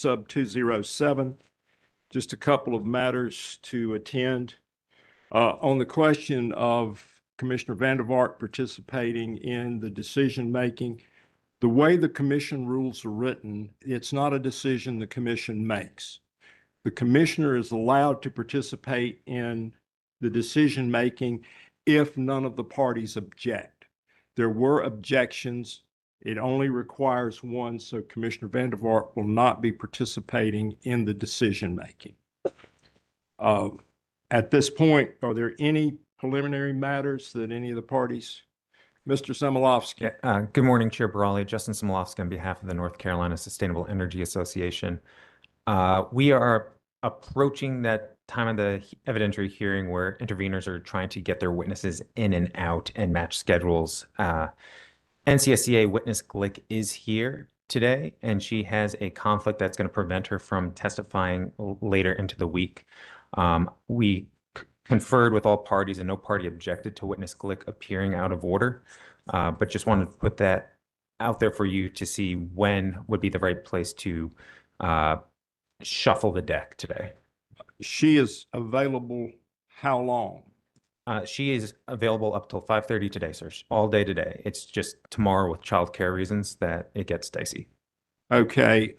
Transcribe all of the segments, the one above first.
sub 207. Just a couple of matters to attend. On the question of Commissioner Vandervaart participating in the decision-making, the way the commission rules are written, it's not a decision the commission makes. The commissioner is allowed to participate in the decision-making if none of the parties object. There were objections. It only requires one, so Commissioner Vandervaart will not be participating in the decision-making. At this point, are there any preliminary matters that any of the parties? Mr. Similovsky. Good morning, Chair Brawley. Justin Similovsky on behalf of the North Carolina Sustainable Energy Association. We are approaching that time of the evidentiary hearing where interveners are trying to get their witnesses in and out and match schedules. NCSCA witness Glick is here today, and she has a conflict that's going to prevent her from testifying later into the week. We conferred with all parties and no party objected to witness Glick appearing out of order, but just wanted to put that out there for you to see when would be the right place to shuffle the deck today. She is available how long? She is available up till 5:30 today, sir. All day today. It's just tomorrow with childcare reasons that it gets dicey. Okay.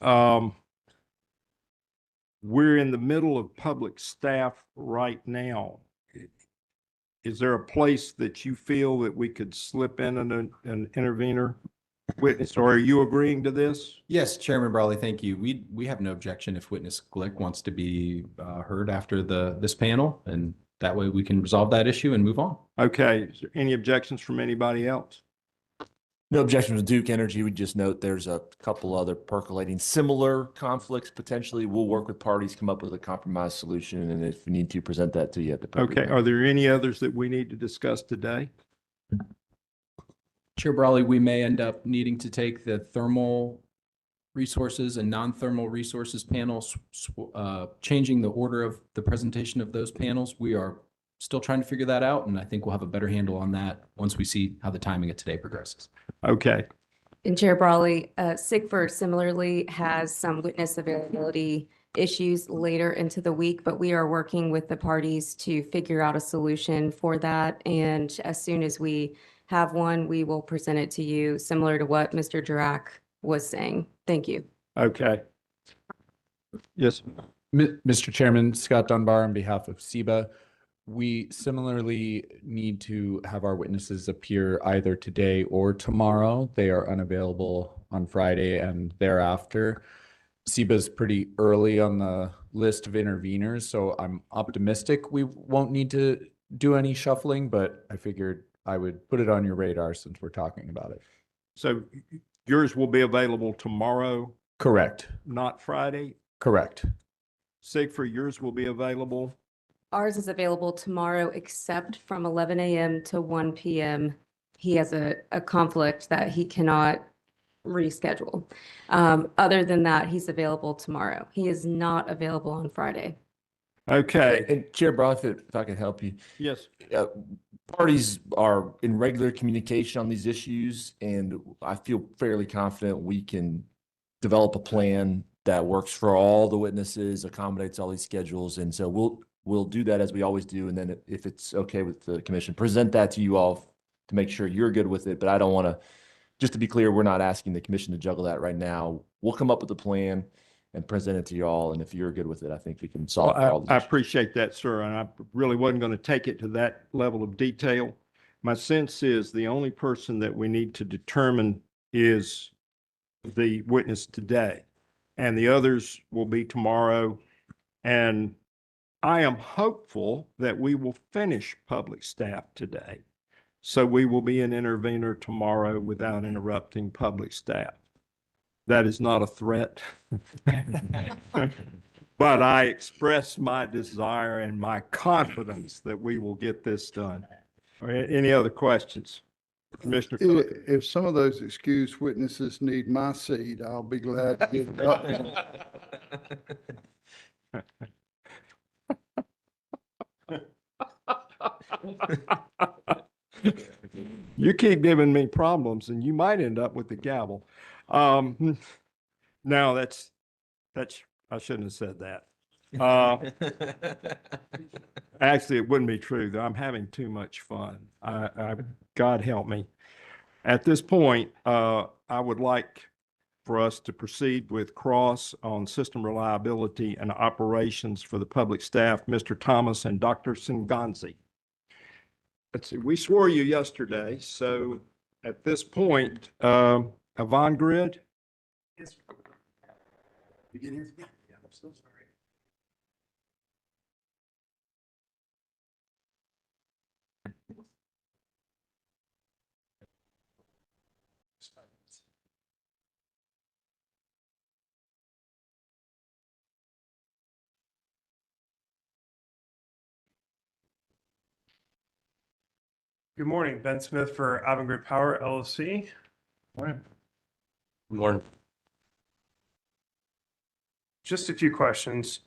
We're in the middle of public staff right now. Is there a place that you feel that we could slip in an intervener witness, or are you agreeing to this? Yes, Chairman Brawley, thank you. We have no objection if witness Glick wants to be heard after this panel, and that way we can resolve that issue and move on. Okay. Is there any objections from anybody else? No objections to Duke Energy. We just note there's a couple other percolating similar conflicts. Potentially, we'll work with parties, come up with a compromise solution, and if we need to, present that to you at the appropriate Okay. time. Are there any others that we need to discuss today? Chair Brawley, we may end up needing to take the thermal resources and non-thermal resources panels, changing the order of the presentation of those panels. We are still trying to figure that out, and I think we'll have a better handle on that once we see how the timing of today progresses. Okay. And Chair Brawley, SIGFR similarly has some witness availability issues later into the week, but we are working with the parties to figure out a solution for that. And as soon as we have one, we will present it to you, similar to what Mr. Durack was saying. Thank you. Okay. Yes. Mr. Chairman, Scott Dunbar on behalf of SEBA. We similarly need to have our witnesses appear either today or tomorrow. They are unavailable on Friday and thereafter. SEBA is pretty early on the list of interveners, so I'm optimistic we won't need to do any shuffling, but I figured I would put it on your radar since we're talking about it. So yours will be available tomorrow, Correct. not Friday? Correct. SIGFR, yours will be available? Ours is available tomorrow, except from 11 a.m. to 1 p.m. He has a conflict that he cannot reschedule. Other than that, he's available tomorrow. He is not available on Friday. Okay. And Chair Brawley, if I could help you. Yes. Parties are in regular communication on these issues, and I feel fairly confident we can develop a plan that works for all the witnesses, accommodates all these schedules. And so we'll do that as we always do. And then if it's okay with the commission, present that to you all to make sure you're good with it. But I don't want to, just to be clear, we're not asking the commission to juggle that right now. We'll come up with a plan and present it to you all. And if you're good with it, I think we can solve all these I issues. appreciate that, sir. And I really wasn't going to take it to that level of detail. My sense is the only person that we need to determine is the witness today, and the others will be tomorrow. And I am hopeful that we will finish public staff today. So we will be an intervener tomorrow without interrupting public staff. That is not a threat. But I express my desire and my confidence that we will get this done. Any other questions? Commissioner Cook? If some of those excused witnesses need my seat, I'll be glad to give it up. You keep giving me problems and you might end up with the gavel. Now I shouldn't have said that. Uh, Actually, it wouldn't be true, though. I'm having too much fun. God help me. At this point, I would like for us to proceed with Cross on system reliability and operations for the public staff, Mr. Thomas and Dr. Singanzi. Let's see, we swore you yesterday, so at this point, Yvonne Grid? Yes. You get in? Yeah, I'm so sorry. Good morning, Ben Smith for Avangrid Power LLC. Morning. Good morning. Just a few questions.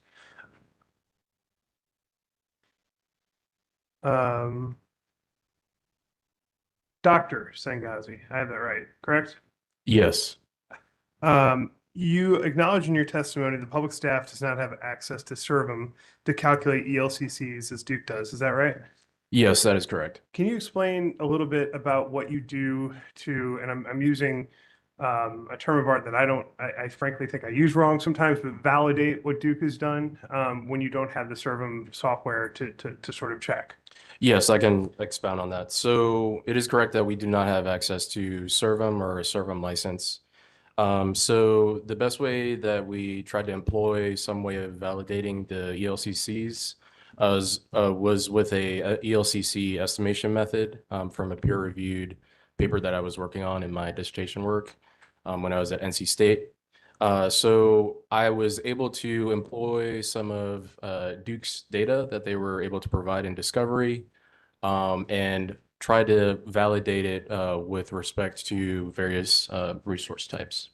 Dr. Sangazi, I have that right, correct? Yes. You acknowledge in your testimony the public staff does not have access to Servum to calculate ELCCs as Duke does. Is that right? Yes, that is correct. Can you explain a little bit about what you do to, and I'm using a term of art that I frankly think I use wrong sometimes, but validate what Duke has done when you don't have the Servum software to sort of check? Yes, I can expound on that. So it is correct that we do not have access to Servum or a Servum license. So the best way that we tried to employ some way of validating the ELCCs was with a ELCC estimation method from a peer-reviewed paper that I was working on in my dissertation work when I was at NC State. So I was able to employ some of Duke's data that they were able to provide in discovery and try to validate it with respect to various resource types.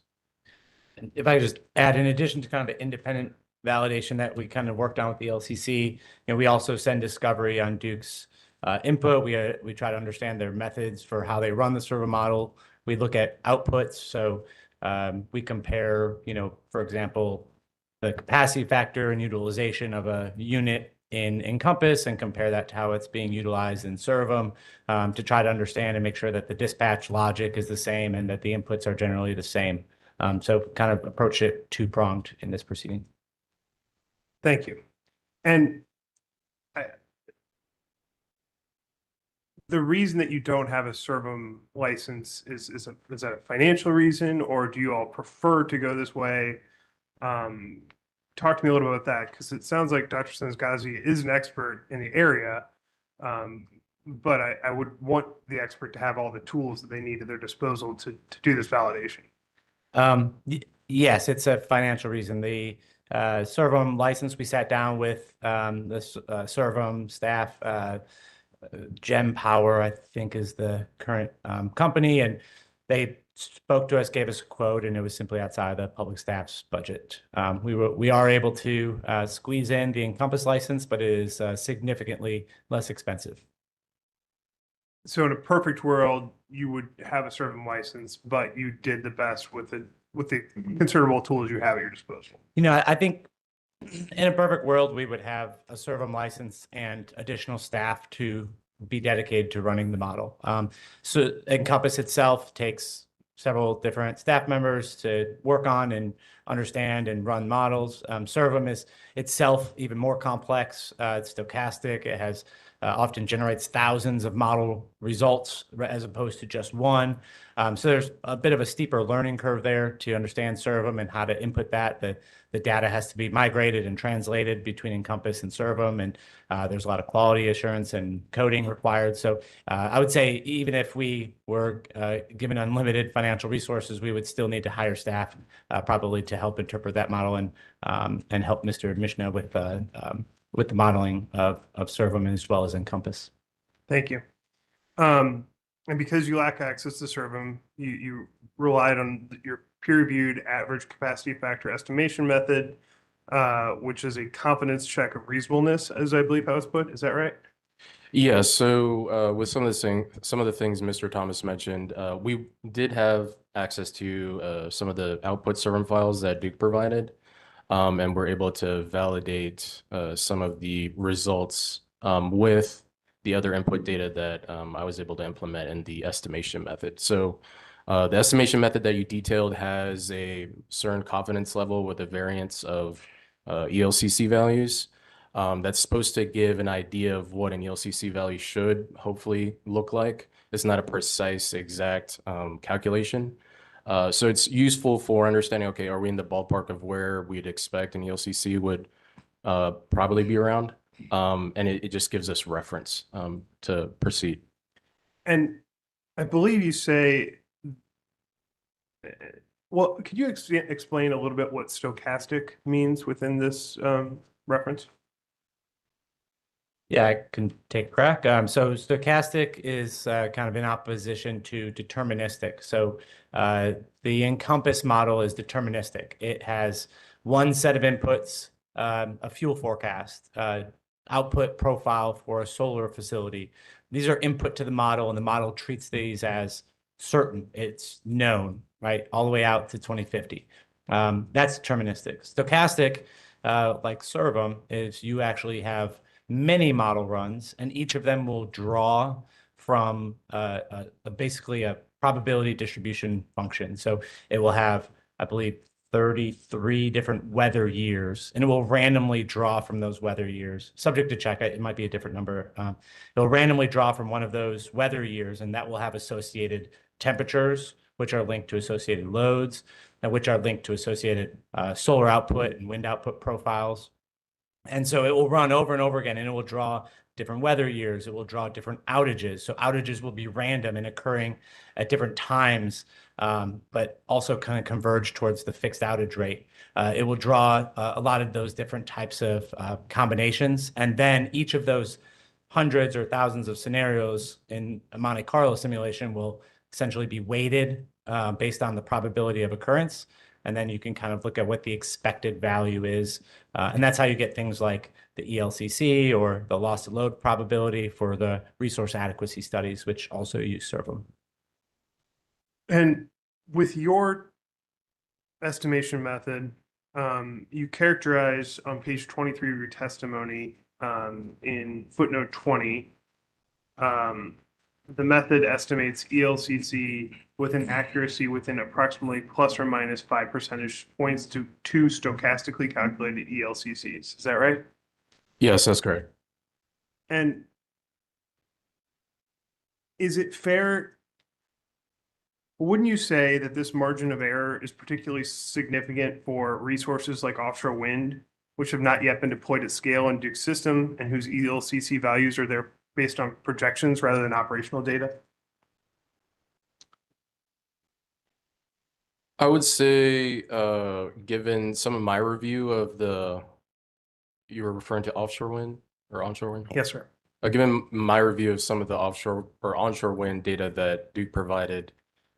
And if I could just add, in addition to kind of the independent validation that we kind of worked on with the LCC, we also send discovery on Duke's input. We try to understand their methods for how they run the server model. We look at outputs. So we compare, for example, the capacity factor and utilization of a unit in Encompass and compare that to how it's being utilized in Servum to try to understand and make sure that the dispatch logic is the same and that the inputs are generally the same. So kind of approach it two-pronged in this proceeding. Thank you. And the reason that you don't have a Servum license is that a financial reason, or do you all prefer to go this way? Talk to me a little bit about that, because it sounds like Dr. Sangazi is an expert in the area, but I would want the expert to have all the tools that they need at their disposal to do this validation. Yes, it's a financial reason. The Servum license, we sat down with the Servum staff, Gem Power, I think is the current company, and they spoke to us, gave us a quote, and it was simply outside of the public staff's budget. We are able to squeeze in the Encompass license, but it is significantly less expensive. So in a perfect world, you would have a Servum license, but you did the best with the considerable tools you have at your disposal. I think in a perfect world, we would have a Servum license and additional staff to be dedicated to running the model. So Encompass itself takes several different staff members to work on and understand and run models. Servum is itself even more complex. It's stochastic. It has often generates thousands of model results as opposed to just one. So there's a bit of a steeper learning curve there to understand Servum and how to input that. The data has to be migrated and translated between Encompass and Servum, and there's a lot of quality assurance and coding required. So I would say even if we were given unlimited financial resources, we would still need to hire staff probably to help interpret that model and help Mr. Mishna with the modeling of Servum as well as Encompass. Thank you. And because you lack access to Servum, you relied on your peer-reviewed average capacity factor estimation method, which is a confidence check of reasonableness, as I believe how it's put. Is that right? Yeah, so with some of the things Mr. Thomas mentioned, we did have access to some of the output Servum files that Duke provided. And we're able to validate some of the results with the other input data that I was able to implement in the estimation method. So the estimation method that you detailed has a certain confidence level with a variance of ELCC values. That's supposed to give an idea of what an ELCC value should hopefully look like. It's not a precise, exact calculation. So it's useful for understanding, okay, are we in the ballpark of where we'd expect an ELCC would probably be around? And it just gives us reference to proceed. And I believe you say, well, could you explain a little bit what stochastic means within this reference? Yeah, I can take a crack. So stochastic is kind of in opposition to deterministic. So the Encompass model is deterministic. It has one set of inputs, a fuel forecast, output profile for a solar facility. These are input to the model, and the model treats these as certain. It's known, right, all the way out to 2050. That's deterministic. Stochastic, like Servum, is you actually have many model runs, and each of them will draw from basically a probability distribution function. So it will have, I believe, 33 different weather years, and it will randomly draw from those weather years. Subject to check, it might be a different number. It'll randomly draw from one of those weather years, and that will have associated temperatures, which are linked to associated loads, and which are linked to associated solar output and wind output profiles. And so it will run over and over again, and it will draw different weather years. It will draw different outages. So outages will be random and occurring at different times, but also kind of converge towards the fixed outage rate. It will draw a lot of those different types of combinations. And then each of those hundreds or thousands of scenarios in a Monte Carlo simulation will essentially be weighted based on the probability of occurrence. And then you can kind of look at what the expected value is. And that's how you get things like the ELCC or the loss to load probability for the resource adequacy studies, which also use Servum. And with your estimation method, you characterize on page 23 of your testimony in footnote 20, the method estimates ELCC with an accuracy within approximately plus or minus 5 percentage points to two stochastically calculated ELCCs. Is that right? Yes, that's correct. And is it fair? Wouldn't you say that this margin of error is particularly significant for resources like offshore wind, which have not yet been deployed at scale in Duke's system and whose ELCC values are there based on projections rather than operational data? I would say, given some of my review of you were referring to offshore wind or onshore wind? Yes, sir. Given my review of some of the offshore or onshore wind data that Duke provided,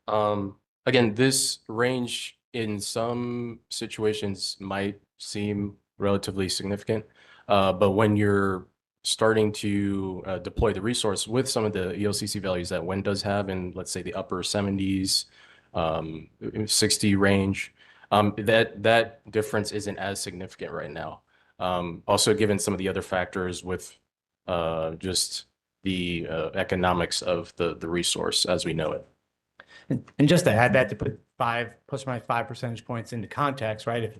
again, this range in some situations might seem relatively significant, but when you're starting to deploy the resource with some of the ELCC values that wind does have in, let's say, the upper 70s, 60 range, that difference isn't as significant right now. Also, given some of the other factors with just the economics of the resource as we know it. And just to add that, to put plus or minus 5 percentage points into context, right? If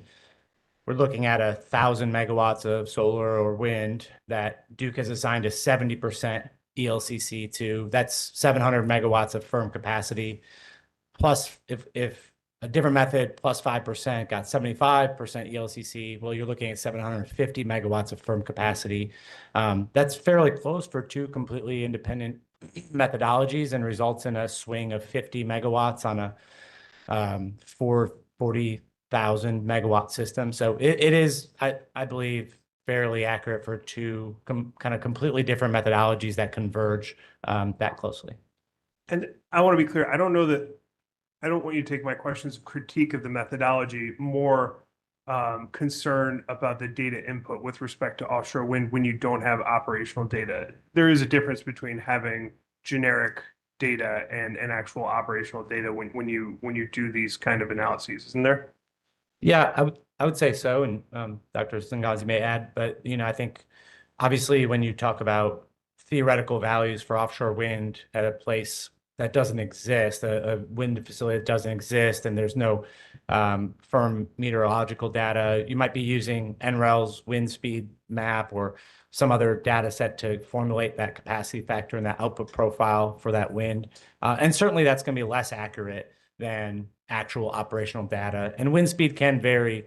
we're looking at 1,000 megawatts of solar or wind that Duke has assigned a 70% ELCC to, that's 700 megawatts of firm capacity. Plus, if a different method plus 5% got 75% ELCC, well, you're looking at 750 megawatts of firm capacity. That's fairly close for two completely independent methodologies and results in a swing of 50 megawatts on a 40,000 megawatt system. So it is, I believe, fairly accurate for two kind of completely different methodologies that converge that closely. And I want to be clear, I don't want you to take my questions of critique of the methodology, more concern about the data input with respect to offshore wind when you don't have operational data. There is a difference between having generic data and actual operational data when you do these kind of analyses, isn't there? Yeah, I I would say so, and Dr. Sangazi may add, but I think obviously when you talk about theoretical values for offshore wind at a place that doesn't exist, a wind facility that doesn't exist, and there's no firm meteorological data, you might be using NREL's wind speed map or some other data set to formulate that capacity factor and that output profile for that wind. And certainly that's going to be less accurate than actual operational data. And wind speed can vary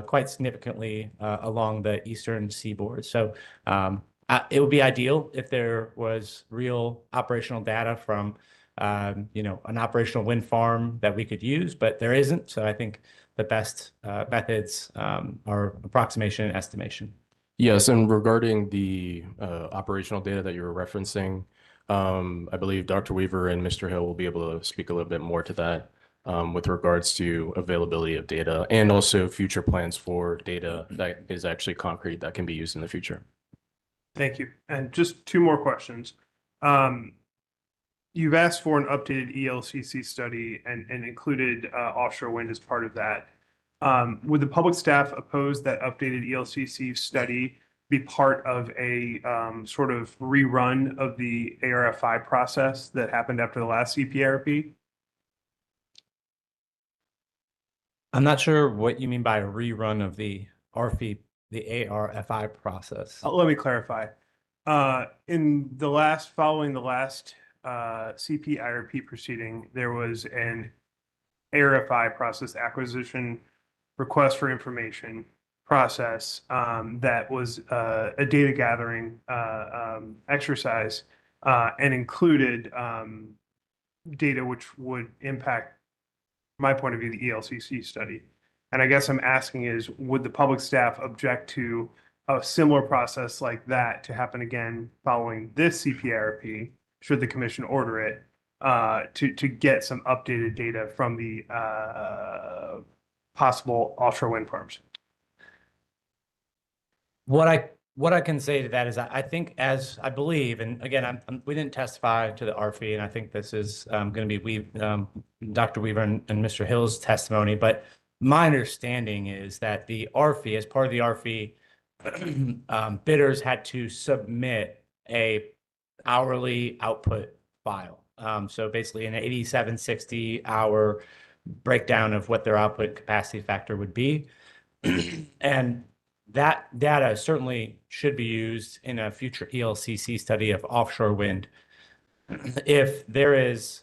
quite significantly along the eastern seaboard. So it would be ideal if there was real operational data from an operational wind farm that we could use, but there isn't. So I think the best methods are approximation and estimation. Yes, and regarding the operational data that you were referencing, I believe Dr. Weaver and Mr. Hill will be able to speak a little bit more to that with regards to availability of data and also future plans for data that is actually concrete that can be used in the future. Thank you. And just two more questions. You've asked for an updated ELCC study and included offshore wind as part of that. Would the public staff oppose that updated ELCC study be part of a sort of rerun of the ARFI process that happened after the last CPIRP? I'm not sure what you mean by a rerun of the ARFI, the ARFI process. Let me clarify. Following the last CPIRP proceeding, there was an ARFI process, acquisition request for information process, that was a data gathering exercise and included data which would impact, my point of view, the ELCC study. And I guess I'm asking is, would the public staff object to a similar process like that to happen again following this CPIRP, should the commission order it, to get some updated data from the possible offshore wind farms? What I can say to that is I think, as I believe, and again, we didn't testify to the ARFI, and I think this is going to be Dr. Weaver and Mr. Hill's testimony, but my understanding is that the ARFI, as part of the ARFI, bidders had to submit a hourly output file. So basically an 8760 hour breakdown of what their output capacity factor would be. And that data certainly should be used in a future ELCC study of offshore wind. If there is,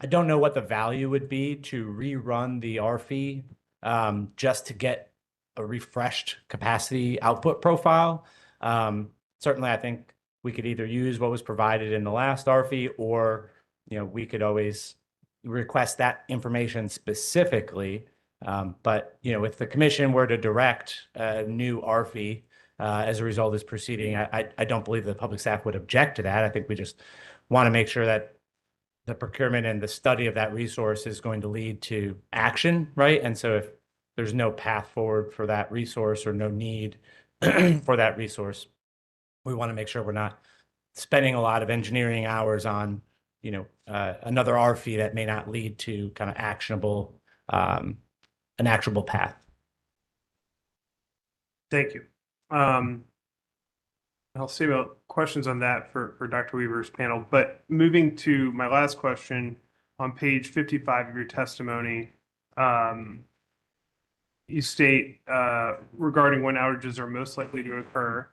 I don't know what the value would be to rerun the ARFI just to get a refreshed capacity output profile. Certainly, I think we could either use what was provided in the last ARFI, or we could always request that information specifically. But if the commission were to direct a new ARFI as a result of this proceeding, I don't believe the public staff would object to that. I think we just want to make sure that the procurement and the study of that resource is going to lead to action, right? And so if there's no path forward for that resource or no need for that resource, we want to make sure we're not spending a lot of engineering hours on, another ARFI that may not lead to kind of actionable, an actionable path. Thank you. I'll save out questions on that for Dr. Weaver's panel, but moving to my last question, on page 55 of your testimony, you state regarding when outages are most likely to occur,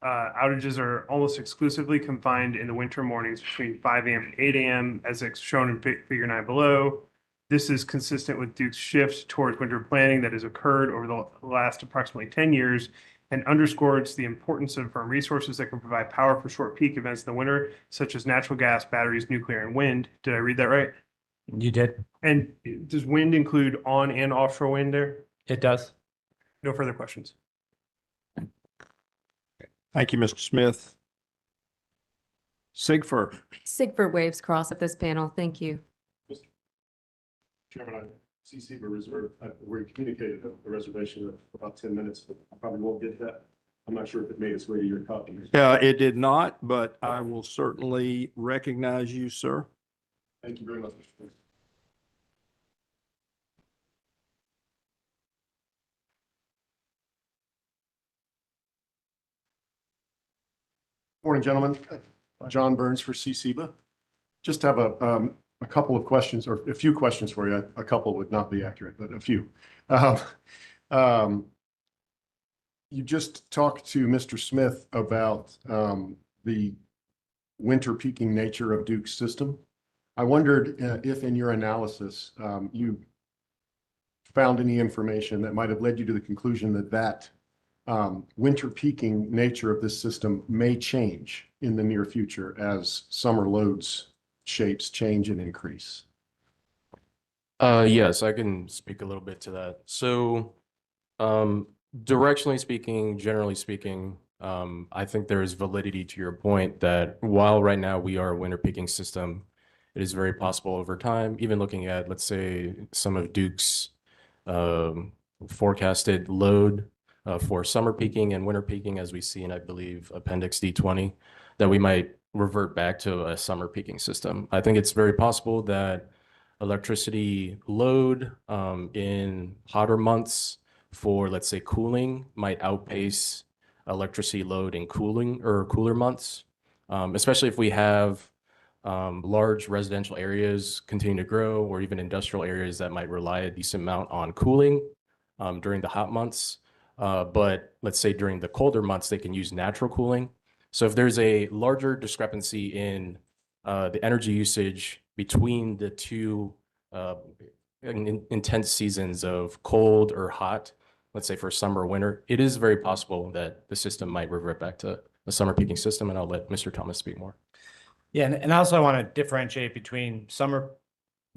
outages are almost exclusively confined in the winter mornings between 5 a.m. and 8 a.m. as shown in figure 9 below. This is consistent with Duke's shift towards winter planning that has occurred over the last approximately 10 years and underscores the importance of firm resources that can provide power for short peak events in the winter, such as natural gas, batteries, nuclear, and wind. Did I read that right? You did. And does wind include on and offshore wind there? It does. No further questions. Thank you, Mr. Smith. Sigford. Sigford waves cross at this panel. Thank you. Chairman, I see Seaver Reserve, we communicated a reservation of about 10 minutes, but I probably won't get that. I'm not sure if it made its way to your copy. It did not, but I will certainly recognize you, sir. Thank you very much, Mr. Chairman. Morning, gentlemen. John Burns for CCBA. Just have a couple of questions, or a few questions for you. A couple would not be accurate, but a few. You just talked to Mr. Smith about the winter peaking nature of Duke's system. I wondered if in your analysis you found any information that might have led you to the conclusion that winter peaking nature of this system may change in the near future as summer loads shapes change and increase. Yes, I can speak a little bit to that. So, directionally speaking, generally speaking, I think there is validity to your point that while right now we are a winter peaking system, it is very possible over time, even looking at, let's say, some of Duke's forecasted load for summer peaking and winter peaking, as we see in, I believe, Appendix D20, that we might revert back to a summer peaking system. I think it's very possible that electricity load in hotter months for, let's say, cooling might outpace electricity load in cooling or cooler months, especially if we have large residential areas continue to grow, or even industrial areas that might rely a decent amount on cooling during the hot months. But let's say during the colder months, they can use natural cooling. So if there's a larger discrepancy in the energy usage between the two intense seasons of cold or hot, let's say for summer or winter, it is very possible that the system might revert back to a summer peaking system, and I'll let Mr. Thomas speak more. Yeah, and also I want to differentiate between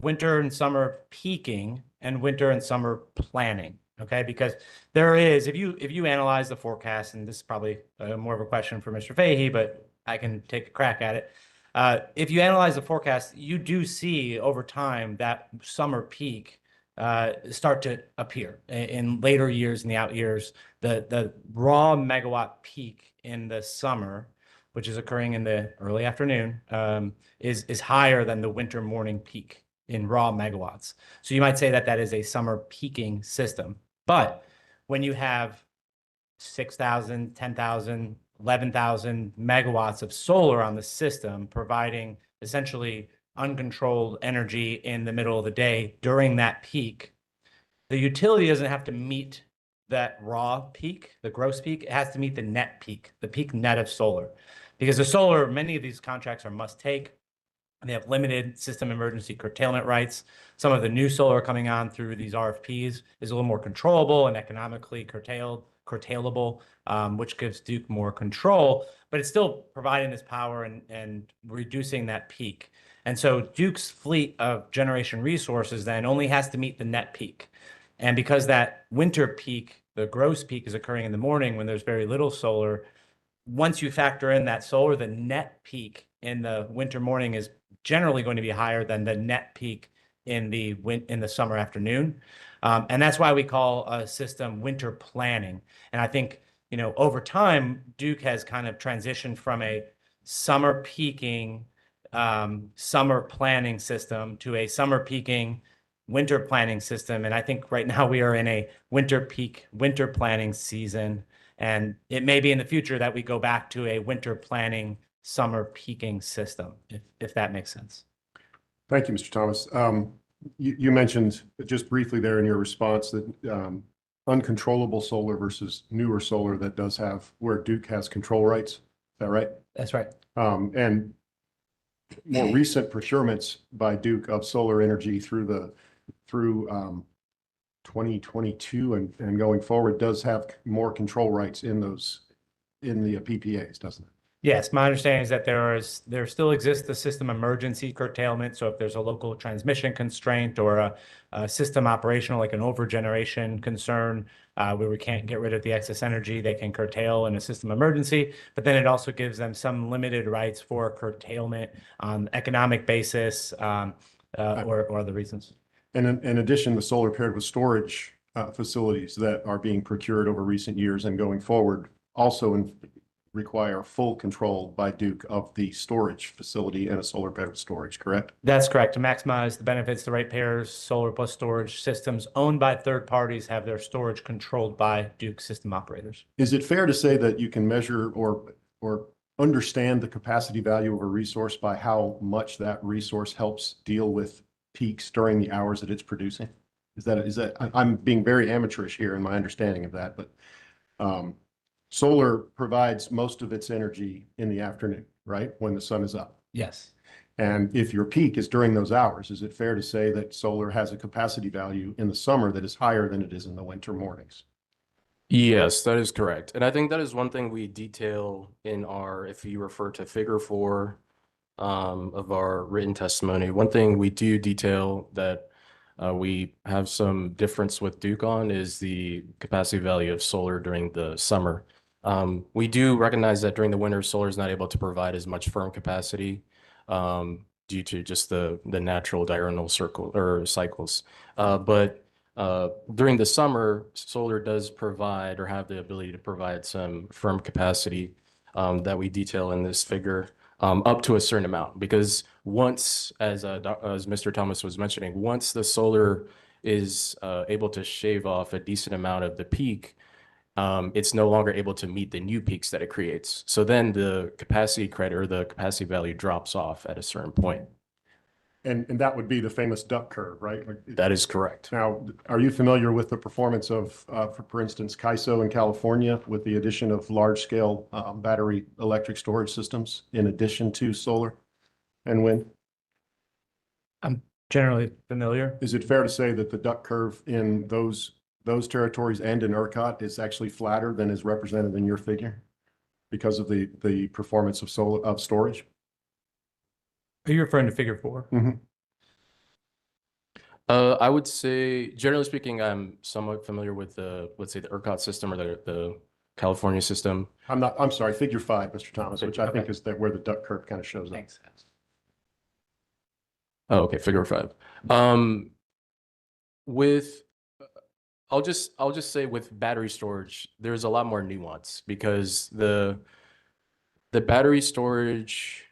winter and summer peaking and winter and summer planning. Okay, because there is, if you analyze the forecast, and this is probably more of a question for Mr. Fahey, but I can take a crack at it. If you analyze the forecast, you do see over time that summer peak start to appear in later years, in the out years. The raw megawatt peak in the summer, which is occurring in the early afternoon, is higher than the winter morning peak in raw megawatts. So you might say that that is a summer peaking system. But when you have 6,000, 10,000, 11,000 megawatts of solar on the system, providing essentially uncontrolled energy in the middle of the day during that peak, the utility doesn't have to meet that raw peak, the gross peak. It has to meet the net peak, the peak net of solar. Because the solar, many of these contracts are must take. They have limited system emergency curtailment rights. Some of the new solar coming on through these RFPs is a little more controllable and economically curtailable, which gives Duke more control, but it's still providing this power and reducing that peak. And so Duke's fleet of generation resources then only has to meet the net peak. And because that winter peak, the gross peak, is occurring in the morning when there's very little solar, once you factor in that solar, the net peak in the winter morning is generally going to be higher than the net peak in the summer afternoon. And that's why we call a system winter planning. And I think, over time, Duke has kind of transitioned from a summer peaking, summer planning system to a summer peaking, winter planning system. And I think right now we are in a winter peak, winter planning season. And it may be in the future that we go back to a winter planning, summer peaking system, if that makes sense. Thank you, Mr. Thomas. You mentioned just briefly there in your response that uncontrollable solar versus newer solar that does have where Duke has control rights. Is that right? That's right. And more recent procurements by Duke of solar energy through 2022 and going forward does have more control rights in the PPAs, doesn't it? Yes, my understanding is that there still exists the system emergency curtailment. So if there's a local transmission constraint or a system operational, like an overgeneration concern, where we can't get rid of the excess energy, they can curtail in a system emergency. But then it also gives them some limited rights for curtailment on economic basis or other reasons. And in addition, the solar paired with storage facilities that are being procured over recent years and going forward also require full control by Duke of the storage facility and a solar paired with storage, correct? That's correct. To maximize the benefits, the ratepayers, solar plus storage systems owned by third parties have their storage controlled by Duke system operators. Is it fair to say that you can measure or understand the capacity value of a resource by how much that resource helps deal with peaks during the hours that it's producing? I'm being very amateurish here in my understanding of that, but solar provides most of its energy in the afternoon, right? When the sun is up. Yes. And if your peak is during those hours, is it fair to say that solar has a capacity value in the summer that is higher than it is in the winter mornings? Yes, that is correct. And I think that is one thing we detail in our, if you refer to figure 4 of our written testimony, one thing we do detail that we have some difference with Duke on is the capacity value of solar during the summer. We do recognize that during the winter, solar is not able to provide as much firm capacity due to just the natural diurnal cycles. But during the summer, solar does provide or have the ability to provide some firm capacity that we detail in this figure up to a certain amount. Because once, as Mr. Thomas was mentioning, once the solar is able to shave off a decent amount of the peak, it's no longer able to meet the new peaks that it creates. So then the capacity credit or the capacity value drops off at a certain point. And that would be the famous duck curve, right? That is correct. Now, are you familiar with the performance of, for instance, CAISO in California with the addition of large-scale battery electric storage systems in addition to solar and wind? I'm generally familiar. Is it fair to say that the duck curve in those territories and in ERCOT is actually flatter than is represented in your figure because of the performance of storage? Are you referring to figure 4? Mm-hmm. I would say, generally speaking, I'm somewhat familiar with let's say the ERCOT system or the California system. I'm sorry, figure 5, Mr. Thomas, which I think Okay. is where the duck curve kind of shows up. Thanks. Oh, okay, figure 5. I'll just say with battery storage, there's a lot more nuance because the battery storage,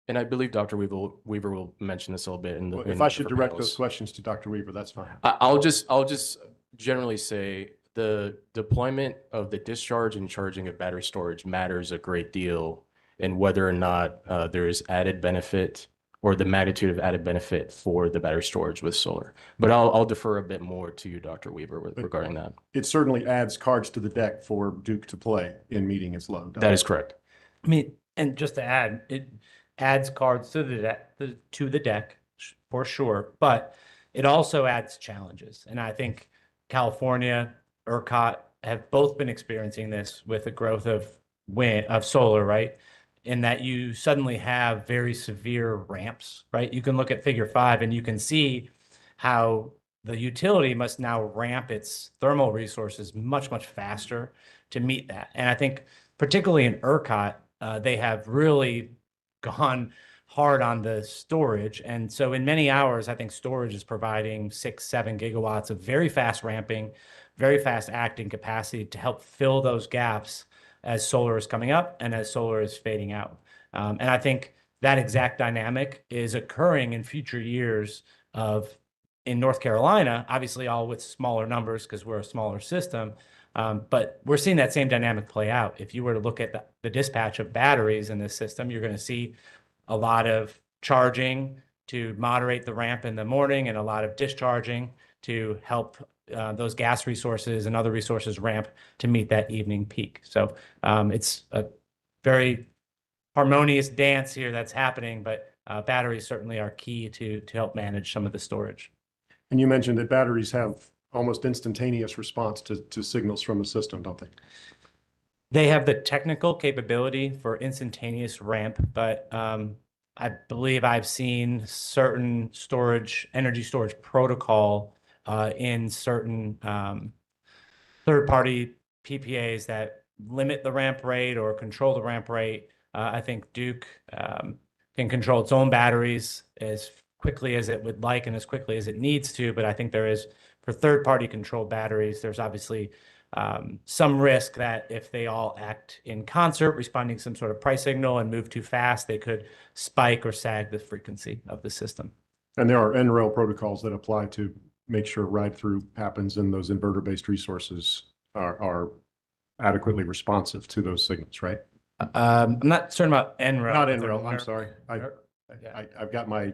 and I believe Dr. Weaver will mention this a little bit in the. Well, in if I should different direct panels. those questions to Dr. Weaver, that's fine. I'll just generally say the deployment of the discharge and charging of battery storage matters a great deal in whether or not there is added benefit or the magnitude of added benefit for the battery storage with solar. But I'll defer a bit more to you, Dr. Weaver, regarding that. It certainly adds cards to the deck for Duke to play in meeting its load. That is correct. I mean, and just to add, it adds cards to the deck for sure, but it also adds challenges. And I think California, ERCOT have both been experiencing this with the growth of solar, right? In that you suddenly have very severe ramps, right? You can look at figure 5 and you can see how the utility must now ramp its thermal resources much, much faster to meet that. And I think particularly in ERCOT, they have really gone hard on the storage. And so in many hours, I think storage is providing 6-7 gigawatts of very fast ramping, very fast acting capacity to help fill those gaps as solar is coming up and as solar is fading out. And I think that exact dynamic is occurring in future years in North Carolina, obviously all with smaller numbers because we're a smaller system. But we're seeing that same dynamic play out. If you were to look at the dispatch of batteries in this system, you're going to see a lot of charging to moderate the ramp in the morning and a lot of discharging to help those gas resources and other resources ramp to meet that evening peak. So it's a very harmonious dance here that's happening, but batteries certainly are key to help manage some of the storage. And you mentioned that batteries have almost instantaneous response to signals from the system, don't they? They have the technical capability for instantaneous ramp, but I believe I've seen certain energy storage protocol in certain third-party PPAs that limit the ramp rate or control the ramp rate. I think Duke can control its own batteries as quickly as it would like and as quickly as it needs to, but I think for third-party controlled batteries, there's obviously some risk that if they all act in concert, responding to some sort of price signal and move too fast, they could spike or sag the frequency of the system. And there are NREL protocols that apply to make sure ride-through happens and those inverter-based resources are adequately responsive to those signals, right? I'm not certain about NREL. Not but they're NREL, I'm NERC. sorry. Yeah. I've got my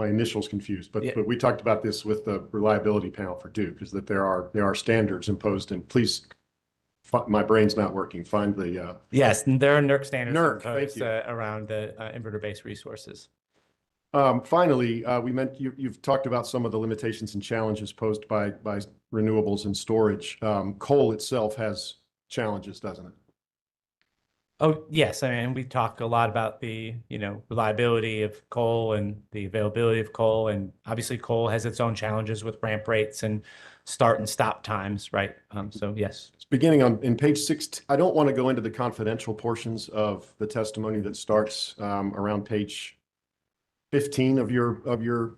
initials confused, Yeah. but we talked about this with the reliability panel for Duke, is that there are standards imposed, and please, my brain's not working. Find the, Yes, and there are NERC standards NERC, thank imposed you. around the inverter-based resources. finally, you've talked about some of the limitations and challenges posed by renewables and storage. Coal itself has challenges, doesn't it? Oh, yes. I mean, we talk a lot about the, reliability of coal and the availability of coal. And obviously coal has its own challenges with ramp rates and start and stop times, right? So yes. It's beginning in page 6. I don't want to go into the confidential portions of the testimony that starts around page 15 of your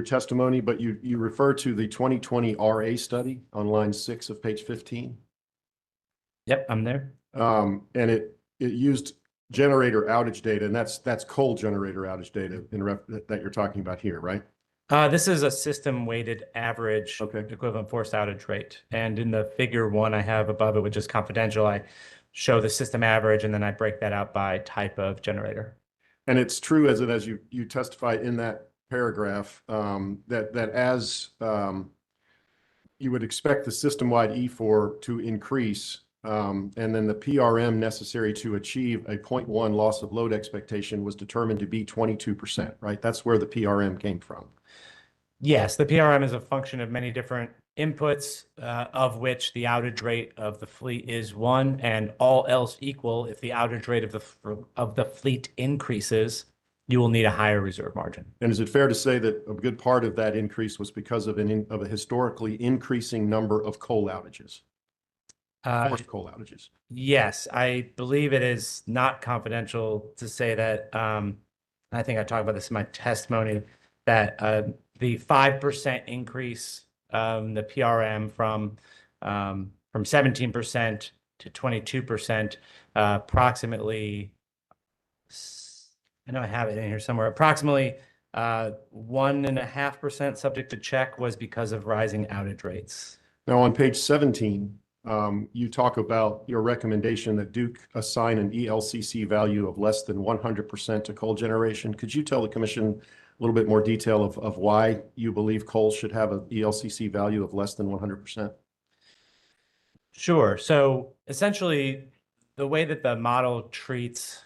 testimony, but you refer to the 2020 RA study on line 6 of page 15. Yep, I'm there. And it used generator outage data, and that's coal generator outage data that you're talking about here, right? This is a system weighted average equivalent forced outage rate. And in the figure 1 I have above it, which is confidential, I show the system average and then I break that out by type of generator. And it's true as you testify in that paragraph, that as you would expect the system-wide E4 to increase, and then the PRM necessary to achieve a 0.1 loss of load expectation was determined to be 22%, right? That's where the PRM came from. Yes, the PRM is a function of many different inputs, of which the outage rate of the fleet is one, and all else equal, if the outage rate of the fleet increases, you will need a higher reserve margin. And is it fair to say that a good part of that increase was because of a historically increasing number of coal outages? Forced coal outages. Yes, I believe it is not confidential to say that, I think I talked about this in my testimony, that the 5% increase, the PRM from 17% to 22%, approximately, I know I have it in here somewhere, approximately 1.5% subject to check was because of rising outage rates. Now on page 17, you talk about your recommendation that Duke assign an ELCC value of less than 100% to coal generation. Could you tell the commission a little bit more detail of why you believe coal should have an ELCC value of less than 100%? Sure. So essentially, the way that the model treats,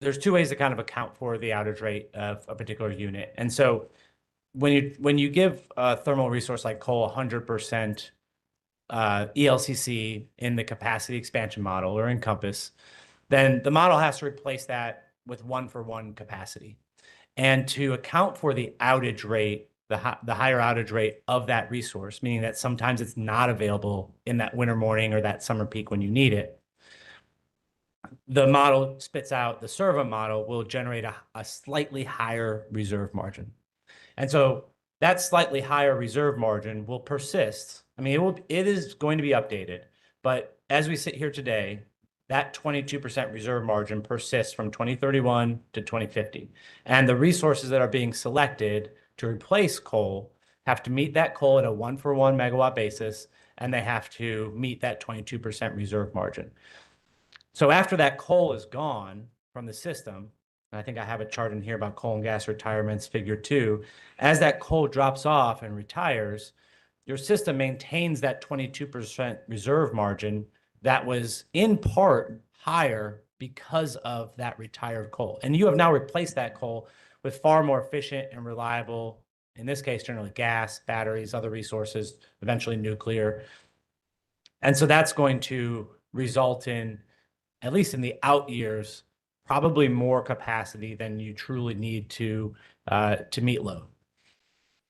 there's two ways to kind of account for the outage rate of a particular unit. And so when you give a thermal resource like coal 100% ELCC in the capacity expansion model or in Compass, then the model has to replace that with 1-for-1 capacity. And to account for the outage rate, the higher outage rate of that resource, meaning that sometimes it's not available in that winter morning or that summer peak when you need it, the model spits out, the servo model will generate a slightly higher reserve margin. And so that slightly higher reserve margin will persist. I mean, it is going to be updated, but as we sit here today, that 22% reserve margin persists from 2031 to 2050. And the resources that are being selected to replace coal have to meet that coal at a 1-for-1 megawatt basis, and they have to meet that 22% reserve margin. So after that coal is gone from the system, and I think I have a chart in here about coal and gas retirements, figure 2, as that coal drops off and retires, your system maintains that 22% reserve margin that was in part higher because of that retired coal. And you have now replaced that coal with far more efficient and reliable, in this case, generally gas, batteries, other resources, eventually nuclear. And so that's going to result in, at least in the out years, probably more capacity than you truly need to meet load.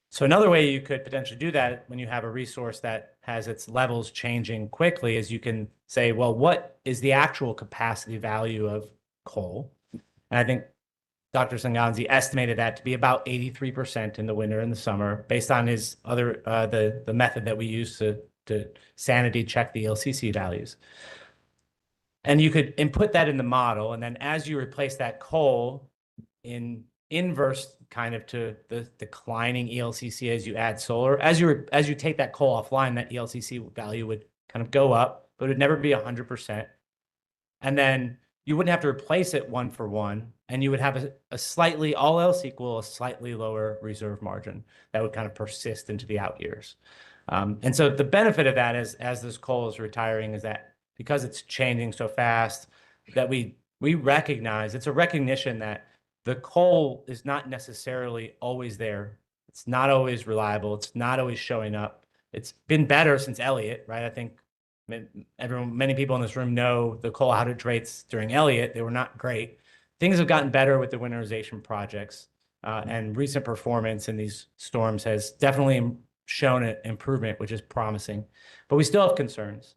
So another way you could potentially do that when you have a resource that has its levels changing quickly is you can say, well, what is the actual capacity value of coal? And I think Dr. Sanganzi estimated that to be about 83% in the winter and the summer, based on his other the method that we use to sanity check the LCC values. And you could input that in the model, and then as you replace that coal in inverse kind of to the declining ELCC as you add solar, as you take that coal offline, that ELCC value would kind of go up, but it'd never be 100%. And then you wouldn't have to replace it one for one, and you would have a slightly, all else equal, a slightly lower reserve margin that would kind of persist into the out years. And so the benefit of that is, as this coal is retiring, is that because it's changing so fast, that we recognize, it's a recognition that the coal is not necessarily always there. It's not always reliable. It's not always showing up. It's been better since Elliott, right? I think many people in this room know the coal outage rates during Elliott. They were not great. Things have gotten better with the winterization projects, and recent performance in these storms has definitely shown an improvement, which is promising. But we still have concerns.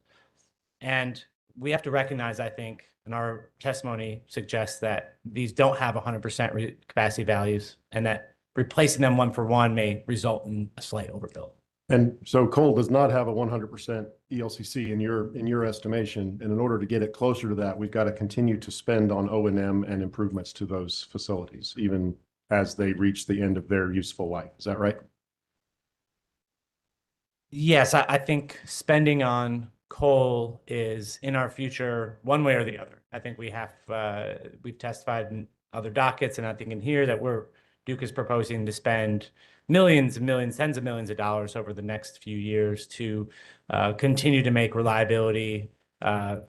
And we have to recognize, I think, and our testimony suggests that these don't have 100% capacity values, and that replacing them one for one may result in a slight overbuild. And so coal does not have a 100% ELCC in your estimation. And in order to get it closer to that, we've got to continue to spend on O&M and improvements to those facilities, even as they reach the end of their useful life. Is that right? Yes, I think spending on coal is in our future one way or the other. I think we've testified in other dockets, and I think in here that Duke is proposing to spend millions and millions, tens of millions of dollars over the next few years to continue to make reliability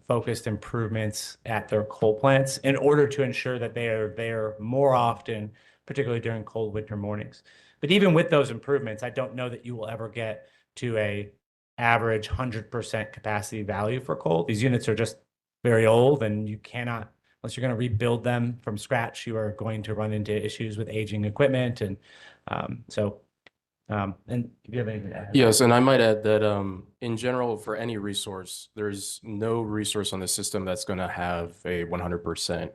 focused improvements at their coal plants in order to ensure that they are there more often, particularly during cold winter mornings. But even with those improvements, I don't know that you will ever get to a average 100% capacity value for coal. These units are just very old, and you cannot, unless you're going to rebuild them from scratch, you are going to run into issues with aging equipment. And and if you have anything to add? Yes, and I might add that in general, for any resource, there's no resource on the system that's going to have a 100%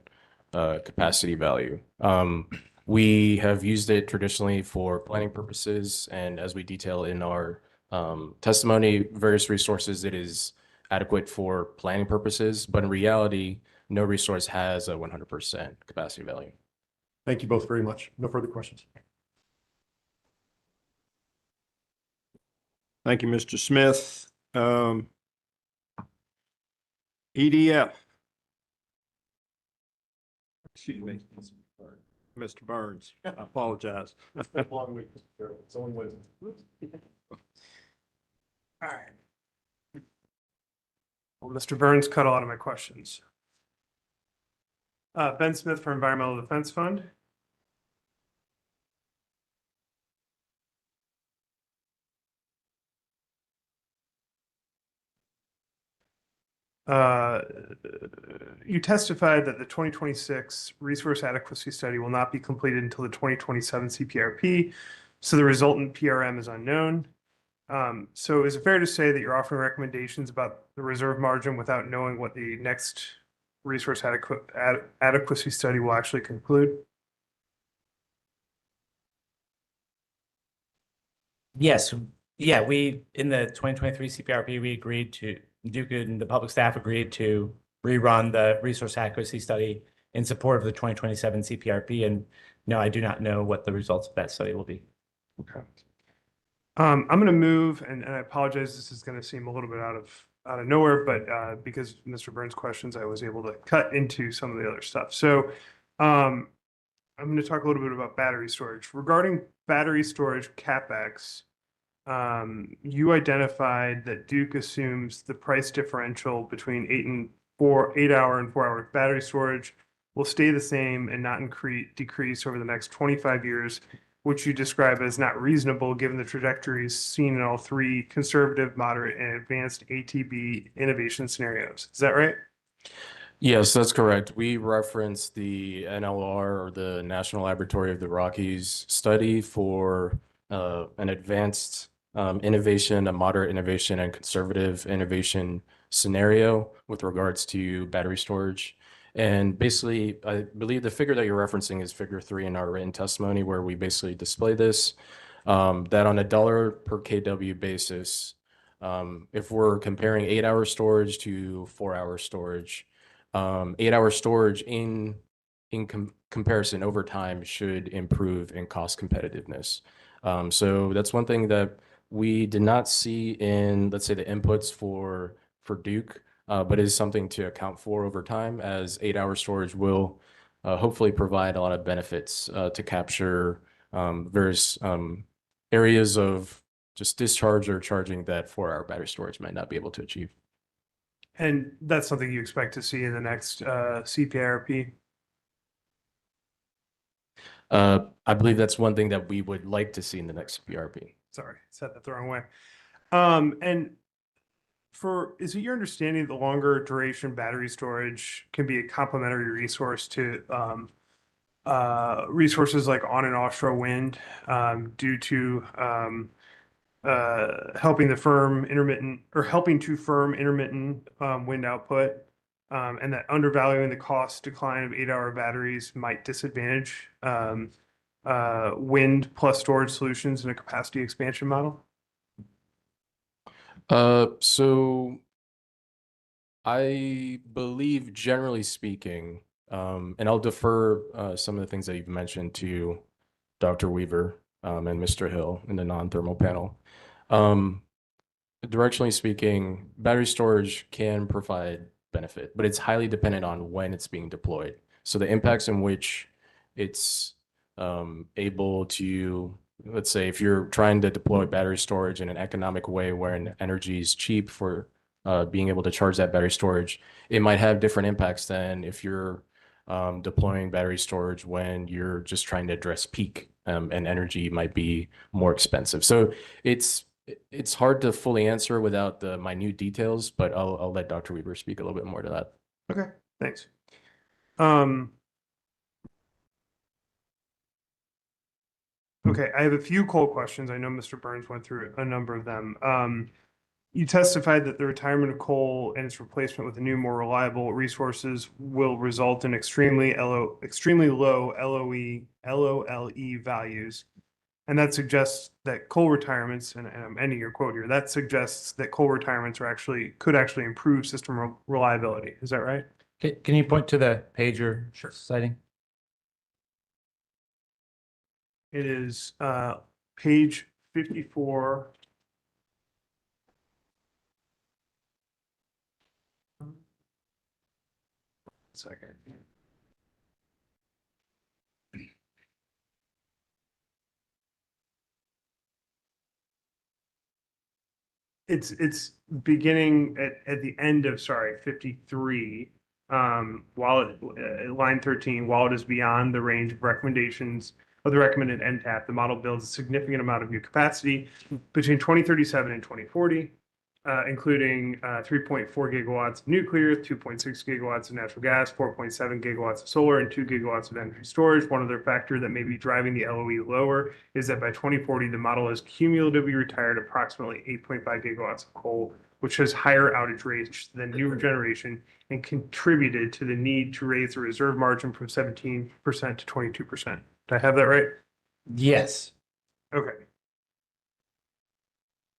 capacity value. We have used it traditionally for planning purposes, and as we detail in our testimony, various resources, it is adequate for planning purposes, but in reality, no resource has a 100% capacity value. Thank you both very much. No further questions. Thank you, Mr. Smith. EDF. Excuse me, Mr. Burns. I apologize. Long week, it's only Wednesday. All right. Well, Mr. Burns cut a lot of my questions. Ben Smith for Environmental Defense Fund. You testified that the 2026 resource adequacy study will not be completed until the 2027 CPIRP, so the resultant PRM is unknown. So is it fair to say that you're offering recommendations about the reserve margin without knowing what the next resource adequacy study will actually conclude? Yes. Yeah, in the 2023 CPRP, we agreed to, Duke and the public staff agreed to rerun the resource adequacy study in support of the 2027 CPRP. And no, I do not know what the results of that study will be. Okay. I'm going to move, and I apologize, this is going to seem a little bit out of nowhere, but because Mr. Burns' questions, I was able to cut into some of the other stuff. So I'm going to talk a little bit about battery storage. Regarding battery storage CapEx, you identified that Duke assumes the price differential between 8-hour and 4-hour battery storage will stay the same and not decrease over the next 25 years, which you describe as not reasonable given the trajectories seen in all three conservative, moderate, and advanced ATB innovation scenarios. Is that right? Yes, that's correct. We referenced the NLR, or the National Laboratory of the Rockies study, for an advanced innovation, a moderate innovation, and conservative innovation scenario with regards to battery storage. And basically, I believe the figure that you're referencing is figure 3 in our written testimony, where we basically display this, that on $1 per kW basis, if we're comparing 8-hour storage to 4-hour storage, 8-hour storage in comparison over time should improve in cost competitiveness. So that's one thing that we did not see in, let's say, the inputs for Duke, but it is something to account for over time, as 8-hour storage will hopefully provide a lot of benefits to capture various areas of just discharge or charging that 4-hour battery storage might not be able to achieve. And that's something you expect to see in the next CPIRP? I believe that's one thing that we would like to see in the next PRP. Sorry, said that the wrong way. And is it your understanding the longer duration battery storage can be a complementary resource to resources like on and offshore wind due to helping to firm intermittent wind output, and that undervaluing the cost decline of 8-hour batteries might disadvantage wind plus storage solutions in a capacity expansion model? So I believe, generally speaking, and I'll defer some of the things that you've mentioned to Dr. Weaver and Mr. Hill in the non-thermal panel. Directionally speaking, battery storage can provide benefit, but it's highly dependent on when it's being deployed. So the impacts in which it's able to, let's say, if you're trying to deploy battery storage in an economic way where energy is cheap for being able to charge that battery storage, it might have different impacts than if you're deploying battery storage when you're just trying to address peak and energy might be more expensive. So it's hard to fully answer without the minute details, but I'll let Dr. Weaver speak a little bit more to that. Okay, thanks. Okay, I have a few coal questions. I know Mr. Burns went through a number of them. You testified that the retirement of coal and its replacement with the new, more reliable resources will result in extremely low LOE values. And that suggests that coal retirements, and I'm ending your quote here, that suggests that coal retirements could actually improve system reliability. Is that right? Can you point to the page you're citing? It is page 54. Second. It's beginning at the end of 53. Line 13, while it is beyond the range of recommendations of the recommended NTAP, the model builds a significant amount of new capacity between 2037 and 2040. Including 3.4 gigawatts of nuclear, 2.6 gigawatts of natural gas, 4.7 gigawatts of solar, and 2 gigawatts of energy storage. One other factor that may be driving the LOE lower is that by 2040, the model has cumulatively retired approximately 8.5 gigawatts of coal, which has higher outage rates than newer generation and contributed to the need to raise the reserve margin from 17% to 22%. Did I have that right? Yes. Okay.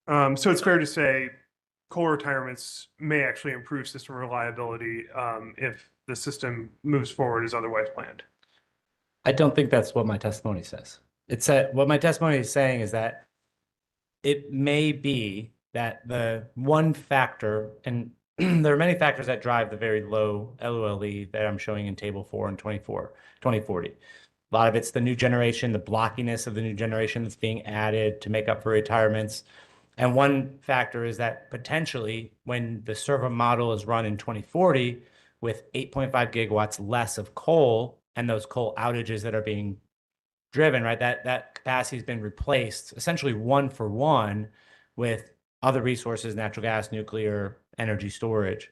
So it's fair to say coal retirements may actually improve system reliability if the system moves forward as otherwise planned. I don't think that's what my testimony says. It said, what my testimony is saying is that it may be that the one factor, and there are many factors that drive the very low LOLE that I'm showing in table 4 and 2040. A lot of it's the new generation, the blockiness of the new generation that's being added to make up for retirements. And one factor is that potentially when the server model is run in 2040 with 8.5 gigawatts less of coal and those coal outages that are being driven, right, that capacity has been replaced essentially 1-for-1 with other resources, natural gas, nuclear, energy storage.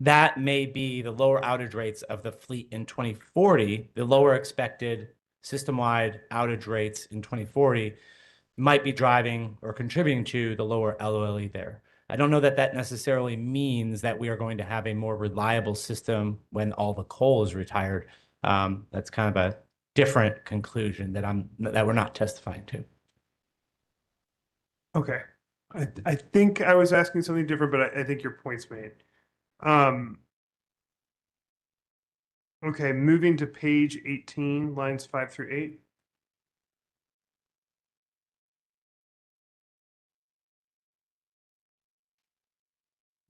That may be the lower outage rates of the fleet in 2040, the lower expected system-wide outage rates in 2040 might be driving or contributing to the lower LOLE there. I don't know that that necessarily means that we are going to have a more reliable system when all the coal is retired. That's kind of a different conclusion that we're not testifying to. Okay. I think I was asking something different, but I think your point's made. Okay, moving to page 18, lines 5 through 8.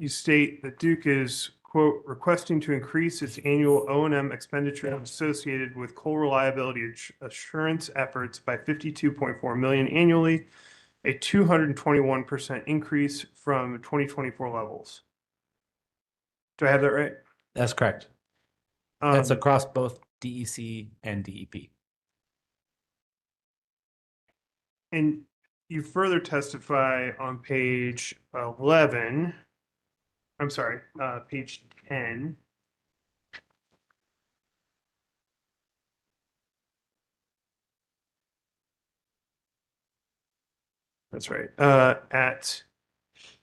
you state that Duke is, quote, requesting to increase its annual O&M expenditure associated with coal reliability assurance efforts by 52.4 million annually, a 221% increase from 2024 levels. Do I have that right? That's correct. That's Um, across both DEC and DEP. And you further testify on page 11, I'm sorry, page 10. That's right. At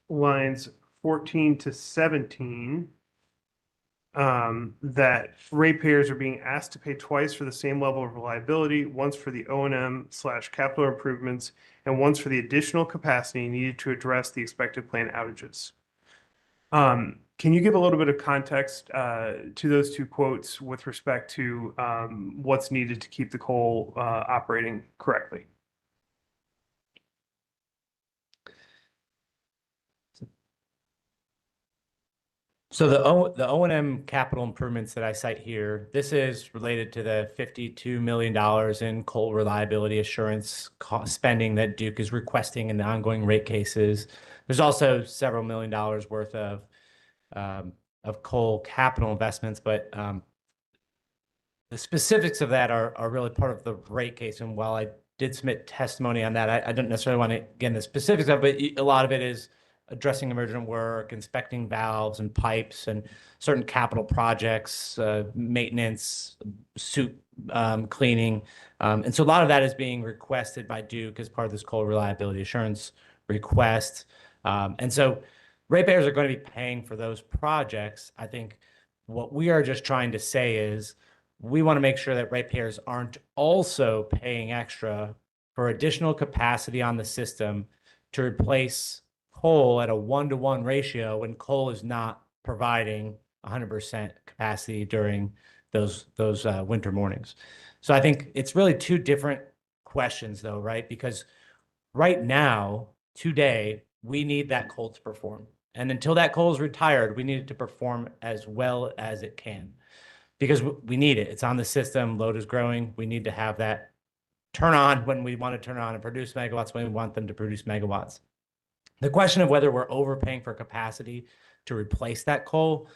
lines 14 to 17, that ratepayers are being asked to pay twice for the same level of reliability, once for the O&M/capital improvements, and once for the additional capacity needed to address the expected planned outages. Can you give a little bit of context to those two quotes with respect to what's needed to keep the coal operating correctly? So the O&M capital improvements that I cite here, this is related to the $52 million in coal reliability assurance spending that Duke is requesting in the ongoing rate cases. There's also several $1 million worth of coal capital investments, but the specifics of that are really part of the rate case. And while I did submit testimony on that, I don't necessarily want to get into the specifics of it, but a lot of it is addressing emergent work, inspecting valves and pipes and certain capital projects, maintenance, soup cleaning. And so a lot of that is being requested by Duke as part of this coal reliability assurance request. And so ratepayers are going to be paying for those projects. I think what we are just trying to say is we want to make sure that ratepayers aren't also paying extra for additional capacity on the system to replace coal at a 1-to-1 ratio when coal is not providing 100% capacity during those winter mornings. So I think it's really two different questions though, right? Because right now, today, we need that coal to perform. And until that coal is retired, we need it to perform as well as it can because we need it. It's on the system, load is growing. We need to have that turn on when we want to turn on and produce megawatts when we want them to produce megawatts. The question of whether we're overpaying for capacity to replace that coal,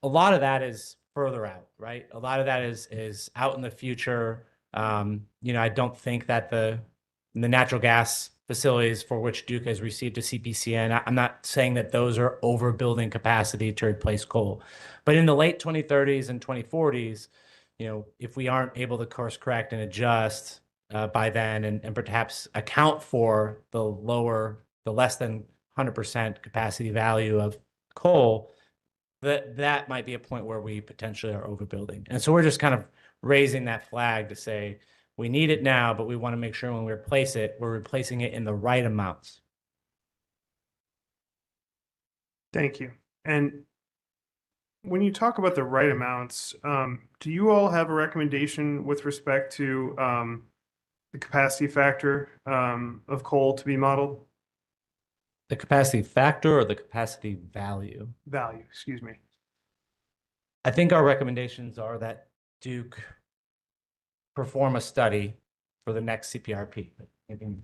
a lot of that is further out, right? A lot of that is out in the future. I don't think that the natural gas facilities for which Duke has received a CPCN, I'm not saying that those are overbuilding capacity to replace coal. But in the late 2030s and 2040s, if we aren't able to course correct and adjust by then and perhaps account for the less than 100% capacity value of coal, that might be a point where we potentially are overbuilding. And so we're just kind of raising that flag to say, we need it now, but we want to make sure when we replace it, we're replacing it in the right amounts. Thank you. And when you talk about the right amounts, do you all have a recommendation with respect to the capacity factor of coal to be modeled? The capacity factor or the capacity value? Value, excuse me. I think our recommendations are that Duke perform a study for the next CPIRP.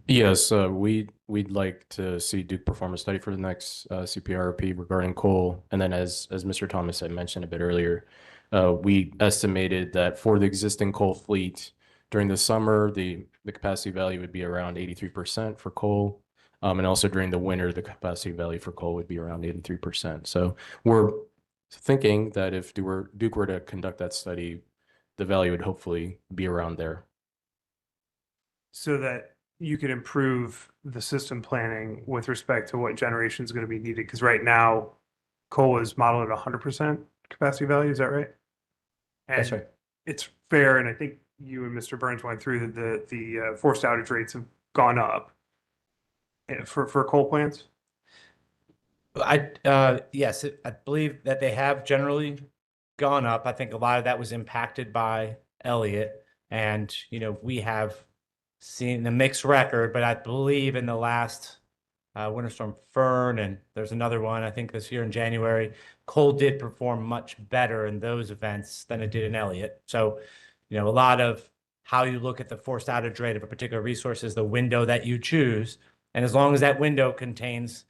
Yes, we'd like to see Duke perform a study for the next CPIRP regarding coal. And then as Mr. Thomas had mentioned a bit earlier, we estimated that for the existing coal fleet during the summer, the capacity value would be around 83% for coal. And also during the winter, the capacity value for coal would be around 83%. So we're thinking that if Duke were to conduct that study, the value would hopefully be around there. So that you could improve the system planning with respect to what generation is going to be needed. Because right now, coal is modeled at 100% capacity value. Is that right? And That's right. It's fair, and I think you and Mr. Burns went through that the forced outage rates have gone up for coal plants. Yes, I believe that they have generally gone up. I think a lot of that was impacted by Elliott, and we have seen the mixed record, but I believe in the last Winter Storm Fern, and there's another one, I think this year in January. Coal did perform much better in those events than it did in Elliott. So, a lot of how you look at the forced outage rate of a particular resource is the window that you choose. And as long as that window contains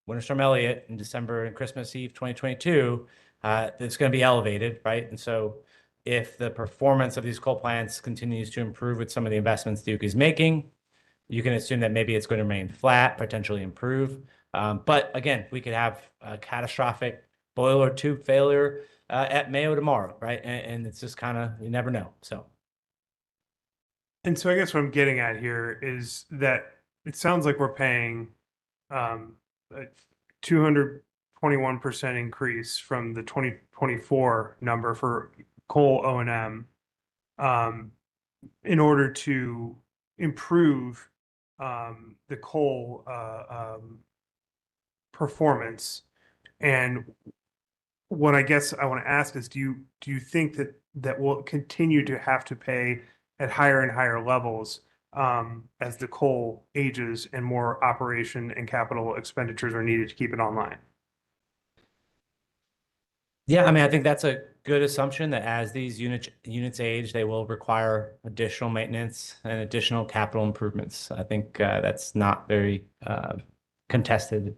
Winter Storm Elliott in December and Christmas Eve 2022, it's going to be elevated, right? And so if the performance of these coal plants continues to improve with some of the investments Duke is making, you can assume that maybe it's going to remain flat, potentially improve. But again, we could have a catastrophic boiler tube failure at Mayo tomorrow, right? And it's just kind of, you never know. So. And so I guess what I'm getting at here is that it sounds like we're paying a 221% increase from the 2024 number for coal O&M in order to improve the coal performance. And what I guess I want to ask is, do you think that we'll continue to have to pay at higher and higher levels as the coal ages and more operation and capital expenditures are needed to keep it online? Yeah, I mean, I think that's a good assumption that as these units age, they will require additional maintenance and additional capital improvements. I think that's not very contested.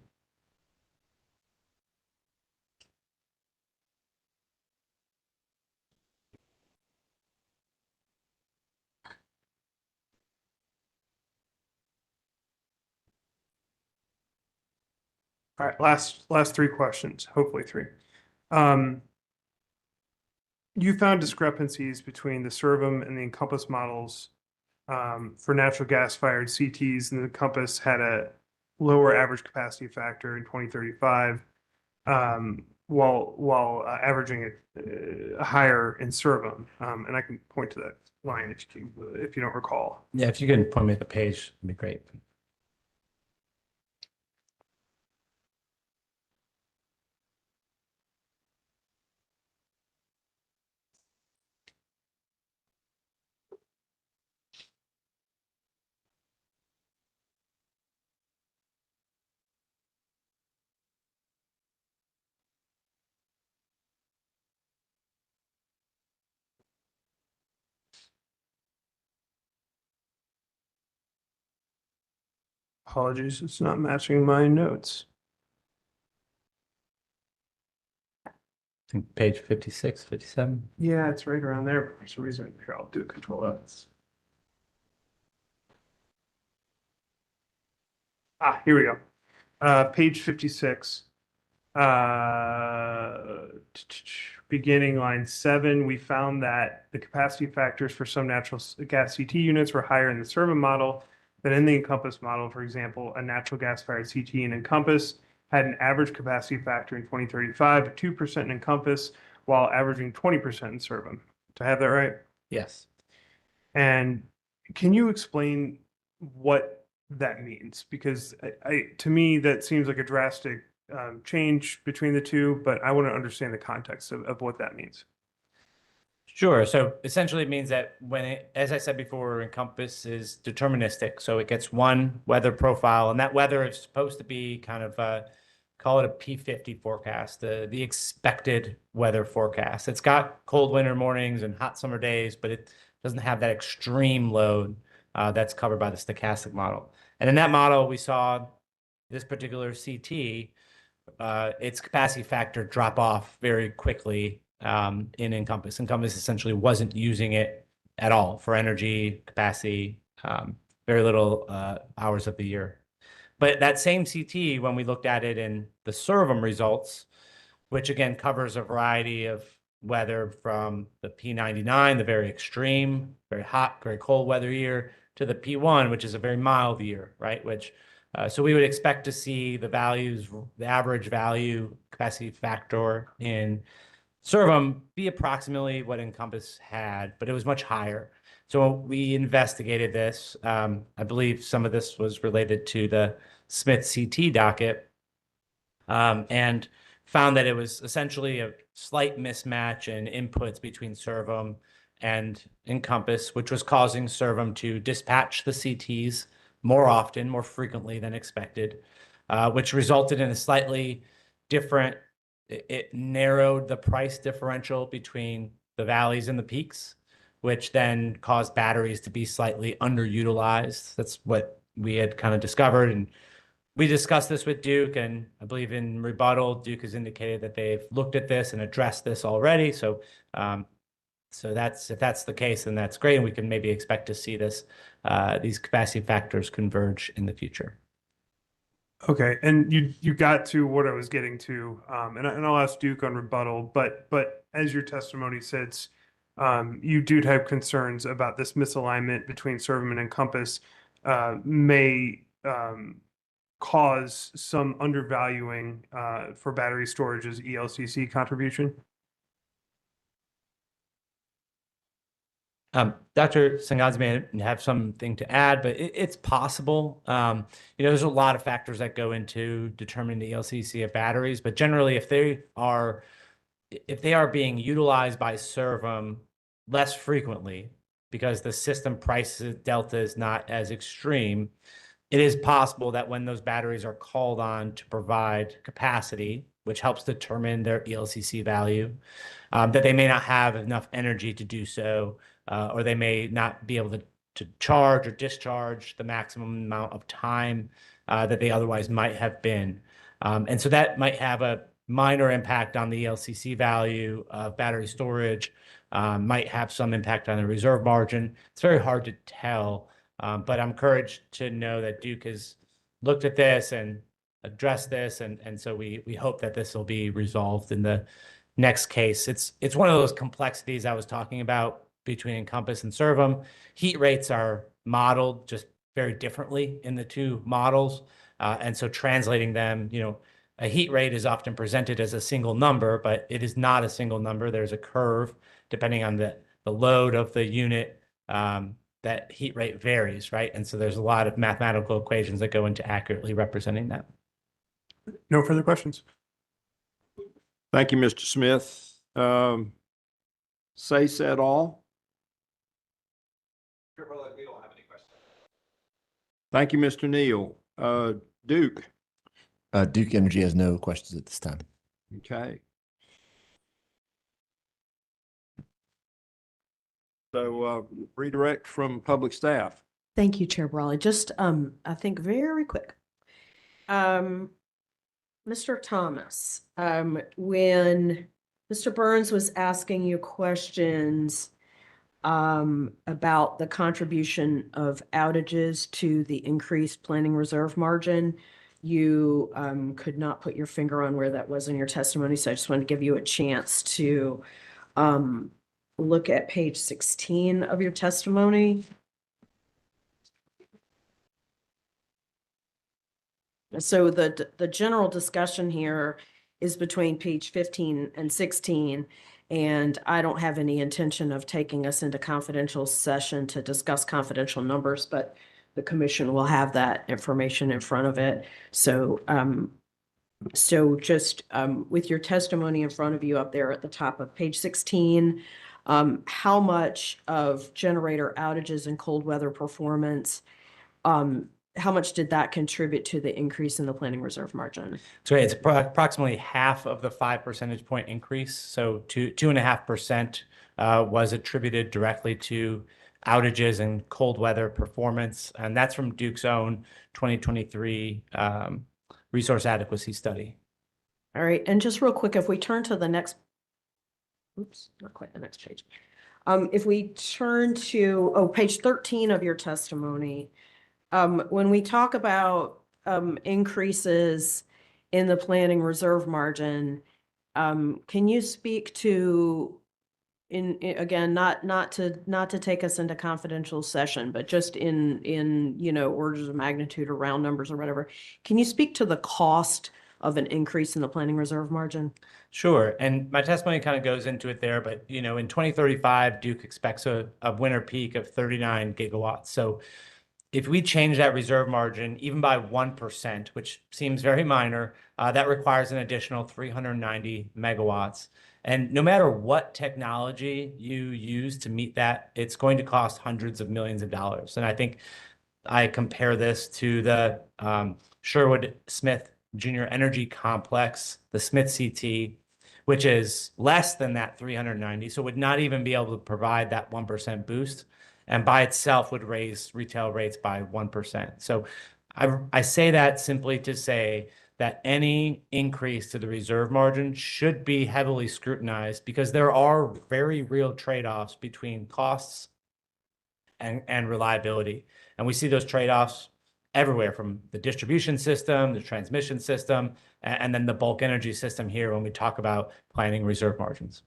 All right, last three questions, hopefully three. You found discrepancies between the Servum and the Encompass models for natural gas-fired CTs, and the Encompass had a lower average capacity factor in 2035, while averaging it higher in Servum. And I can point to that line if you don't recall. Yeah, if you can point me at the page, it'd be great. Apologies, it's not matching my notes. I think page 56, 57. Yeah, it's right around there for some reason. Here, I'll do a Control F. Here we go. Page 56. Beginning line 7, we found that the capacity factors for some natural gas CT units were higher in the Servum model than in the Encompass model. For example, a natural gas-fired CT in Encompass had an average capacity factor in 2035 of 2% in Encompass, while averaging 20% in Servum. Do I have that right? Yes. And can you explain what that means? Because to me, that seems like a drastic change between the two, but I want to understand the context of what that means. Sure. So essentially it means that as I said before, Encompass is deterministic. So it gets one weather profile, and that weather is supposed to be kind of, call it a P50 forecast, the expected weather forecast. It's got cold winter mornings and hot summer days, but it doesn't have that extreme load that's covered by the stochastic model. And in that model, we saw this particular CT, its capacity factor drop off very quickly in Encompass. Encompass essentially wasn't using it at all for energy capacity, very little hours of the year. But that same CT, when we looked at it in the Servum results, which again covers a variety of weather from the P99, the very extreme, very hot, very cold weather year, to the P1, which is a very mild year, right? So we would expect to see the values, the average value capacity factor in Servum be approximately what Encompass had, but it was much higher. So we investigated this. I believe some of this was related to the Smith CT docket, and found that it was essentially a slight mismatch in inputs between Servum and Encompass, which was causing Servum to dispatch the CTs more often, more frequently than expected. which resulted in a slightly different, it narrowed the price differential between the valleys and the peaks, which then caused batteries to be slightly underutilized. That's what we had kind of discovered. And we discussed this with Duke, and I believe in rebuttal, Duke has indicated that they've looked at this and addressed this already. So, if that's the case, then that's great, and we can maybe expect to see these capacity factors converge in the future. Okay, and you got to what I was getting to, and I'll ask Duke on rebuttal, but as your testimony says, you do have concerns about this misalignment between Servum and Compass may cause some undervaluing for battery storage's ELCC contribution. Dr. Sangadze may have something to add, but it's possible. There's a lot of factors that go into determining the ELCC of batteries, but generally, if they are being utilized by Servum less frequently because the system price delta is not as extreme, it is possible that when those batteries are called on to provide capacity, which helps determine their ELCC value, that they may not have enough energy to do so, or they may not be able to charge or discharge the maximum amount of time that they otherwise might have been. And so that might have a minor impact on the ELCC value of battery storage, might have some impact on the reserve margin. It's very hard to tell, but I'm encouraged to know that Duke has looked at this and addressed this, and so we hope that this will be resolved in the next case. It's one of those complexities I was talking about between Encompass and Servum. Heat rates are modeled just very differently in the two models, and so translating them, a heat rate is often presented as a single number, but it is not a single number. There's a curve depending on the load of the unit. That heat rate varies, right? And so there's a lot of mathematical equations that go into accurately representing that. No further questions. Thank you, Mr. Smith. Say said all. Thank you, Mr. Neal. Duke. Duke Energy has no questions at this time. Okay. So redirect from public staff. Thank you, Chair Brawley. Just, I think very quick. Mr. Thomas, when Mr. Burns was asking you questions about the contribution of outages to the increased planning reserve margin, you could not put your finger on where that was in your testimony. So I just wanted to give you a chance to look at page 16 of your testimony. So the general discussion here is between page 15 and 16, and I don't have any intention of taking us into confidential session to discuss confidential numbers, but the commission will have that information in front of it. So just with your testimony in front of you up there at the top of page 16, how much of generator outages and cold weather performance, how much did that contribute to the increase in the planning reserve margin? So it's approximately half of the 5 percentage point increase. So 2.5% was attributed directly to outages and cold weather performance. And that's from Duke's own 2023 resource adequacy study. All right. And just real quick, if we turn to the next, oops, not quite the next page. If we turn to, page 13 of your testimony, when we talk about increases in the planning reserve margin, can you speak to, again, not to take us into confidential session, but just in orders of magnitude or round numbers or whatever, can you speak to the cost of an increase in the planning reserve margin? Sure. And my testimony kind of goes into it there, but in 2035, Duke expects a winter peak of 39 gigawatts. So if we change that reserve margin even by 1%, which seems very minor, that requires an additional 390 megawatts. And no matter what technology you use to meet that, it's going to cost hundreds of millions of dollars. And I think I compare this to the Sherwood Smith Junior Energy Complex, the Smith CT, which is less than that 390, so would not even be able to provide that 1% boost, and by itself would raise retail rates by 1%. So I say that simply to say that any increase to the reserve margin should be heavily scrutinized because there are very real trade-offs between costs and reliability. And we see those trade-offs everywhere from the distribution system, the transmission system, and then the bulk energy system here when we talk about planning reserve margins.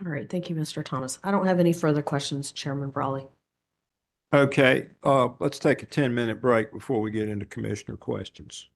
All right, thank you, Mr. Thomas. I don't have any further questions, Chairman Brawley. Okay, let's take a 10-minute break before we get into commissioner questions.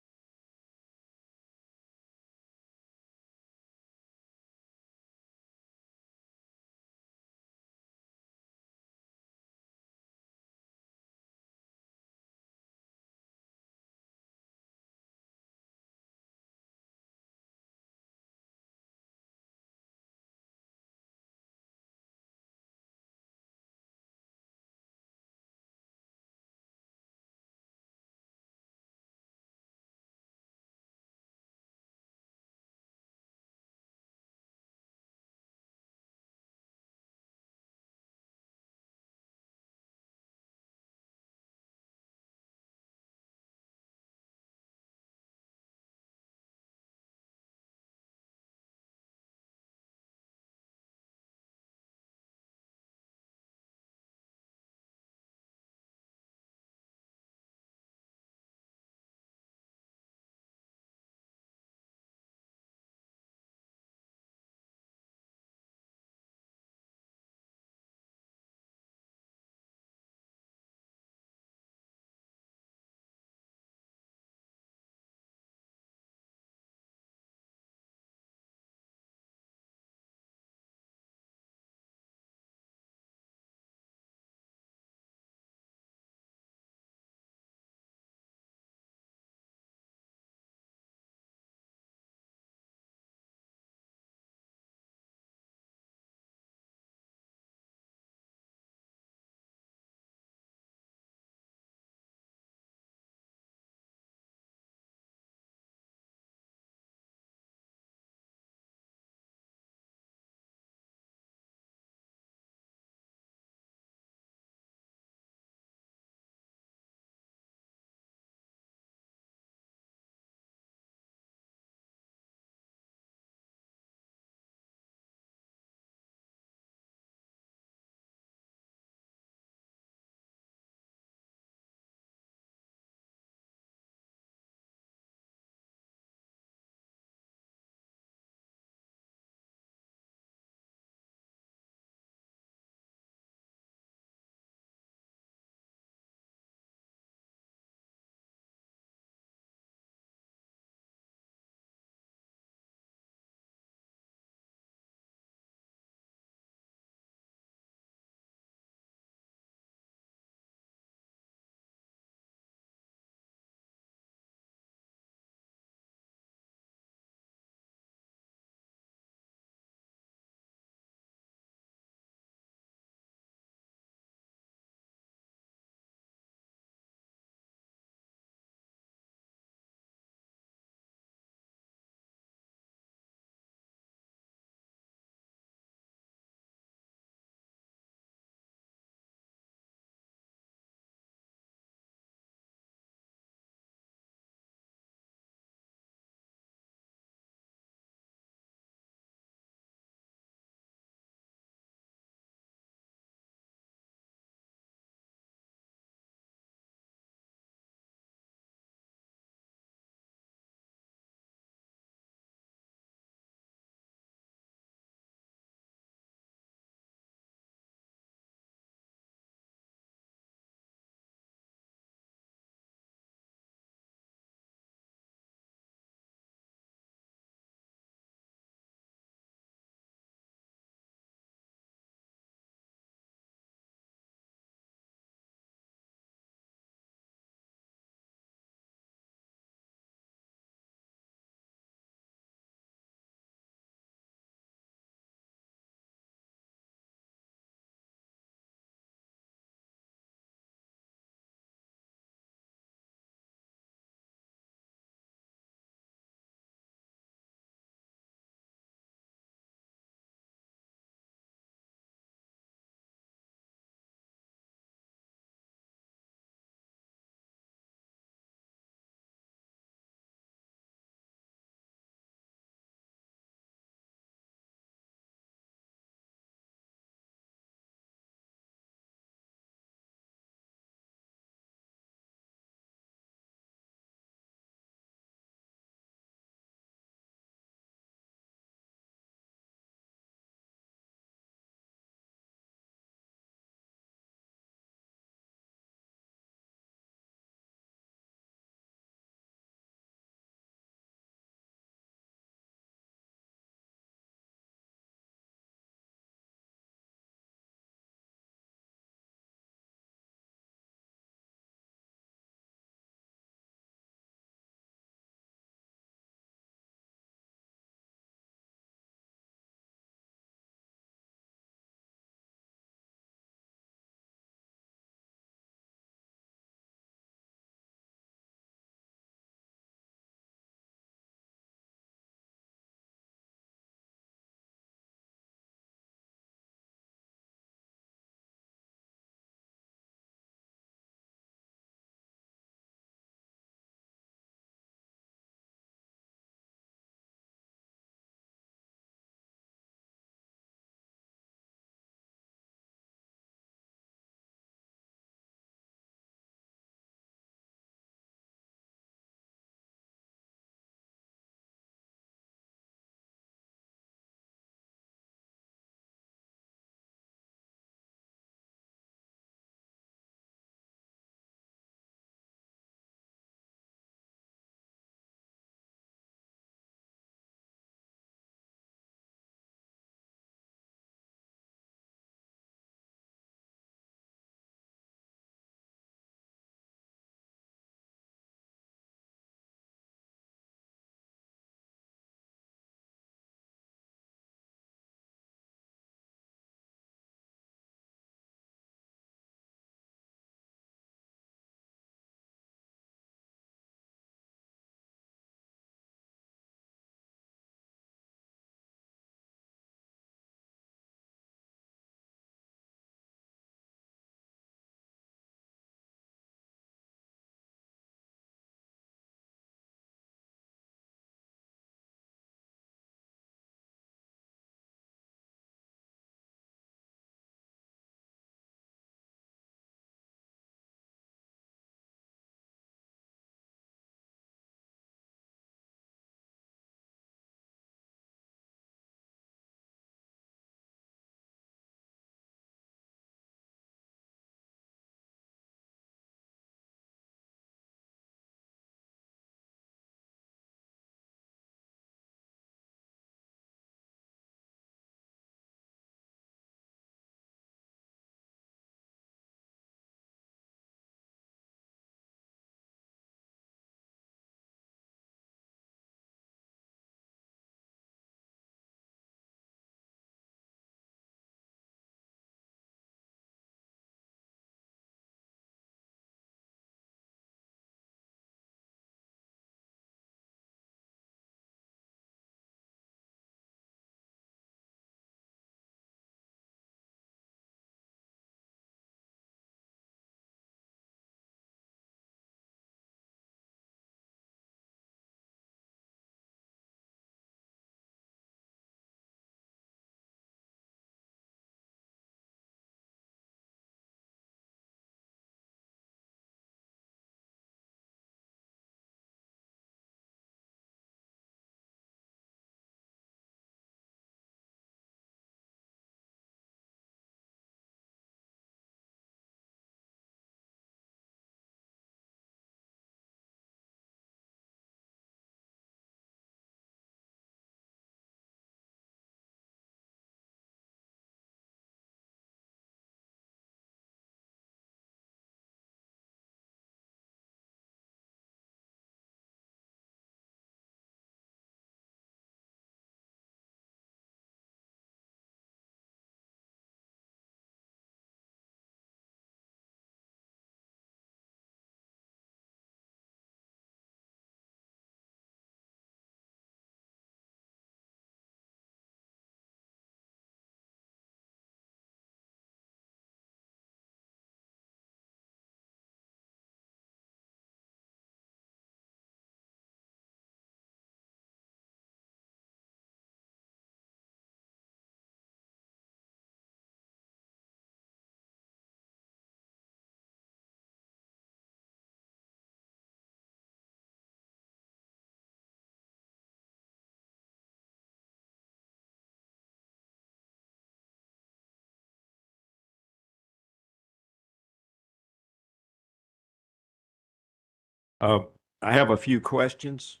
I have a few questions.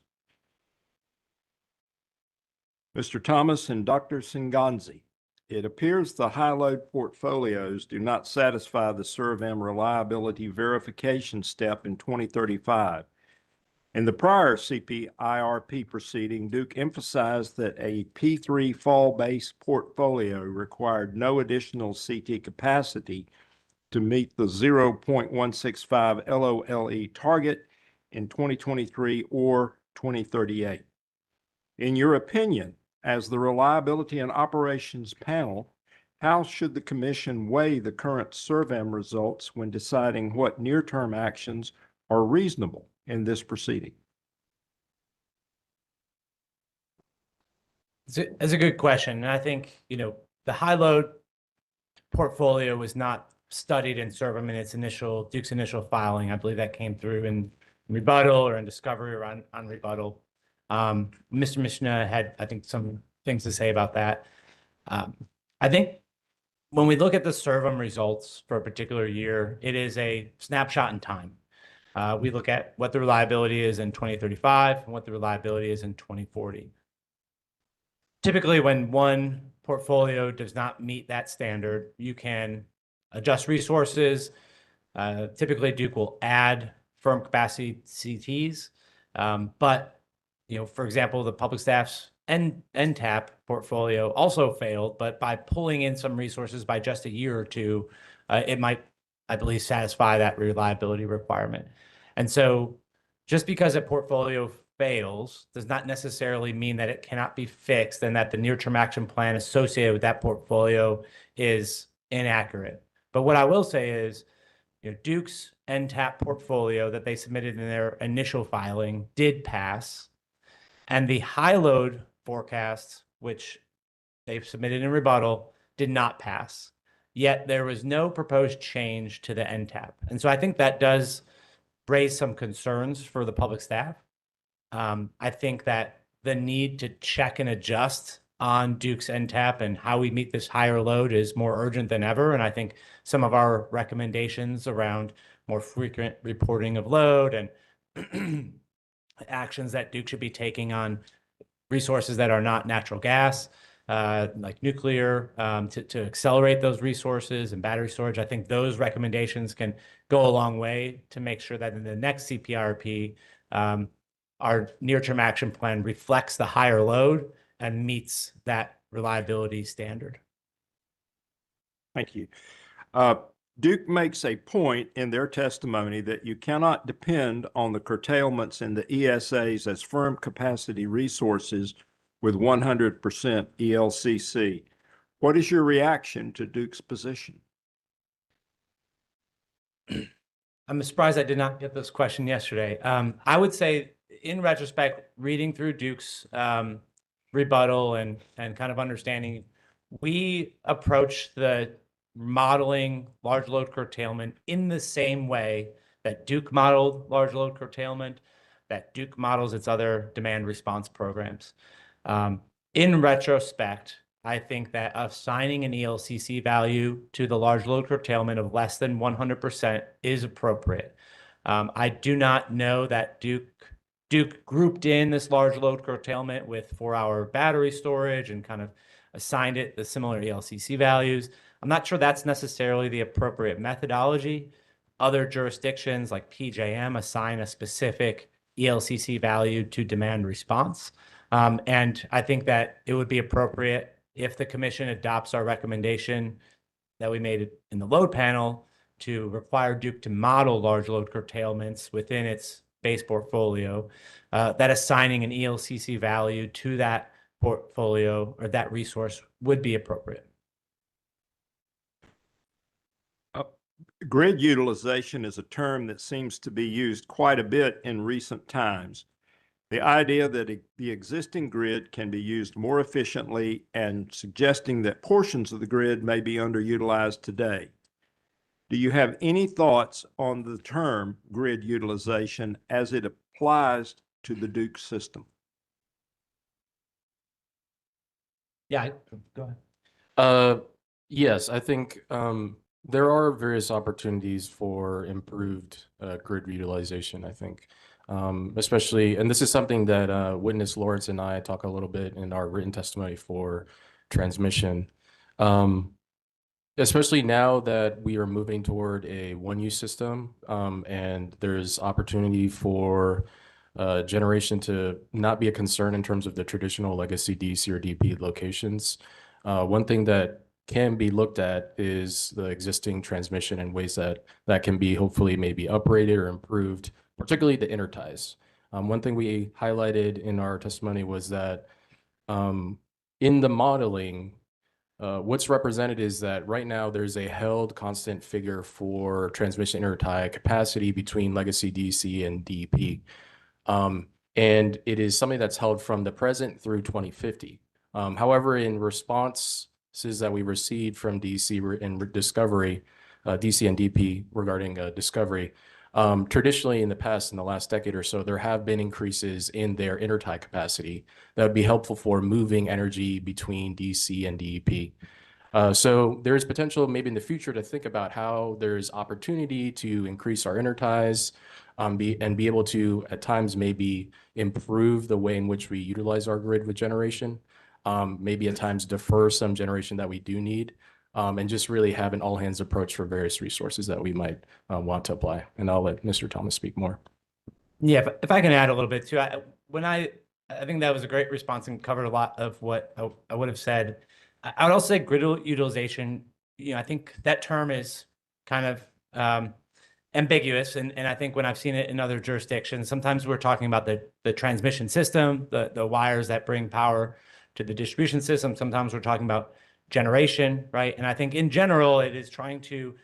Mr. Thomas and Dr. Singanzi, it appears the high-load portfolios do not satisfy the CERVM reliability verification step in 2035. In the prior CPIRP proceeding, Duke emphasized that a P3 fall-based portfolio required no additional CT capacity to meet the 0.165 LOLE target in 2023 or 2038. In your opinion, as the Reliability and Operations Panel, how should the Commission weigh the current CERVM results when deciding what near-term actions are reasonable in this proceeding? It's a good question. And I think, the high load portfolio was not studied in CERVM in Duke's initial filing. I believe that came through in rebuttal or in discovery or on rebuttal. Mr. Mishna had, I think, some things to say about that. I think when we look at the CERVM results for a particular year, it is a snapshot in time. We look at what the reliability is in 2035 and what the reliability is in 2040. Typically, when one portfolio does not meet that standard, you can adjust resources. Typically, Duke will add firm capacity CTs. But, for example, the public staff's NTAP portfolio also failed, but by pulling in some resources by just a year or two, it might, I believe, satisfy that reliability requirement. And so just because a portfolio fails does not necessarily mean that it cannot be fixed and that the near-term action plan associated with that portfolio is inaccurate. But what I will say is, Duke's NTAP portfolio that they submitted in their initial filing did pass, and the high load forecasts, which they've submitted in rebuttal, did not pass. Yet there was no proposed change to the NTAP. And so I think that does raise some concerns for the public staff. I think that the need to check and adjust on Duke's NTAP and how we meet this higher load is more urgent than ever. And I think some of our recommendations around more frequent reporting of load and actions that Duke should be taking on resources that are not natural gas, like nuclear, to accelerate those resources and battery storage. I think those recommendations can go a long way to make sure that in the next CPIRP, our near-term action plan reflects the higher load and meets that reliability standard. Thank you. Duke makes a point in their testimony that you cannot depend on the curtailments in the ESAs as firm capacity resources with 100% ELCC. What is your reaction to Duke's position? I'm surprised I did not get this question yesterday. I would say, in retrospect, reading through Duke's rebuttal and kind of understanding, we approach the modeling large load curtailment in the same way that Duke modeled large load curtailment, that Duke models its other demand response programs. In retrospect, I think that assigning an ELCC value to the large load curtailment of less than 100% is appropriate. I do not know that Duke grouped in this large load curtailment with 4-hour battery storage and kind of assigned it the similar ELCC values. I'm not sure that's necessarily the appropriate methodology. Other jurisdictions like PJM assign a specific ELCC value to demand response. And I think that it would be appropriate if the commission adopts our recommendation that we made in the load panel to require Duke to model large load curtailments within its base portfolio, that assigning an ELCC value to that portfolio or that resource would be appropriate. Grid utilization is a term that seems to be used quite a bit in recent times. The idea that the existing grid can be used more efficiently and suggesting that portions of the grid may be underutilized today. Do you have any thoughts on the term grid utilization as it applies to the Duke system? Yeah, go ahead. Yes, I think There are various opportunities for improved grid utilization, I think. Especially, and this is something that witness Lawrence and I talk a little bit in our written testimony for transmission. Especially now that we are moving toward a one-use system, and there's opportunity for generation to not be a concern in terms of the traditional legacy DC or DP locations. One thing that can be looked at is the existing transmission and ways that can be hopefully maybe uprated or improved, particularly the interties. One thing we highlighted in our testimony was that in the modeling, what's represented is that right now there's a held constant figure for transmission intertie capacity between legacy DC and DP. And it is something that's held from the present through 2050. However, in responses that we received from DC in discovery, DC and DP regarding discovery, traditionally in the past, in the last decade or so, there have been increases in their intertie capacity that would be helpful for moving energy between DC and DEP. So there's potential maybe in the future to think about how there's opportunity to increase our interties, and be able to at times maybe improve the way in which we utilize our grid with generation, maybe at times defer some generation that we do need, and just really have an all hands approach for various resources that we might want to apply. And I'll let Mr. Thomas speak more. Yeah, if I can add a little bit too, I think that was a great response and covered a lot of what I would have said. I would also say grid utilization, I think that term is kind of ambiguous. And I think when I've seen it in other jurisdictions, sometimes we're talking about the transmission system, the wires that bring power to the distribution system. Sometimes we're talking about generation, right? And I think in general, it is trying to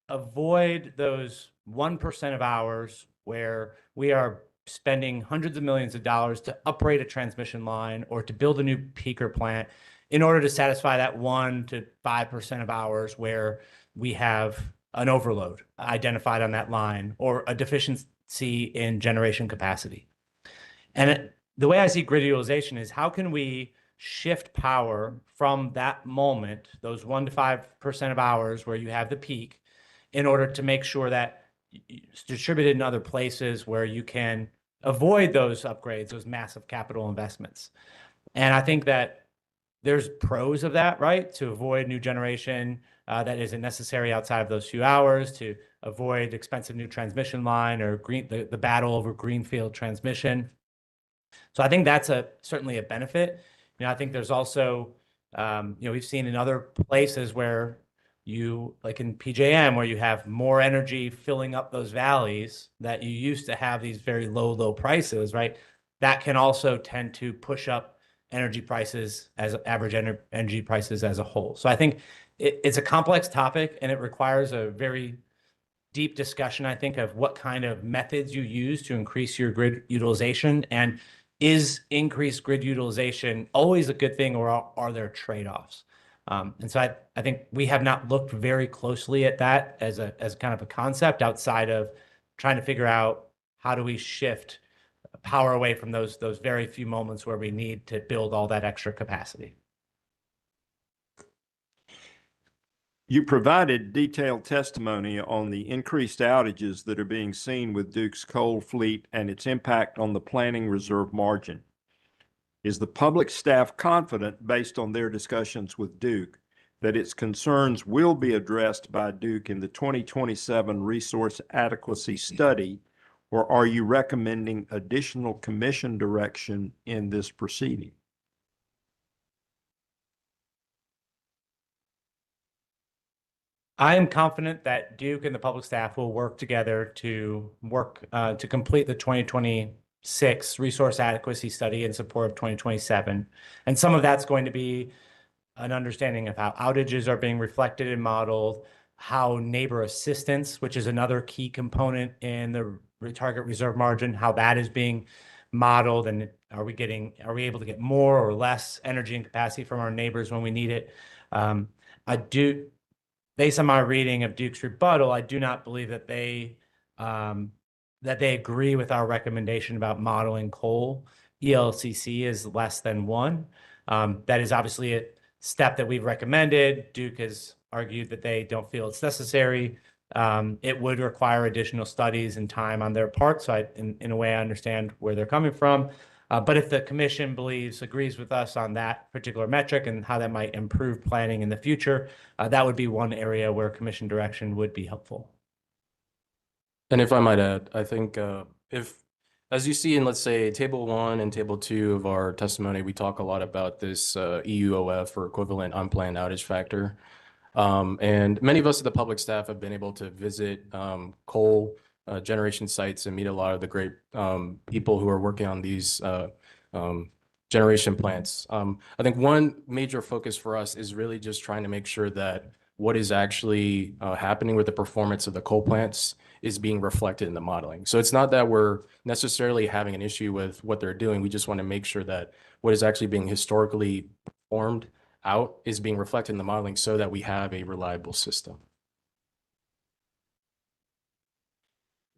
avoid those 1% of hours where we are spending hundreds of millions of dollars to upgrade a transmission line or to build a new peaker plant in order to satisfy that 1 to 5% of hours where we have an overload identified on that line or a deficiency in generation capacity. And the way I see grid utilization is how can we shift power from that moment, those 1 to 5% of hours where you have the peak, in order to make sure that it's distributed in other places where you can avoid those upgrades, those massive capital investments. And I think that there's pros of that, right? To avoid new generation that isn't necessary outside of those few hours, to avoid expensive new transmission line or the battle over greenfield transmission. So I think that's certainly a benefit. I think there's also, we've seen in other places where like in PJM, where you have more energy filling up those valleys that you used to have these very low prices, right? That can also tend to push up energy prices as average energy prices as a whole. So I think it's a complex topic and it requires a very deep discussion, I think, of what kind of methods you use to increase your grid utilization. And is increased grid utilization always a good thing, or are there trade-offs? And so I think we have not looked very closely at that as kind of a concept outside of trying to figure out how do we shift power away from those very few moments where we need to build all that extra capacity. You provided detailed testimony on the increased outages that are being seen with Duke's coal fleet and its impact on the planning reserve margin. Is the public staff confident, based on their discussions with Duke, that its concerns will be addressed by Duke in the 2027 resource adequacy study, or are you recommending additional commission direction in this proceeding? I am confident that Duke and the public staff will work together to complete the 2026 resource adequacy study in support of 2027. And some of that's going to be an understanding of how outages are being reflected and modeled, how neighbor assistance, which is another key component in the target reserve margin, how that is being modeled, and are we able to get more or less energy and capacity from our neighbors when we need it? Based on my reading of Duke's rebuttal, I do not believe that they agree with our recommendation about modeling coal. ELCC is less than 1. That is obviously step that we've recommended. Duke has argued that they don't feel it's necessary. It would require additional studies and time on their part. So in a way, I understand where they're coming from. But if the commission agrees with us on that particular metric and how that might improve planning in the future, that would be one area where commission direction would be helpful. And if I might add, I think as you see in, let's say, table 1 and table 2 of our testimony, we talk a lot about this EUOF, or equivalent unplanned outage factor. And many of us at the public staff have been able to visit coal generation sites and meet a lot of the great people who are working on these generation plants. I think one major focus for us is really just trying to make sure that what is actually happening with the performance of the coal plants is being reflected in the modeling. So it's not that we're necessarily having an issue with what they're doing. We just want to make sure that what is actually being historically performed out is being reflected in the modeling so that we have a reliable system.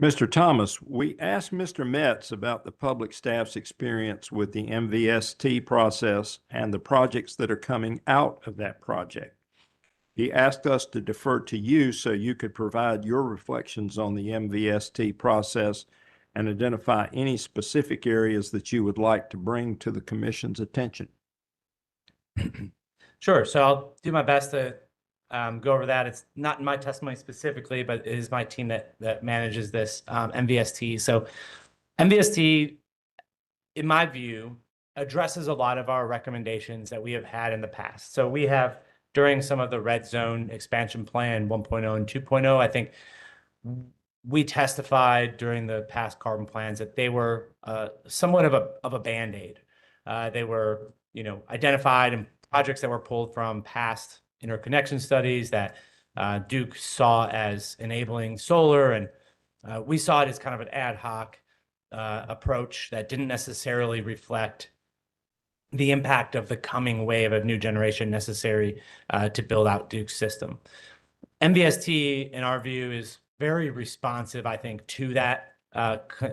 Mr. Thomas, we asked Mr. Metz about the public staff's experience with the MVST process and the projects that are coming out of that project. He asked us to defer to you so you could provide your reflections on the MVST process and identify any specific areas that you would like to bring to the commission's attention. Sure. So I'll do my best to go over that. It's not in my testimony specifically, but it is my team that manages this MVST. So MVST, in my view, addresses a lot of our recommendations that we have had in the past. So we have, during some of the red zone expansion plan 1.0 and 2.0, I think we testified during the past carbon plans that they were somewhat of a Band-Aid. They were, identified in projects that were pulled from past interconnection studies that Duke saw as enabling solar, and we saw it as kind of an ad hoc approach that didn't necessarily reflect the impact of the coming wave of new generation necessary to build out Duke's system. MVST, in our view, is very responsive, I think, to that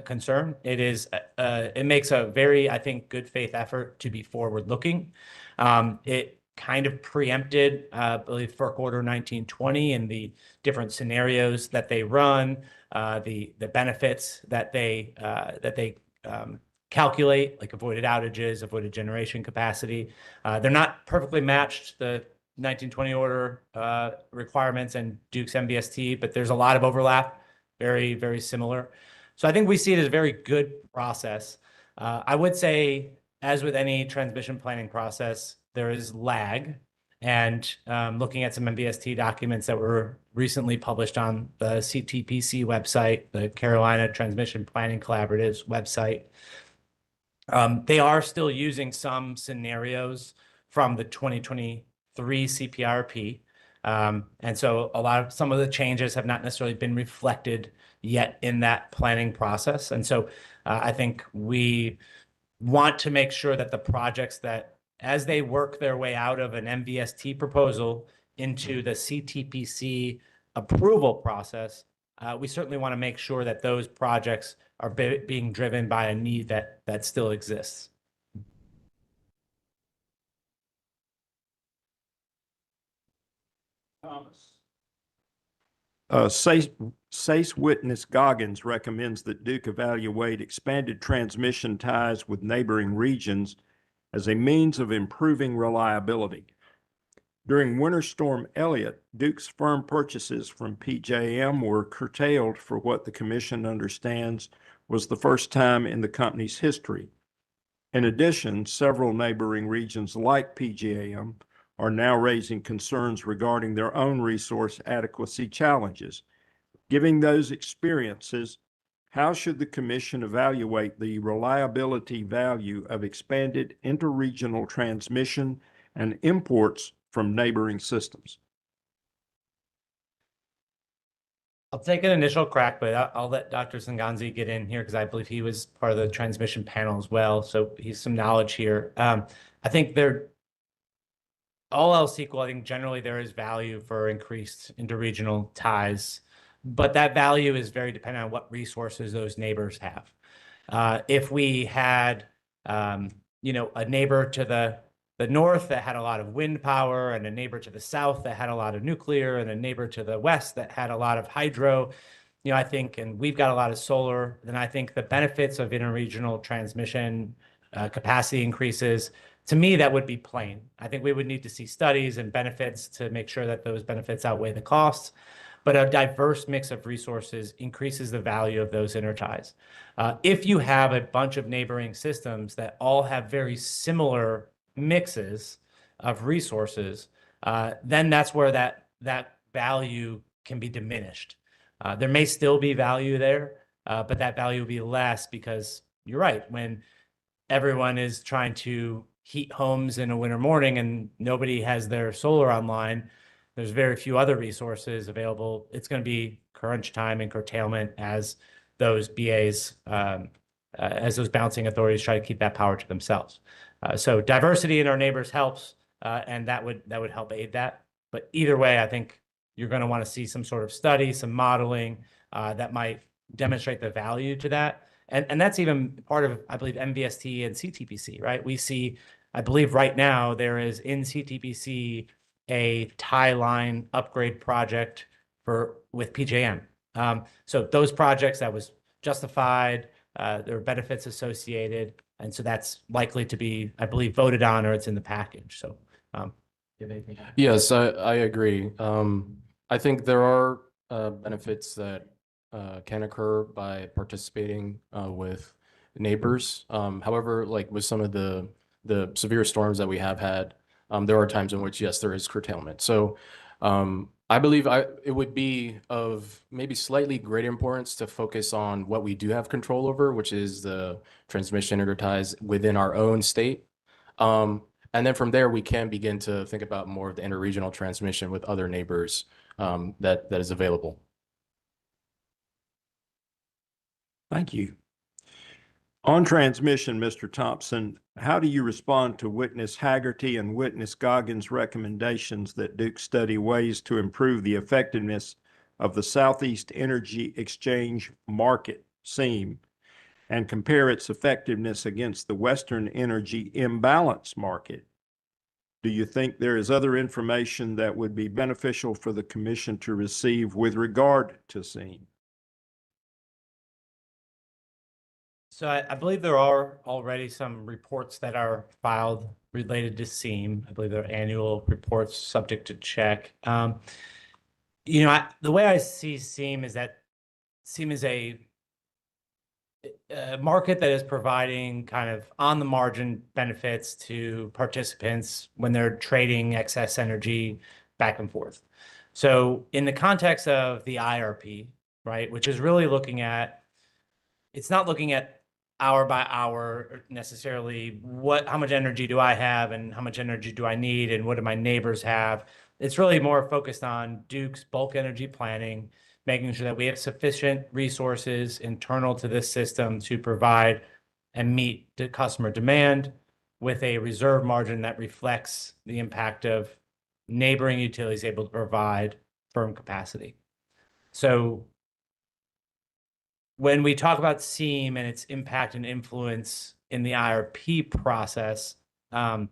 concern. It makes a very, I think, good faith effort to be forward-looking. It kind of preempted, I believe, FERC Order 1920 and the different scenarios that they run, the benefits that they calculate, like avoided outages, avoided generation capacity. They're not perfectly matched, the 1920 order requirements and Duke's MVST, but there's a lot of overlap, very, very similar. So I think we see it as a very good process. I would say, as with any transmission planning process, there is lag. And looking at some MVST documents that were recently published on the CTPC website, the Carolina Transmission Planning Collaborative's website, they are still using some scenarios from the 2023 CPIRP. And so some of the changes have not necessarily been reflected yet in that planning process. And so I think we want to make sure that the projects that, as they work their way out of an MVST proposal into the CTPC approval process, we certainly want to make sure that those projects are being driven by a need that still exists. Thomas. SACE witness Goggins recommends that Duke evaluate expanded transmission ties with neighboring regions as a means of improving reliability. During Winter Storm Elliott, Duke's firm purchases from PJM were curtailed for what the commission understands was the first time in the company's history. In addition, several neighboring regions like PJM are now raising concerns regarding their own resource adequacy challenges. Given those experiences, how should the commission evaluate the reliability value of expanded interregional transmission and imports from neighboring systems? I'll take an initial crack, but I'll let Dr. Sanganzi get in here because I believe he was part of the transmission panel as well. So he's some knowledge here. I think all else equal, I think generally there is value for increased interregional ties, but that value is very dependent on what resources those neighbors have. If we had, a neighbor to the the north that had a lot of wind power, and a neighbor to the south that had a lot of nuclear, and a neighbor to the west that had a lot of hydro. I think, and we've got a lot of solar, then I think the benefits of interregional transmission capacity increases, to me, that would be plain. I think we would need to see studies and benefits to make sure that those benefits outweigh the costs. But a diverse mix of resources increases the value of those interties. If you have a bunch of neighboring systems that all have very similar mixes of resources, then that's where that value can be diminished. There may still be value there, but that value will be less because you're right. When everyone is trying to heat homes in a winter morning and nobody has their solar online, there's very few other resources available. It's going to be crunch time and curtailment as those BAs, as those balancing authorities try to keep that power to themselves. So diversity in our neighbors helps, and that would help aid that. But either way, I think you're going to want to see some sort of study, some modeling that might demonstrate the value to that. And that's even part of, I believe, MVST and CTPC, right? We see, I believe right now there is in CTPC a tie line upgrade project with PJM. So those projects, that was justified, there are benefits associated, and so that's likely to be, I believe, voted on, or it's in the package. So you have anything? Yes, I agree. I think there are benefits that can occur by participating with neighbors. However, like with some of the severe storms that we have had, there are times in which, yes, there is curtailment. So I believe it would be of maybe slightly greater importance to focus on what we do have control over, which is the transmission interties within our own state. And then from there, we can begin to think about more of the interregional transmission with other neighbors that is available. Thank you. On transmission, Mr. Thompson, how do you respond to Witness Haggerty and Witness Goggins' recommendations that Duke study ways to improve the effectiveness of the Southeast Energy Exchange Market, SEAM, and compare its effectiveness against the Western Energy Imbalance Market? Do you think there is other information that would be beneficial for the Commission to receive with regard to SEAM? So I believe there are already some reports that are filed related to SEAM. I believe they're annual reports subject to check. The way I see SEAM is that SEAM is a market that is providing kind of on the margin benefits to participants when they're trading excess energy back and forth. So in the context of the IRP, right, which is really it's not looking at hour by hour necessarily how much energy do I have and how much energy do I need and what do my neighbors have. It's really more focused on Duke's bulk energy planning, making sure that we have sufficient resources internal to this system to provide and meet the customer demand with a reserve margin that reflects the impact of neighboring utilities able to provide firm capacity. So when we talk about SEAM and its impact and influence in the IRP process, I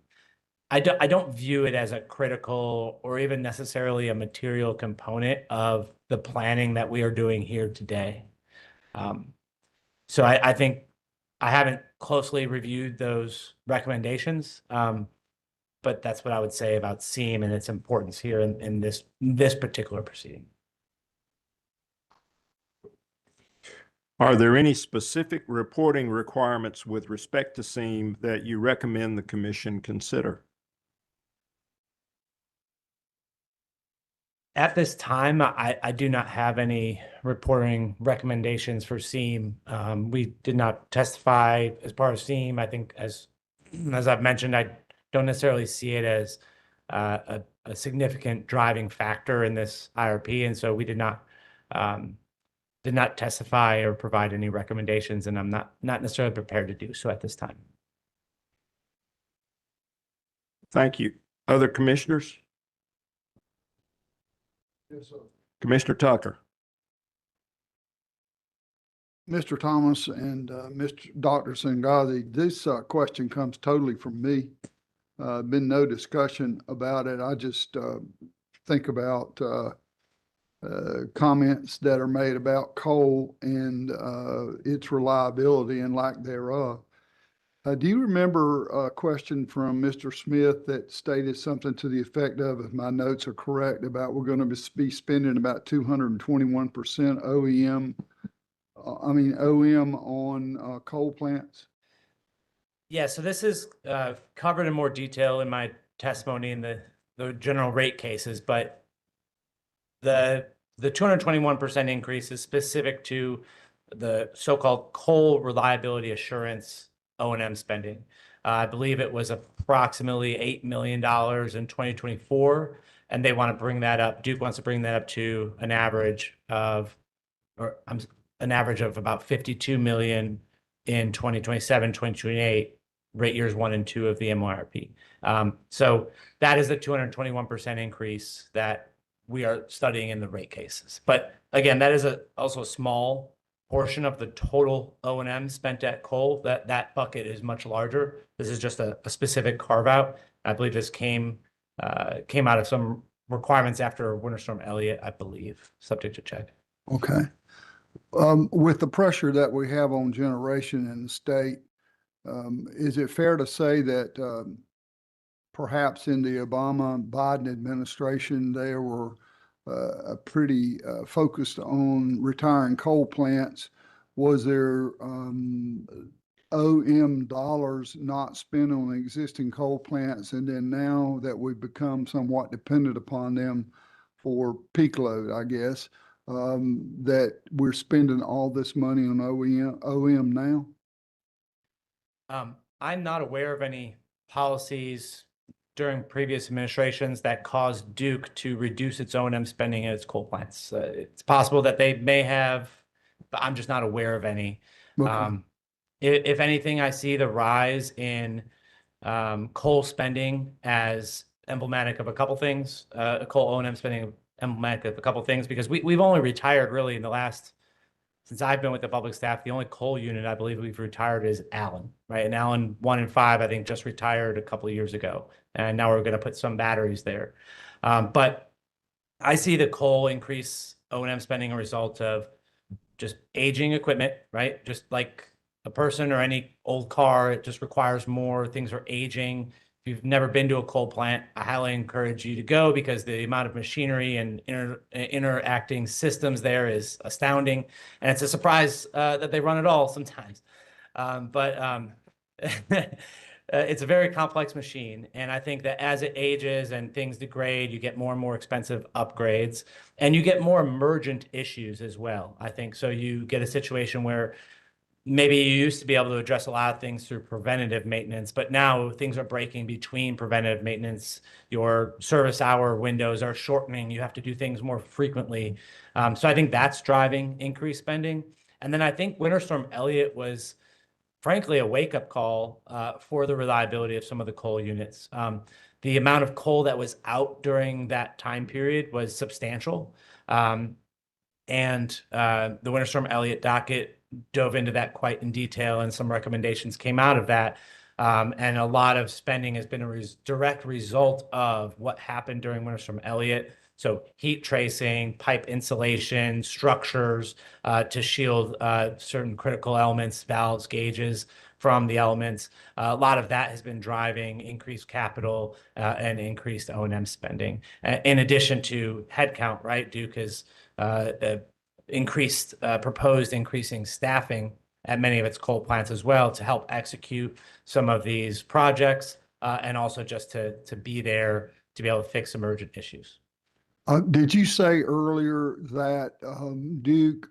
don't view it as a critical or even necessarily a material component of the planning that we are doing here today. So I think I haven't closely reviewed those recommendations, but that's what I would say about SEAM and its importance here in this particular proceeding. Are there any specific reporting requirements with respect to SEAM that you recommend the Commission consider? At this time, I do not have any reporting recommendations for SEAM. We did not testify as part of SEAM. I think as I've mentioned, I don't necessarily see it as a significant driving factor in this IRP, and so we did not testify or provide any recommendations, and I'm not necessarily prepared to do so at this time. Thank you. Other commissioners? Yes, sir. Commissioner Tucker. Mr. Thomas and Dr. Sangazi, this question comes totally from me. been no discussion about it. I just think about comments that are made about coal and its reliability and lack thereof. Do you remember a question from Mr. Smith that stated something to the effect of, if my notes are correct, about we're going to be spending about 221% OEM, OEM on coal plants? Yeah, so this is covered in more detail in my testimony in the general rate cases, but the 221% increase is specific to the so-called coal reliability assurance O&M spending. I believe it was approximately $8 million in 2024, and they want to bring that up. Duke wants to bring that up to an average of about 52 million in 2027, 2028, rate years 1 and 2 of the MYRP. So that is the 221% increase that we are studying in the rate cases. But again, that is also a small portion of the total O&M spent at coal. That bucket is much larger. This is just a specific carve out. I believe this came out of some requirements after Winter Storm Elliott, I believe, subject to check. Okay. With the pressure that we have on generation in the state, is it fair to say that perhaps in the Obama-Biden administration, they were pretty focused on retiring coal plants? Was there OM dollars not spent on existing coal plants, and then now that we've become somewhat dependent upon them for peak load, I guess, that we're spending all this money on OM now? I'm not aware of any policies during previous administrations that caused Duke to reduce its O&M spending at its coal plants. It's possible that they may have, but I'm just not aware of any. Okay. If anything, I see the rise in coal spending as emblematic of a couple things, coal O&M spending emblematic of a couple things, because we've only retired really in the last, since I've been with the public staff, the only coal unit I believe we've retired is Allen, right? And Allen 1 and 5, I think, just retired a couple of years ago. And now we're going to put some batteries there. But I see the coal increase O&M spending a result of just aging equipment, right? Just like a person or any old car, it just requires more. Things are aging. If you've never been to a coal plant, I highly encourage you to go, because the amount of machinery and interacting systems there is astounding. And it's a surprise that they run at all sometimes. It's a very complex machine. And I think that as it ages and things degrade, you get more and more expensive upgrades, and you get more emergent issues as well. I think so. You get a situation where maybe you used to be able to address a lot of things through preventative maintenance, but now things are breaking between preventative maintenance. Your service hour windows are shortening. You have to do things more frequently. So I think that's driving increased spending. And then I think Winter Storm Elliott was, frankly, a wake-up call for the reliability of some of the coal units. The amount of coal that was out during that time period was substantial. And the Winter Storm Elliott docket dove into that quite in detail, and some recommendations came out of that. And a lot of spending has been a direct result of what happened during Winter Storm Elliott. So heat tracing, pipe insulation, structures to shield certain critical elements, valves, gauges from the elements. A lot of that has been driving increased capital and increased O&M spending. In addition to headcount, right? Duke has proposed increasing staffing at many of its coal plants as well to help execute some of these projects, and also just to be there to be able to fix emergent issues. Did you say earlier that Duke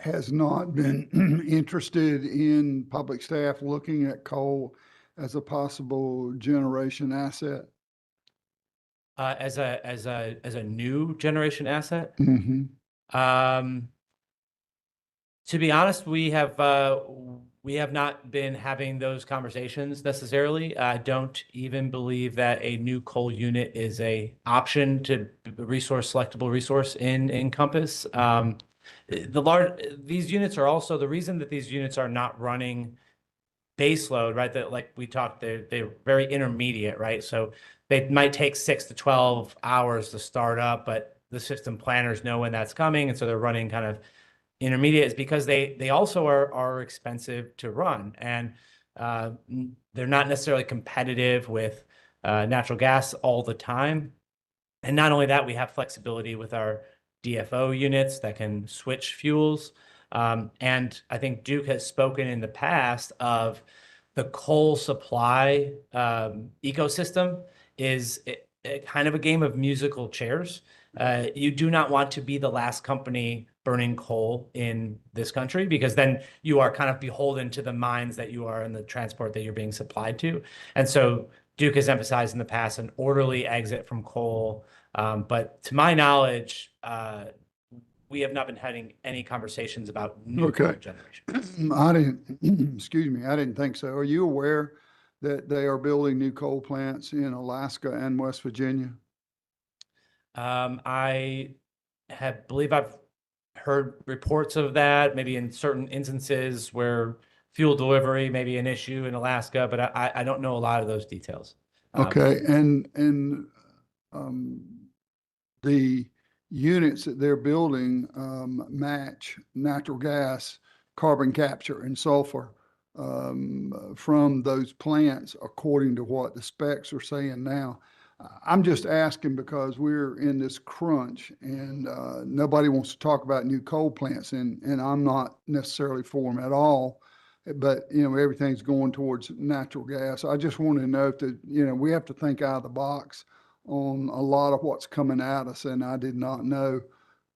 has not been interested in public staff looking at coal as a possible generation asset? As a new generation asset? Mm-hmm. To be honest, we have not been having those conversations necessarily. I don't even believe that a new coal unit is a option to selectable resource in Compass. These units are also the reason that these units are not running base load, right? That like we talked, they're very intermediate, right? So they might take 6 to 12 hours to start up, but the system planners know when that's coming, and so they're running kind of intermediate. Is because they also are expensive to run, and they're not necessarily competitive with natural gas all the time. And not only that, we have flexibility with our DFO units that can switch fuels. And I think Duke has spoken in the past of the coal supply ecosystem is kind of a game of musical chairs. You do not want to be the last company burning coal in this country, because then you are kind of beholden to the mines that you are and the transport that you're being supplied to. And so Duke has emphasized in the past an orderly exit from coal. But to my knowledge, we have not been having any conversations about new coal Okay. generation. I didn't, excuse me, I didn't think so. Are you aware that they are building new coal plants in Alaska and West Virginia? I believe I've heard reports of that, maybe in certain instances where fuel delivery may be an issue in Alaska, but I don't know a lot of those details. Okay, and the units that they're building match natural gas, carbon capture and sulfur from those plants according to what the specs are saying now. I'm just asking because we're in this crunch and nobody wants to talk about new coal plants, and I'm not necessarily for them at all. But, you know, everything's going towards natural gas. I just want to know if we have to think out of the box on a lot of what's coming at us. And I did not know,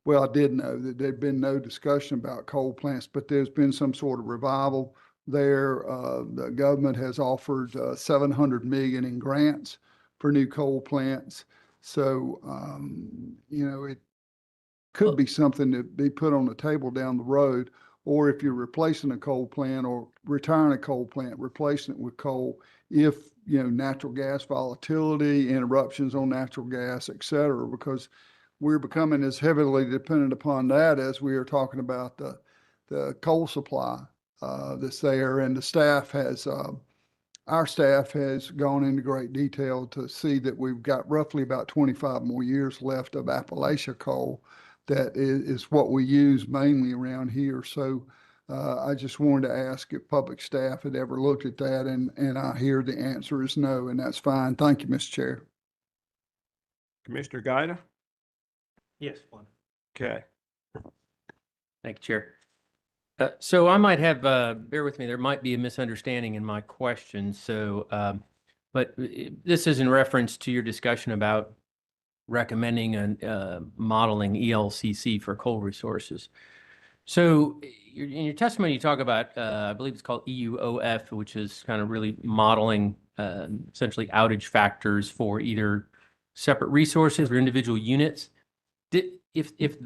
well, I did know that there'd been no discussion about coal plants, but there's been some sort of revival there. The government has offered 700 million in grants for new coal plants. So, it could be something to be put on the table down the road. Or if you're replacing a coal plant or retiring a coal plant, replacing it with coal, if, natural gas volatility, interruptions on natural gas, et cetera, because we're becoming as heavily dependent upon that as we are talking about the coal supply that's there. And our staff has gone into great detail to see that we've got roughly about 25 more years left of Appalachia coal. That is what we use mainly around here. So I just wanted to ask if public staff had ever looked at that, and I hear the answer is no, and that's fine. Thank you, Mr. Chair. Commissioner Gaida? Yes, one. Okay. Thank you, Chair. So I might have, bear with me, there might be a misunderstanding in my question. So, but this is in reference to your discussion about recommending and modeling ELCC for coal resources. So in your testimony, you talk about, I believe it's called EWH, which is kind of really modeling essentially outage factors for either separate resources or individual units. If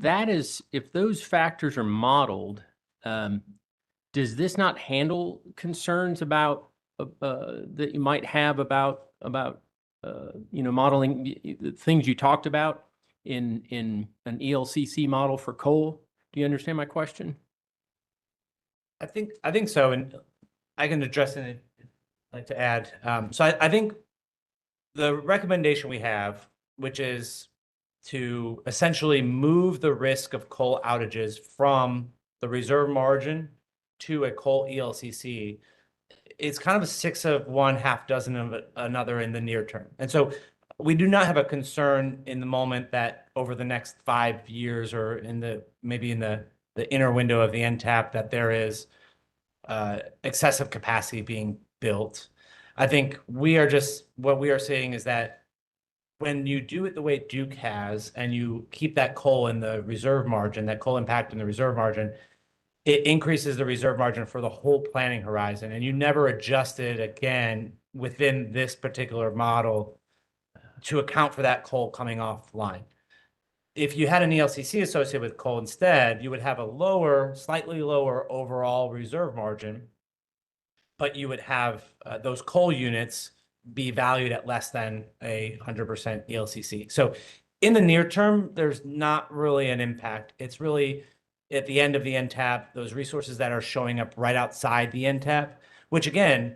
those factors are modeled, does this not handle concerns about that you might have about modeling the things you talked about in an ELCC model for coal? Do you understand my question? I think so, and I can address it. I'd like to add. So I think the recommendation we have, which is to essentially move the risk of coal outages from the reserve margin to a coal ELCC, it's kind of a 6 of one, half dozen of another in the near term. And so we do not have a concern in the moment that over the next 5 years or maybe in the inner window of the NTAP that there is excessive capacity being built. I think what we are saying is that when you do it the way Duke has, and you keep that coal in the reserve margin, that coal impact in the reserve margin, it increases the reserve margin for the whole planning horizon, and you never adjust it again within this particular model to account for that coal coming offline. If you had an ELCC associated with coal instead, you would have a slightly lower overall reserve margin, but you would have those coal units be valued at less than 100% ELCC. So in the near term, there's not really an impact. It's really at the end of the NTAP, those resources that are showing up right outside the NTAP which again,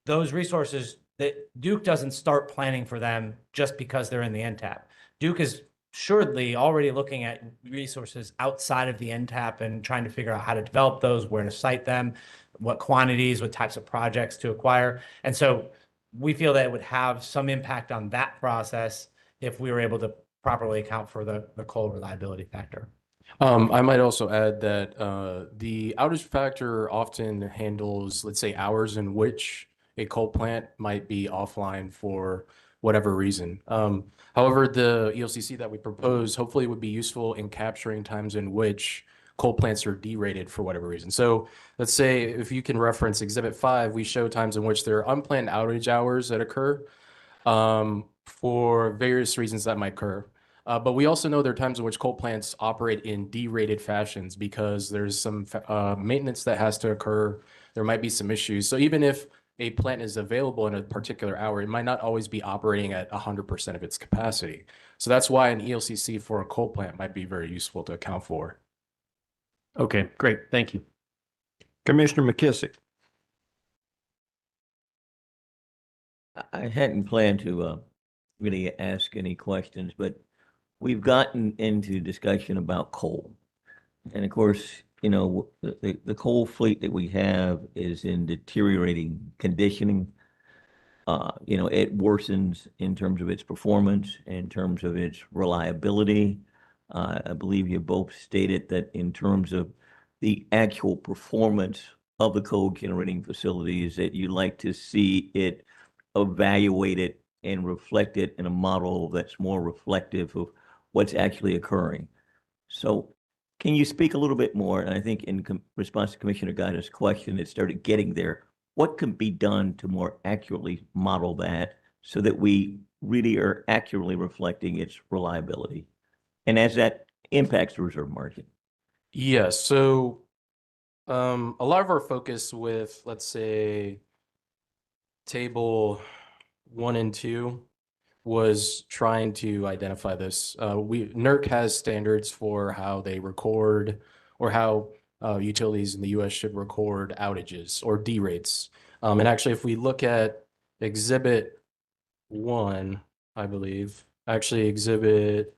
those resources that Duke doesn't start planning for them just because they're in the NTAP. Duke is assuredly already looking at resources outside of the NTAP and trying to figure out how to develop those, where to site them, what quantities, what types of projects to acquire. And so we feel that it would have some impact on that process if we were able to properly account for the coal reliability factor. I might also add that the outage factor often handles, let's say, hours in which a coal plant might be offline for whatever reason. However, the ELCC that we propose hopefully would be useful in capturing times in which coal plants are derated for whatever reason. So let's say if you can reference Exhibit 5, we show times in which there are unplanned outage hours that occur for various reasons that might occur. But we also know there are times in which coal plants operate in derated fashions because there's some maintenance that has to occur. There might be some issues. So even if a plant is available in a particular hour, it might not always be operating at 100% of its capacity. So that's why an ELCC for a coal plant might be very useful to account for. Okay, great. Thank you. Commissioner McKissick. I hadn't planned to really ask any questions, but we've gotten into discussion about coal. And of course, you know, the coal fleet that we have is in deteriorating conditioning. You know, it worsens in terms of its performance, in terms of its reliability. I believe you both stated that in terms of the actual performance of the coal generating facilities, that you'd like to see it evaluated and reflected in a model that's more reflective of what's actually occurring. So can you speak a little bit more? And I think in response to Commissioner Guyda's question, it started getting there. What can be done to more accurately model that so that we really are accurately reflecting its reliability? And as that impacts the reserve margin. Yes. So a lot of our focus with, let's say, table 1 and 2 was trying to identify this. NERC has standards for how they record or how utilities in the US should record outages or derates. And actually, if we look at Exhibit 1, I believe, actually Exhibit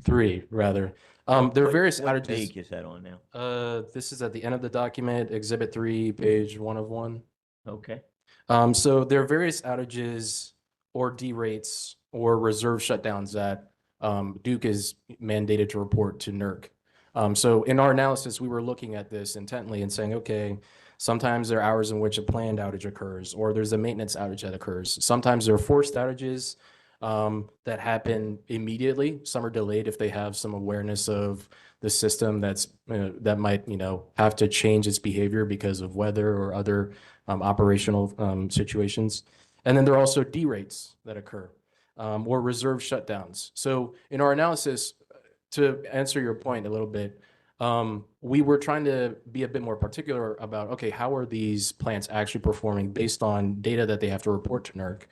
3, rather, there are various what outages. page is that on now? This is at the end of the document, Exhibit 3, page 1 of 1. Okay. So there are various outages or derates or reserve shutdowns that Duke is mandated to report to NERC. So in our analysis, we were looking at this intently and saying, okay, sometimes there are hours in which a planned outage occurs, or there's a maintenance outage that occurs. Sometimes there are forced outages that happen immediately. Some are delayed if they have some awareness of the system that might have to change its behavior because of weather or other operational situations. And then there are also derates that occur or reserve shutdowns. So in our analysis, to answer your point a little bit, we were trying to be a bit more particular about, okay, how are these plants actually performing based on data that they have to report to NERC?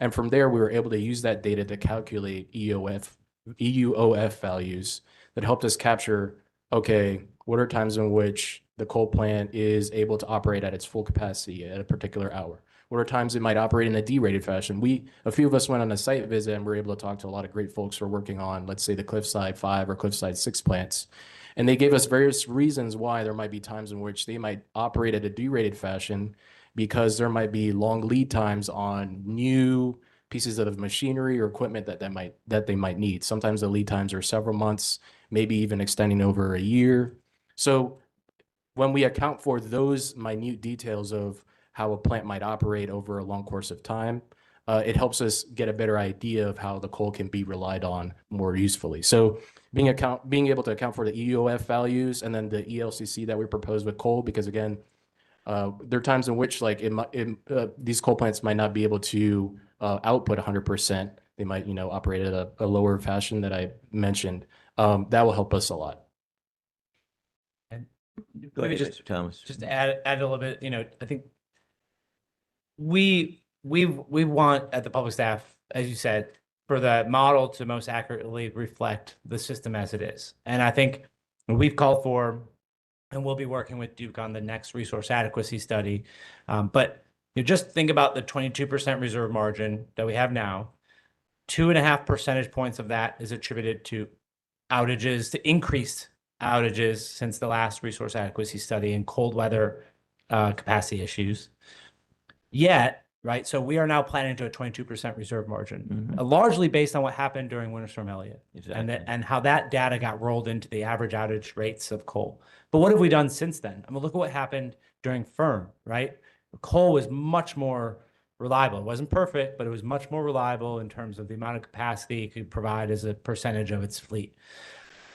And from there, we were able to use that data to calculate EUOF values that helped us capture, okay, what are times in which the coal plant is able to operate at its full capacity at a particular hour? What are times it might operate in a derated fashion? A few of us went on a site visit and were able to talk to a lot of great folks who are working on, let's say, the Cliffside 5 or Cliffside 6 plants. And they gave us various reasons why there might be times in which they might operate at a derated fashion, because there might be long lead times on new pieces of machinery or equipment that they might need. Sometimes the lead times are several months, maybe even extending over a year. So when we account for those minute details of how a plant might operate over a long course of time, it helps us get a better idea of how the coal can be relied on more usefully. So being able to account for the EOF values and then the ELCC that we propose with coal, because again, there are times in which these coal plants might not be able to output 100%. They might, operate at a lower fashion that I mentioned. That will help us a lot. Go Maybe ahead, Mr. Thomas. Just to add a little bit, I think we want at the public staff, as you said, for the model to most accurately reflect the system as it is. And I think we've called for and we'll be working with Duke on the next resource adequacy study. But you just think about the 22% reserve margin that we have now. 2.5 percentage points of that is attributed to outages, to increased outages since the last resource adequacy study and cold weather capacity issues. Yet, right, so we are now planning to a 22% reserve margin, largely based on what happened during Winter Storm Elliott. Exactly. And how that data got rolled into the average outage rates of coal. But what have we done since then? I mean, look at what happened during firm, right? Coal was much more reliable. It wasn't perfect, but it was much more reliable in terms of the amount of capacity it could provide as a percentage of its fleet.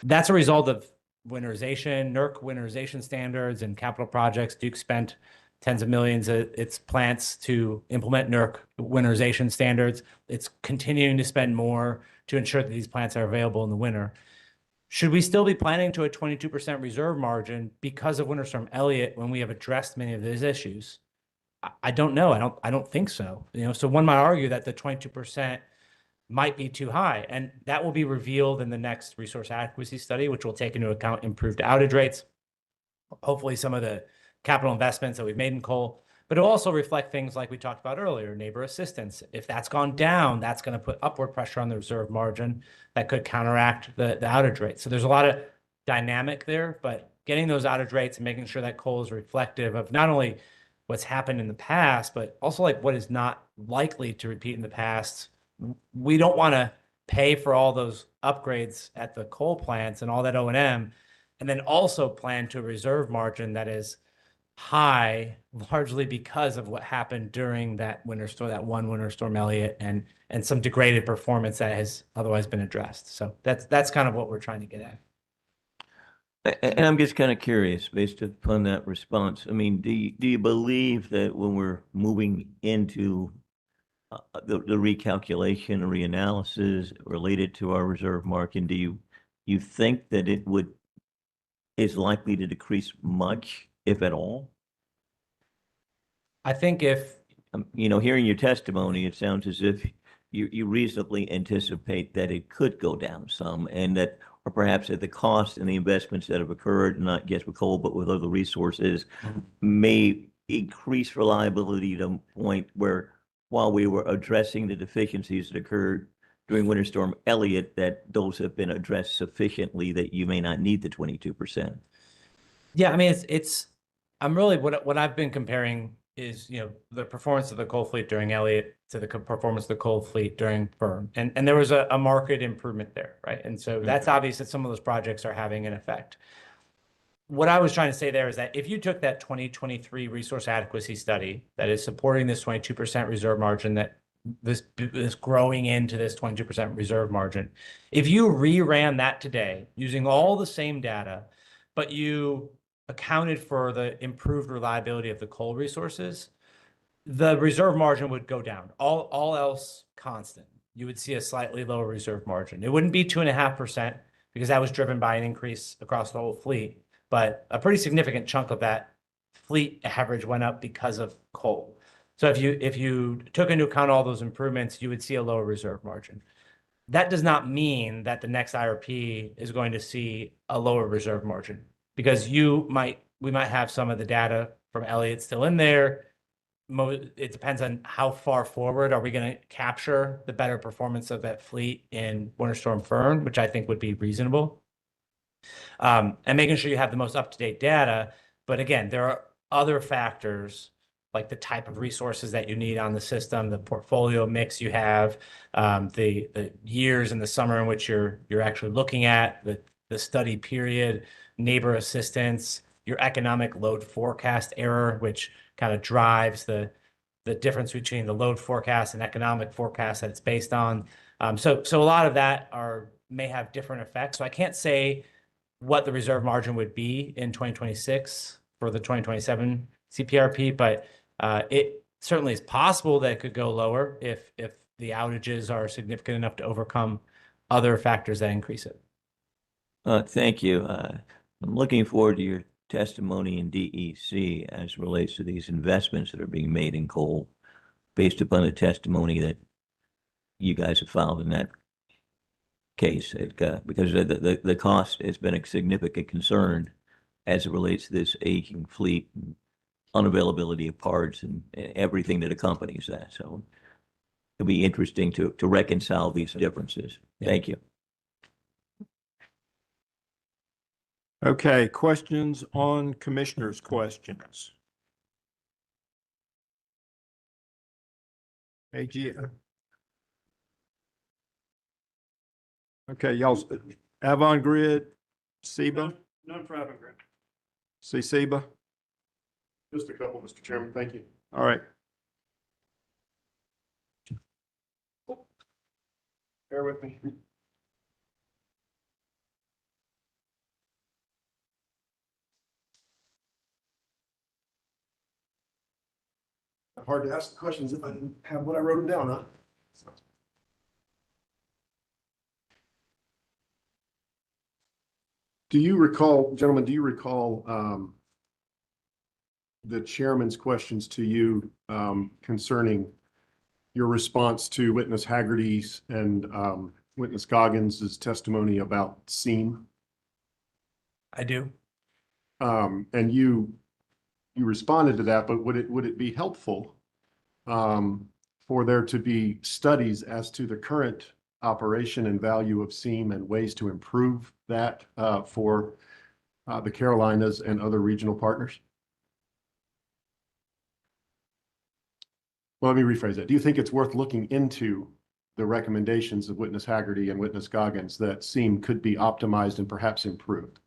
That's a result of winterization, NERC winterization standards and capital projects. Duke spent tens of millions at its plants to implement NERC winterization standards. It's continuing to spend more to ensure that these plants are available in the winter. Should we still be planning to a 22% reserve margin because of Winter Storm Elliott when we have addressed many of these issues? I don't know. I don't think so. So one might argue that the 22% might be too high, and that will be revealed in the next resource adequacy study, which will take into account improved outage rates, hopefully some of the capital investments that we've made in coal, but it'll also reflect things like we talked about earlier, neighbor assistance. If that's gone down, that's going to put upward pressure on the reserve margin that could counteract the outage rate. So there's a lot of dynamic there, but getting those outage rates and making sure that coal is reflective of not only what's happened in the past, but also like what is not likely to repeat in the past. We don't want to pay for all those upgrades at the coal plants and all that O&M, and then also plan to a reserve margin that is high, largely because of what happened during that winter storm, that one Winter Storm Elliott, and some degraded performance that has otherwise been addressed. So that's kind of what we're trying to get at. And I'm just kind of curious, based upon that response. I mean, do you believe that when we're moving into the recalculation or reanalysis related to our reserve margin, do you think that is likely to decrease much, if at all? I think if hearing your testimony, it sounds as if you reasonably anticipate that it could go down some, and that, or perhaps that the cost and the investments that have occurred, not just with coal, but with other resources, may increase reliability to a point where, while we were addressing the deficiencies that occurred during Winter Storm Elliott, that those have been addressed sufficiently that you may not need the 22%. Yeah, I mean, I'm really, what I've been comparing is, the performance of the coal fleet during Elliott to the performance of the coal fleet during firm. And there was a market improvement there, right? And so that's obvious that some of those projects are having an effect. What I was trying to say there is that if you took that 2023 resource adequacy study that is supporting this 22% reserve margin, that this growing into this 22% reserve margin, if you reran that today using all the same data, but you accounted for the improved reliability of the coal resources, the reserve margin would go down. All else constant, you would see a slightly lower reserve margin. It wouldn't be 2.5% because that was driven by an increase across the whole fleet, but a pretty significant chunk of that fleet average went up because of coal. So if you took into account all those improvements, you would see a lower reserve margin. That does not mean that the next IRP is going to see a lower reserve margin, because we might have some of the data from Elliott still in there. It depends on how far forward are we going to capture the better performance of that fleet in Winter Storm Fern, which I think would be reasonable. And making sure you have the most up-to-date data. But again, there are other factors like the type of resources that you need on the system, the portfolio mix you have, the years in the summer in which you're actually looking at, the study period, neighbor assistance, your economic load forecast error, which kind of drives the difference between the load forecast and economic forecast that it's based on. So a lot of that may have different effects. So I can't say what the reserve margin would be in 2026 for the 2027 CPIRP, but it certainly is possible that it could go lower if the outages are significant enough to overcome other factors that increase it. Thank you. I'm looking forward to your testimony in DEC as it relates to these investments that are being made in coal based upon the testimony that you guys have filed in that case. Because the cost has been a significant concern as it relates to this aging fleet, and unavailability of parts and everything that accompanies that. So it'll be interesting to reconcile these differences. Yeah. Thank you. Okay, questions on commissioners' questions? AG. Okay, y'all, Avon Grid, SEBA, None for Avangrid. SEBA. Just a couple, Mr. Chairman. Thank you. All right. Bear with me. Hard to ask the questions if I didn't have what I wrote them down, huh? Do you recall, gentlemen, do you recall the chairman's questions to you concerning your response to witness Haggerty's and witness Goggins' testimony about SEAM? I do. And you responded to that, but would it be helpful for there to be studies as to the current operation and value of SEAM and ways to improve that for the Carolinas and other regional partners? Well, let me rephrase that. Do you think it's worth looking into the recommendations of witness Haggerty and witness Goggins that SEAM could be optimized and perhaps improved?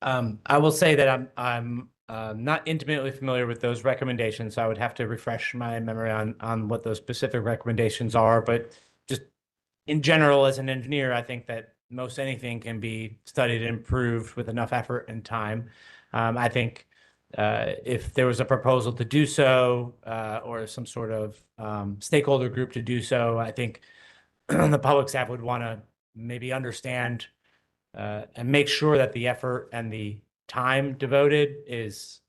I will say that I'm not intimately familiar with those recommendations, so I would have to refresh my memory on what those specific recommendations are. But just in general, as an engineer, I think that most anything can be studied and improved with enough effort and time. I think if there was a proposal to do so, or some sort of stakeholder group to do so, I think the public staff would want to maybe understand and make sure that the effort and the time devoted is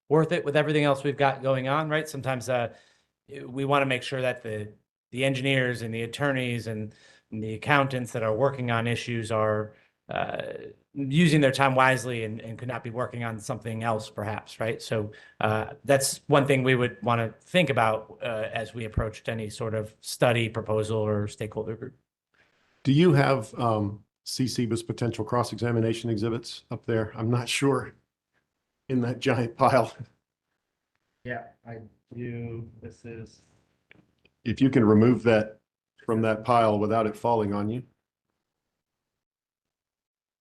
worth it with everything else we've got going on, right? Sometimes we want to make sure that the engineers and the attorneys and the accountants that are working on issues are using their time wisely and could not be working on something else perhaps, right? So that's one thing we would want to think about as we approached any sort of study proposal or stakeholder group. Do you have CCBA's potential cross-examination exhibits up there? I'm not sure in that giant pile. Yeah, I do. This is. If you can remove that from that pile without it falling on you.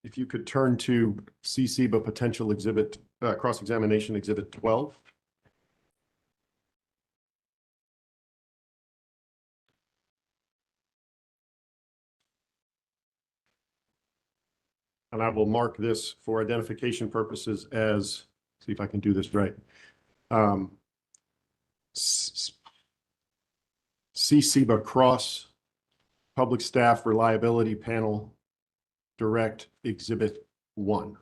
If you could turn to CCBA potential exhibit, cross-examination exhibit 12. And I will mark this for identification purposes as, see if I can do this right. CCBA Cross Public Staff Reliability Panel Direct Exhibit 1.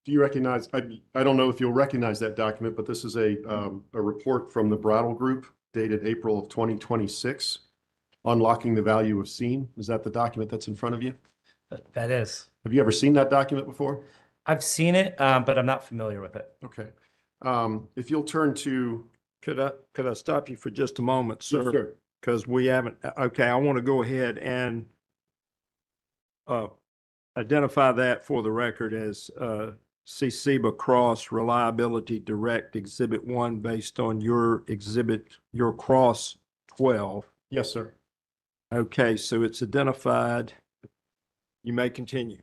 Do you recognize, I don't know if you'll recognize that document, but this is a report from the Brattle Group dated April of 2026. Unlocking the Value of SEAM. Is that the document that's in front of you? That is. Have you ever seen that document before? I've seen it, but I'm not familiar with it. Okay. If you'll turn to. Could I stop you for just a moment, sir? Sure. Because we haven't, okay, I want to go ahead and identify that for the record as CCBA Cross Reliability Direct Exhibit 1 based on your Cross 12. Yes, sir. Okay, so it's identified. You may continue.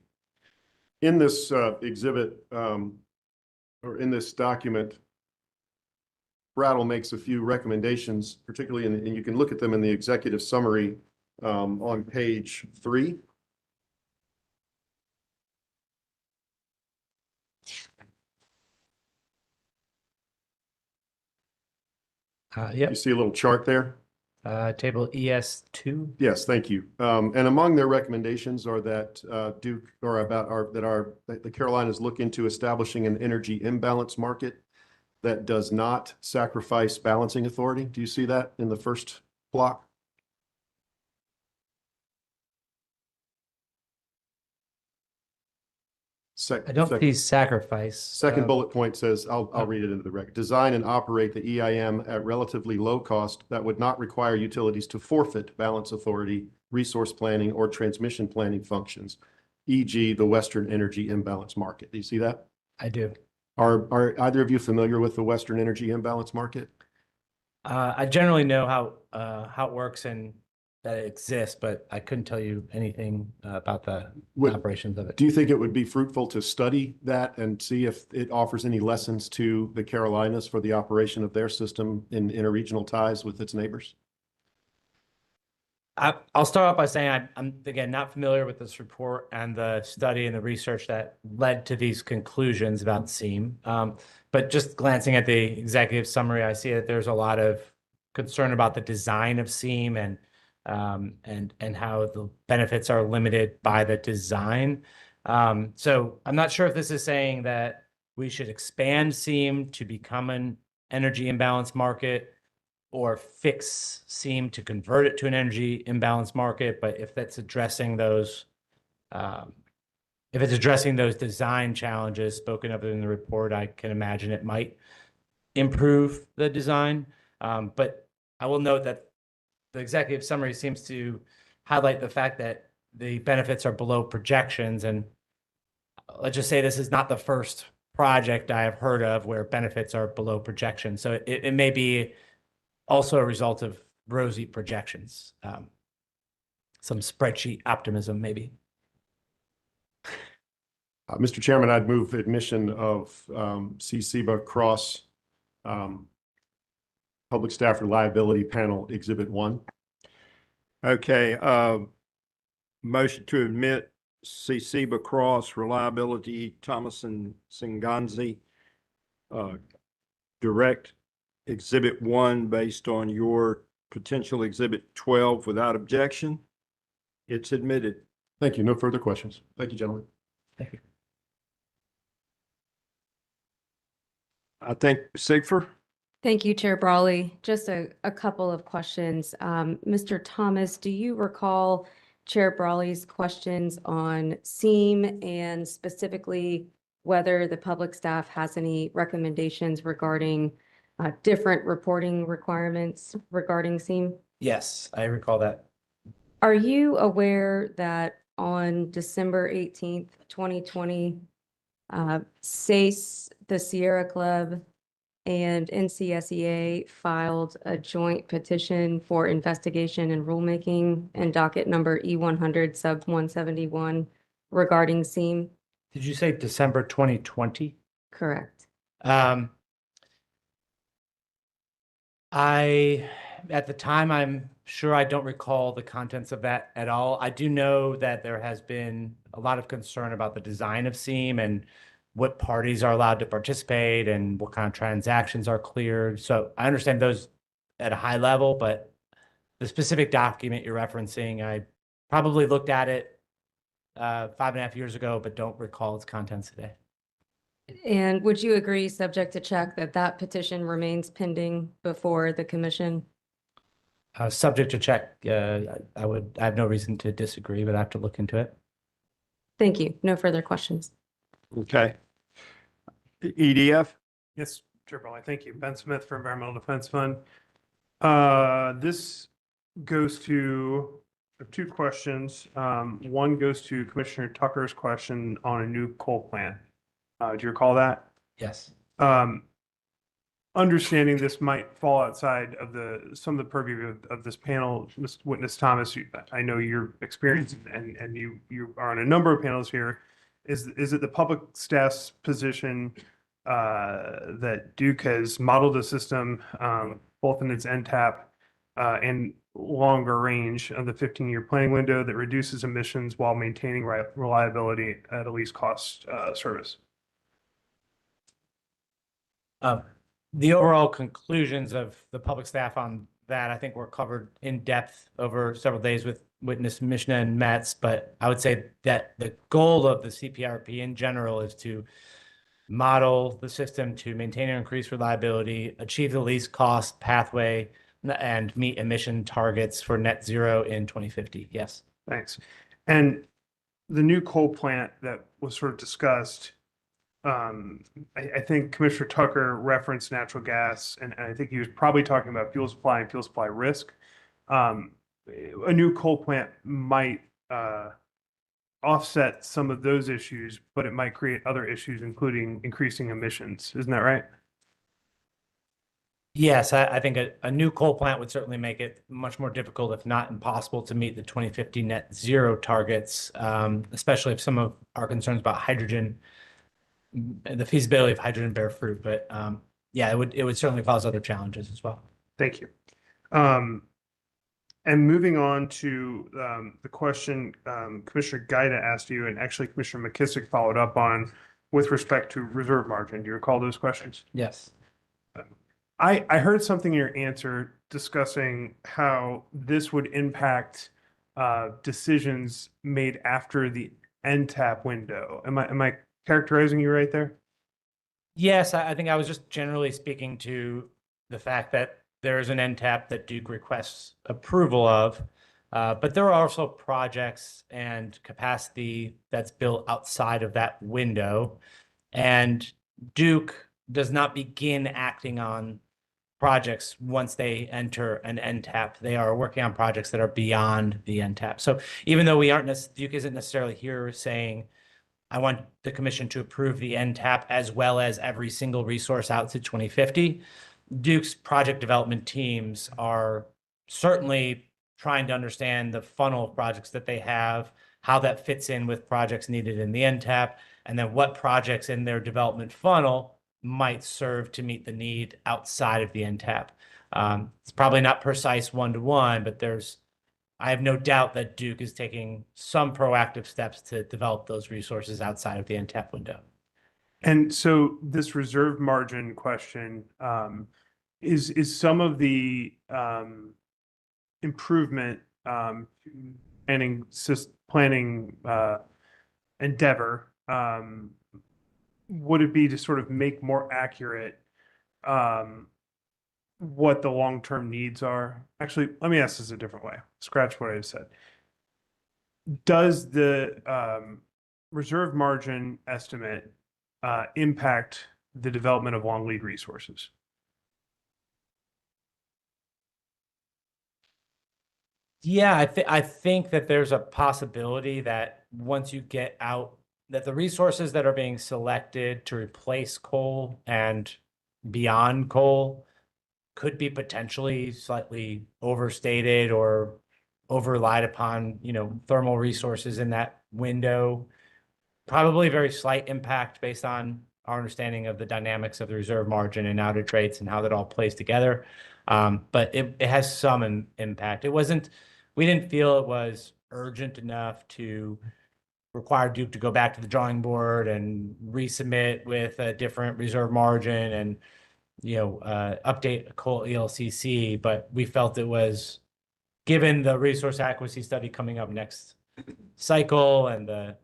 In this exhibit, or in this document, Brattle makes a few recommendations, particularly and you can look at them in the executive summary on page 3. Yep. You see a little chart there? Table ES2. Yes, thank you. And among their recommendations are that the Carolinas look into establishing an energy imbalance market that does not sacrifice balancing authority. Do you see that in the first block? Sec- I don't sec- see sacrifice. Second bullet point says, I'll read it into the record. Design and operate the EIM at relatively low cost that would not require utilities to forfeit balance authority, resource planning, or transmission planning functions, e.g. the Western Energy Imbalance Market. Do you see that? I do. Are either of you familiar with the Western Energy Imbalance Market? I generally know how it works and that it exists, but I couldn't tell you anything about the operations of it. Do you think it would be fruitful to study that and see if it offers any lessons to the Carolinas for the operation of their system in interregional ties with its neighbors? I'll start off by saying I'm again not familiar with this report and the study and the research that led to these conclusions about SEAM. But just glancing at the executive summary, I see that there's a lot of concern about the design of SEAM and how the benefits are limited by the design. So I'm not sure if this is saying that we should expand SEAM to become an energy imbalance market or fix SEAM to convert it to an energy imbalance market. But if that's addressing those, if it's addressing those design challenges spoken of in the report, I can imagine it might improve the design. But I will note that the executive summary seems to highlight the fact that the benefits are below projections. And let's just say this is not the first project I have heard of where benefits are below projections. So it may be also a result of rosy projections, some spreadsheet optimism, maybe. Mr. Chairman, I'd move admission of CCBA Cross Public Staff Reliability Panel Exhibit 1. Okay, motion to admit CCBA Cross Reliability Thomas and Singanzi Direct Exhibit 1 based on your potential Exhibit 12 without objection. It's admitted. Thank you. No further questions. Thank you, gentlemen. Thank you. I think Sigfer. Thank you, Chair Brawley. Just a couple of questions. Mr. Thomas, do you recall Chair Brawley's questions on SEAM and specifically whether the public staff has any recommendations regarding different reporting requirements regarding SEAM? Yes, I recall that. Are you aware that on December 18th, 2020, SACE, the Sierra Club, and NCSEA filed a joint petition for investigation and rulemaking and docket number E-100 sub 171 regarding SEAM? Did you say December 2020? Correct. At the time, I'm sure I don't recall the contents of that at all. I do know that there has been a lot of concern about the design of SEAM and what parties are allowed to participate and what kind of transactions are cleared. So I understand those at a high level, but the specific document you're referencing, I probably looked at it 5.5 years ago, but don't recall its contents today. And would you agree, subject to check, that that petition remains pending before the commission? Subject to check, I have no reason to disagree, but I have to look into it. Thank you. No further questions. Okay. EDF. Yes, Chair Brawley, thank you. Ben Smith for Environmental Defense Fund. This goes to two questions. One goes to Commissioner Tucker's question on a new coal plant. Do you recall that? Yes. Understanding this might fall outside of some of the purview of this panel, Witness Thomas, I know your experience and you are on a number of panels here. Is it the public staff's position that Duke has modeled a system both in its NTAP and longer range of the 15-year planning window that reduces emissions while maintaining reliability at a least cost service? The overall conclusions of the public staff on that, I think, were covered in depth over several days with Witness Mishna and Metz, but I would say that the goal of the CPIRP in general is to model the system to maintain or increase reliability, achieve the least cost pathway, and meet emission targets for net zero in 2050. Yes. Thanks. And the new coal plant that was sort of discussed, I think Commissioner Tucker referenced natural gas, and I think he was probably talking about fuel supply and fuel supply risk. A new coal plant might offset some of those issues, but it might create other issues, including increasing emissions. Isn't that right? Yes, I think a new coal plant would certainly make it much more difficult, if not impossible, to meet the 2050 net zero targets, especially if some of our concerns about hydrogen, the feasibility of hydrogen bear fruit. But yeah, it would certainly cause other challenges as well. Thank you. And moving on to the question Commissioner Gaida asked you, and actually Commissioner McKissick followed up on with respect to reserve margin. Do you recall those questions? Yes. I heard something in your answer discussing how this would impact decisions made after the NTAP window. Am I characterizing you right there? Yes, I think I was just generally speaking to the fact that there is an NTAP that Duke requests approval of, but there are also projects and capacity that's built outside of that window, and Duke does not begin acting on projects once they enter an NTAP. They are working on projects that are beyond the NTAP. So even though Duke isn't necessarily here saying, I want the commission to approve the NTAP as well as every single resource out to 2050, Duke's project development teams are certainly trying to understand the funnel of projects that they have, how that fits in with projects needed in the NTAP, and then what projects in their development funnel might serve to meet the need outside of the NTAP. It's probably not precise one-to-one, but I have no doubt that Duke is taking some proactive steps to develop those resources outside of the NTAP window. And so this reserve margin question is some of the improvement planning endeavor. Would it be to sort of make more accurate what the long-term needs are? Actually, let me ask this a different way. Scratch what I just said. Does the reserve margin estimate impact the development of long lead resources? Yeah, I think that there's a possibility that once you get out, that the resources that are being selected to replace coal and beyond coal could be potentially slightly overstated or over-relied upon, thermal resources in that window. Probably very slight impact based on our understanding of the dynamics of the reserve margin and outage rates and how that all plays together. But it has some impact. We didn't feel it was urgent enough to require Duke to go back to the drawing board and resubmit with a different reserve margin and, update a coal ELCC. But we felt it was, given the resource adequacy study coming up next cycle and the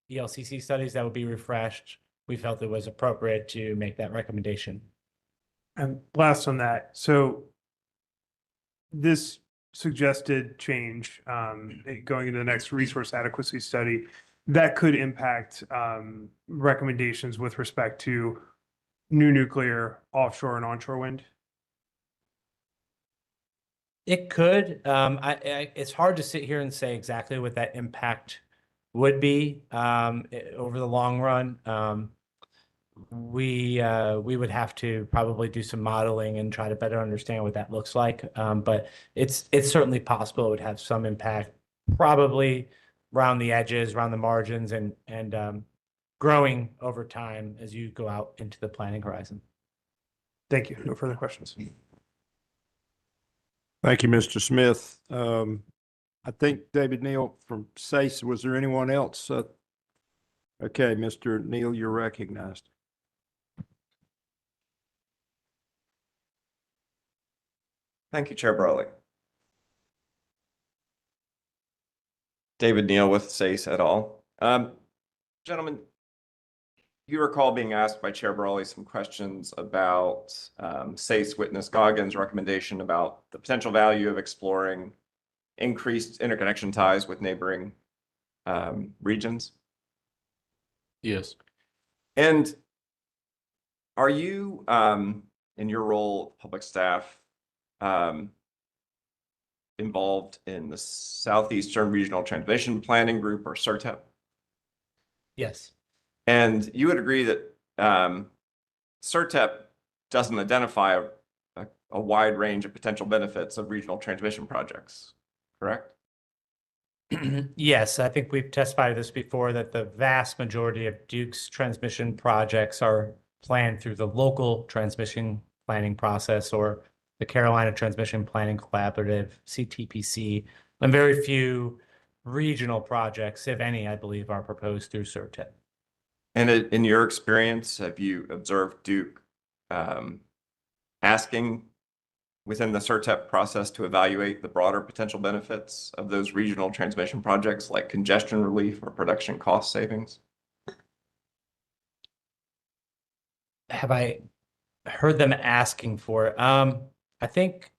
ELCC studies that would be refreshed, we felt it was appropriate to make that recommendation. And last on that, so this suggested change going into the next resource adequacy study that could impact recommendations with respect to new nuclear, offshore and onshore wind? It could. It's hard to sit here and say exactly what that impact would be over the long run. We would have to probably do some modeling and try to better understand what that looks like. But it's certainly possible it would have some impact, probably around the edges, around the margins, and growing over time as you go out into the planning horizon. Thank you. No further questions. Thank you, Mr. Smith. I think David Neal from SACE, was there anyone else? Okay, Mr. Neal, you're recognized. Thank you, Chair Brawley. David Neal with SACE et al. Gentlemen, you recall being asked by Chair Brawley some questions about SACE witness Goggins' recommendation about the potential value of exploring increased interconnection ties with neighboring regions? Yes. And are you, in your role, public staff, involved in the Southeastern Regional Transmission Planning Group, or CERTEP? Yes. And you would agree that CERTEP doesn't identify a wide range of potential benefits of regional transmission projects, correct? Yes, I think we've testified this before, that the vast majority of Duke's transmission projects are planned through the local transmission planning process or the Carolina Transmission Planning Collaborative, CTPC, and very few regional projects, if any, I believe, are proposed through CERTEP. And in your experience, have you observed Duke asking within the CERTEP process to evaluate the broader potential benefits of those regional transmission projects like congestion relief or production cost savings? Have I heard them asking for it? I think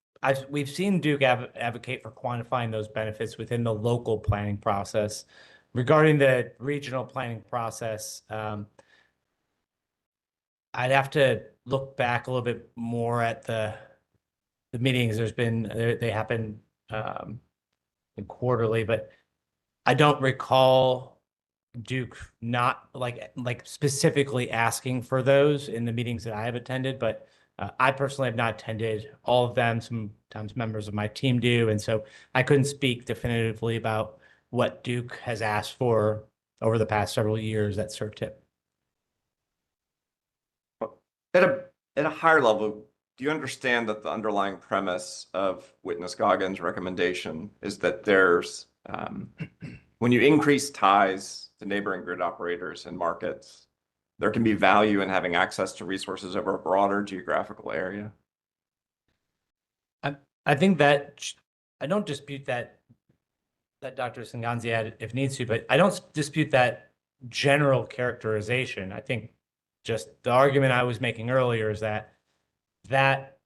we've seen Duke advocate for quantifying those benefits within the local planning process. Regarding the regional planning process, I'd have to look back a little bit more at the meetings. They happen quarterly, but I don't recall Duke not like specifically asking for those in the meetings that I have attended, but I personally have not attended all of them. Sometimes members of my team do, and so I couldn't speak definitively about what Duke has asked for over the past several years at CERTIP. At a higher level, do you understand that the underlying premise of Witness Goggins' recommendation is that there's, when you increase ties to neighboring grid operators and markets, there can be value in having access to resources over a broader geographical area? I think that I don't dispute that Dr. Singanzi had if needs to, but I don't dispute that general characterization. I think just the argument I was making earlier is that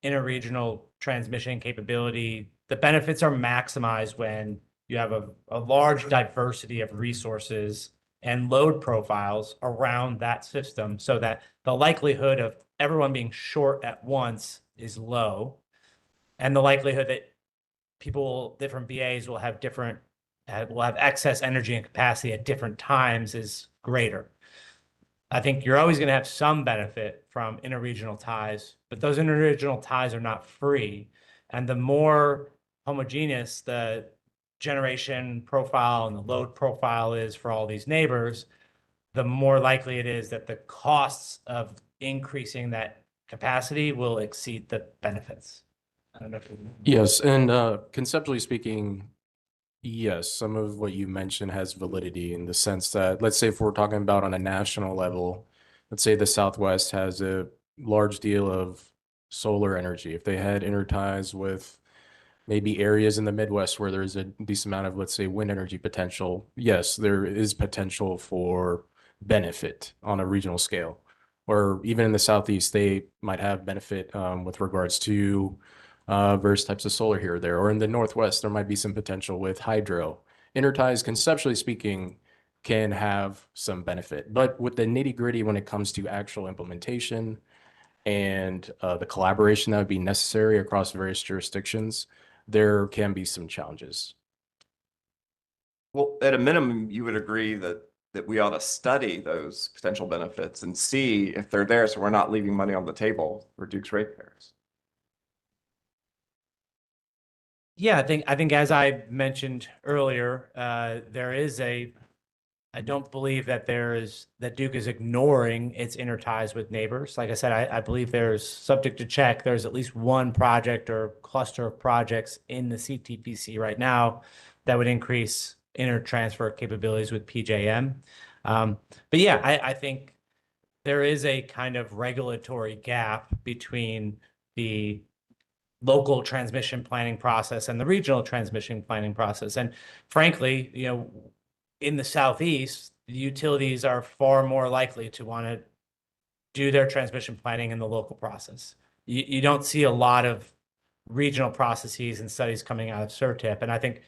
interregional transmission capability, the benefits are maximized when you have a large diversity of resources and load profiles around that system, so that the likelihood of everyone being short at once is low, and the likelihood that different BAs will have excess energy and capacity at different times is greater. I think you're always going to have some benefit from interregional ties, but those interregional ties are not free. And the more homogeneous the generation profile and the load profile is for all these neighbors, the more likely it is that the costs of increasing that capacity will exceed the benefits. I don't know if Yes, and conceptually speaking, yes, some of what you mentioned has validity in the sense that, let's say if we're talking about on a national level, let's say the Southwest has a large deal of solar energy. If they had interties with maybe areas in the Midwest where there's a decent amount of, let's say, wind energy potential, yes, there is potential for benefit on a regional scale. Or even in the Southeast, they might have benefit with regards to various types of solar here or there. Or in the Northwest, there might be some potential with hydro. Interties, conceptually speaking, can have some benefit. But with the nitty-gritty when it comes to actual implementation and the collaboration that would be necessary across various jurisdictions, there can be some challenges. Well, at a minimum, you would agree that we ought to study those potential benefits and see if they're there, so we're not leaving money on the table for Duke's ratepayers. Yeah, I think as I mentioned earlier, I don't believe that Duke is ignoring its interties with neighbors. Like I said, I believe there's, subject to check, there's at least one project or cluster of projects in the CTPC right now that would increase intertransfer capabilities with PJM. But yeah, I think there is a kind of regulatory gap between the local transmission planning process and the regional transmission planning process. And frankly, in the Southeast, the utilities are far more likely to want to do their transmission planning in the local process. You don't see a lot of regional processes and studies coming out of CERTIP. And I think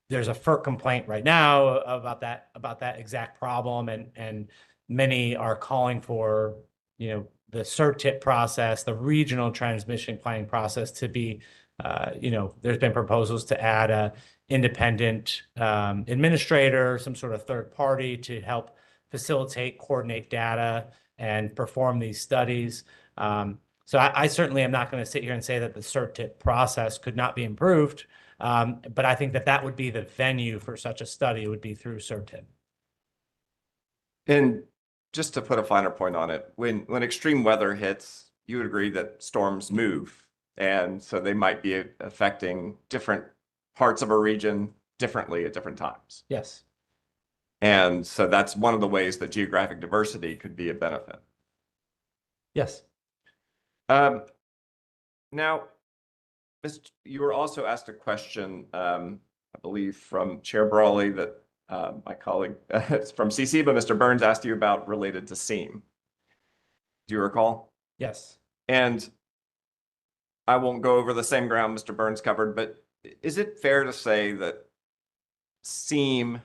there's a FERC complaint right now about that exact problem, and many are calling for, the CERTIP process, the regional transmission planning process to be, there's been proposals to add a independent administrator, some sort of third party to help facilitate, coordinate data, and perform these studies. So I certainly am not going to sit here and say that the CERTIP process could not be improved, but I think that would be the venue for such a study, would be through CERTIP. And just to put a finer point on it, when extreme weather hits, you would agree that storms move. And so they might be affecting different parts of a region differently at different times. Yes. And so that's one of the ways that geographic diversity could be a benefit. Yes. Now, you were also asked a question, I believe, from Chair Brawley that my colleague from CC, but Mr. Burns asked you about related to SEAM. Do you recall? Yes. And I won't go over the same ground Mr. Burns covered, but is it fair to say that SEAM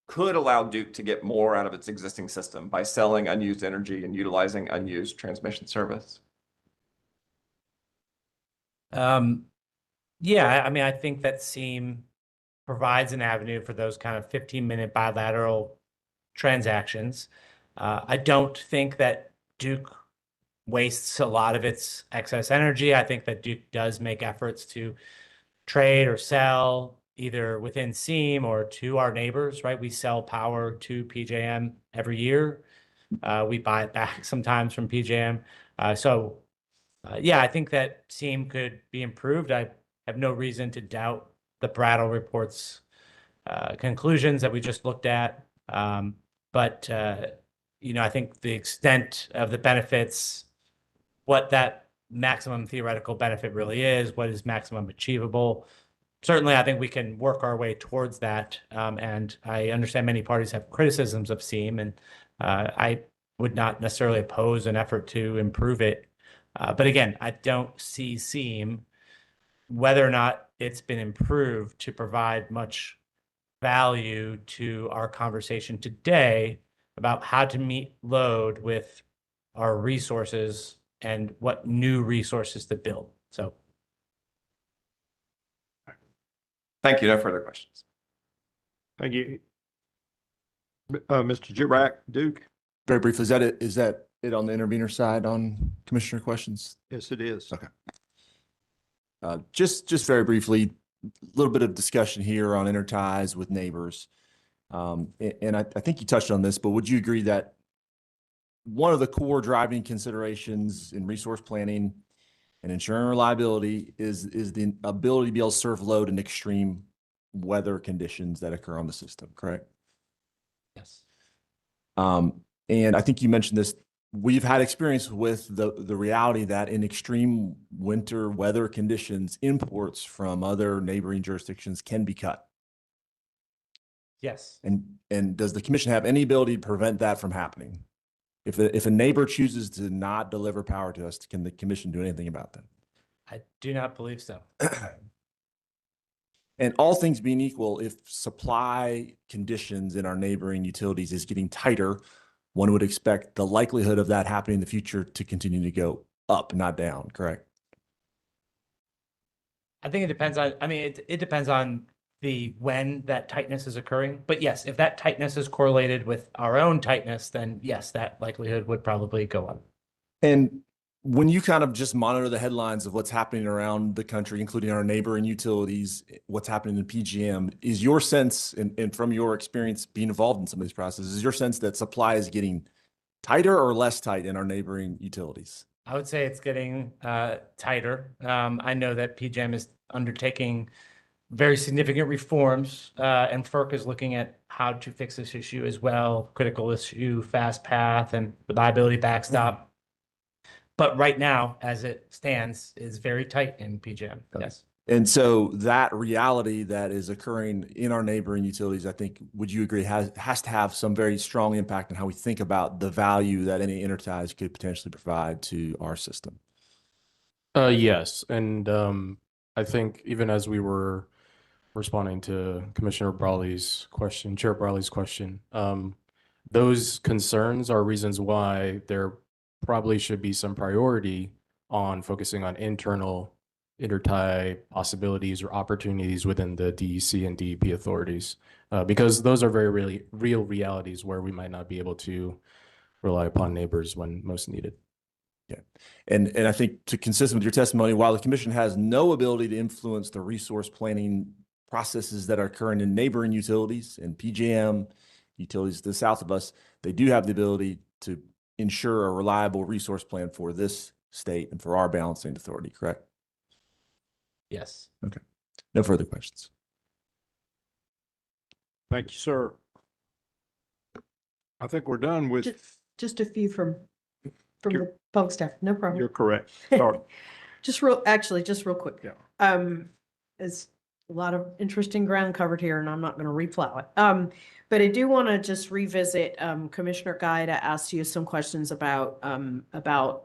could allow Duke to get more out of its existing system by selling unused energy and utilizing unused transmission service? Yeah, I mean, I think that SEAM provides an avenue for those kind of 15-minute bilateral transactions. I don't think that Duke wastes a lot of its excess energy. I think that Duke does make efforts to trade or sell either within SEAM or to our neighbors, right? We sell power to PJM every year. We buy it back sometimes from PJM. Yeah, I think that SEAM could be improved. I have no reason to doubt the Brattle report's conclusions that we just looked at. But I think the extent of the benefits, what that maximum theoretical benefit really is, what is maximum achievable. Certainly, I think we can work our way towards that. And I understand many parties have criticisms of SEAM, and I would not necessarily oppose an effort to improve it. But again, I don't see SEAM, whether or not it's been improved, to provide much value to our conversation today about how to meet load with our resources and what new resources to build. So. Thank you. No further questions. Thank you. Mr. Jirak, Duke? Very briefly, is that it on the intervener side on commissioner questions? Yes, it is. Okay. Just very briefly, a little bit of discussion here on interties with neighbors. And I think you touched on this, but would you agree that one of the core driving considerations in resource planning and ensuring reliability is the ability to be able to serve load in extreme weather conditions that occur on the system, correct? Yes. And I think you mentioned this. We've had experience with the reality that in extreme winter weather conditions, imports from other neighboring jurisdictions can be cut. Yes. And does the commission have any ability to prevent that from happening? If a neighbor chooses to not deliver power to us, can the commission do anything about that? I do not believe so. And all things being equal, if supply conditions in our neighboring utilities is getting tighter, one would expect the likelihood of that happening in the future to continue to go up, not down, correct? I think it depends on, it depends on when that tightness is occurring. But yes, if that tightness is correlated with our own tightness, then yes, that likelihood would probably go up. And when you kind of just monitor the headlines of what's happening around the country, including our neighboring utilities, what's happening in PJM, is your sense, and from your experience being involved in some of these processes, is your sense that supply is getting tighter or less tight in our neighboring utilities? I would say it's getting tighter. I know that PJM is undertaking very significant reforms, and FERC is looking at how to fix this issue as well. Critical issue, fast path, and reliability backstop. But right now, as it stands, is very tight in PJM. Yes. And so that reality that is occurring in our neighboring utilities, I think, would you agree, has to have some very strong impact on how we think about the value that any interties could potentially provide to our system? Yes. And I think even as we were responding to Commissioner Brawley's question, Chair Brawley's question, those concerns are reasons why there probably should be some priority on focusing on internal intertie possibilities or opportunities within the DEC and DEP authorities, because those are very really real realities where we might not be able to rely upon neighbors when most needed. Yeah. And I think to consistent with your testimony, while the commission has no ability to influence the resource planning processes that are occurring in neighboring utilities and PJM utilities to the south of us, they do have the ability to ensure a reliable resource plan for this state and for our balancing authority, correct? Yes. Okay. No further questions. Thank you, sir. I think we're done with, Just a few from You're- the public staff, no problem. you're correct. Sorry. Just real quick. Yeah. There's a lot of interesting ground covered here and I'm not going to replow it. But I do want to just revisit, Commissioner Guida asked you some questions about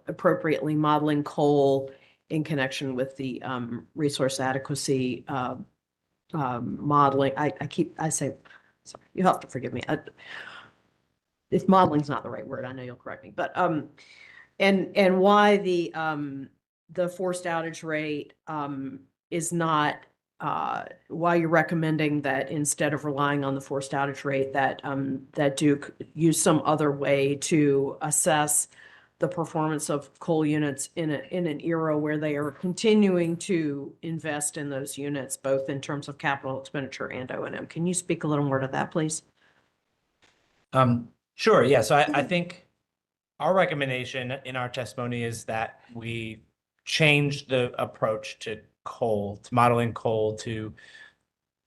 appropriately modeling coal in connection with the, resource adequacy, modeling. Sorry, you have to forgive me. If modeling's not the right word, I know you'll correct me, but, and why the forced outage rate, is not, why you're recommending that instead of relying on the forced outage rate, that, that Duke use some other way to assess the performance of coal units in an era where they are continuing to invest in those units, both in terms of capital expenditure and O&M. Can you speak a little more to that, please? Sure, yeah, so I think our recommendation in our testimony is that we change the approach to coal, to modeling coal, to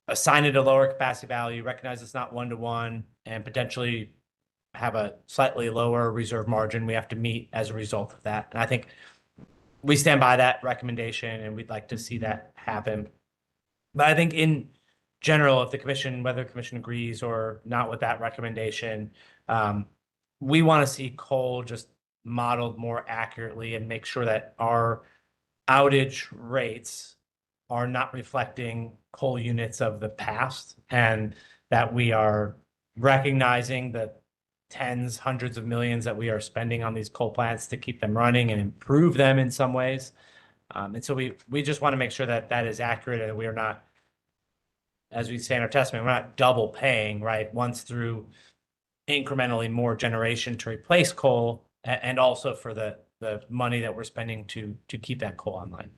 assign it a lower capacity value, recognize it's not one-to-one, and potentially have a slightly lower reserve margin we have to meet as a result of that. And I think we stand by that recommendation and we'd like to see that happen. But I think in general, if the commission, whether the commission agrees or not with that recommendation, we want to see coal just modeled more accurately and make sure that our outage rates are not reflecting coal units of the past, and that we are recognizing the tens, hundreds of millions that we are spending on these coal plants to keep them running and improve them in some ways. And so we just want to make sure that that is accurate and we are not, as we say in our testimony, we're not double paying, right? Once through incrementally more generation to replace coal and also for the money that we're spending to keep that coal online.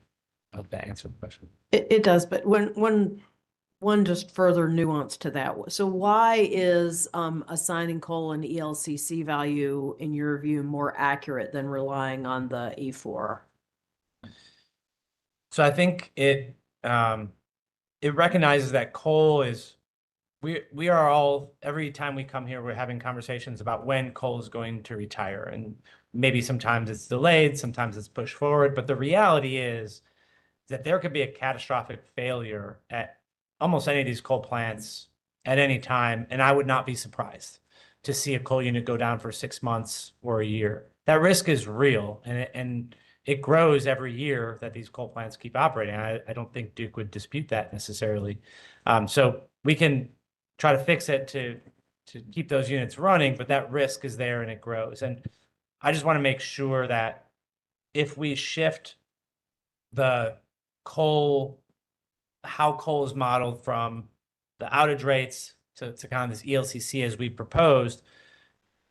I hope that answered the question. It does, but one just further nuance to that. So why is assigning coal an ELCC value, in your view, more accurate than relying on the E4? So I think it recognizes that coal is, we are all, every time we come here, we're having conversations about when coal is going to retire. And maybe sometimes it's delayed, sometimes it's pushed forward. But the reality is that there could be a catastrophic failure at almost any of these coal plants at any time. And I would not be surprised to see a coal unit go down for 6 months or a year. That risk is real, and it grows every year that these coal plants keep operating. I don't think Duke would dispute that necessarily. So we can try to fix it to keep those units running, but that risk is there and it grows. And I just want to make sure that if we shift the coal, how coal is modeled from the outage rates to kind of this ELCC as we proposed,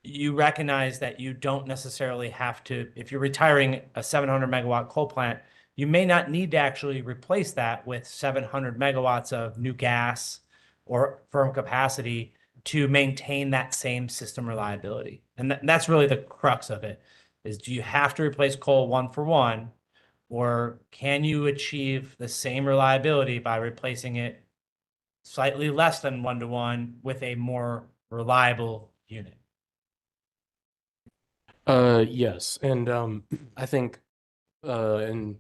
you recognize that you don't necessarily have to, if you're retiring a 700 megawatt coal plant, you may not need to actually replace that with 700 megawatts of new gas or firm capacity to maintain that same system reliability. And that's really the crux of it, is do you have to replace coal one for one, or can you achieve the same reliability by replacing it slightly less than one-to-one with a more reliable unit? Yes, and I think in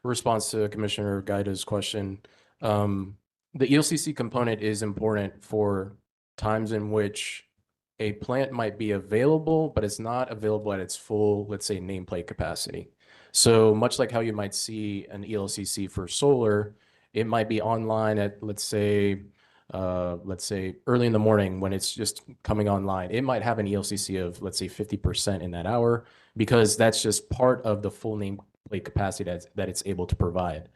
response to Commissioner Guida's question, the ELCC component is important for times in which a plant might be available, but it's not available at its full, let's say, nameplate capacity. So much like how you might see an ELCC for solar, It might be online at, let's say early in the morning when it's just coming online. It might have an ELCC of, let's say 50% in that hour, because that's just part of the full nameplate capacity that it's able to provide.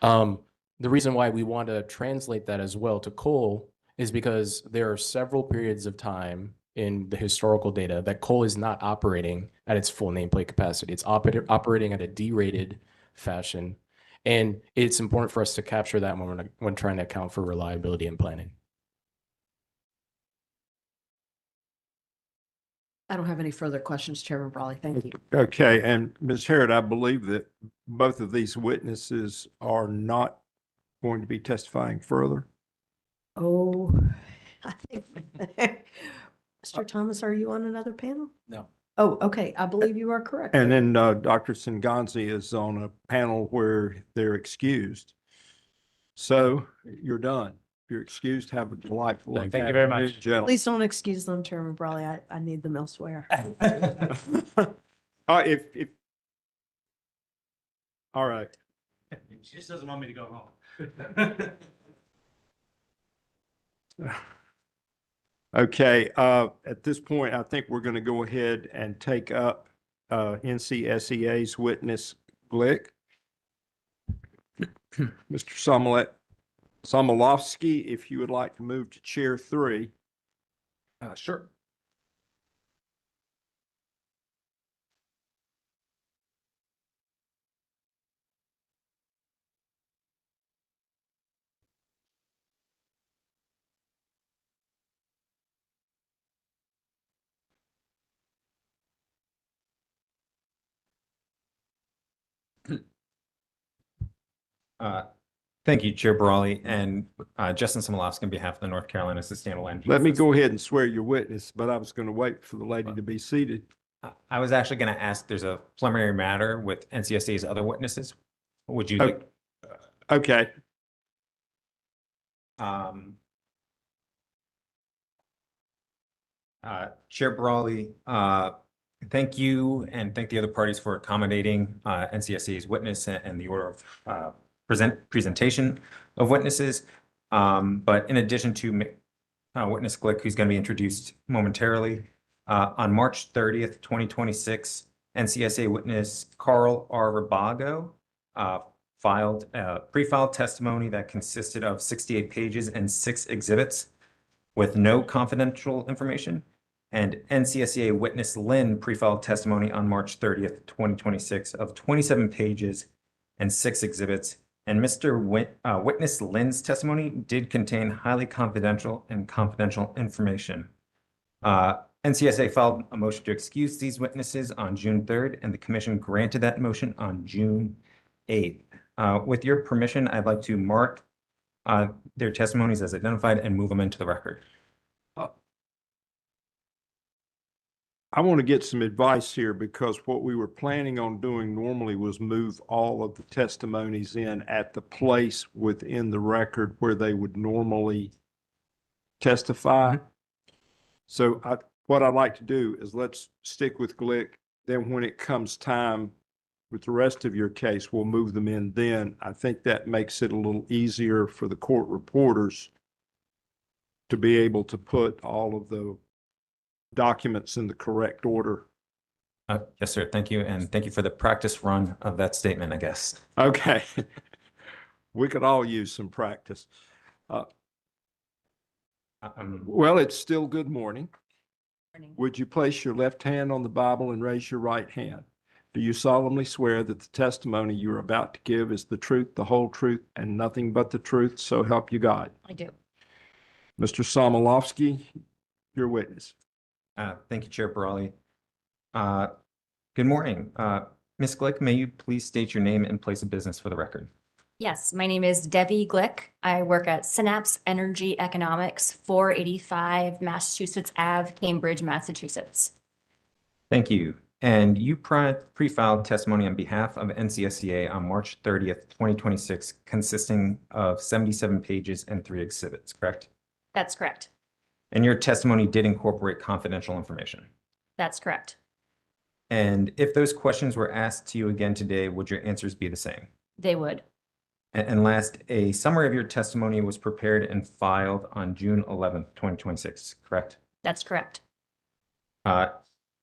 The reason why we want to translate that as well to coal is because there are several periods of time in the historical data that coal is not operating at its full nameplate capacity. It's operating at a derated fashion. And it's important for us to capture that when trying to account for reliability and planning. I don't have any further questions, Chairman Brawley. Thank you. Okay, and Ms. Harrod, I believe that both of these witnesses are not going to be testifying further. Oh, I think, Mr. Thomas, are you on another panel? No. Oh, okay. I believe you are correct. And then Dr. Singanzi is on a panel where they're excused. So you're done. You're excused. Have a delightful. Thank you very much. afternoon, gentlemen. Please don't excuse them, Chairman Brawley. I need them elsewhere. If all right. She just doesn't want me to go home. Okay, at this point, I think we're going to go ahead and take up NCSEA's witness, Glick. Mr. Somolovsky, if you would like to move to chair 3. Sure. Thank you, Chair Brawley, and Justin Simolovsky on behalf of the North Carolina Sustainable Energy. Let me go ahead and swear your witness, but I was going to wait for the lady to be seated. I was actually going to ask, there's a preliminary matter with NCSA's other witnesses. Would you like? Okay. Chair Brawley, thank you and thank the other parties for accommodating NCSA's witness and the order of presentation of witnesses. But in addition to witness Glick, who's going to be introduced momentarily, on March 30th, 2026, NCSA witness Carl R. Rabago filed a pre-filed testimony that consisted of 68 pages and 6 exhibits with no confidential information. And NCSA witness Lynn pre-filed testimony on March 30th, 2026 of 27 pages and 6 exhibits. And Mr. Witness Lynn's testimony did contain highly confidential and confidential information. NCSA filed a motion to excuse these witnesses on June 3rd, and the commission granted that motion on June 8th. With your permission, I'd like to mark their testimonies as identified and move them into the record. I want to get some advice here, because what we were planning on doing normally was move all of the testimonies in at the place within the record where they would normally testify. So what I'd like to do is let's stick with Glick. Then when it comes time with the rest of your case, we'll move them in then. I think that makes it a little easier for the court reporters to be able to put all of the documents in the correct order. Yes, sir. Thank you. And thank you for the practice run of that statement, I guess. Okay. We could all use some practice. Well, it's still good morning. Would you place your left hand on the Bible and raise your right hand? Do you solemnly swear that the testimony you are about to give is the truth, the whole truth, and nothing but the truth, so help you God? I do. Mr. Somolovsky, your witness. Thank you, Chair Brawley. Good morning. Ms. Glick, may you please state your name and place of business for the record? Yes, my name is Debbie Glick. I work at Synapse Energy Economics, 485 Massachusetts Ave, Cambridge, Massachusetts. Thank you. And you pre-filed testimony on behalf of NCSEA on March 30th, 2026, consisting of 77 pages and 3 exhibits, correct? That's correct. And your testimony did incorporate confidential information. That's correct. And if those questions were asked to you again today, would your answers be the same? They would. And last, a summary of your testimony was prepared and filed on June 11th, 2026, correct? That's correct.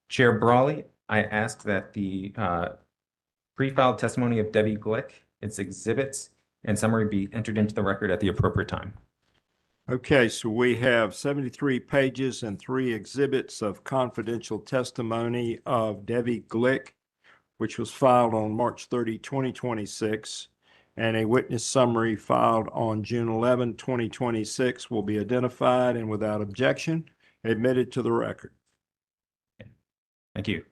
Chair Brawley, I ask that the pre-filed testimony of Debbie Glick, its exhibits, and summary be entered into the record at the appropriate time. Okay, so we have 73 pages and 3 exhibits of confidential testimony of Debbie Glick, which was filed on March 30, 2026, and a witness summary filed on June 11, 2026 will be identified and without objection admitted to the record. Thank you.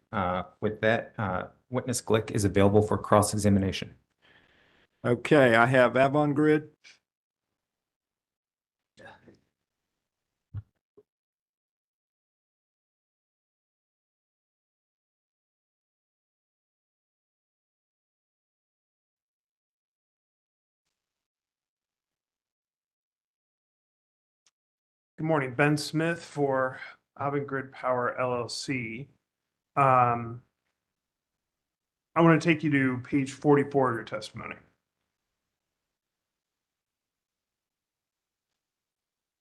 With that, witness Glick is available for cross-examination. Okay, I have Avangrid. Good morning, Ben Smith for Avangrid Power LLC. I want to take you to page 44 of your testimony.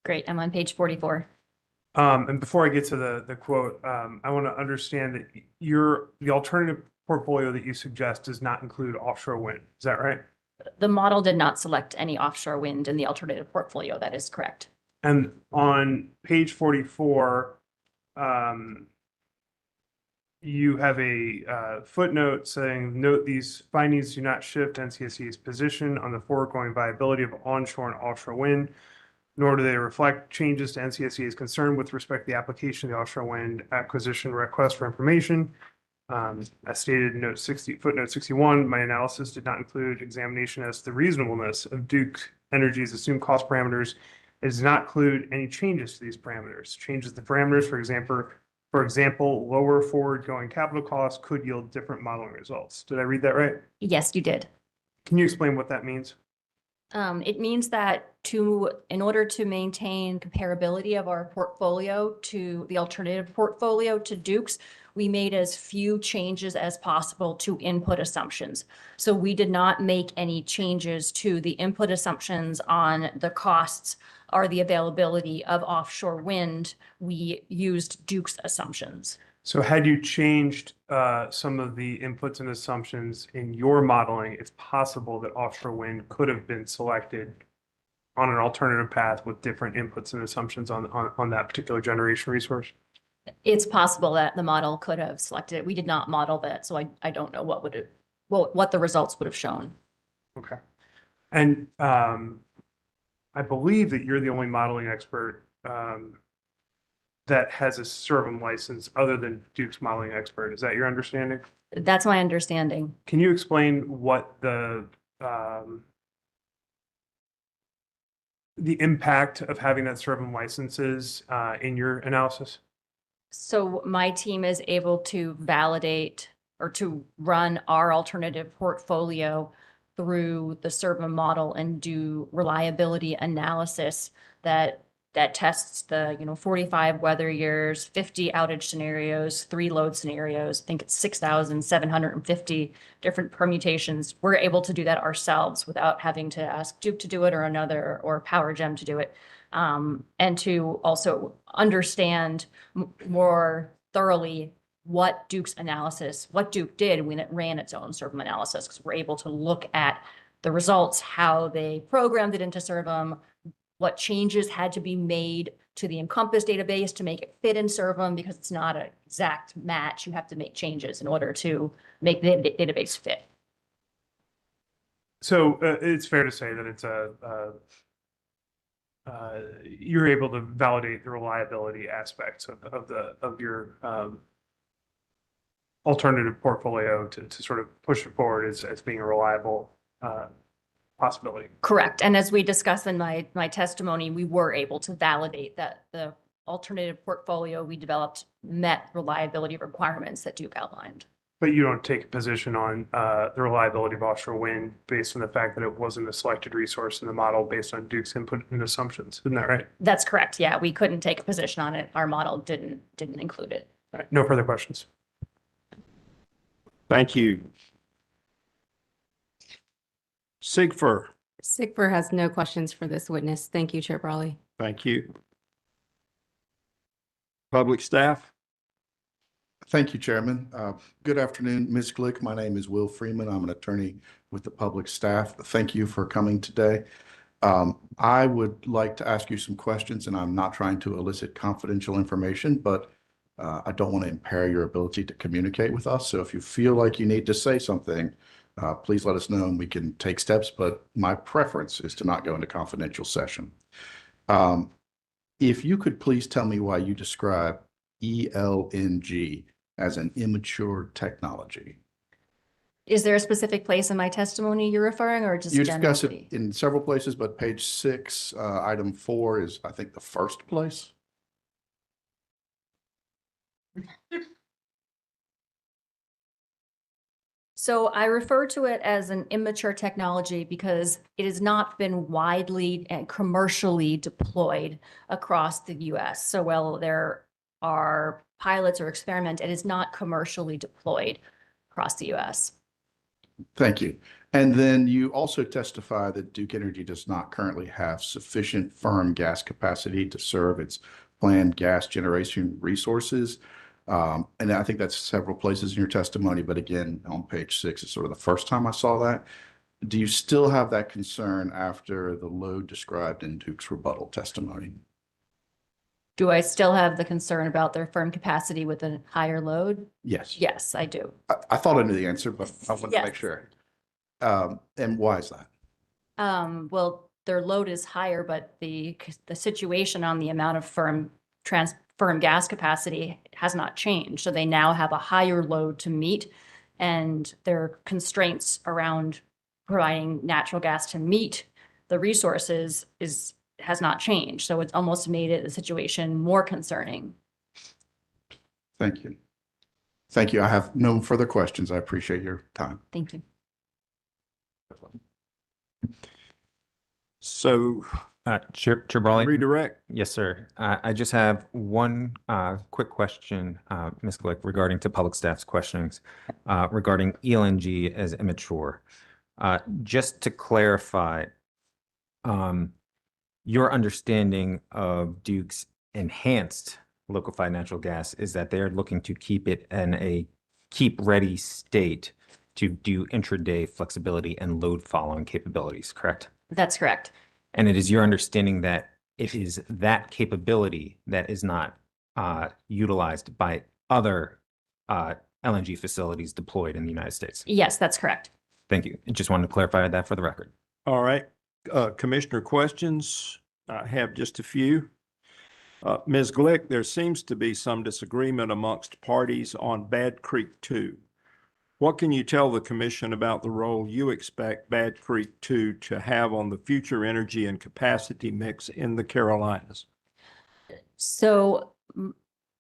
Great. I'm on page 44. And before I get to the quote, I want to understand that the alternative portfolio that you suggest does not include offshore wind. Is that right? The model did not select any offshore wind in the alternative portfolio. That is correct. And on page 44, you have a footnote saying, note these findings do not shift NCSE's position on the foregoing viability of onshore and offshore wind, nor do they reflect changes to NCSE's concern with respect to the application of the offshore wind acquisition request for information. As stated in footnote 61, my analysis did not include examination as to the reasonableness of Duke Energy's assumed cost parameters. It does not include any changes to these parameters. Changes to parameters, for example, lower forward-going capital costs could yield different modeling results. Did I read that right? Yes, you did. Can you explain what that means? It means that in order to maintain comparability of our portfolio to the alternative portfolio to Duke's, we made as few changes as possible to input assumptions. So we did not make any changes to the input assumptions on the costs or the availability of offshore wind. We used Duke's assumptions. So had you changed some of the inputs and assumptions in your modeling, it's possible that offshore wind could have been selected on an alternative path with different inputs and assumptions on that particular generation resource? It's possible that the model could have selected it. We did not model that, so I don't know what the results would have shown. Okay. And I believe that you're the only modeling expert that has a CERVM license other than Duke's modeling expert. Is that your understanding? That's my understanding. Can you explain what the impact of having that CERVM license is in your analysis? So my team is able to validate or to run our alternative portfolio through the CERVM model and do reliability analysis that tests the 45 weather years, 50 outage scenarios, 3 load scenarios. I think it's 6,750 different permutations. We're able to do that ourselves without having to ask Duke to do it or or PowerGem to do it. And to also understand more thoroughly what Duke did when it ran its own CERVM analysis, because we're able to look at the results, how they programmed it into CERVM, what changes had to be made to the Encompass database to make it fit in CERVM, because it's not an exact match. You have to make changes in order to make the database fit. So it's fair to say that it's you're able to validate the reliability aspects of your alternative portfolio to sort of push it forward as being a reliable possibility. Correct. And as we discussed in my testimony, we were able to validate that the alternative portfolio we developed met reliability requirements that Duke outlined. But you don't take a position on the reliability of offshore wind based on the fact that it wasn't a selected resource in the model based on Duke's input and assumptions. Isn't that right? That's correct. Yeah, we couldn't take a position on it. Our model didn't include it. All right. No further questions. Thank you. Sigfer. SIGFR has no questions for this witness. Thank you, Chair Brawley. Thank you. Public staff? Thank you, Chairman. Good afternoon, Ms. Glick. My name is Will Freeman. I'm an attorney with the public staff. Thank you for coming today. I would like to ask you some questions, and I'm not trying to elicit confidential information, but I don't want to impair your ability to communicate with us. So if you feel like you need to say something, please let us know and we can take steps, but my preference is to not go into confidential session. If you could please tell me why you describe ELNG as an immature technology. Is there a specific place in my testimony you're referring, or just You discuss it generally? in several places, but page 6, item 4 is, I think, the first place. So I refer to it as an immature technology because it has not been widely and commercially deployed across the US. So while there are pilots or experiments, it is not commercially deployed across the US. Thank you. And then you also testify that Duke Energy does not currently have sufficient firm gas capacity to serve its planned gas generation resources. And I think that's several places in your testimony, but again, on page 6 is sort of the first time I saw that. Do you still have that concern after the load described in Duke's rebuttal testimony? Do I still have the concern about their firm capacity with a higher load? Yes. Yes, I do. I thought I knew the answer, but I wanted to Yes. make sure. And why is that? Well, their load is higher, but the situation on the amount of firm gas capacity has not changed. So they now have a higher load to meet, and their constraints around providing natural gas to meet the resources has not changed. So it's almost made it the situation more concerning. Thank you. Thank you. I have no further questions. I appreciate your time. Thank you. So Chair Brawley? redirect. Yes, sir. I just have one quick question, Ms. Glick, regarding to public staff's questionings regarding ELNG as immature. Just to clarify, your understanding of Duke's enhanced liquefied natural gas is that they're looking to keep it in a keep-ready state to do intraday flexibility and load following capabilities, correct? That's correct. And it is your understanding that it is that capability that is not utilized by other LNG facilities deployed in the United States? Yes, that's correct. Thank you. I just wanted to clarify that for the record. All right. Commissioner questions? I have just a few. Ms. Glick, there seems to be some disagreement amongst parties on Bad Creek 2. What can you tell the commission about the role you expect Bad Creek 2 to have on the future energy and capacity mix in the Carolinas? So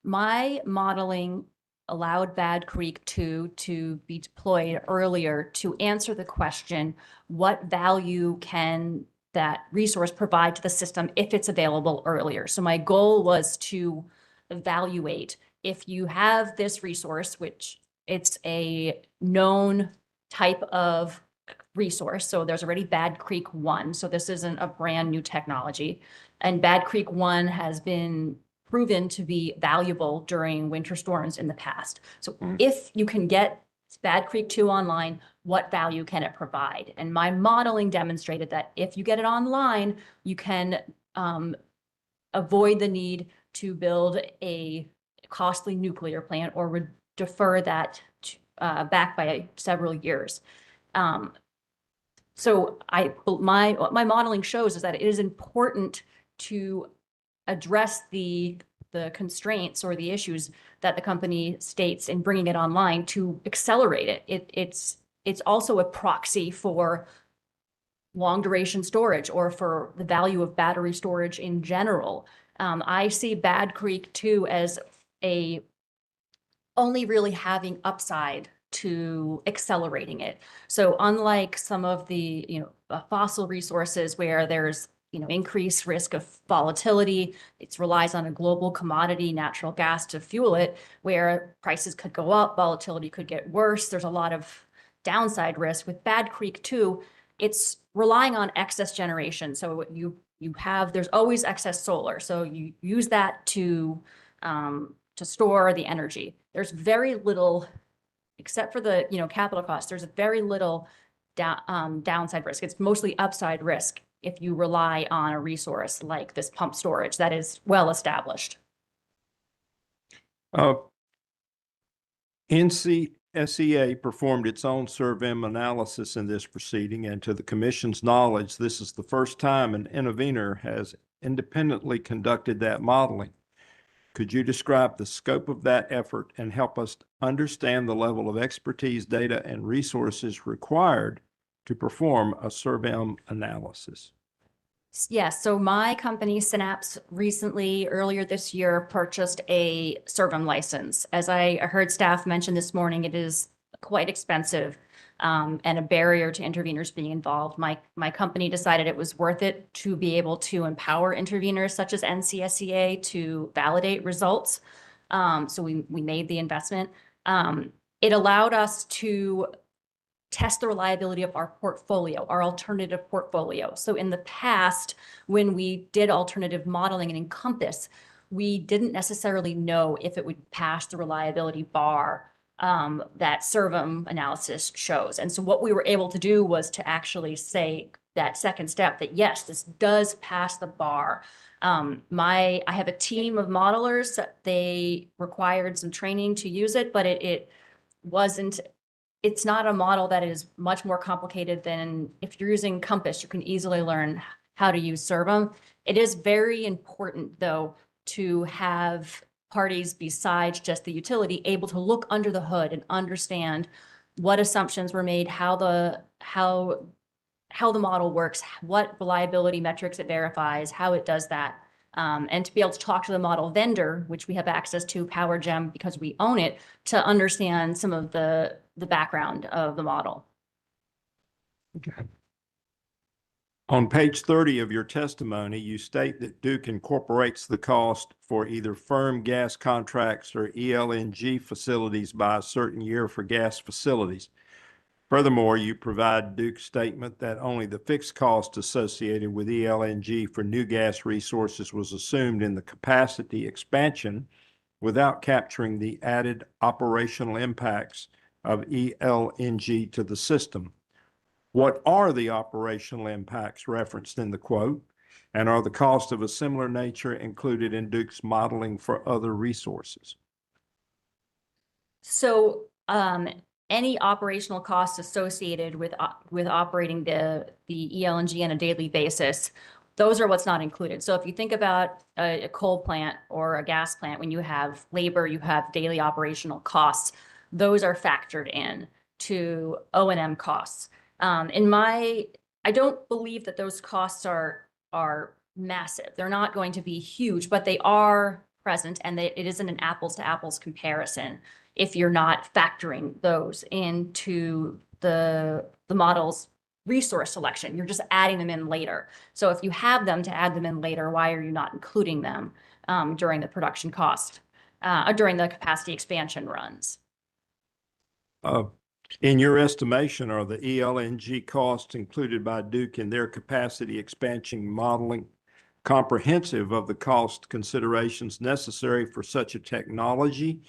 my modeling allowed Bad Creek 2 to be deployed earlier to answer the question, what value can that resource provide to the system if it's available earlier? So my goal was to evaluate if you have this resource, which it's a known type of resource. So there's already Bad Creek 1. So this isn't a brand new technology. And Bad Creek 1 has been proven to be valuable during winter storms in the past. So if you can get Bad Creek 2 online, what value can it provide? And my modeling demonstrated that if you get it online, you can avoid the need to build a costly nuclear plant or defer that back by several years. So what my modeling shows is that it is important to address the constraints or the issues that the company states in bringing it online to accelerate it. It's also a proxy for long duration storage or for the value of battery storage in general. I see Bad Creek 2 as only really having upside to accelerating it. So unlike some of the fossil resources where there's increased risk of volatility, it relies on a global commodity, natural gas, to fuel it, where prices could go up, volatility could get worse. There's a lot of downside risk. With Bad Creek 2, it's relying on excess generation. So there's always excess solar. So you use that to store the energy. There's very little, except for the, capital costs, there's very little downside risk. It's mostly upside risk if you rely on a resource like this pump storage that is well established. NCSEA performed its own SERVM analysis in this proceeding, and to the Commission's knowledge, this is the first time an intervener has independently conducted that modeling. Could you describe the scope of that effort and help us understand the level of expertise, data, and resources required to perform a SERVM analysis? Yes, so my company, Synapse, recently, earlier this year, purchased a SERVM license. As I heard staff mention this morning, it is quite expensive and a barrier to interveners being involved. My company decided it was worth it to be able to empower interveners such as NCSEA to validate results. So we made the investment. It allowed us to test the reliability of our portfolio, our alternative portfolio. So in the past, when we did alternative modeling in Encompass, we didn't necessarily know if it would pass the reliability bar that SERVM analysis shows. And so what we were able to do was to actually say that second step, that yes, this does pass the bar. I have a team of modelers. They required some training to use it, but it's not a model that is much more complicated than if you're using Compass, you can easily learn how to use SERVM. It is very important, though, to have parties besides just the utility able to look under the hood and understand what assumptions were made, how the model works, what reliability metrics it verifies, how it does that. And to be able to talk to the model vendor, which we have access to, PowerGem, because we own it, to understand some of the background of the model. Okay. On page 30 of your testimony, you state that Duke incorporates the cost for either firm gas contracts or ELNG facilities by a certain year for gas facilities. Furthermore, you provide Duke's statement that only the fixed cost associated with ELNG for new gas resources was assumed in the capacity expansion without capturing the added operational impacts of ELNG to the system. What are the operational impacts referenced in the quote? And are the costs of a similar nature included in Duke's modeling for other resources? So any operational costs associated with operating the ELNG on a daily basis, those are what's not included. So if you think about a coal plant or a gas plant, when you have labor, you have daily operational costs, those are factored in to O&M costs. I don't believe that those costs are massive. They're not going to be huge, but they are present, and it isn't an apples to apples comparison if you're not factoring those into the model's resource selection. You're just adding them in later. So if you have them to add them in later, why are you not including them during the production cost, during the capacity expansion runs? In your estimation, are the ELNG costs included by Duke in their capacity expansion modeling comprehensive of the cost considerations necessary for such a technology?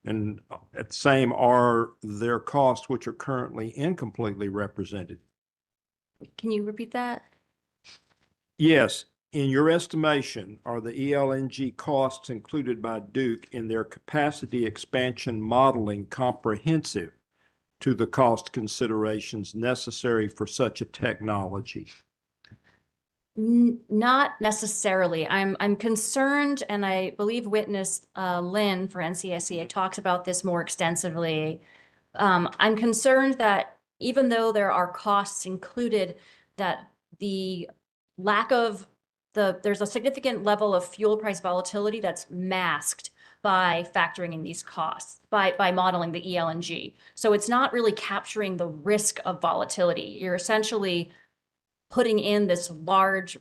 And at the same, are their costs which are currently incompletely represented? Can you repeat that? Yes. In your estimation, are the ELNG costs included by Duke in their capacity expansion modeling comprehensive to the cost considerations necessary for such a technology? Not necessarily. I'm concerned, and I believe witness Lynn for NCSEA talks about this more extensively. I'm concerned that even though there are costs included, that the lack of there's a significant level of fuel price volatility that's masked by factoring in these costs, by modeling the ELNG. So it's not really capturing the risk of volatility. You're essentially putting in this large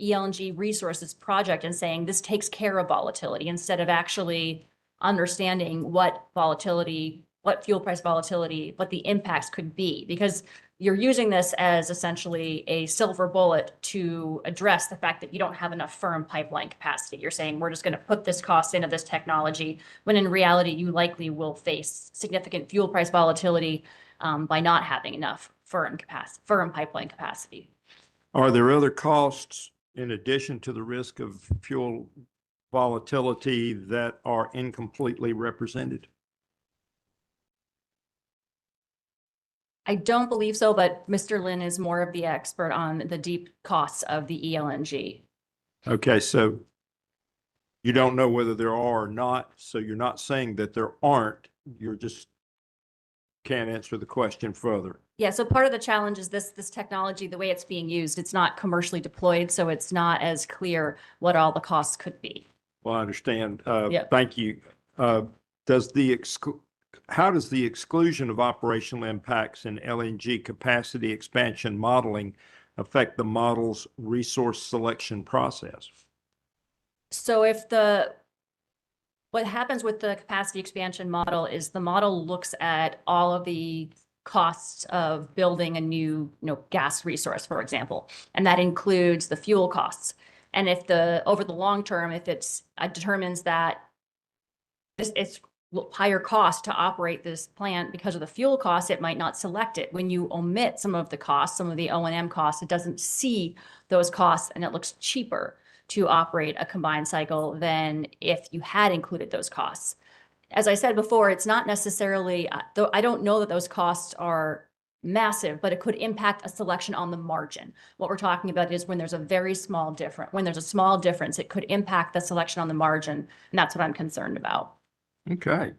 ELNG resources project and saying this takes care of volatility, instead of actually understanding what volatility, what fuel price volatility, what the impacts could be. Because you're using this as essentially a silver bullet to address the fact that you don't have enough firm pipeline capacity. You're saying, we're just going to put this cost into this technology, when in reality, you likely will face significant fuel price volatility by not having enough firm pipeline capacity. Are there other costs in addition to the risk of fuel volatility that are incompletely represented? I don't believe so, but Mr. Lin is more of the expert on the deep costs of the ELNG. Okay, so you don't know whether there are or not, so you're not saying that there aren't, you're just can't answer the question further. Yeah, so part of the challenge is this technology, the way it's being used, it's not commercially deployed, so it's not as clear what all the costs could be. Well, I understand. Yeah. Thank you. How does the exclusion of operational impacts in LNG capacity expansion modeling affect the model's resource selection process? So what happens with the capacity expansion model is the model looks at all of the costs of building a new, gas resource, for example, and that includes the fuel costs. And if over the long term, if it determines that it's higher cost to operate this plant because of the fuel costs, it might not select it. When you omit some of the costs, some of the O&M costs, it doesn't see those costs, and it looks cheaper to operate a combined cycle than if you had included those costs. As I said before, it's not necessarily, though I don't know that those costs are massive, but it could impact a selection on the margin. What we're talking about is when there's a small difference, it could impact the selection on the margin, and that's what I'm concerned about. Okay.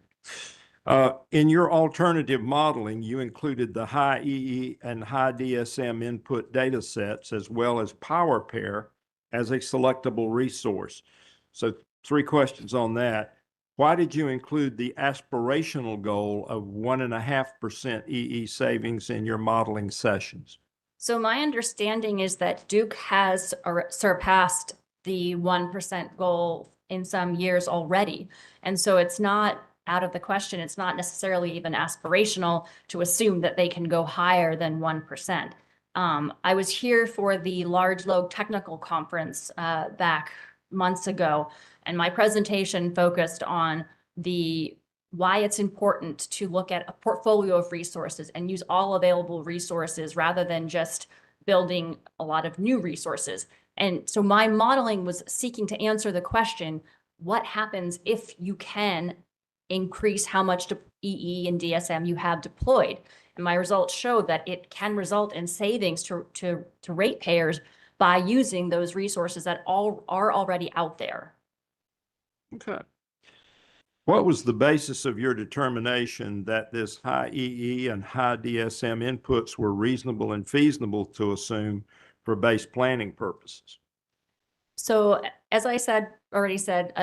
In your alternative modeling, you included the high EE and high DSM input data sets as well as power pair as a selectable resource. So 3 questions on that. Why did you include the aspirational goal of 1.5% EE savings in your modeling sessions? So my understanding is that Duke has surpassed the 1% goal in some years already. And so it's not out of the question. It's not necessarily even aspirational to assume that they can go higher than 1%. I was here for the Large Load Technical Conference back months ago, and my presentation focused on why it's important to look at a portfolio of resources and use all available resources rather than just building a lot of new resources. And so my modeling was seeking to answer the question, what happens if you can increase how much EE and DSM you have deployed? And my results showed that it can result in savings to ratepayers by using those resources that are already out there. Okay. What was the basis of your determination that this high EE and high DSM inputs were reasonable and feasible to assume for base planning purposes? So as I already said,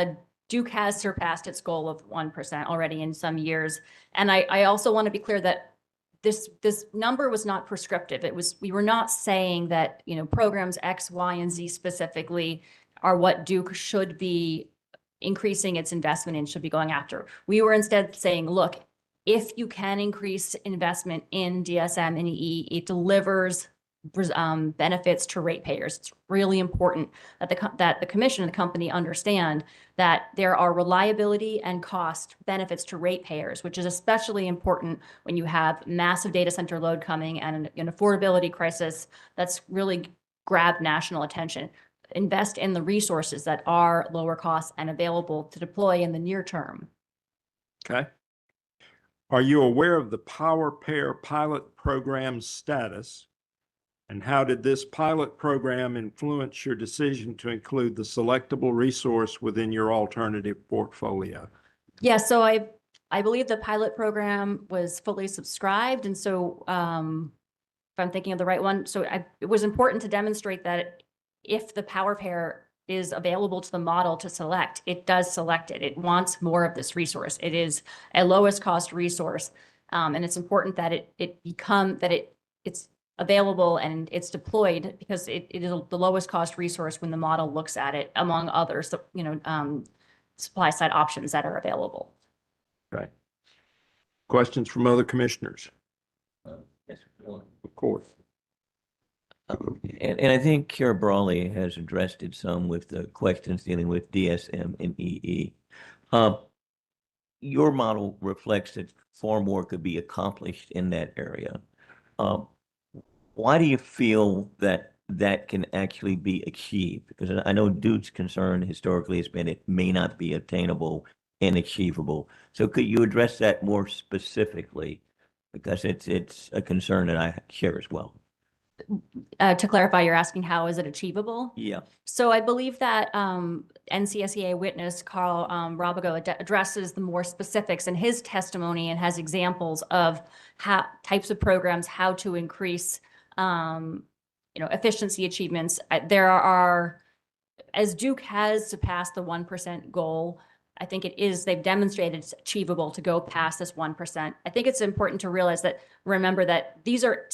Duke has surpassed its goal of 1% already in some years. And I also want to be clear that this number was not prescriptive. We were not saying that, programs X, Y, and Z specifically are what Duke should be increasing its investment in, should be going after. We were instead saying, look, if you can increase investment in DSM and EE, it delivers benefits to ratepayers. It's really important that the commission and the company understand that there are reliability and cost benefits to ratepayers, which is especially important when you have massive data center load coming and an affordability crisis that's really grabbed national attention. Invest in the resources that are lower cost and available to deploy in the near term. Okay. Are you aware of the Power Pair pilot program's status? And how did this pilot program influence your decision to include the selectable resource within your alternative portfolio? Yeah, so I believe the pilot program was fully subscribed. And so if I'm thinking of the right one, so it was important to demonstrate that if the power pair is available to the model to select, it does select it. It wants more of this resource. It is a lowest cost resource. And it's important that it's available and it's deployed because it is the lowest cost resource when the model looks at it among others, supply side options that are available. Okay. Questions from other commissioners? Yes, Of course. And I think Chair Brawley has addressed it some with the questions dealing with DSM and EE. Your model reflects that far more could be accomplished in that area. Why do you feel that that can actually be achieved? Because I know Duke's concern historically has been it may not be attainable and achievable. So could you address that more specifically? Because it's a concern that I share as well. To clarify, you're asking how is it achievable? Yeah. So I believe that NCSEA witness Carl Robigo addresses the more specifics in his testimony and has examples of how types of programs, how to increase efficiency achievements. There are, as Duke has surpassed the 1% goal, I think they've demonstrated it's achievable to go past this 1%. I think it's important to remember that these are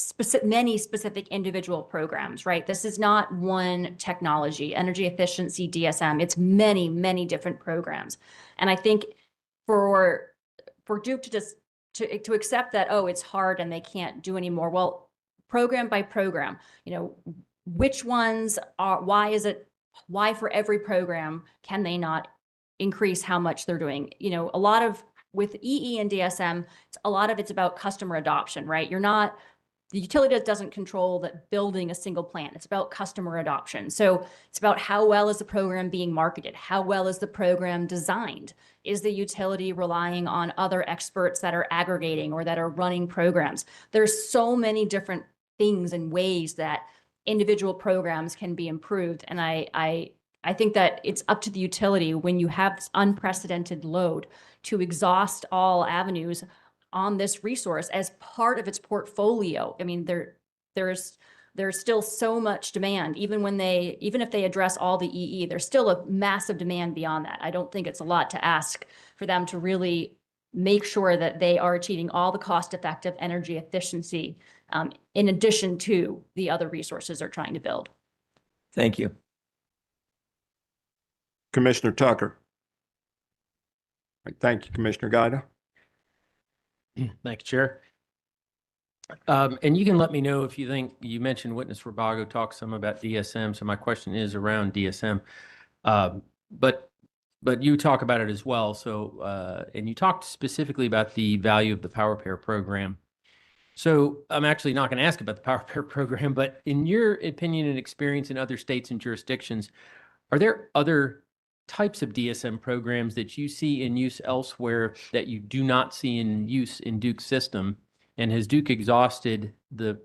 many specific individual programs, right? This is not one technology, energy efficiency, DSM. It's many, many different programs. And I think for Duke to accept that, oh, it's hard and they can't do anymore. Well, program by program, which ones why for every program can they not increase how much they're doing? A lot of with EE and DSM, a lot of it's about customer adoption, right? The utility doesn't control that building a single plant. It's about customer adoption. So it's about how well is the program being marketed? How well is the program designed? Is the utility relying on other experts that are aggregating or that are running programs? There's so many different things and ways that individual programs can be improved. And I think that it's up to the utility when you have this unprecedented load to exhaust all avenues on this resource as part of its portfolio. I mean, there's still so much demand, even if they address all the EE, there's still a massive demand beyond that. I don't think it's a lot to ask for them to really make sure that they are achieving all the cost-effective energy efficiency in addition to the other resources they're trying to build. Thank you. Commissioner Tucker. Thank you, Commissioner Gaida. Thank you, Chair. And you can let me know if you think, you mentioned witness Robago talked some about DSM, so my question is around DSM. But you talk about it as well. So, and you talked specifically about the value of the Power Pair program. So I'm actually not going to ask about the Power Pair program, but in your opinion and experience in other states and jurisdictions, are there other types of DSM programs that you see in use elsewhere that you do not see in use in Duke's system? And has Duke exhausted the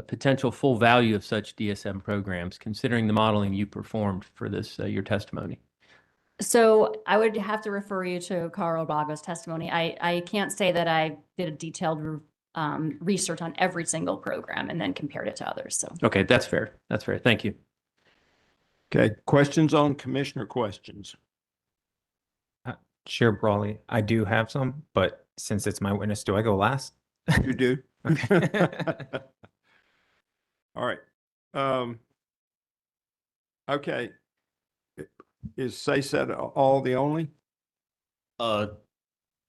potential full value of such DSM programs, considering the modeling you performed for this, your testimony? So I would have to refer you to Carl Robigo's testimony. I can't say that I did a detailed research on every single program and then compared it to others. So okay, that's fair. That's fair. Thank you. Okay, questions on commissioner questions? Chair Brawley, I do have some, but since it's my witness, do I go last? You do. Okay. All right. Okay. Is SACET all the only?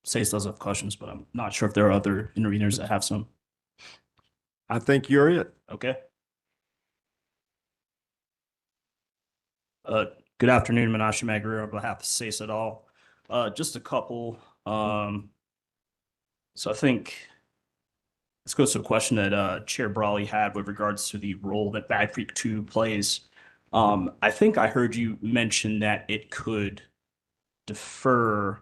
SACE does have questions, but I'm not sure if there are other interveners that have some. I think you're it. Okay. Good afternoon, Menashe Magruder on behalf of SACE et al. Just a couple. So I think this goes to a question that Chair Brawley had with regards to the role that Bag Creek 2 plays. I think I heard you mention that it could defer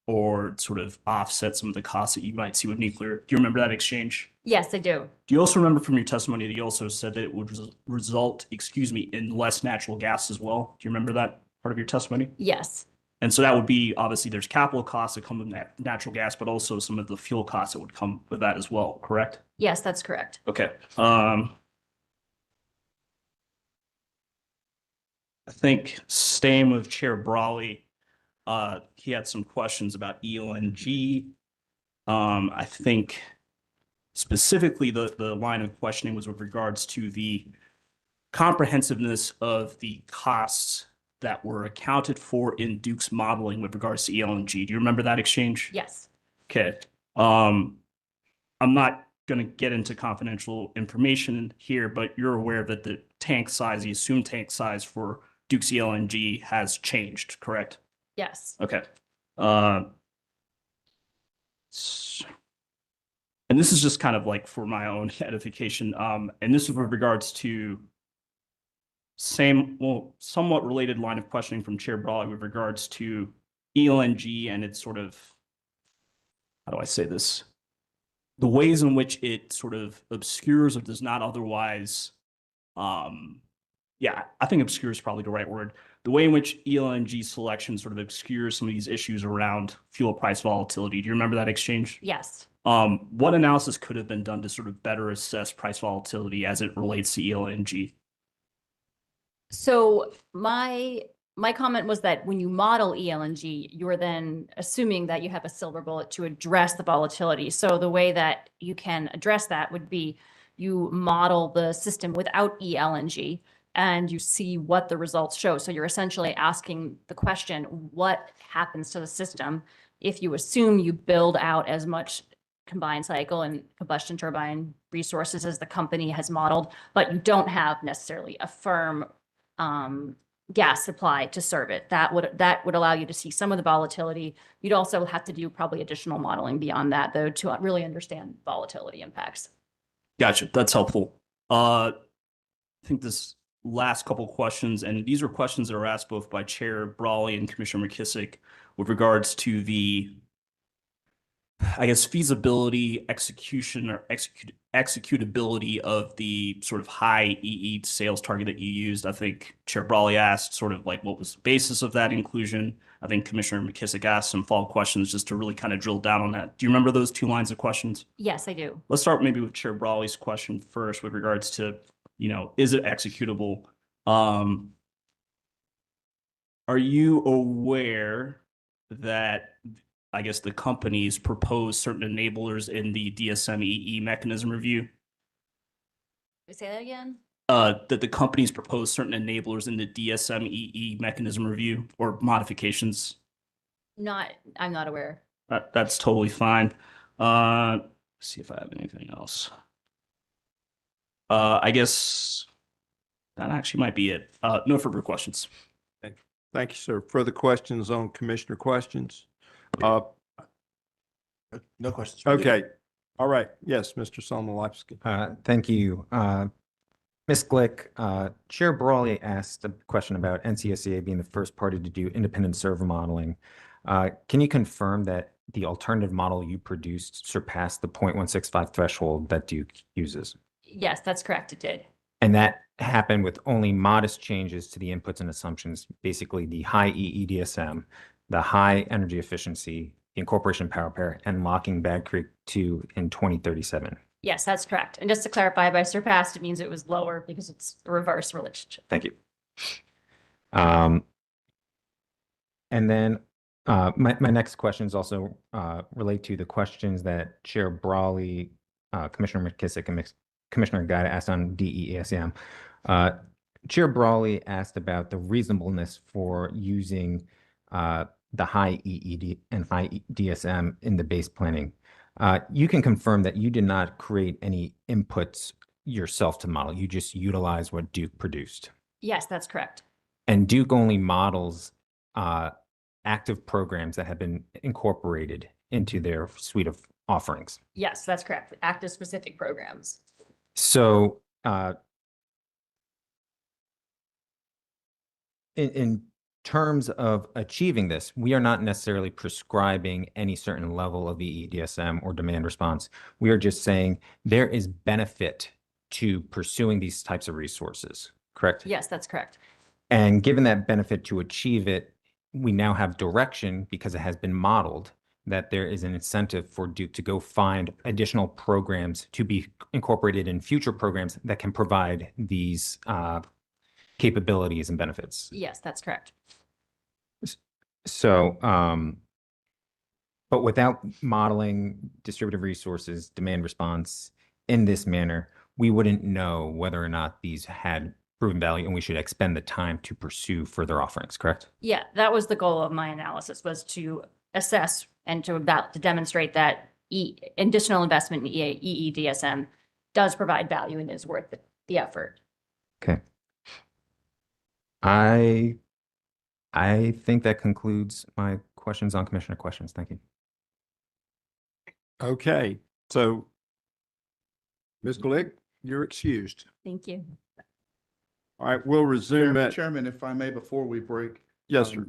or sort of offset some of the costs that you might see with nuclear. Do you remember that exchange? yes, I do. Do you also remember from your testimony that you also said that it would result, in less natural gas as well? Do you remember that part of your testimony? Yes. And so that would be, obviously, there's capital costs that come with natural gas, but also some of the fuel costs that would come with that as well, correct? Yes, that's correct. Okay. I think staying with Chair Brawley, he had some questions about ELNG. I think specifically the line of questioning was with regards to the comprehensiveness of the costs that were accounted for in Duke's modeling with regards to ELNG. Do you remember that exchange? Yes. Okay. I'm not going to get into confidential information here, but you're aware that the tank size, the assumed tank size for Duke's ELNG has changed, correct? Yes. Okay. And this is just kind of like for my own edification. And this is with regards to somewhat related line of questioning from Chair Brawley with regards to ELNG and its sort of, how do I say this? The ways in which it sort of obscures or does not otherwise, yeah, I think obscure is probably the right word. The way in which ELNG selection sort of obscures some of these issues around fuel price volatility. Do you remember that exchange? Yes. What analysis could have been done to sort of better assess price volatility as it relates to ELNG? So my comment was that when you model ELNG, you're then assuming that you have a silver bullet to address the volatility. So the way that you can address that would be you model the system without ELNG and you see what the results show. So you're essentially asking the question, what happens to the system if you assume you build out as much combined cycle and combustion turbine resources as the company has modeled, but you don't have necessarily a firm gas supply to serve it. That would allow you to see some of the volatility. You'd also have to do probably additional modeling beyond that, though, to really understand volatility impacts. Gotcha. That's helpful. I think this last couple questions, and these are questions that are asked both by Chair Brawley and Commissioner McKissick with regards to the, I guess, feasibility, execution, or executability of the sort of high EE sales target that you used. I think Chair Brawley asked sort of like what was the basis of that inclusion. I think Commissioner McKissick asked some follow-up questions just to really kind of drill down on that. Do you remember those two lines of questions? Yes, I do. Let's start maybe with Chair Brawley's question first with regards to, is it executable? Are you aware that, I guess, the companies propose certain enablers in the DSM-EE mechanism review? Say that again? That the companies propose certain enablers in the DSM-EE mechanism review or modifications? I'm not aware. That's totally fine. Let's see if I have anything else. I guess that actually might be it. No further questions. Thank you, sir. Further questions on commissioner questions? No questions. Okay. All right. Yes, Mr. Somolowski. Thank you. Ms. Glick, Chair Brawley asked a question about NCSEA being the first party to do independent server modeling. Can you confirm that the alternative model you produced surpassed the 0.165 threshold that Duke uses? Yes, that's correct. It did. And that happened with only modest changes to the inputs and assumptions, basically the high EEDSM, the high energy efficiency, the incorporation power pair, and locking Bag Creek 2 in 2037. Yes, that's correct. And just to clarify, by surpassed, it means it was lower because it's a reverse relationship. Thank you. And then my next questions also relate to the questions that Chair Brawley, Commissioner McKissick, and Commissioner Guida asked on DESM. Chair Brawley asked about the reasonableness for using the high EED and high DSM in the base planning. You can confirm that you did not create any inputs yourself to model. You just utilize what Duke produced. Yes, that's correct. And Duke only models active programs that have been incorporated into their suite of offerings. Yes, that's correct. Active specific programs. So in terms of achieving this, we are not necessarily prescribing any certain level of EEDSM or demand response. We are just saying there is benefit to pursuing these types of resources, correct? Yes, that's correct. And given that benefit to achieve it, we now have direction because it has been modeled that there is an incentive for Duke to go find additional programs to be incorporated in future programs that can provide these capabilities and benefits. Yes, that's correct. So, but without modeling distributed resources, demand response in this manner, we wouldn't know whether or not these had proven value and we should expend the time to pursue further offerings, correct? Yeah, that was the goal of my analysis, was to assess and to demonstrate that additional investment in EEDSM does provide value and is worth the effort. Okay. I think that concludes my questions on commissioner questions. Thank you. Okay, so Ms. Glick, you're excused. Thank you. All right, we'll resume at, Chairman, if I may, before we break. yes, sir.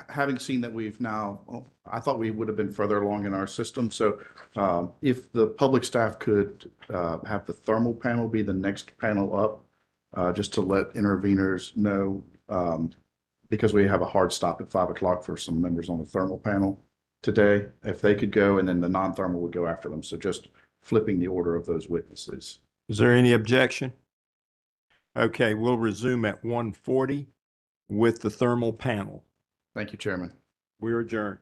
Having seen that we've now, I thought we would have been further along in our system. So if the public staff could have the thermal panel be the next panel up, just to let interveners know, because we have a hard stop at 5 o'clock for some members on the thermal panel today. If they could go, and then the non-thermal would go after them. So just flipping the order of those witnesses. Is there any objection? Okay, we'll resume at 1:40 with the thermal panel. Thank you, Chairman. We're adjourned.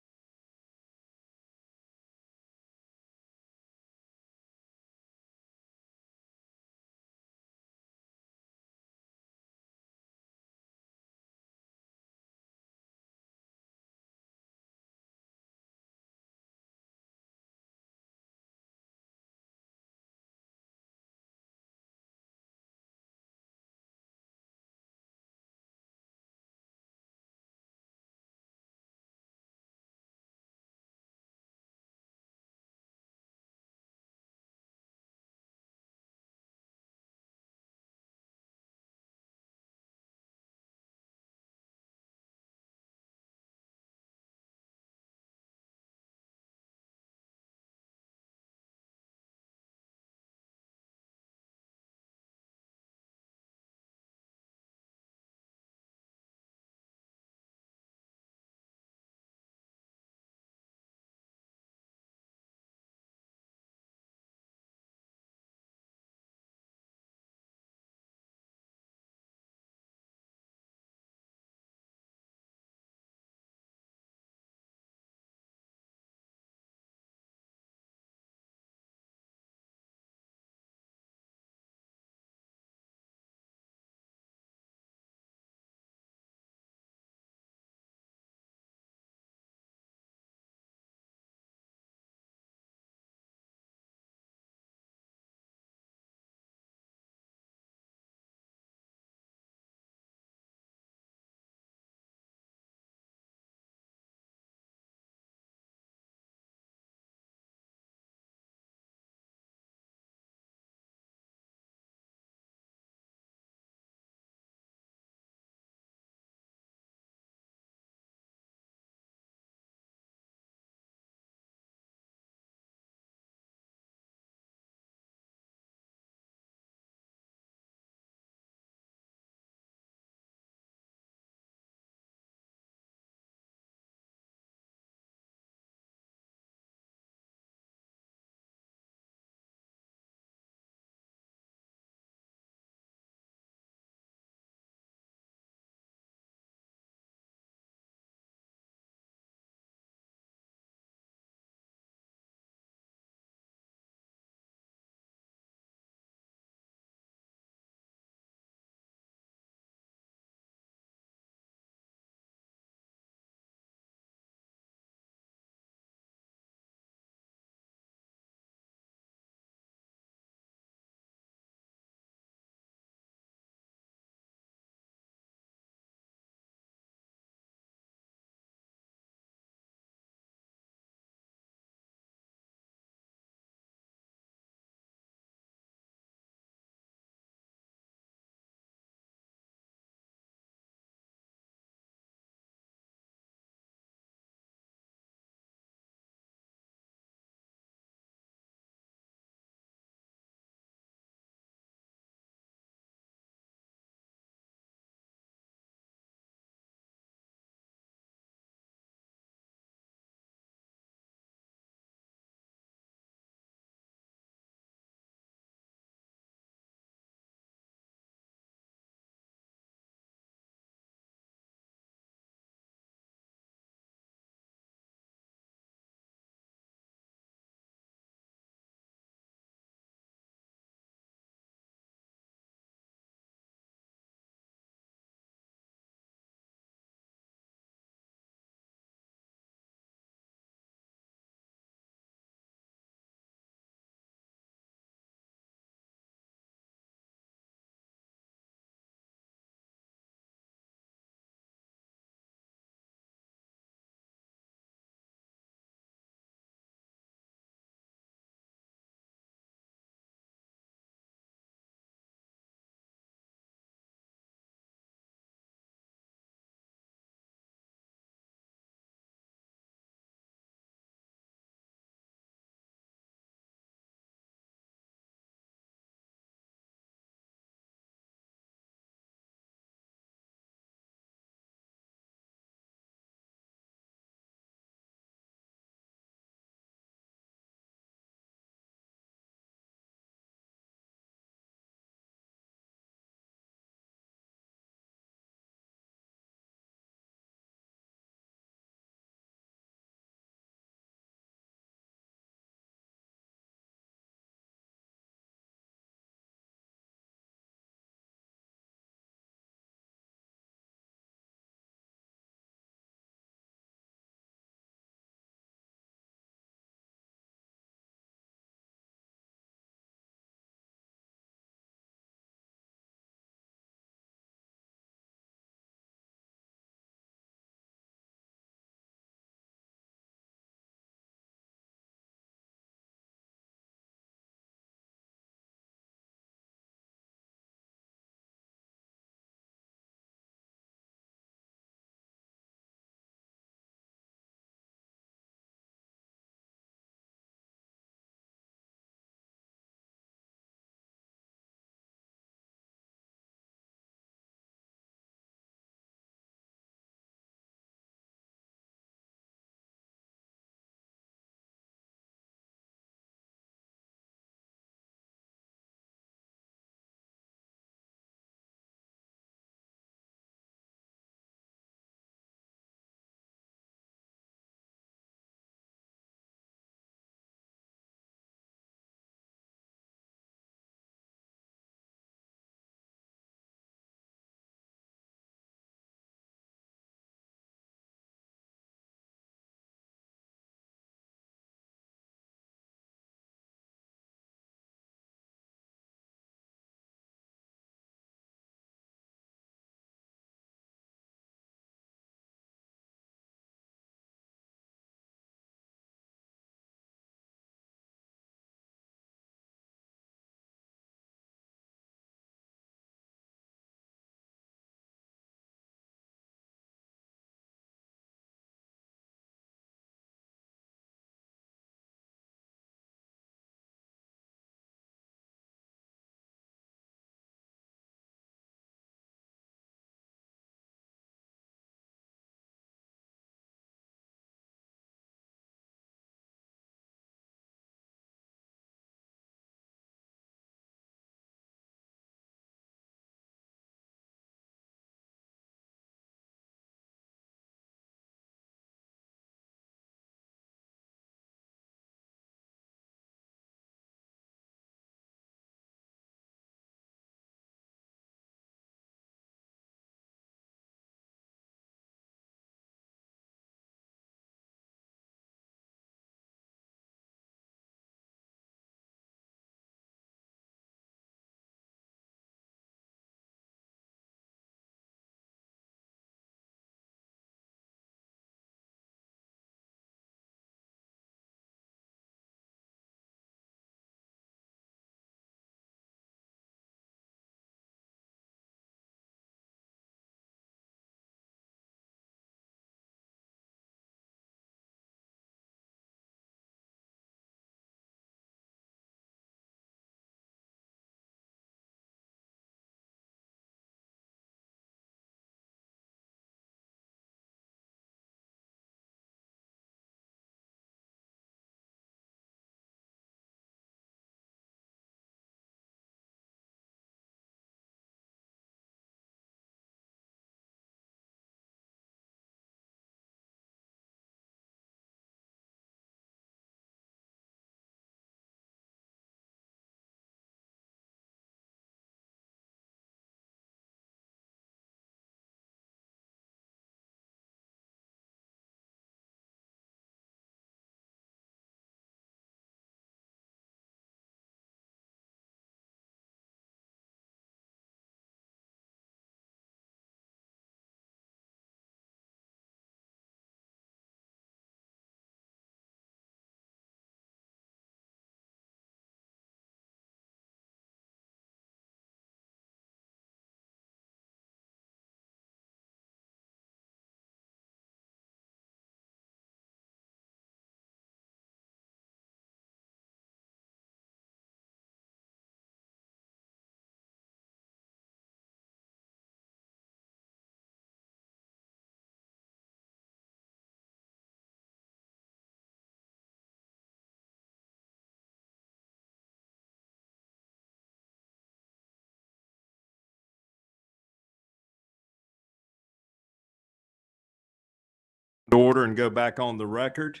order and go back on the record.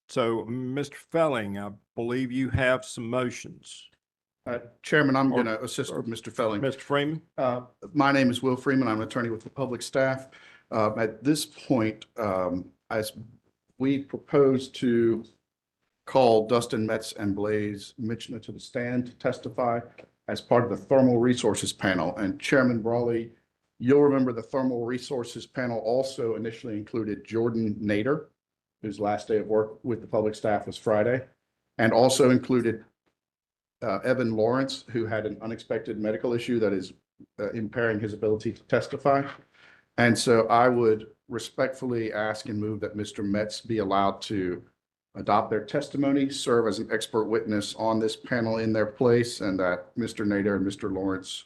So, Mr. Felling, I believe you have some motions. Chairman, I'm Or- going to assist with Mr. Felling. Mr. Freeman? My name is Will Freeman. I'm an attorney with the public staff. At this point, as we propose to call Dustin Metz and Blaze Mitchell to the stand to testify as part of the Thermal Resources Panel. And Chairman Brawley, you'll remember the Thermal Resources Panel also initially included Jordan Nader, whose last day of work with the public staff was Friday, and also included Evan Lawrence, who had an unexpected medical issue that is impairing his ability to testify. And so I would respectfully ask and move that Mr. Metz be allowed to adopt their testimony, serve as an expert witness on this panel in their place, and that Mr. Nader and Mr. Lawrence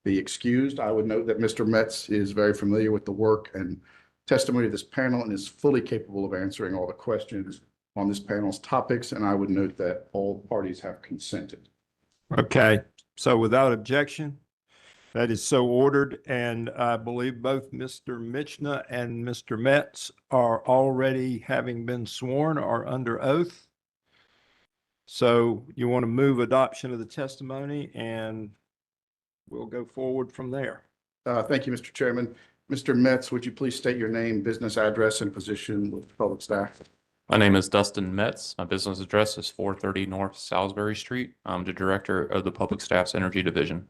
be excused. I would note that Mr. Metz is very familiar with the work and testimony of this panel and is fully capable of answering all the questions on this panel's topics, and I would note that all parties have consented. Okay, so without objection, that is so ordered, and I believe both Mr. Michna and Mr. Metz are already, having been sworn, are under oath. So you want to move adoption of the testimony, and we'll go forward from there. Thank you, Mr. Chairman. Mr. Metz, would you please state your name, business address, and position with the public staff? My name is Dustin Metz. My business address is 430 North Salisbury Street. I'm the director of the Public Staff's Energy Division.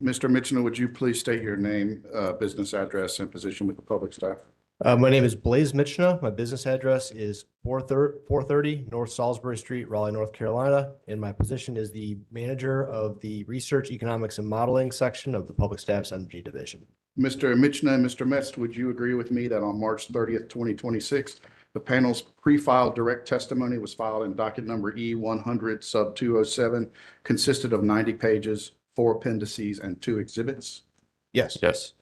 Mr. Mitchell, would you please state your name, business address, and position with the public staff? My name is Blaze Mitchna. My business address is 430 North Salisbury Street, Raleigh, North Carolina. And my position is the manager of the Research, Economics, and Modeling section of the Public Staff's Energy Division. Mr. Mitchna and Mr. Metz, would you agree with me that on March 30th, 2026, the panel's pre-filed direct testimony was filed in docket number E-100 sub 207, consisted of 90 pages, 4 appendices, and 2 exhibits? Yes. Yes.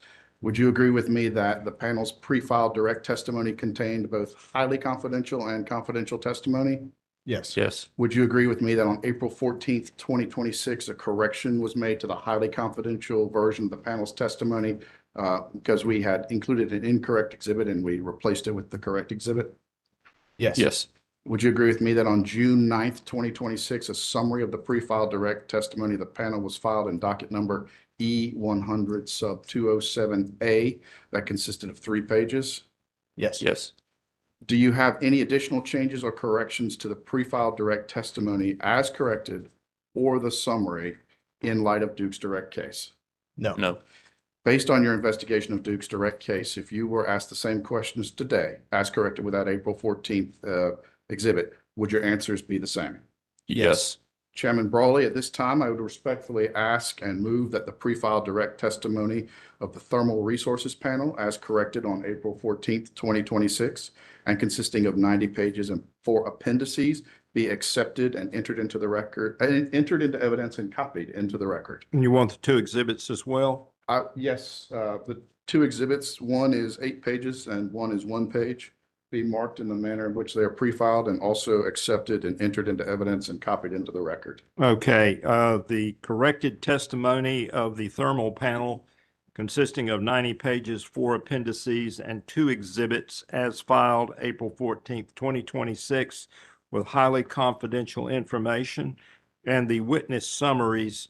Would you agree with me that the panel's pre-filed direct testimony contained both highly confidential and confidential testimony? Yes. Yes. Would you agree with me that on April 14th, 2026, a correction was made to the highly confidential version of the panel's testimony because we had included an incorrect exhibit and we replaced it with the correct exhibit? Yes. Yes. Would you agree with me that on June 9th, 2026, a summary of the pre-filed direct testimony of the panel was filed in docket number E-100 sub 207A that consisted of 3 pages? Yes. Yes. Do you have any additional changes or corrections to the pre-filed direct testimony as corrected or the summary in light of Duke's direct case? No. No. Based on your investigation of Duke's direct case, if you were asked the same questions today as corrected with that April 14th exhibit, would your answers be the same? Yes. Chairman Brawley, at this time, I would respectfully ask and move that the pre-filed direct testimony of the Thermal Resources Panel as corrected on April 14th, 2026, and consisting of 90 pages and 4 appendices be accepted and entered into the record, entered into evidence and copied into the record. And you want the 2 exhibits as well? Yes, the 2 exhibits, one is 8 pages and one is 1 page, be marked in the manner in which they are pre-filed and also accepted and entered into evidence and copied into the record. Okay, the corrected testimony of the thermal panel consisting of 90 pages, 4 appendices, and 2 exhibits as filed April 14th, 2026 with highly confidential information, and the witness summaries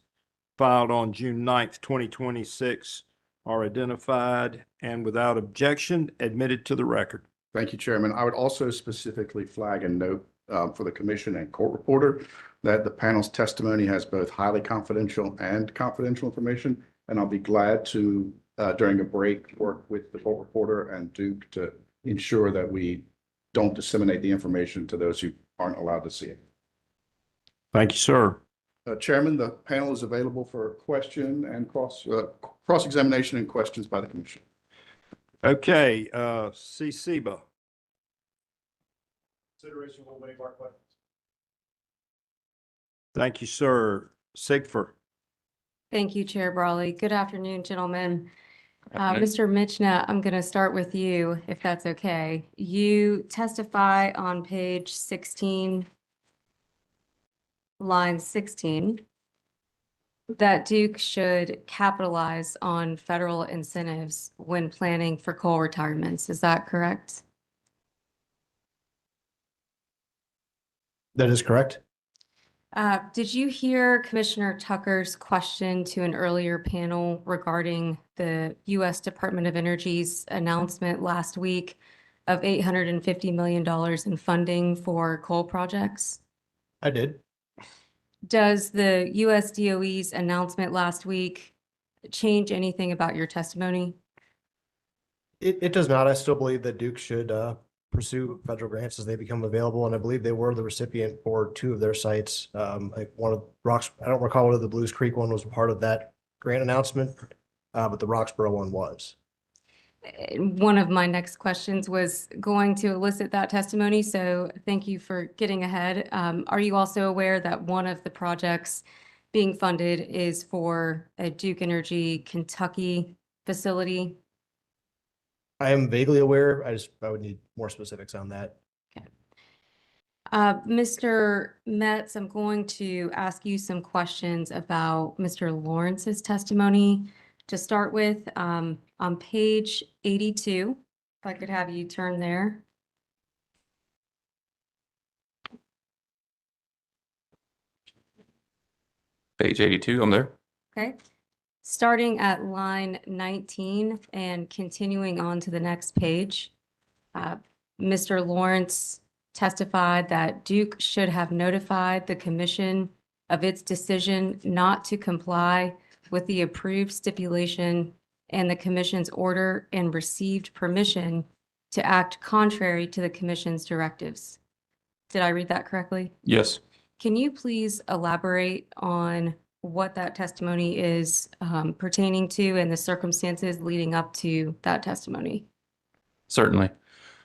filed on June 9th, 2026 are identified and without objection admitted to the record. Thank you, Chairman. I would also specifically flag and note for the commission and court reporter that the panel's testimony has both highly confidential and confidential information, and I'll be glad to, during a break, work with the court reporter and Duke to ensure that we don't disseminate the information to those who aren't allowed to see it. Thank you, sir. Chairman, the panel is available for question and cross-examination and questions by the commission. Okay, C. Seba. Consideration will waive our questions. Thank you, sir. Sigfer. Thank you, Chair Brawley. Good afternoon, gentlemen. Mr. Michna, I'm going to start with you, if that's okay. You testify on page 16, line 16, that Duke should capitalize on federal incentives when planning for coal retirements. Is that correct? That is correct. Did you hear Commissioner Tucker's question to an earlier panel regarding the U.S. Department of Energy's announcement last week of $850 million in funding for coal projects? I did. Does the U.S. DOE's announcement last week change anything about your testimony? It does not. I still believe that Duke should pursue federal grants as they become available, and I believe they were the recipient for 2 of their sites. Like one of Rocks, I don't recall whether the Blues Creek one was part of that grant announcement, but the Roxborough one was. One of my next questions was going to elicit that testimony, so thank you for getting ahead. Are you also aware that one of the projects being funded is for a Duke Energy Kentucky facility? I am vaguely aware. I would need more specifics on that. Mr. Metz, I'm going to ask you some questions about Mr. Lawrence's testimony. To start with, on page 82, if I could have you turn there. Page 82, I'm there. Okay. Starting at line 19 and continuing on to the next page, Mr. Lawrence testified that Duke should have notified the commission of its decision not to comply with the approved stipulation and the commission's order and received permission to act contrary to the commission's directives. Did I read that correctly? Yes. Can you please elaborate on what that testimony is pertaining to and the circumstances leading up to that testimony? Certainly.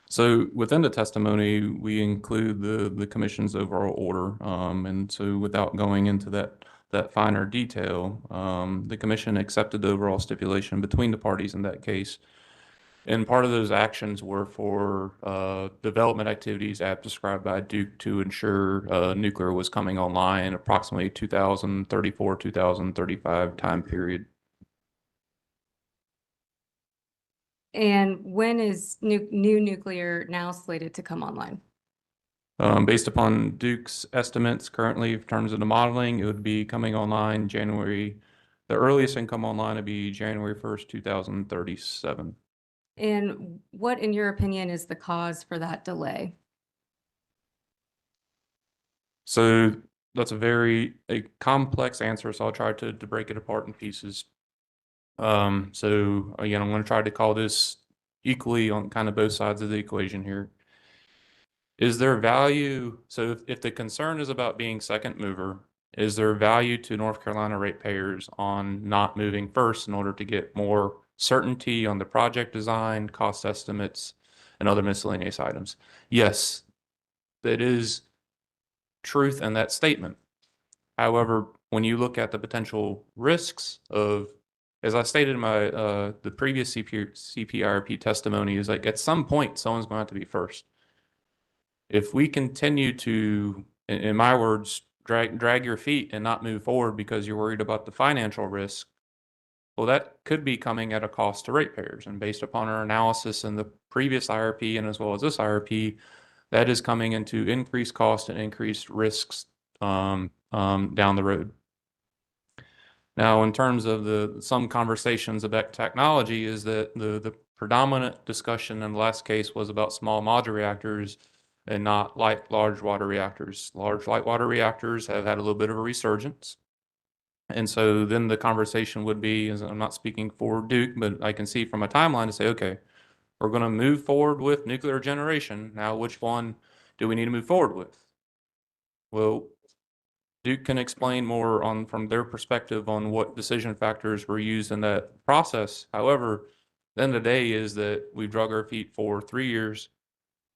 So within the testimony, we include the commission's overall order. And so without going into that finer detail, the commission accepted the overall stipulation between the parties in that case. And part of those actions were for development activities as prescribed by Duke to ensure nuclear was coming online approximately 2034, 2035 time period. And when is new nuclear now slated to come online? Based upon Duke's estimates currently in terms of the modeling, it would be coming online January. The earliest it can come online would be January 1st, 2037. And what, in your opinion, is the cause for that delay? So that's a complex answer, so I'll try to break it apart in pieces. So again, I'm going to try to call this equally on kind of both sides of the equation here. Is there value? So if the concern is about being second mover, is there value to North Carolina ratepayers on not moving first in order to get more certainty on the project design, cost estimates, and other miscellaneous items? Yes, that is truth in that statement. However, when you look at the potential risks of, as I stated in my the previous CPIRP testimony, is like at some point someone's going to have to be first. If we continue to, in my words, drag your feet and not move forward because you're worried about the financial risk, well, that could be coming at a cost to ratepayers. And based upon our analysis in the previous IRP and as well as this IRP, that is coming into increased cost and increased risks down the road. Now, in terms of some conversations about technology, is that the predominant discussion in the last case was about small modular reactors and not large water reactors. Large light water reactors have had a little bit of a resurgence. And so then the conversation would be, as I'm not speaking for Duke, but I can see from a timeline to say, okay, we're going to move forward with nuclear generation. Now, which one do we need to move forward with? Well, Duke can explain more from their perspective on what decision factors were used in that process. However, the end of the day is that we've drug our feet for 3 years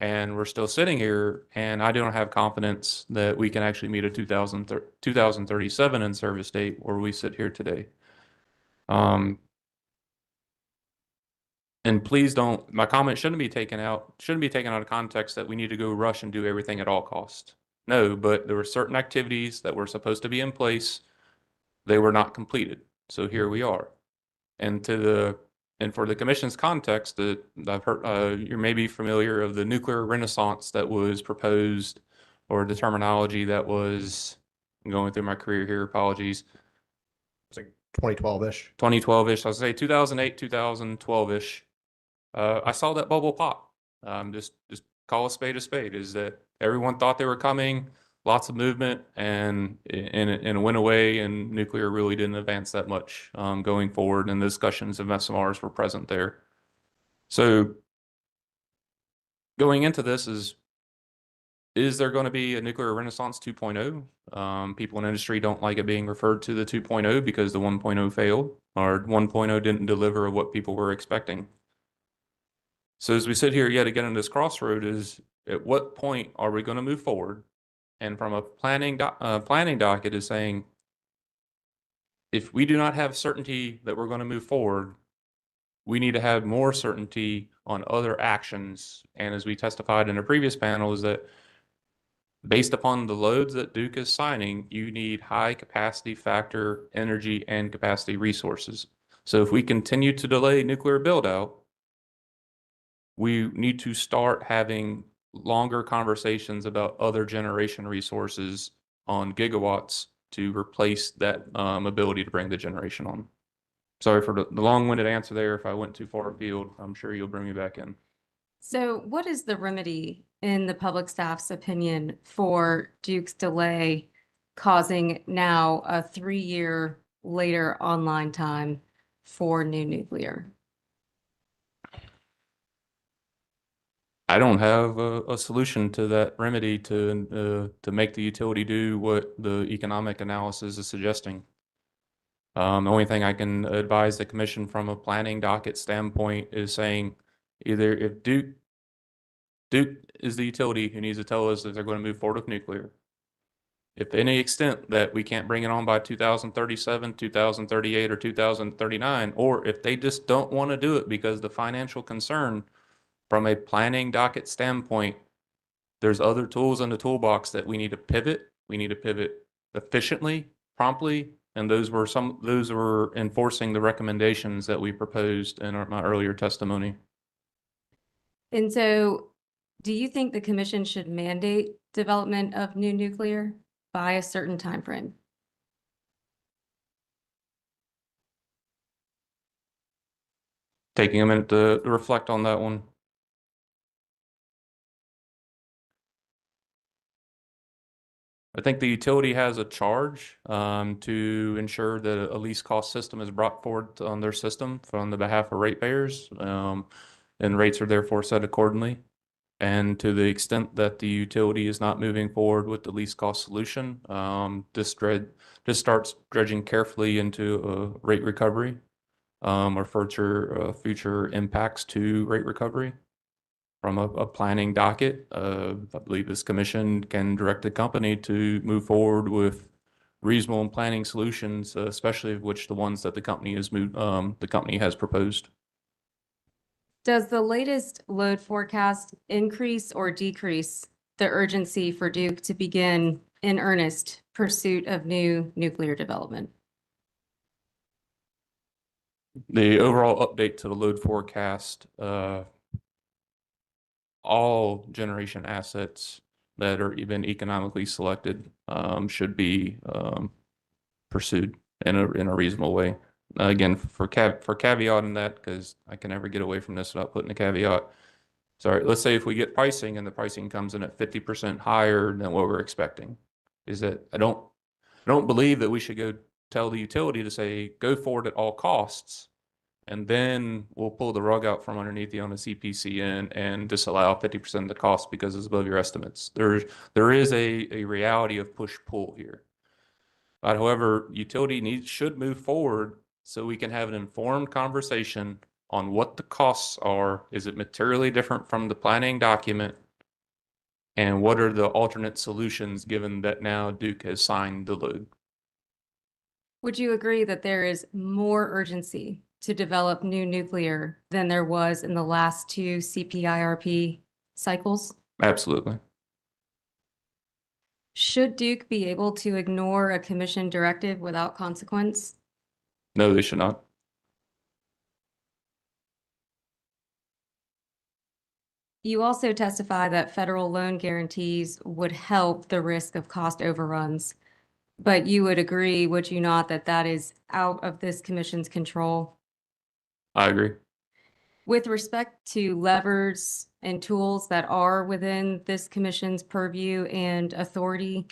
and we're still sitting here, and I don't have confidence that we can actually meet a 2037 in service date where we sit here today. And please don't, my comment shouldn't be taken out of context that we need to go rush and do everything at all costs. No, but there were certain activities that were supposed to be in place They were not completed. So here we are. And for the commission's context, that I've heard, you may be familiar of the nuclear renaissance that was proposed, or the terminology that was, I'm going through my career here, apologies. It's like 2012-ish. 2012-ish, I'll say 2008, 2012-ish. I saw that bubble pop. Just call a spade, is that everyone thought they were coming, lots of movement, and it went away, and nuclear really didn't advance that much going forward, and the discussions of SMRs were present there. So going into this is there going to be a nuclear renaissance 2.0? People in industry don't like it being referred to the 2.0 because the 1.0 failed, or 1.0 didn't deliver what people were expecting. So as we sit here yet again in this crossroad, is at what point are we going to move forward? And from a planning docket is saying, if we do not have certainty that we're going to move forward, we need to have more certainty on other actions. And as we testified in a previous panel, is that based upon the loads that Duke is signing, you need high capacity factor energy and capacity resources. So if we continue to delay nuclear build out, we need to start having longer conversations about other generation resources on gigawatts to replace that ability to bring the generation on. Sorry for the long-winded answer there. If I went too far afield, I'm sure you'll bring me back in. So what is the remedy, in the public staff's opinion, for Duke's delay causing now a 3-year later online time for new nuclear? I don't have a solution to that remedy to make the utility do what the economic analysis is suggesting. The only thing I can advise the commission from a planning docket standpoint is saying, either if Duke is the utility who needs to tell us if they're going to move forward with nuclear. If any extent that we can't bring it on by 2037, 2038, or 2039, or if they just don't want to do it because the financial concern, from a planning docket standpoint, there's other tools in the toolbox that we need to pivot. We need to pivot efficiently, promptly, and those were enforcing the recommendations that we proposed in my earlier testimony. And so do you think the commission should mandate development of new nuclear by a certain time frame? Taking a minute to reflect on that one. I think the utility has a charge to ensure that a least cost system is brought forward on their system on the behalf of ratepayers, and rates are therefore set accordingly. And to the extent that the utility is not moving forward with the least cost solution, this starts dredging carefully into rate recovery or future impacts to rate recovery. From a planning docket, I believe this commission can direct the company to move forward with reasonable and planning solutions, especially of which the ones that the company has proposed. Does the latest load forecast increase or decrease the urgency for Duke to begin in earnest pursuit of new nuclear development? The overall update to the load forecast, all generation assets that are even economically selected should be pursued in a reasonable way. Again, for caveat in that, because I can never get away from this without putting a caveat. Sorry, let's say if we get pricing and the pricing comes in at 50% higher than what we're expecting, is that I don't believe that we should go tell the utility to say go forward at all costs, and then we'll pull the rug out from underneath you on the CPCN and disallow 50% of the cost because it's above your estimates. There is a reality of push-pull here. But however, utility should move forward so we can have an informed conversation on what the costs are. Is it materially different from the planning document? And what are the alternate solutions given that now Duke has signed the load? Would you agree that there is more urgency to develop new nuclear than there was in the last 2 CPIRP cycles? Absolutely. Should Duke be able to ignore a commission directive without consequence? No, they should not. You also testify that federal loan guarantees would help the risk of cost overruns. But you would agree, would you not, that that is out of this commission's control? I agree. With respect to levers and tools that are within this commission's purview and authority,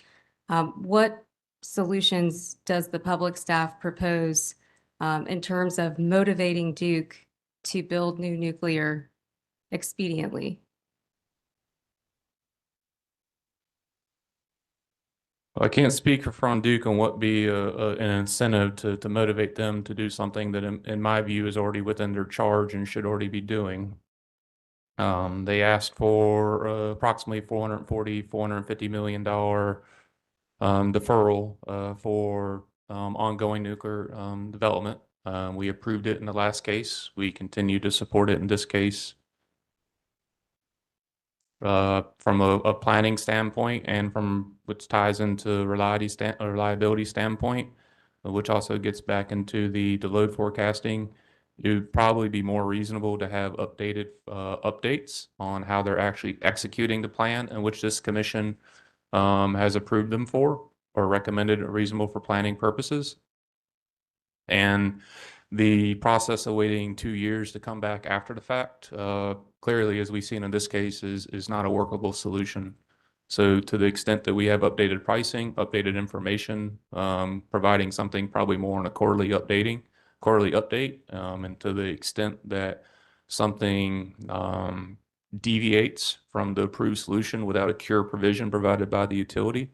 what solutions does the public staff propose in terms of motivating Duke to build new nuclear expediently? I can't speak for Front Duke on what be an incentive to motivate them to do something that in my view is already within their charge and should already be doing. They asked for approximately $450 million deferral for ongoing nuclear development. We approved it in the last case. We continue to support it in this case. From a planning standpoint and from which ties into reliability standpoint, which also gets back into the load forecasting, it would probably be more reasonable to have updated updates on how they're actually executing the plan and which this commission has approved them for or recommended reasonable for planning purposes. And the process of waiting 2 years to come back after the fact, clearly, as we've seen in this case, is not a workable solution. So to the extent that we have updated pricing, updated information, providing something probably more on a quarterly update, and to the extent that something deviates from the approved solution without a cure provision provided by the utility,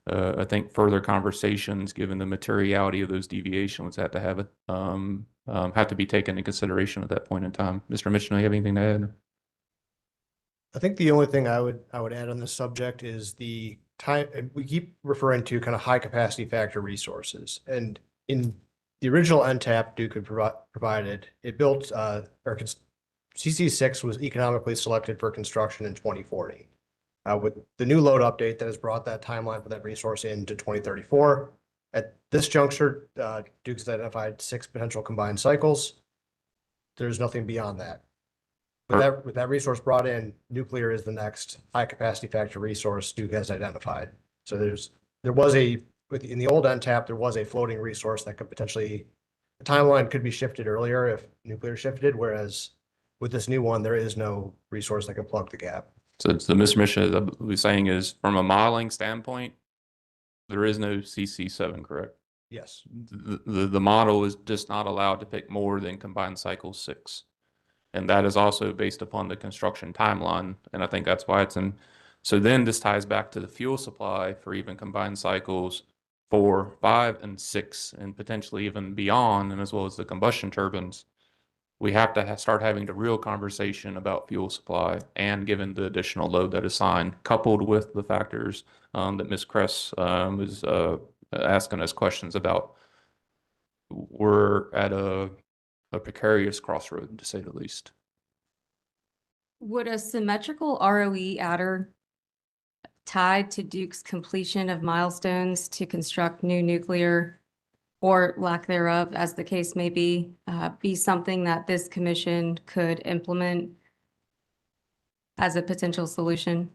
I think further conversations, given the materiality of those deviations, have to be taken into consideration at that point in time. Mr. Mitchell, you have anything to add? I think the only thing I would add on this subject is the time, and we keep referring to kind of high capacity factor resources. And in the original NTAP Duke had provided, it built CC6 was economically selected for construction in 2040. With the new load update that has brought that timeline for that resource into 2034. At this juncture, Duke's identified 6 potential combined cycles. There's nothing beyond that. With that resource brought in, nuclear is the next high capacity factor resource Duke has identified. So in the old NTAP, there was a floating resource that could potentially, the timeline could be shifted earlier if nuclear shifted, whereas with this new one, there is no resource that can plug the gap. So Mr. Mitchell was saying is from a modeling standpoint, there is no CC7, correct? Yes. The model is just not allowed to pick more than combined cycle 6. And that is also based upon the construction timeline. And I think that's why it's in. So then this ties back to the fuel supply for even combined cycles 4, 5, and 6, and potentially even beyond, and as well as the combustion turbines. We have to start having the real conversation about fuel supply and given the additional load that is signed, coupled with the factors that Ms. Kress was asking us questions about. We're at a precarious crossroad, to say the least. Would a symmetrical ROE adder tied to Duke's completion of milestones to construct new nuclear or lack thereof, as the case may be something that this commission could implement as a potential solution?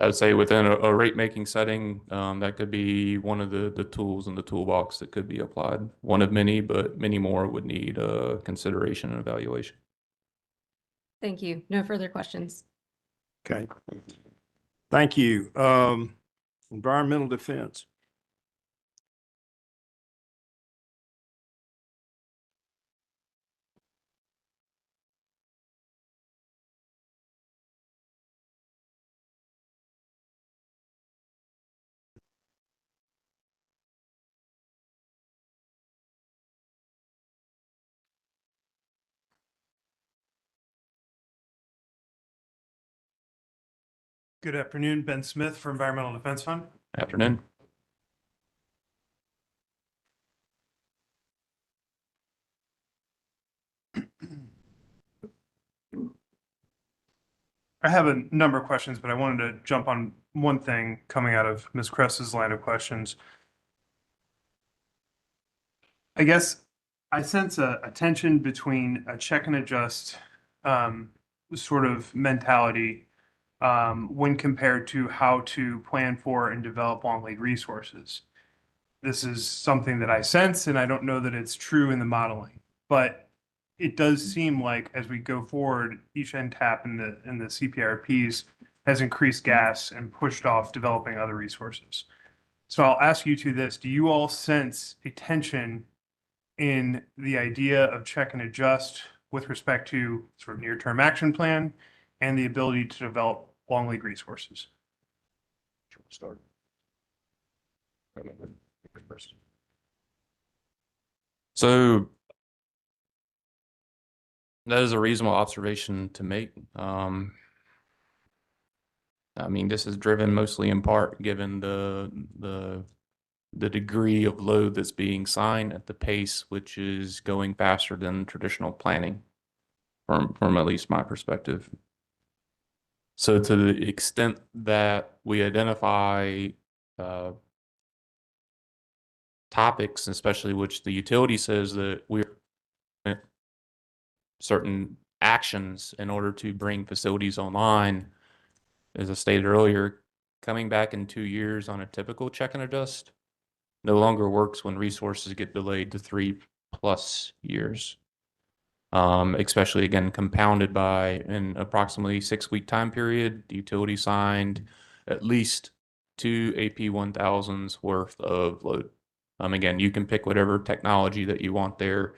I would say within a rate-making setting, that could be one of the tools in the toolbox that could be applied. One of many, but many more would need consideration and evaluation. Thank you. No further questions. Okay. Thank you. Environmental defense. Good afternoon, Ben Smith for Environmental Defense Fund. Afternoon. All I have a number of questions, but I wanted to jump on one thing coming out of Ms. Kress's line of questions. I guess I sense a tension between a check and adjust sort of mentality when compared to how to plan for and develop long lead resources. This is something that I sense, and I don't know that it's true in the modeling, but it does seem like as we go forward, each NTAP in the CPIRPs has increased gas and pushed off developing other resources. So I'll ask you to this: do you all sense a tension in the idea of check and adjust with respect to sort of near-term action plan and the ability to develop long lead resources? Start. So that is a reasonable observation to make. I mean, this is driven mostly in part given the degree of load that's being signed at the pace, which is going faster than traditional planning, from at least my perspective. So to the extent that we identify topics, especially which the utility says that we're certain actions in order to bring facilities online, as I stated earlier, coming back in 2 years on a typical check and adjust no longer works when resources get delayed to 3+ years. Especially again compounded by an approximately 6-week time period, the utility signed at least 2 AP1000s worth of load. Again, you can pick whatever technology that you want there,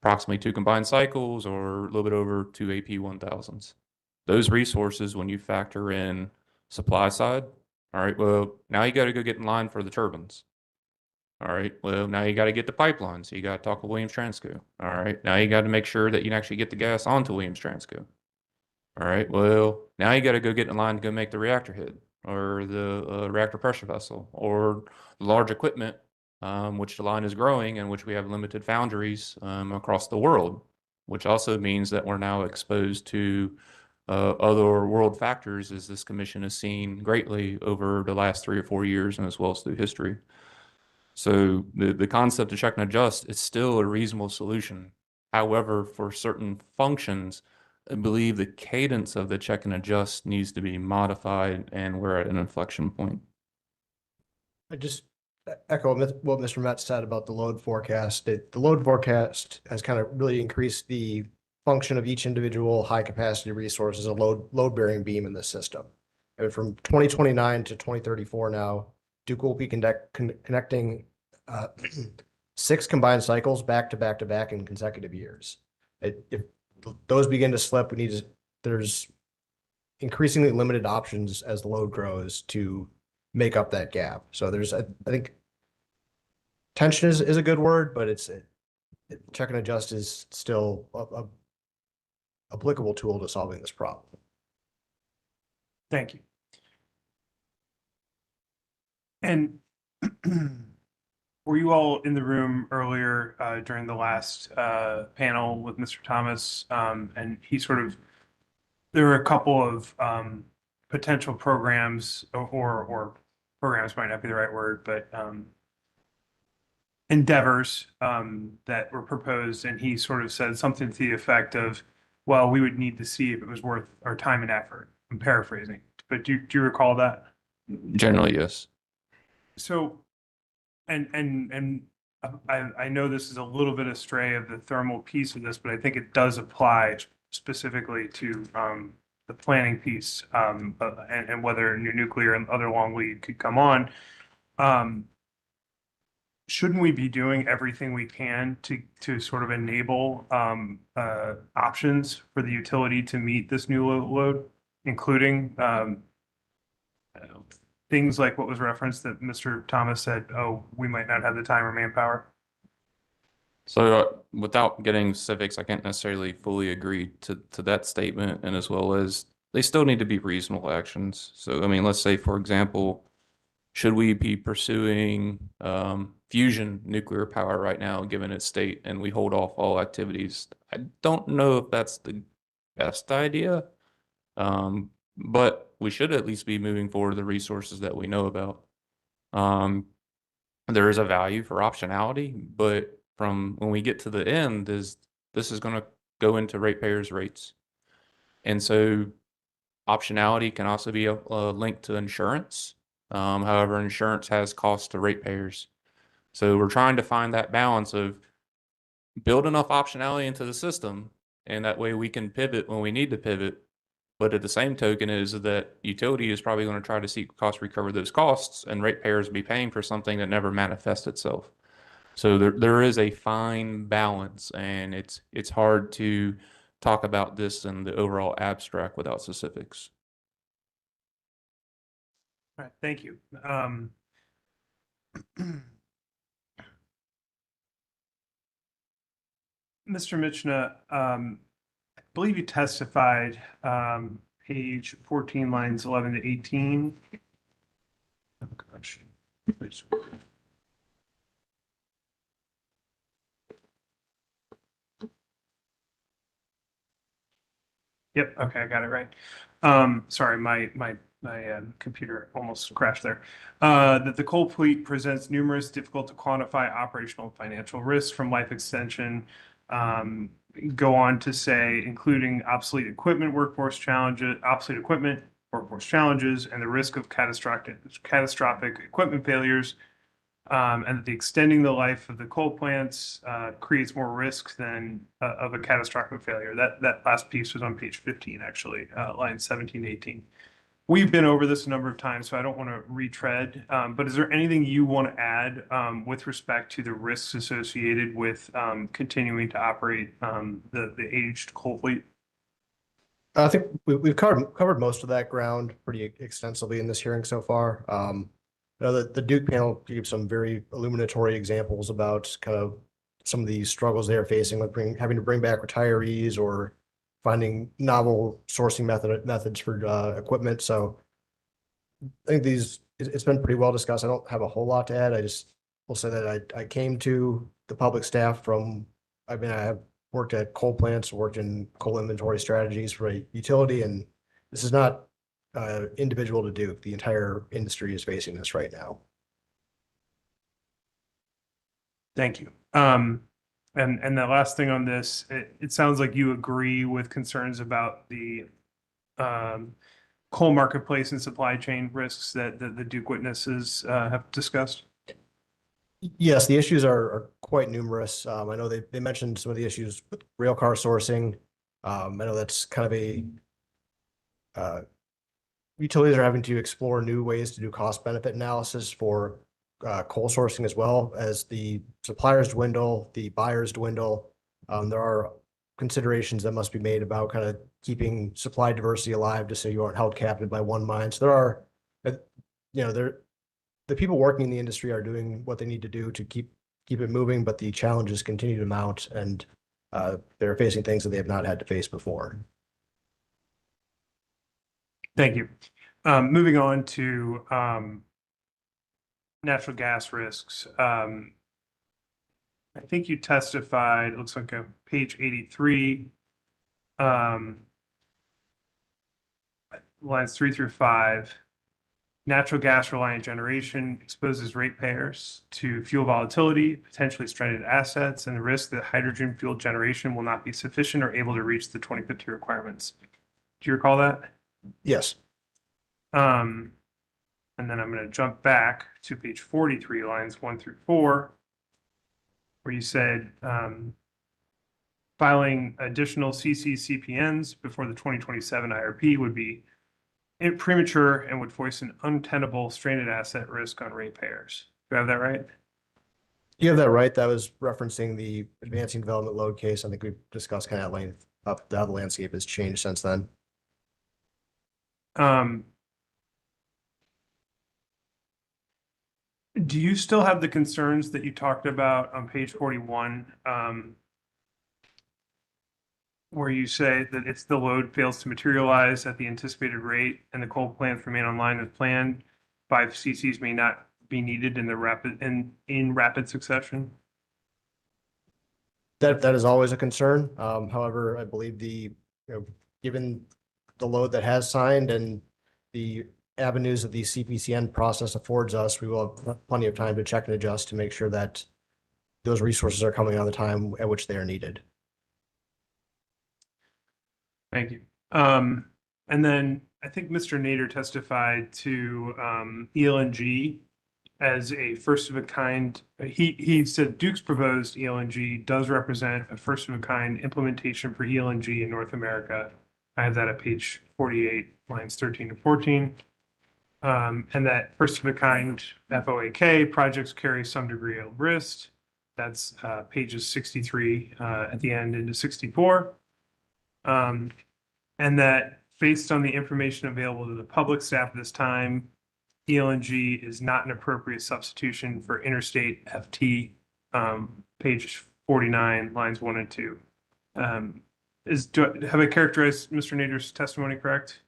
approximately 2 combined cycles or a little bit over 2 AP1000s. Those resources, when you factor in supply side, all right, well, now you got to go get in line for the turbines. All right, well, now you got to get the pipelines. So you got to talk with Williams Transco. All right, now you got to make sure that you can actually get the gas onto Williams Transco. All right, well, now you got to go get in line to go make the reactor head or the reactor pressure vessel or large equipment, which the line is growing and which we have limited foundries across the world, which also means that we're now exposed to other world factors, as this commission has seen greatly over the last 3 or 4 years and as well as through history. So the concept of check and adjust is still a reasonable solution. However, for certain functions, I believe the cadence of the check and adjust needs to be modified, and we're at an inflection point. I just echo what Mr. Metz said about the load forecast. The load forecast has kind of really increased the function of each individual high capacity resource as a load bearing beam in the system. And from 2029 to 2034 now, Duke will be connecting 6 combined cycles back to back to back in consecutive years. If those begin to slip, there's increasingly limited options as the load grows to make up that gap. So there's, I think, tension is a good word, but check and adjust is still a applicable tool to solving this problem. Thank you. And were you all in the room earlier during the last panel with Mr. Thomas? And he there were a couple of potential programs or programs might not be the right word, but endeavors that were proposed. And he sort of said something to the effect of, well, we would need to see if it was worth our time and effort. I'm paraphrasing, but do you recall that? Generally, yes. So, I know this is a little bit astray of the thermal piece of this, but I think it does apply specifically to the planning piece and whether new nuclear and other long lead could come on. Shouldn't we be doing everything we can to sort of enable options for the utility to meet this new load, including things like what was referenced that Mr. Thomas said, oh, we might not have the time or manpower? So without getting specifics, I can't necessarily fully agree to that statement, and as well as they still need to be reasonable actions. So, I mean, let's say, for example, should we be pursuing fusion nuclear power right now, given its state, and we hold off all activities? I don't know if that's the best idea. but we should at least be moving forward the resources that we know about. There is a value for optionality, but from when we get to the end, this is going to go into ratepayers' rates. And so optionality can also be a link to insurance. However, insurance has costs to ratepayers. So we're trying to find that balance of build enough optionality into the system, and that way we can pivot when we need to pivot. But at the same token is that utility is probably going to try to seek cost recover those costs, and ratepayers will be paying for something that never manifests itself. So there is a fine balance, and it's hard to talk about this in the overall abstract without specifics. All right, thank you. Mr. Michna, I believe you testified, page 14, lines 11 to 18. Oh, gosh. Please. Yep, okay, I got it right. Sorry, my computer almost crashed there. That the coal fleet presents numerous difficult to quantify operational and financial risks from life extension. Go on to say, including obsolete equipment, workforce challenges, and the risk of catastrophic equipment failures. And that the extending the life of the coal plants creates more risk than of a catastrophic failure. That last piece was on page 15, actually, lines 17 to 18. We've been over this a number of times, so I don't want to retread. But is there anything you want to add with respect to the risks associated with continuing to operate the aged coal fleet? I think we've covered most of that ground pretty extensively in this hearing so far. The Duke panel gave some very illuminatory examples about kind of some of the struggles they're facing with having to bring back retirees or finding novel sourcing methods for equipment. So I think it's been pretty well discussed. I don't have a whole lot to add. I just will say that I came to the public staff I have worked at coal plants, worked in coal inventory strategies for a utility, and this is not individual to Duke. The entire industry is facing this right now. Thank you. And the last thing on this, it sounds like you agree with concerns about the coal marketplace and supply chain risks that the Duke witnesses have discussed. Yes, the issues are quite numerous. I know they mentioned some of the issues with rail car sourcing. I know that's kind of a utilities are having to explore new ways to do cost benefit analysis for coal sourcing, as well as the suppliers dwindle, the buyers dwindle. There are considerations that must be made about kind of keeping supply diversity alive, just so you aren't held captive by one mine. So there are, the people working in the industry are doing what they need to do to keep it moving, but the challenges continue to mount, and they're facing things that they have not had to face before. Thank you. Moving on to natural gas risks. I think you testified, it looks like a page 83, lines 3 through 5. Natural gas reliant generation exposes ratepayers to fuel volatility, potentially stranded assets, and the risk that hydrogen fuel generation will not be sufficient or able to reach the 2050 requirements. Do you recall that? Yes. And then I'm going to jump back to page 43, lines 1 through 4, where you said filing additional CPNs before the 2027 IRP would be premature and would voice an untenable stranded asset risk on ratepayers. Do I have that right? You have that right. That was referencing the advancing development load case. I think we've discussed kind of at length how the landscape has changed since then. Do you still have the concerns that you talked about on page 41, where you say that it's the load fails to materialize at the anticipated rate and the coal plants remain online as planned, 5 CCs may not be needed in rapid succession? That is always a concern. However, I believe given the load that has signed and the avenues that the CPCN process affords us, we will have plenty of time to check and adjust to make sure that those resources are coming on the time at which they are needed. Thank you. And then I think Mr. Nader testified to ELNG as a first of a kind. He said Duke's proposed ELNG does represent a first of a kind implementation for ELNG in North America. I have that at page 48, lines 13 to 14. And that first of a kind FOAK projects carry some degree of risk. That's pages 63 at the end into 64. And that based on the information available to the public staff at this time, ELNG is not an appropriate substitution for interstate FT, page 49, lines 1 and 2. Have I characterized Mr. Nader's testimony correct?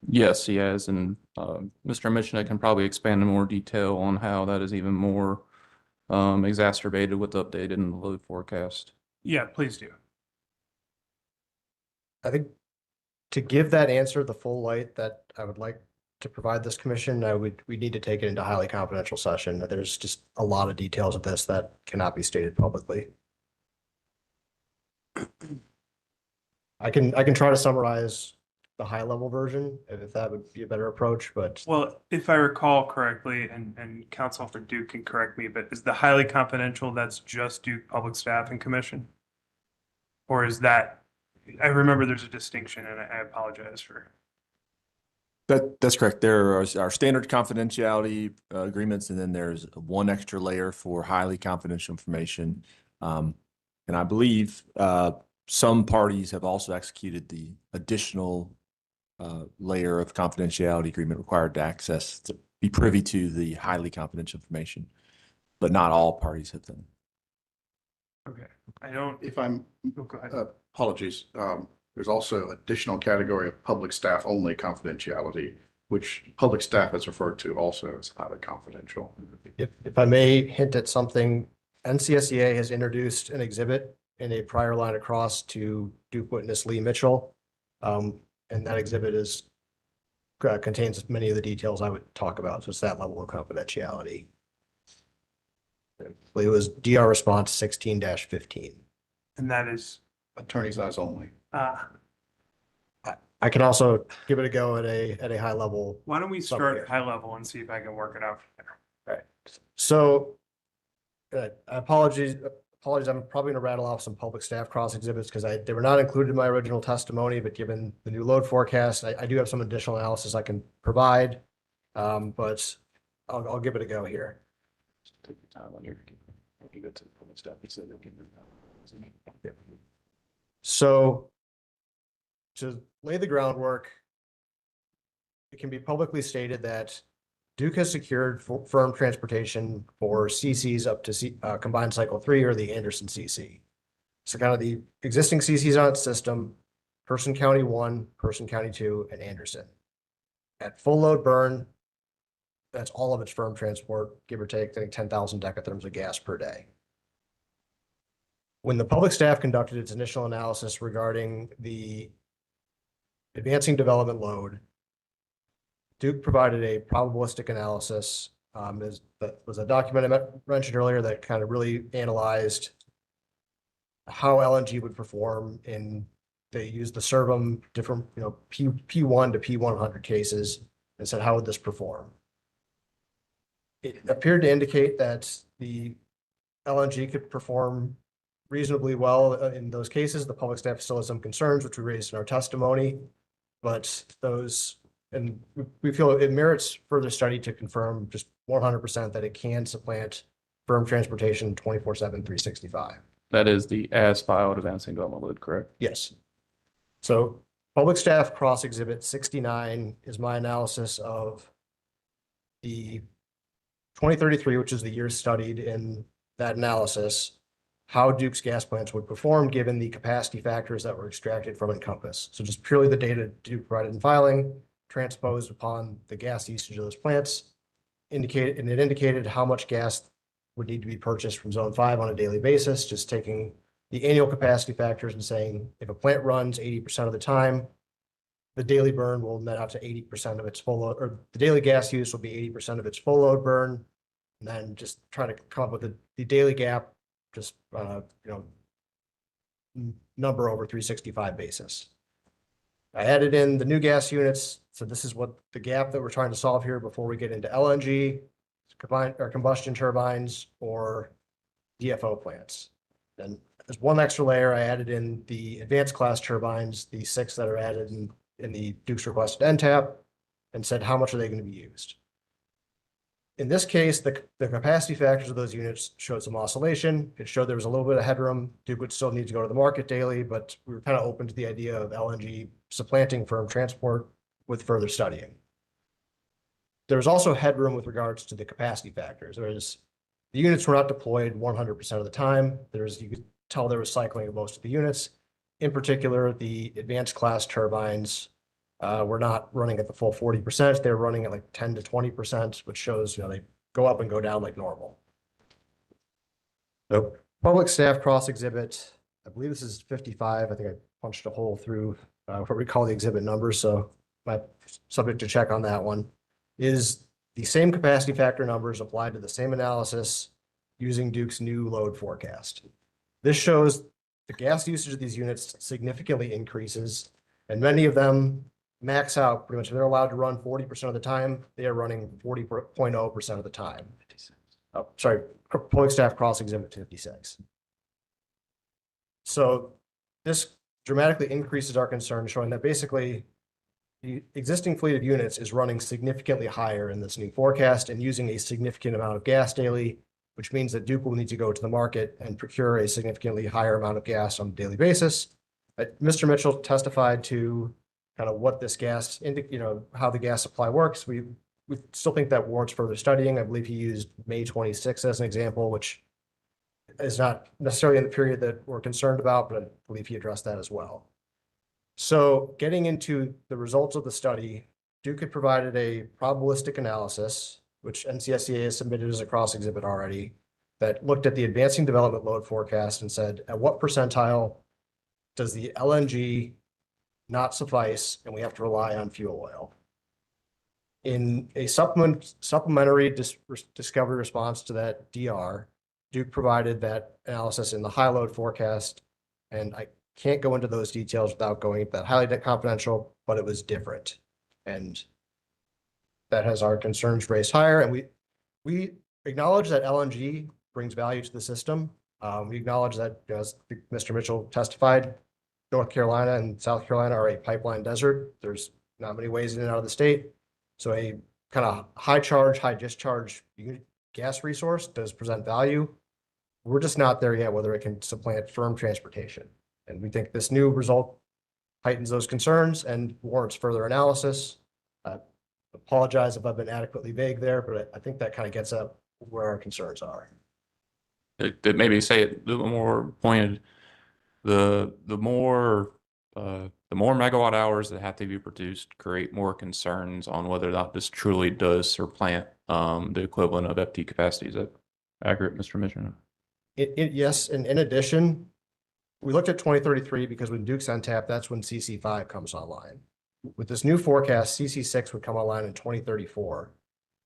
Yes, he has, and Mr. Michna can probably expand in more detail on how that is even more exacerbated with the updated and the load forecast. Yeah, please do. I think to give that answer the full light that I would like to provide this commission, we need to take it into highly confidential session. There's just a lot of details of this that cannot be stated publicly. I can try to summarize the high level version if that would be a better approach, but Well, if I recall correctly, and Counsel for Duke can correct me, but is the highly confidential, that's just Duke Public Staff and Commission? Or is that, I remember there's a distinction and I apologize for. That's correct. There are our standard confidentiality agreements, and then there's one extra layer for highly confidential information. And I believe some parties have also executed the additional layer of confidentiality agreement required to access, to be privy to the highly confidential information, but not all parties have done. Okay, I don't. If I'm, Oh, go ahead. apologies, there's also additional category of public staff only confidentiality, which public staff is referred to also as highly confidential. if I may hint at something, NCSEA has introduced an exhibit in a prior line across to Duke witness Lee Mitchell. And that exhibit contains many of the details I would talk about. So it's that level of confidentiality. It was DR response 16-15. And that is, Attorney's eyes only. I can also give it a go at a high level. why don't we start at high level and see if I can work it out from there? Right. So apologies, I'm probably going to rattle off some public staff cross exhibits because they were not included in my original testimony, but given the new load forecast, I do have some additional analysis I can provide. But I'll give it a go here. Take your time on your, you go to the public staff. So to lay the groundwork, it can be publicly stated that Duke has secured firm transportation for CCs up to combined cycle 3 or the Anderson CC. So kind of the existing CCs on its system, Person County 1, Person County 2, and Anderson. At full load burn, that's all of its firm transport, give or take, I think 10,000 decatherms of gas per day. When the public staff conducted its initial analysis regarding the advancing development load, Duke provided a probabilistic analysis. That was a document I mentioned earlier that kind of really analyzed how LNG would perform they used the Servum different, P1 to P100 cases and said, how would this perform? It appeared to indicate that the LNG could perform reasonably well in those cases. The public staff still has some concerns, which we raised in our testimony, but and we feel it merits further study to confirm just 100% that it can supplant firm transportation 24/7, 365. That is the as filed advancing development load, correct? Yes. So public staff cross exhibit 69 is my analysis of the 2033, which is the year studied in that analysis, how Duke's gas plants would perform given the capacity factors that were extracted from Encompass. So just purely the data Duke provided in filing, transposed upon the gas usage of those plants, it indicated how much gas would need to be purchased from Zone 5 on a daily basis, just taking the annual capacity factors and saying if a plant runs 80% of the time, the daily burn will net out to 80% of its full load, or the daily gas use will be 80% of its full load burn. And then just try to come up with the daily gap, just, number over 365 basis. I added in the new gas units. So this is what the gap that we're trying to solve here before we get into LNG, combined or combustion turbines or DFO plants. Then as one extra layer, I added in the advanced class turbines, the 6 that are added in the Duke's requested NTAP, and said how much are they going to be used. In this case, the capacity factors of those units showed some oscillation. It showed there was a little bit of headroom. Duke would still need to go to the market daily, but we were kind of open to the idea of LNG supplanting firm transport with further studying. There was also headroom with regards to the capacity factors. The units were not deployed 100% of the time. You could tell there was cycling of most of the units. In particular, the advanced class turbines were not running at the full 40%. They were running at like 10 to 20%, which shows, they go up and go down like normal. So public staff cross exhibit, I believe this is 55. I think I punched a hole through what we call the exhibit numbers. So my subject to check on that one is the same capacity factor numbers applied to the same analysis using Duke's new load forecast. This shows the gas usage of these units significantly increases, and many of them max out pretty much. If they're allowed to run 40% of the time, they are running 40.0% of the time. Oh, sorry, public staff cross exhibit 56. So this dramatically increases our concern, showing that basically the existing fleet of units is running significantly higher in this new forecast and using a significant amount of gas daily, which means that Duke will need to go to the market and procure a significantly higher amount of gas on a daily basis. Mr. Mitchell testified to kind of what this gas, how the gas supply works. We still think that warrants further studying. I believe he used May 26 as an example, which is not necessarily in the period that we're concerned about, but I believe he addressed that as well. So getting into the results of the study, Duke had provided a probabilistic analysis, which NCSEA has submitted as a cross exhibit already, that looked at the advancing development load forecast and said, at what percentile does the LNG not suffice and we have to rely on fuel oil? In a supplementary discovery response to that DR, Duke provided that analysis in the high load forecast, and I can't go into those details without going into that, highly confidential, but it was different. And that has our concerns raised higher. And we acknowledge that LNG brings value to the system. We acknowledge that, as Mr. Mitchell testified, North Carolina and South Carolina are a pipeline desert. There's not many ways in and out of the state. So a kind of high charge, high discharge gas resource does present value. We're just not there yet, whether it can supplant firm transportation. And we think this new result heightens those concerns and warrants further analysis. Apologize if I've been adequately vague there, but I think that kind of gets up where our concerns are. That maybe say it a little more pointed. The more megawatt hours that have to be produced create more concerns on whether or not this truly does supplant the equivalent of FT capacity. Is that accurate, Mr. Commissioner? Yes, and in addition, we looked at 2033 because when Duke's NTAP, that's when CC5 comes online. With this new forecast, CC6 would come online in 2034.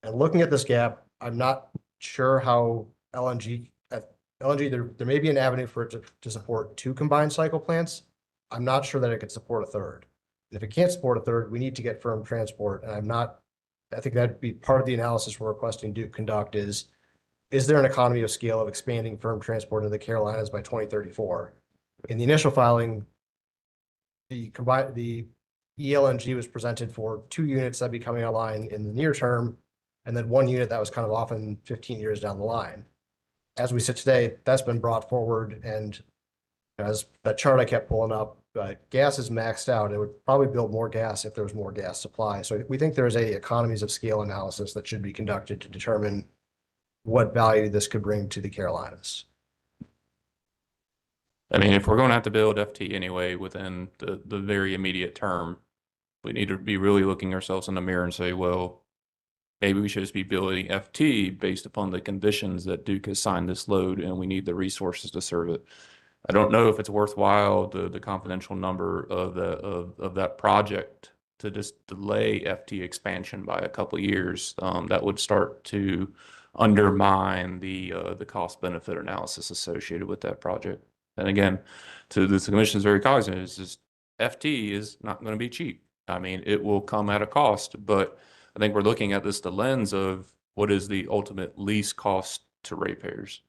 And looking at this gap, I'm not sure how LNG, there may be an avenue for it to support 2 combined cycle plants. I'm not sure that it could support a third. And if it can't support a third, we need to get firm transport. And I think that'd be part of the analysis we're requesting Duke conduct is there an economy of scale of expanding firm transport into the Carolinas by 2034? In the initial filing, the ELNG was presented for 2 units that'd be coming online in the near term, and then 1 unit that was kind of often 15 years down the line. As we sit today, that's been brought forward, and as that chart I kept pulling up, gas is maxed out. It would probably build more gas if there was more gas supply. So we think there's a economies of scale analysis that should be conducted to determine what value this could bring to the Carolinas. I mean, if we're going to have to build FT anyway within the very immediate term, we need to be really looking ourselves in the mirror and say, well, maybe we should just be building FT based upon the conditions that Duke has signed this load, and we need the resources to serve it. I don't know if it's worthwhile, the confidential number of that project to just delay FT expansion by a couple of years, that would start to undermine the cost benefit analysis associated with that project. And again, to the commission's very cognizant, is just FT is not going to be cheap. I mean, it will come at a cost, but I think we're looking at this the lens of what is the ultimate least cost to ratepayers.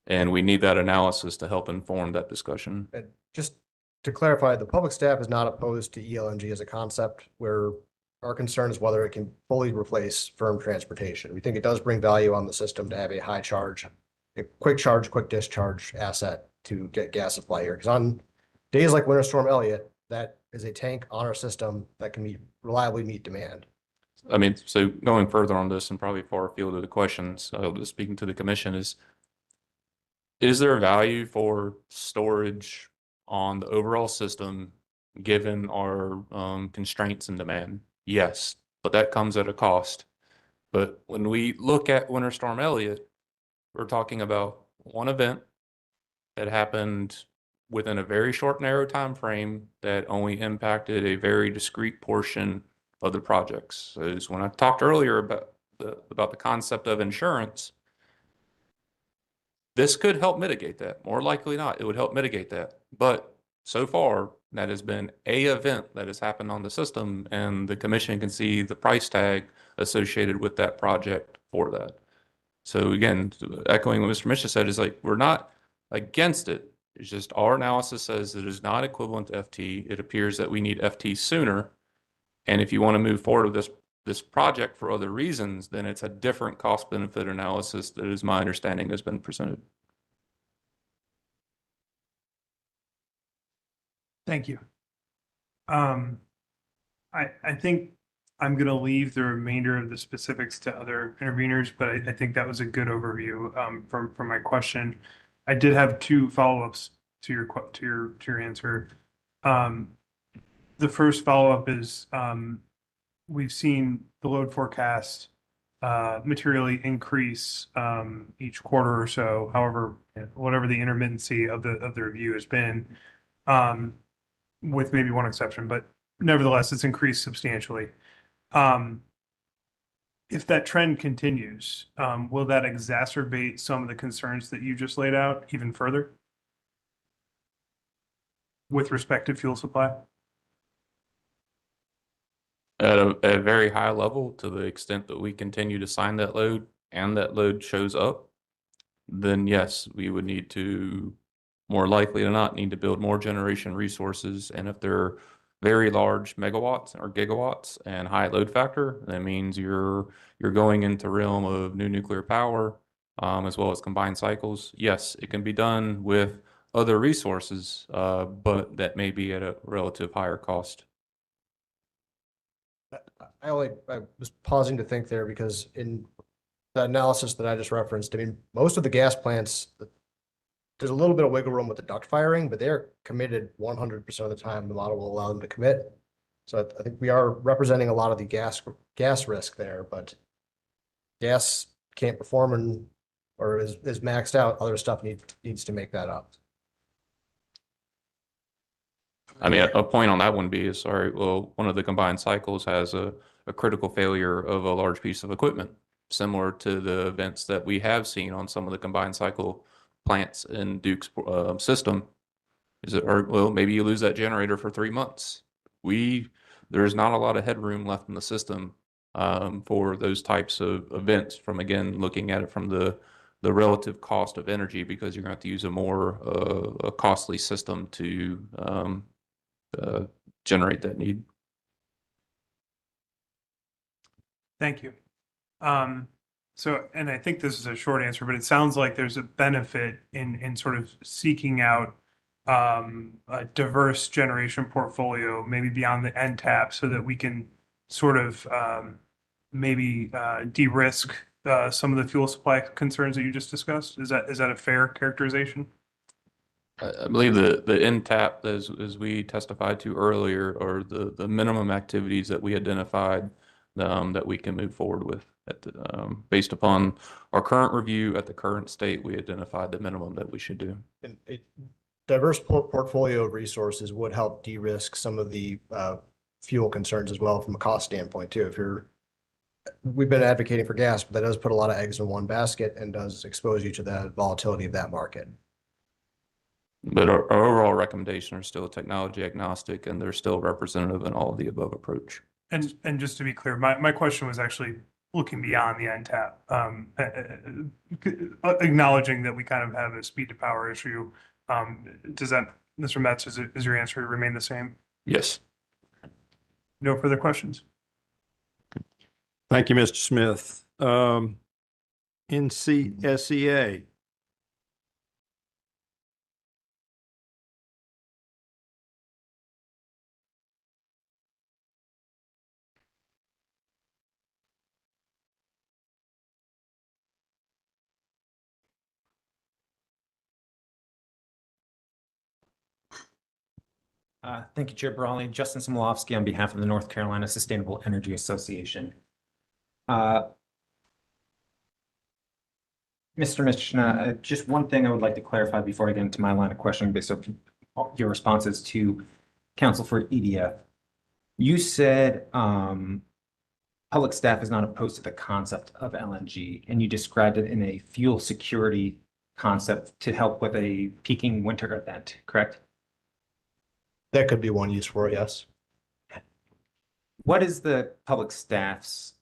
And we need that analysis to help inform that discussion. And just to clarify, the public staff is not opposed to ELNG as a concept, where our concern is whether it can fully replace firm transportation. We think it does bring value on the system to have a high charge, a quick charge, quick discharge asset to get gas supply here. Because on days like Winter Storm Elliott, that is a tank on our system that can reliably meet demand. I mean, so going further on this and probably far afield of the questions, speaking to the commission is there a value for storage on the overall system given our constraints and demand? Yes, but that comes at a cost. But when we look at Winter Storm Elliott, we're talking about one event that happened within a very short, narrow time frame that only impacted a very discrete portion of the projects. So it's when I talked earlier about the concept of insurance, this could help mitigate that. More likely not, it would help mitigate that. But so far, that has been a event that has happened on the system, and the commission can see the price tag associated with that project for that. So again, echoing what Mr. Misha said, is like, we're not against it. It's just our analysis says it is not equivalent to FT. It appears that we need FT sooner. And if you want to move forward with this project for other reasons, then it's a different cost benefit analysis that is my understanding has been presented. Thank you. I think I'm going to leave the remainder of the specifics to other interveners, but I think that was a good overview from my question. I did have two follow-ups to your answer. The first follow-up is we've seen the load forecast materially increase each quarter or so, however, whatever the intermittency of the review has been, with maybe one exception, but nevertheless, it's increased substantially. If that trend continues, will that exacerbate some of the concerns that you just laid out even further with respect to fuel supply? At a very high level, to the extent that we continue to sign that load and that load shows up, then yes, we would need to, more likely than not, need to build more generation resources. And if they're very large megawatts or gigawatts and high load factor, that means you're going into realm of new nuclear power, as well as combined cycles. Yes, it can be done with other resources, but that may be at a relative higher cost. I was pausing to think there because in the analysis that I just referenced, I mean, most of the gas plants, there's a little bit of wiggle room with the duct firing, but they're committed 100% of the time. The model will allow them to commit. So I think we are representing a lot of the gas risk there, but gas can't perform or is maxed out. Other stuff needs to make that up. I mean, a point on that one be is, sorry, well, one of the combined cycles has a critical failure of a large piece of equipment, similar to the events that we have seen on some of the combined cycle plants in Duke's system. Well, maybe you lose that generator for 3 months. There's not a lot of headroom left in the system for those types of events, from, again, looking at it from the relative cost of energy, because you're going to have to use a more a costly system to generate that need. Thank you. So, and I think this is a short answer, but it sounds like there's a benefit in sort of seeking out a diverse generation portfolio, maybe beyond the NTAP, so that we can sort of maybe de-risk some of the fuel supply concerns that you just discussed. Is that a fair characterization? I believe the NTAP, as we testified to earlier, are the minimum activities that we identified that we can move forward with. Based upon our current review at the current state, we identified the minimum that we should do. And a diverse portfolio of resources would help de-risk some of the fuel concerns as well from a cost standpoint too. We've been advocating for gas, but that does put a lot of eggs in one basket and does expose you to the volatility of that market. But our overall recommendation are still technology agnostic, and they're still representative in all of the above approach. And just to be clear, my question was actually looking beyond the NTAP, acknowledging that we kind of have a speed to power issue. Does that, Mr. Metz, is your answer remain the same? Yes. No further questions? Thank you, Mr. Smith. NCSEA. Thank you, Chair Brawley. Justin Smolowski on behalf of the North Carolina Sustainable Energy Association. Mr. Mishna, just one thing I would like to clarify before I get into my line of questioning based on your responses to counsel for EDF. You said public staff is not opposed to the concept of LNG, and you described it in a fuel security concept to help with a peaking winter event, correct? That could be one use for it, yes. What is the public staff's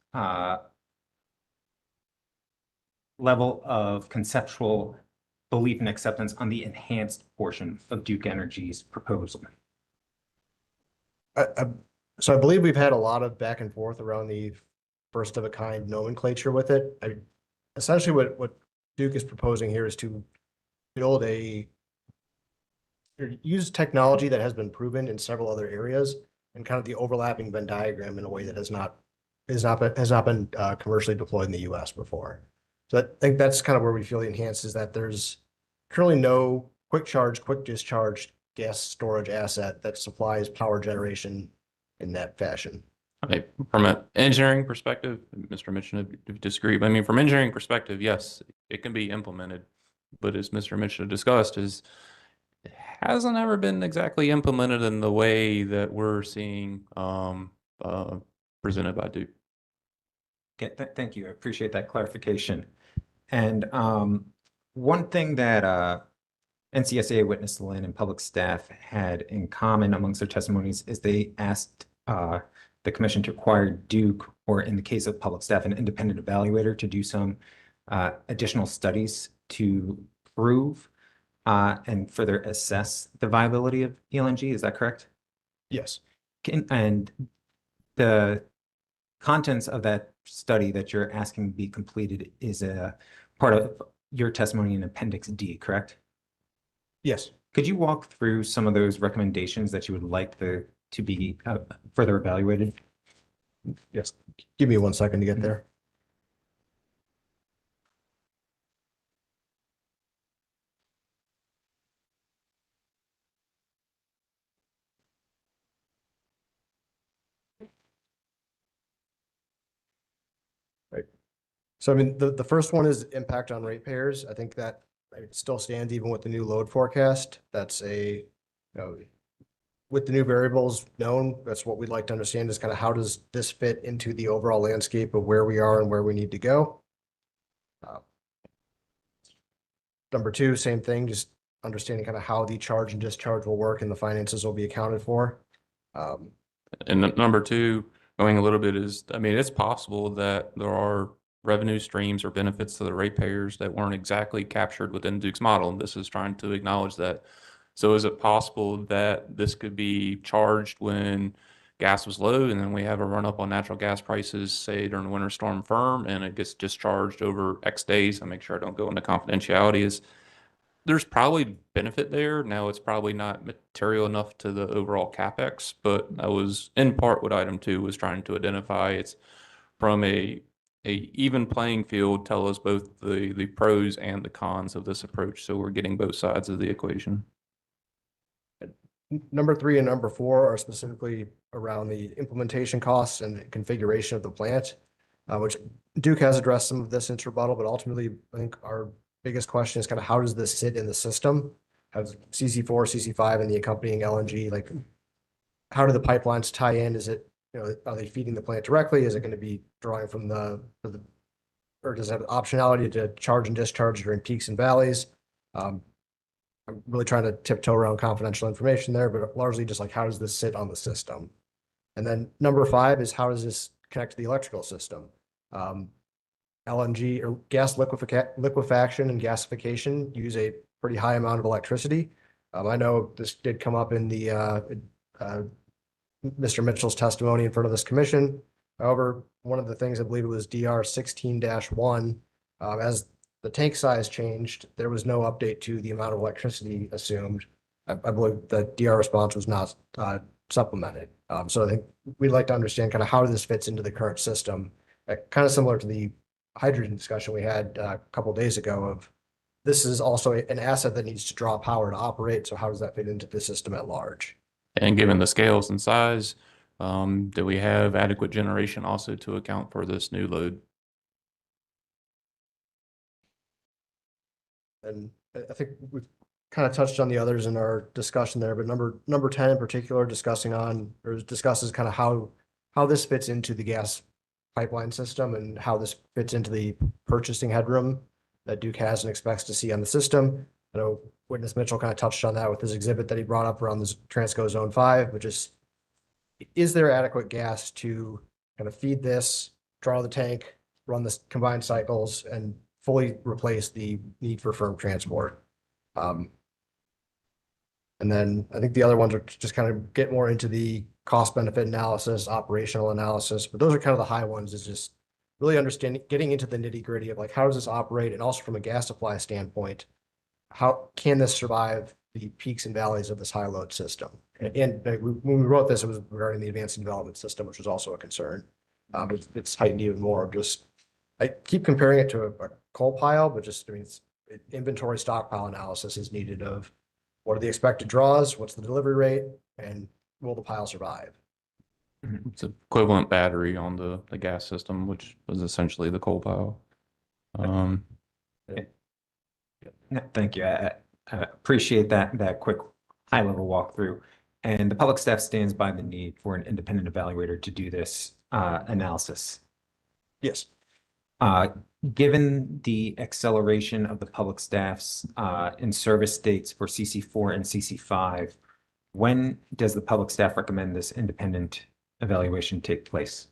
level of conceptual belief and acceptance on the enhanced portion of Duke Energy's proposal? So I believe we've had a lot of back and forth around the first of a kind nomenclature with it. Essentially what Duke is proposing here is to build use technology that has been proven in several other areas and kind of the overlapping Venn diagram in a way that has not been commercially deployed in the US before. So I think that's kind of where we feel the enhanced is that there's currently no quick charge, quick discharge gas storage asset that supplies power generation in that fashion. Okay, from an engineering perspective, Mr. Mitchell, if you disagree, but I mean, from engineering perspective, yes, it can be implemented. But as Mr. Mitchell discussed, it hasn't ever been exactly implemented in the way that we're seeing presented by Duke. Okay, thank you. I appreciate that clarification. And one thing that NCSA Witness Lynn and public staff had in common amongst their testimonies is they asked the commission to require Duke, or in the case of public staff, an independent evaluator to do some additional studies to prove and further assess the viability of ELNG. Is that correct? Yes. And the contents of that study that you're asking to be completed is a part of your testimony in Appendix D, correct? Yes. Could you walk through some of those recommendations that you would like to be further evaluated? Yes. Give me 1 second to get there. Right. So I mean, the first one is impact on ratepayers. I think that it still stands even with the new load forecast. That's with the new variables known, that's what we'd like to understand is kind of how does this fit into the overall landscape of where we are and where we need to go. Number two, same thing, just understanding kind of how the charge and discharge will work and the finances will be accounted for. And number two, going a little bit is, I mean, it's possible that there are revenue streams or benefits to the ratepayers that weren't exactly captured within Duke's model, and this is trying to acknowledge that. So is it possible that this could be charged when gas was low and then we have a run up on natural gas prices, say during the winter storm firm, and it gets discharged over X days? I make sure I don't go into confidentiality. There's probably benefit there. Now it's probably not material enough to the overall CapEx, but that was in part what item 2 was trying to identify. It's from a even playing field, tell us both the pros and the cons of this approach, so we're getting both sides of the equation. Number 3 and number 4 are specifically around the implementation costs and the configuration of the plant, which Duke has addressed some of this in rebuttal, but ultimately I think our biggest question is kind of how does this sit in the system? Has CC4, CC5 and the accompanying LNG, like how do the pipelines tie in? Is it, are they feeding the plant directly? Is it going to be drawing from or does it have optionality to charge and discharge during peaks and valleys? I'm really trying to tiptoe around confidential information there, but largely just like, how does this sit on the system? And then number 5 is, how does this connect to the electrical system? LNG or gas liquefaction and gasification use a pretty high amount of electricity. I know this did come up in the Mr. Mitchell's testimony in front of this commission. However, one of the things, I believe it was DR 16-1, as the tank size changed, there was no update to the amount of electricity assumed. I believe the DR response was not supplemented. So I think we'd like to understand kind of how this fits into the current system, kind of similar to the hydrogen discussion we had a couple of days ago of, this is also an asset that needs to draw power to operate. So how does that fit into the system at large? And given the scales and size, do we have adequate generation also to account for this new load? And I think we've kind of touched on the others in our discussion there, but number 10 in particular, discusses kind of how this fits into the gas pipeline system and how this fits into the purchasing headroom that Duke has and expects to see on the system. I know Witness Mitchell kind of touched on that with his exhibit that he brought up around this Transco Zone 5, which is there adequate gas to kind of feed this, draw the tank, run the combined cycles, and fully replace the need for firm transport? And then I think the other ones are just kind of get more into the cost benefit analysis, operational analysis, but those are kind of the high ones, is just really understanding, getting into the nitty gritty of like, how does this operate? And also from a gas supply standpoint, how can this survive the peaks and valleys of this high load system? And when we wrote this, it was regarding the advanced development system, which was also a concern. It's heightened even more. I keep comparing it to a coal pile, but just, I mean, inventory stockpile analysis is needed of what are the expected draws, what's the delivery rate, and will the pile survive? It's equivalent battery on the gas system, which was essentially the coal pile. Thank you. I appreciate that quick high-level walkthrough. And the public staff stands by the need for an independent evaluator to do this analysis. Yes. Given the acceleration of the public staff's in-service dates for CC4 and CC5, when does the public staff recommend this independent evaluation take place?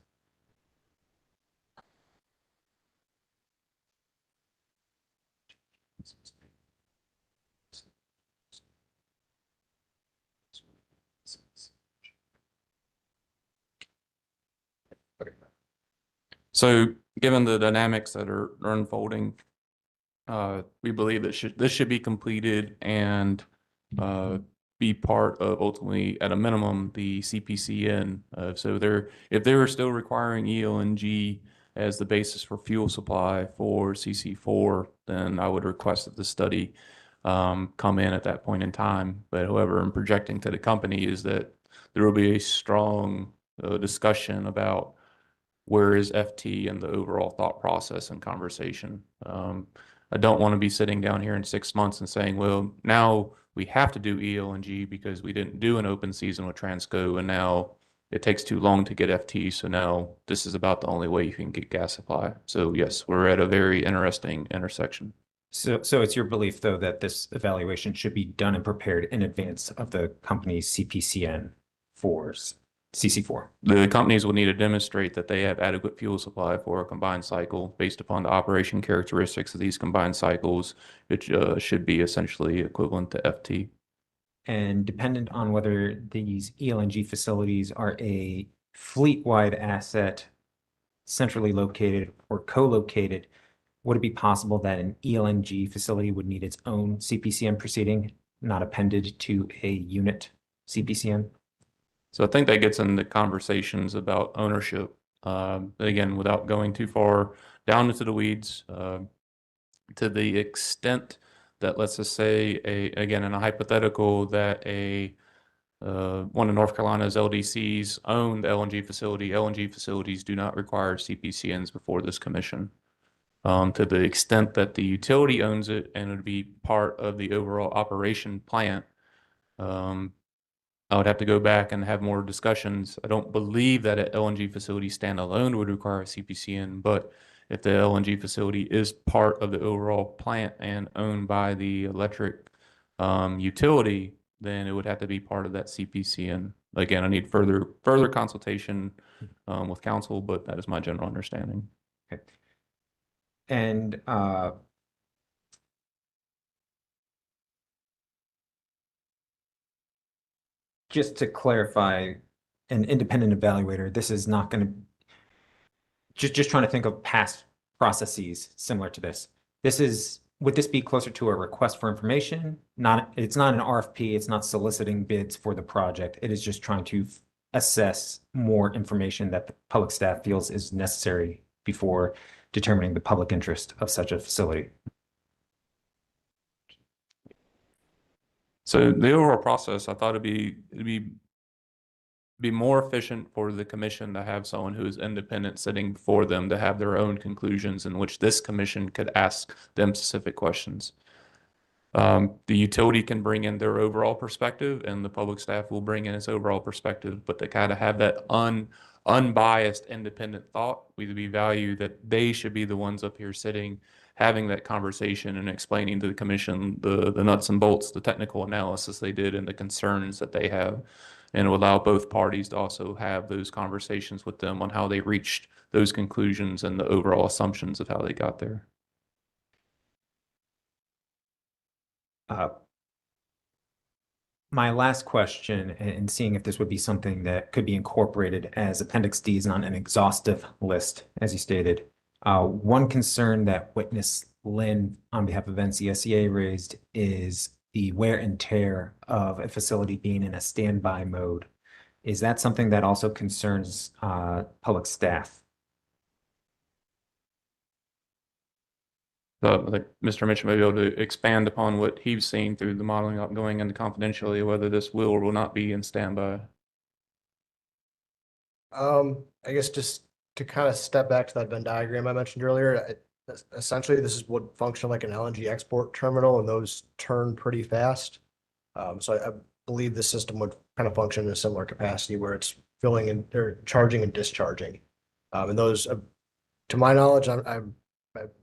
So given the dynamics that are unfolding, we believe that this should be completed and be part of ultimately, at a minimum, the CPCN. So if they were still requiring ELNG as the basis for fuel supply for CC4, then I would request that the study come in at that point in time. But however, I'm projecting to the company is that there will be a strong discussion about where is FT and the overall thought process and conversation. I don't want to be sitting down here in 6 months and saying, well, now we have to do ELNG because we didn't do an open season with Transco, and now it takes too long to get FT. So now this is about the only way you can get gas supply. So yes, we're at a very interesting intersection. So it's your belief, though, that this evaluation should be done and prepared in advance of the company's CPCN for CC4. The companies will need to demonstrate that they have adequate fuel supply for a combined cycle based upon the operation characteristics of these combined cycles, which should be essentially equivalent to FT. And dependent on whether these ELNG facilities are a fleet-wide asset, centrally located or co-located, would it be possible that an ELNG facility would need its own CPCN proceeding, not appended to a unit CPCN? So I think that gets into conversations about ownership. Again, without going too far down into the weeds, to the extent that, let's just say, again, in a hypothetical, that one of North Carolina's LDCs own the LNG facility. LNG facilities do not require CPCNs before this commission. To the extent that the utility owns it and it would be part of the overall operation plant, I would have to go back and have more discussions. I don't believe that an LNG facility standalone would require a CPCN, but if the LNG facility is part of the overall plant and owned by the electric utility, then it would have to be part of that CPCN. Again, I need further consultation with council, but that is my general understanding. Okay. And just to clarify, an independent evaluator, this is not going to, just trying to think of past processes similar to this. Would this be closer to a request for information? It's not an RFP, it's not soliciting bids for the project. It is just trying to assess more information that the public staff feels is necessary before determining the public interest of such a facility. So the overall process, I thought it'd be more efficient for the commission to have someone who is independent sitting before them to have their own conclusions in which this commission could ask them specific questions. The utility can bring in their overall perspective and the public staff will bring in its overall perspective, but to kind of have that unbiased independent thought, we value that they should be the ones up here sitting, having that conversation and explaining to the commission the nuts and bolts, the technical analysis they did and the concerns that they have. And it will allow both parties to also have those conversations with them on how they reached those conclusions and the overall assumptions of how they got there. My last question, and seeing if this would be something that could be incorporated as Appendix D is not an exhaustive list, as you stated. One concern that witness Lynn on behalf of NCSEA raised is the wear and tear of a facility being in a standby mode. Is that something that also concerns public staff? So I think Mr. Mitchell may be able to expand upon what he's seeing through the modeling going into confidentiality, whether this will or will not be in standby. I guess just to kind of step back to that Venn diagram I mentioned earlier, essentially this is what function like an LNG export terminal, and those turn pretty fast. So I believe the system would kind of function in a similar capacity where it's filling and or charging and discharging. And those, to my knowledge, I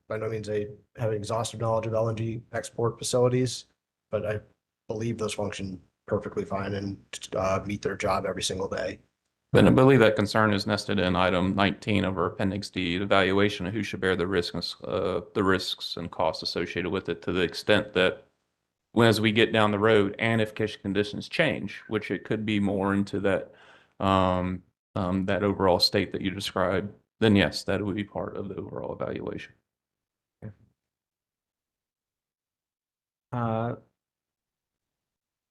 by no means have an exhaustive knowledge of LNG export facilities, but I believe those function perfectly fine and meet their job every single day. But I believe that concern is nested in item 19 of our Appendix D, the evaluation of who should bear the risks and costs associated with it, to the extent that as we get down the road and if conditions change, which it could be more into that that overall state that you described, then yes, that would be part of the overall evaluation.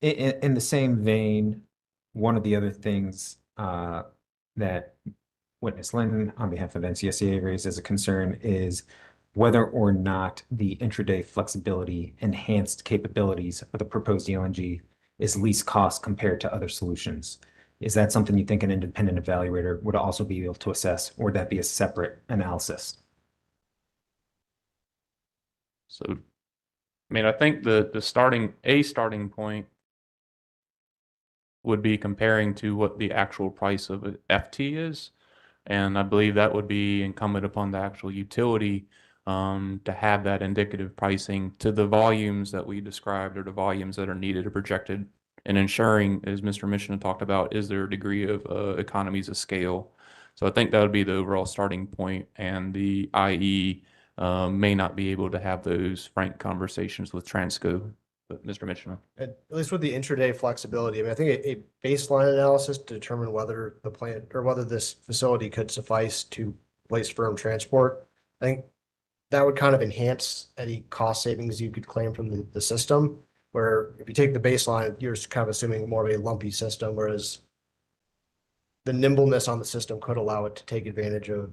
In the same vein, one of the other things that witness Lynn on behalf of NCSEA raised as a concern is whether or not the intraday flexibility enhanced capabilities of the proposed LNG is least cost compared to other solutions. Is that something you think an independent evaluator would also be able to assess, or would that be a separate analysis? So, I mean, I think the starting point would be comparing to what the actual price of an FT is. And I believe that would be incumbent upon the actual utility to have that indicative pricing to the volumes that we described or the volumes that are needed or projected, and ensuring, as Mr. Mission talked about, is there a degree of economies of scale. So I think that would be the overall starting point, and the IE may not be able to have those frank conversations with Transco. But Mr. Mitchell. At least with the intraday flexibility, I mean, I think a baseline analysis to determine whether the plant or whether this facility could suffice to place firm transport, I think that would kind of enhance any cost savings you could claim from the system. Where if you take the baseline, you're kind of assuming more of a lumpy system, whereas the nimbleness on the system could allow it to take advantage of,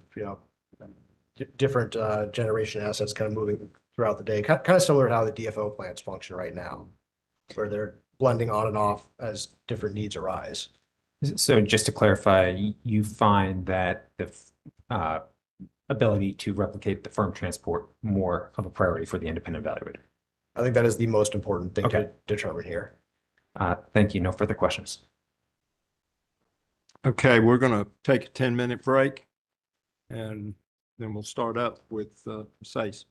different generation assets kind of moving throughout the day, kind of similar to how the DFO plants function right now, where they're blending on and off as different needs arise. So just to clarify, you find that the ability to replicate the firm transport more of a priority for the independent evaluator? I think that is the most important thing to determine here. Thank you. No further questions. Okay, we're going to take a 10-minute break and then we'll start up with SACE.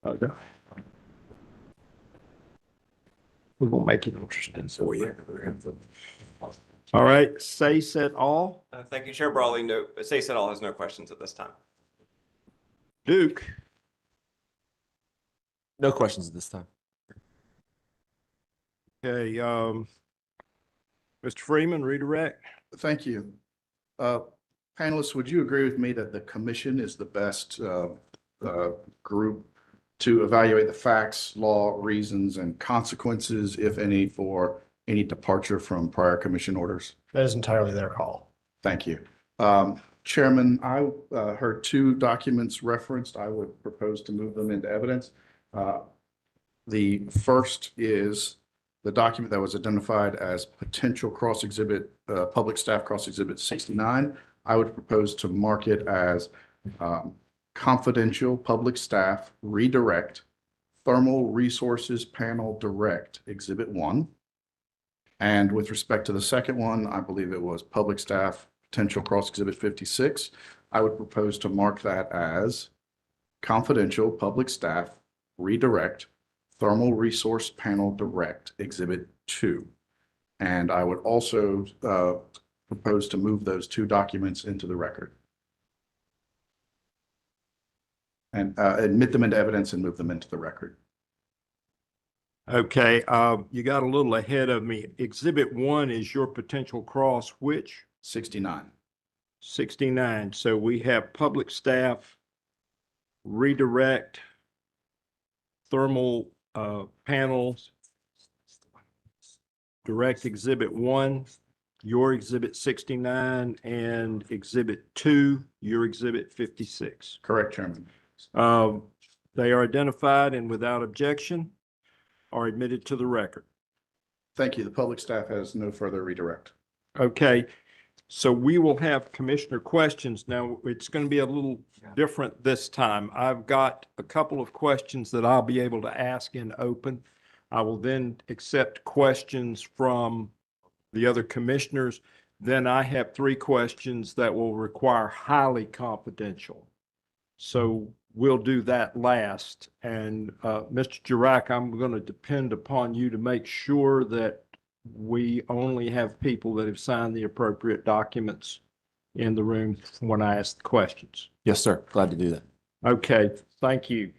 Okay. We're gonna make it interesting for you. All right, Sace et al. Thank you, Chair Brawley. No, Sace et al. Has no questions at this time. Duke. No questions at this time. Okay, Mr. Freeman, redirect. Thank you. Panelists, would you agree with me that the commission is the best group to evaluate the facts, law, reasons, and consequences, if any, for any departure from prior commission orders? That is entirely their call. Thank you. Chairman, I heard two documents referenced. I would propose to move them into evidence. The first is the document that was identified as potential cross-exhibit, public staff cross-exhibit 69. I would propose to mark it as confidential public staff redirect thermal resources panel direct exhibit 1. And with respect to the second one, I believe it was public staff potential cross-exhibit 56. I would propose to mark that as confidential public staff redirect thermal resource panel direct exhibit 2. And I would also propose to move those two documents into the record and admit them into evidence and move them into the record. Okay, you got a little ahead of me. Exhibit 1 is your potential cross, which? 69. 69. So we have public staff redirect thermal panels direct exhibit 1, your exhibit 69, and exhibit 2, your exhibit 56. Correct, Chairman. They are identified and without objection are admitted to the record. Thank you. The public staff has no further redirect. Okay, so we will have commissioner questions. Now, it's going to be a little different this time. I've got a couple of questions that I'll be able to ask in open. I will then accept questions from the other commissioners. Then I have 3 questions that will require highly confidential. So we'll do that last. And Mr. Jirac, I'm going to depend upon you to make sure that we only have people that have signed the appropriate documents in the room when I ask the questions. Yes, sir. Glad to do that. Okay, thank you.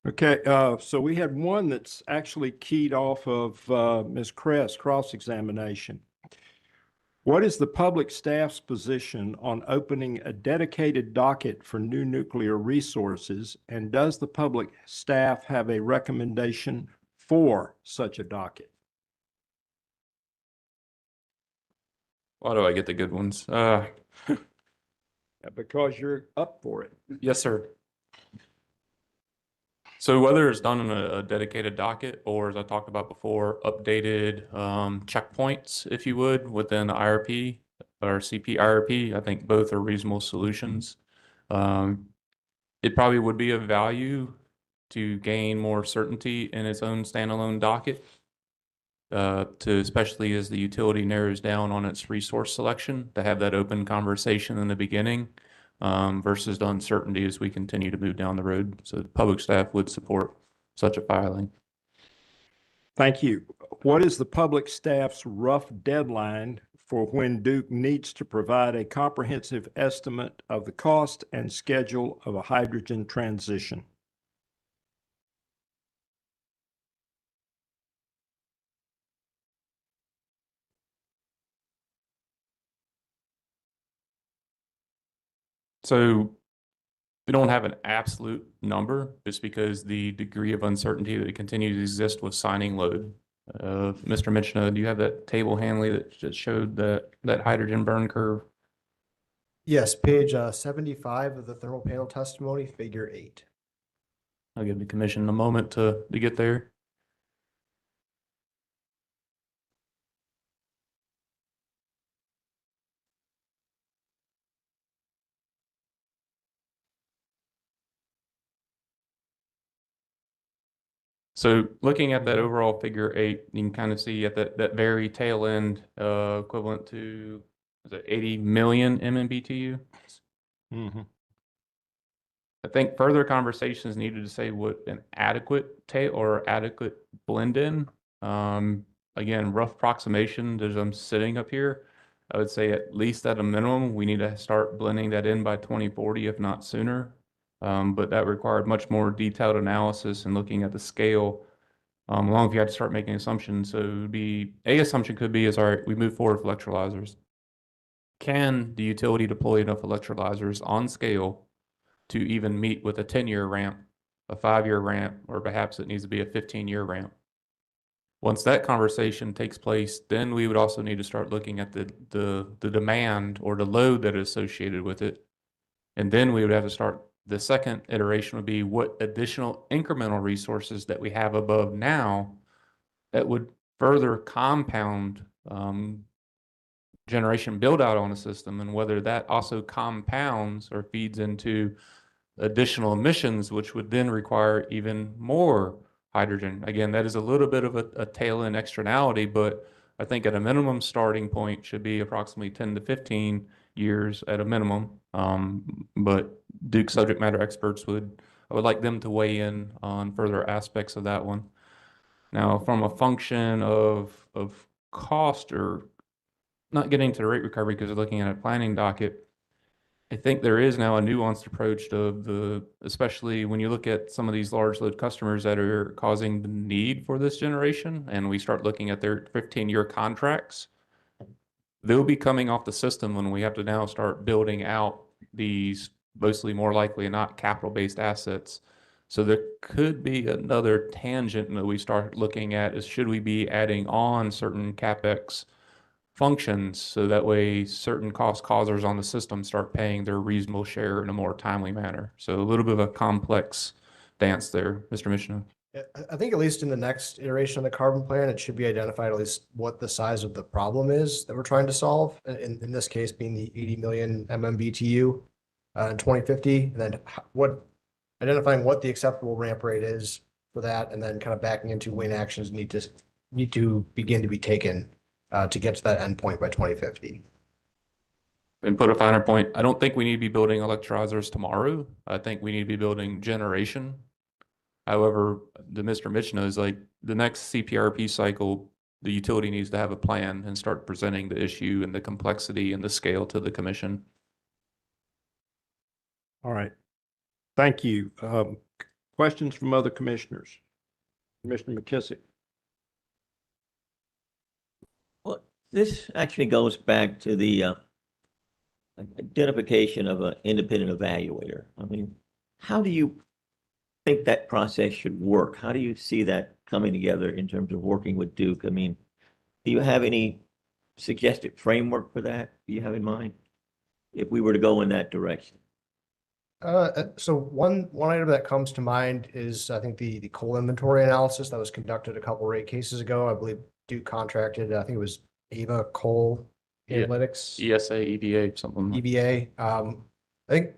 Okay, so we had one that's actually keyed off of Ms. Kress' cross-examination. What is the public staff's position on opening a dedicated docket for new nuclear resources? And does the public staff have a recommendation for such a docket? Why do I get the good ones? Because you're up for it. Yes, sir. So whether it's done in a dedicated docket or, as I talked about before, updated checkpoints, if you would, within the IRP or CPIRP, I think both are reasonable solutions. It probably would be of value to gain more certainty in its own standalone docket, especially as the utility narrows down on its resource selection, to have that open conversation in the beginning. Versus the uncertainty as we continue to move down the road. So the public staff would support such a filing. Thank you. What is the public staff's rough deadline for when Duke needs to provide a comprehensive estimate of the cost and schedule of a hydrogen transition? So we don't have an absolute number just because the degree of uncertainty that continues to exist with signing load. Mr. Michna, do you have that table handy that just showed that hydrogen burn curve? Yes, page 75 of the thermal panel testimony, figure 8. I'll give the commission a moment to get there. So looking at that overall figure 8, you can kind of see at that very tail end, equivalent to, is it 80 million MMBTU? I think further conversations needed to say what an adequate tail or adequate blend in. Again, rough approximation as I'm sitting up here, I would say at least at a minimum, we need to start blending that in by 2040, if not sooner. But that required much more detailed analysis and looking at the scale. Along if you had to start making assumptions. So it would be, a assumption could be is, all right, we move forward with electrolyzers. Can the utility deploy enough electrolyzers on scale to even meet with a 10-year ramp, a 5-year ramp, or perhaps it needs to be a 15-year ramp? Once that conversation takes place, then we would also need to start looking at the demand or the load that is associated with it. And then we would have to start, the second iteration would be what additional incremental resources that we have above now that would further compound generation build out on the system, and whether that also compounds or feeds into additional emissions, which would then require even more hydrogen. Again, that is a little bit of a tail end externality, but I think at a minimum starting point should be approximately 10 to 15 years at a minimum. But Duke subject matter experts I would like them to weigh in on further aspects of that one. Now, from a function of cost, or not getting to the rate recovery because we're looking at a planning docket, I think there is now a nuanced approach to especially when you look at some of these large load customers that are causing the need for this generation, and we start looking at their 15-year contracts, they'll be coming off the system when we have to now start building out these mostly more likely not capital-based assets. So there could be another tangent that we start looking at is, should we be adding on certain CapEx functions so that way certain cost causers on the system start paying their reasonable share in a more timely manner. So a little bit of a complex dance there, Mr. Mishna. I think at least in the next iteration of the carbon plan, it should be identified at least what the size of the problem is that we're trying to solve. In this case, being the 80 million MMBTU in 2050, and then identifying what the acceptable ramp rate is for that, and then kind of backing into when actions need to begin to be taken to get to that endpoint by 2050. And put a finer point, I don't think we need to be building electrolyzers tomorrow. I think we need to be building generation. However, the Mr. Mitch knows, like the next CPIRP cycle, the utility needs to have a plan and start presenting the issue and the complexity and the scale to the commission. All right. Thank you. Questions from other commissioners? Commissioner McKissick. Well, this actually goes back to the identification of an independent evaluator. I mean, how do you think that process should work? How do you see that coming together in terms of working with Duke? I mean, do you have any suggested framework for that? Do you have in mind if we were to go in that direction? So one item that comes to mind is, I think, the coal inventory analysis that was conducted a couple rate cases ago. I believe Duke contracted, I think it was Ava Coal Analytics. ESA, EVA, something. EVA. I think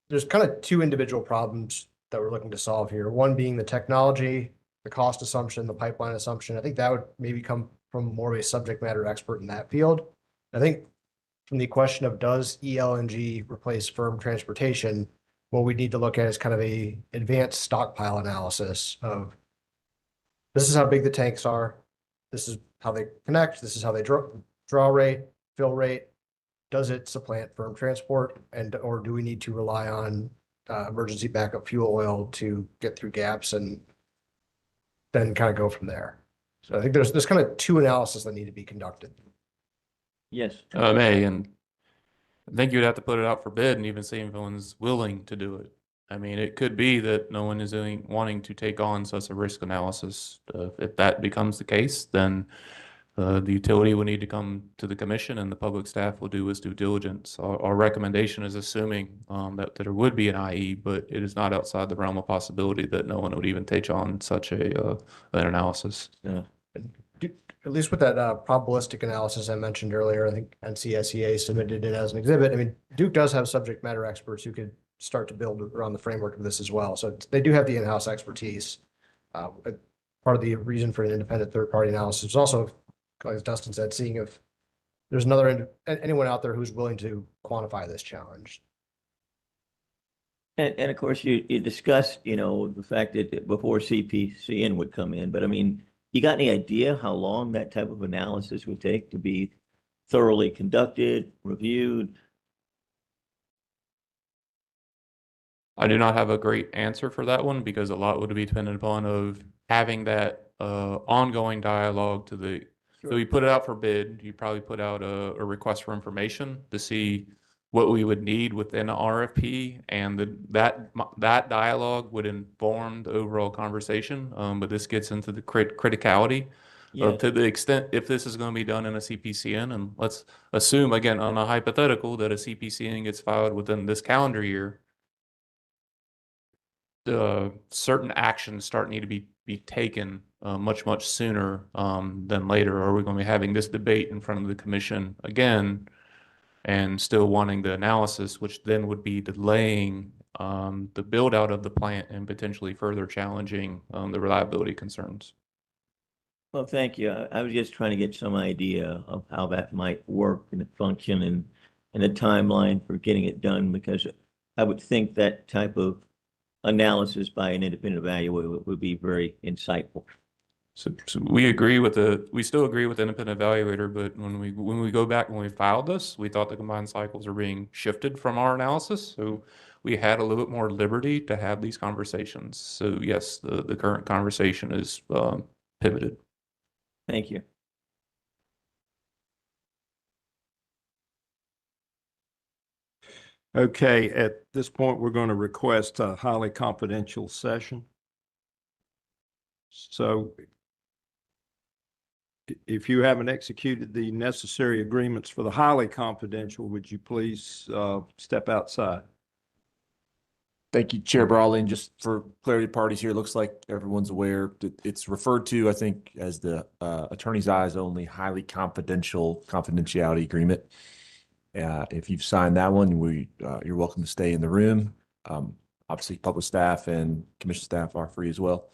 there's kind of two individual problems that we're looking to solve here. One being the technology, the cost assumption, the pipeline assumption. I think that would maybe come from more of a subject matter expert in that field. I think from the question of, does ELNG replace firm transportation, what we need to look at is kind of a advanced stockpile analysis of, this is how big the tanks are, this is how they connect, this is how they draw rate, fill rate. Does it supplant firm transport, or do we need to rely on emergency backup fuel oil to get through gaps and then kind of go from there? So I think there's kind of two analyses that need to be conducted. Yes. May, and I think you'd have to put it out for bid and even see if anyone's willing to do it. I mean, it could be that no one is wanting to take on such a risk analysis. If that becomes the case, then the utility will need to come to the commission and the public staff will do its due diligence. Our recommendation is assuming that there would be an IE, but it is not outside the realm of possibility that no one would even take on such an analysis. Yeah. At least with that probabilistic analysis I mentioned earlier, I think NCSEA submitted it as an exhibit. I mean, Duke does have subject matter experts who could start to build around the framework of this as well. So they do have the in-house expertise. Part of the reason for an independent third-party analysis was also, as Dustin said, seeing if there's anyone out there who's willing to quantify this challenge. And of course, you discussed, the fact that before CPCN would come in, but I mean, you got any idea how long that type of analysis would take to be thoroughly conducted, reviewed? I do not have a great answer for that one because a lot would be dependent upon of having that ongoing dialogue to the. So you put it out for bid, you probably put out a request for information to see what we would need within a RFP, and that dialogue would inform the overall conversation. But this gets into the criticality of, to the extent if this is going to be done in a CPCN, and let's assume again on a hypothetical that a CPCN gets filed within this calendar year. Certain actions need to be taken much sooner than later. Or are we going to be having this debate in front of the commission again and still wanting the analysis, which then would be delaying the build out of the plant and potentially further challenging the reliability concerns? Well, thank you. I was just trying to get some idea of how that might work and function and a timeline for getting it done, because I would think that type of analysis by an independent evaluator would be very insightful. So we still agree with the independent evaluator, but when we go back, when we filed this, we thought the combined cycles are being shifted from our analysis. So we had a little bit more liberty to have these conversations. So yes, the current conversation is pivoted. Thank you. Okay, at this point, we're going to request a highly confidential session. So if you haven't executed the necessary agreements for the highly confidential, would you please step outside? Thank you, Chair Brawley. And just for clarity parties here, it looks like everyone's aware that it's referred to, I think, as the attorney's eyes only highly confidentiality agreement. If you've signed that one, you're welcome to stay in the room. Obviously, public staff and commission staff are free as well.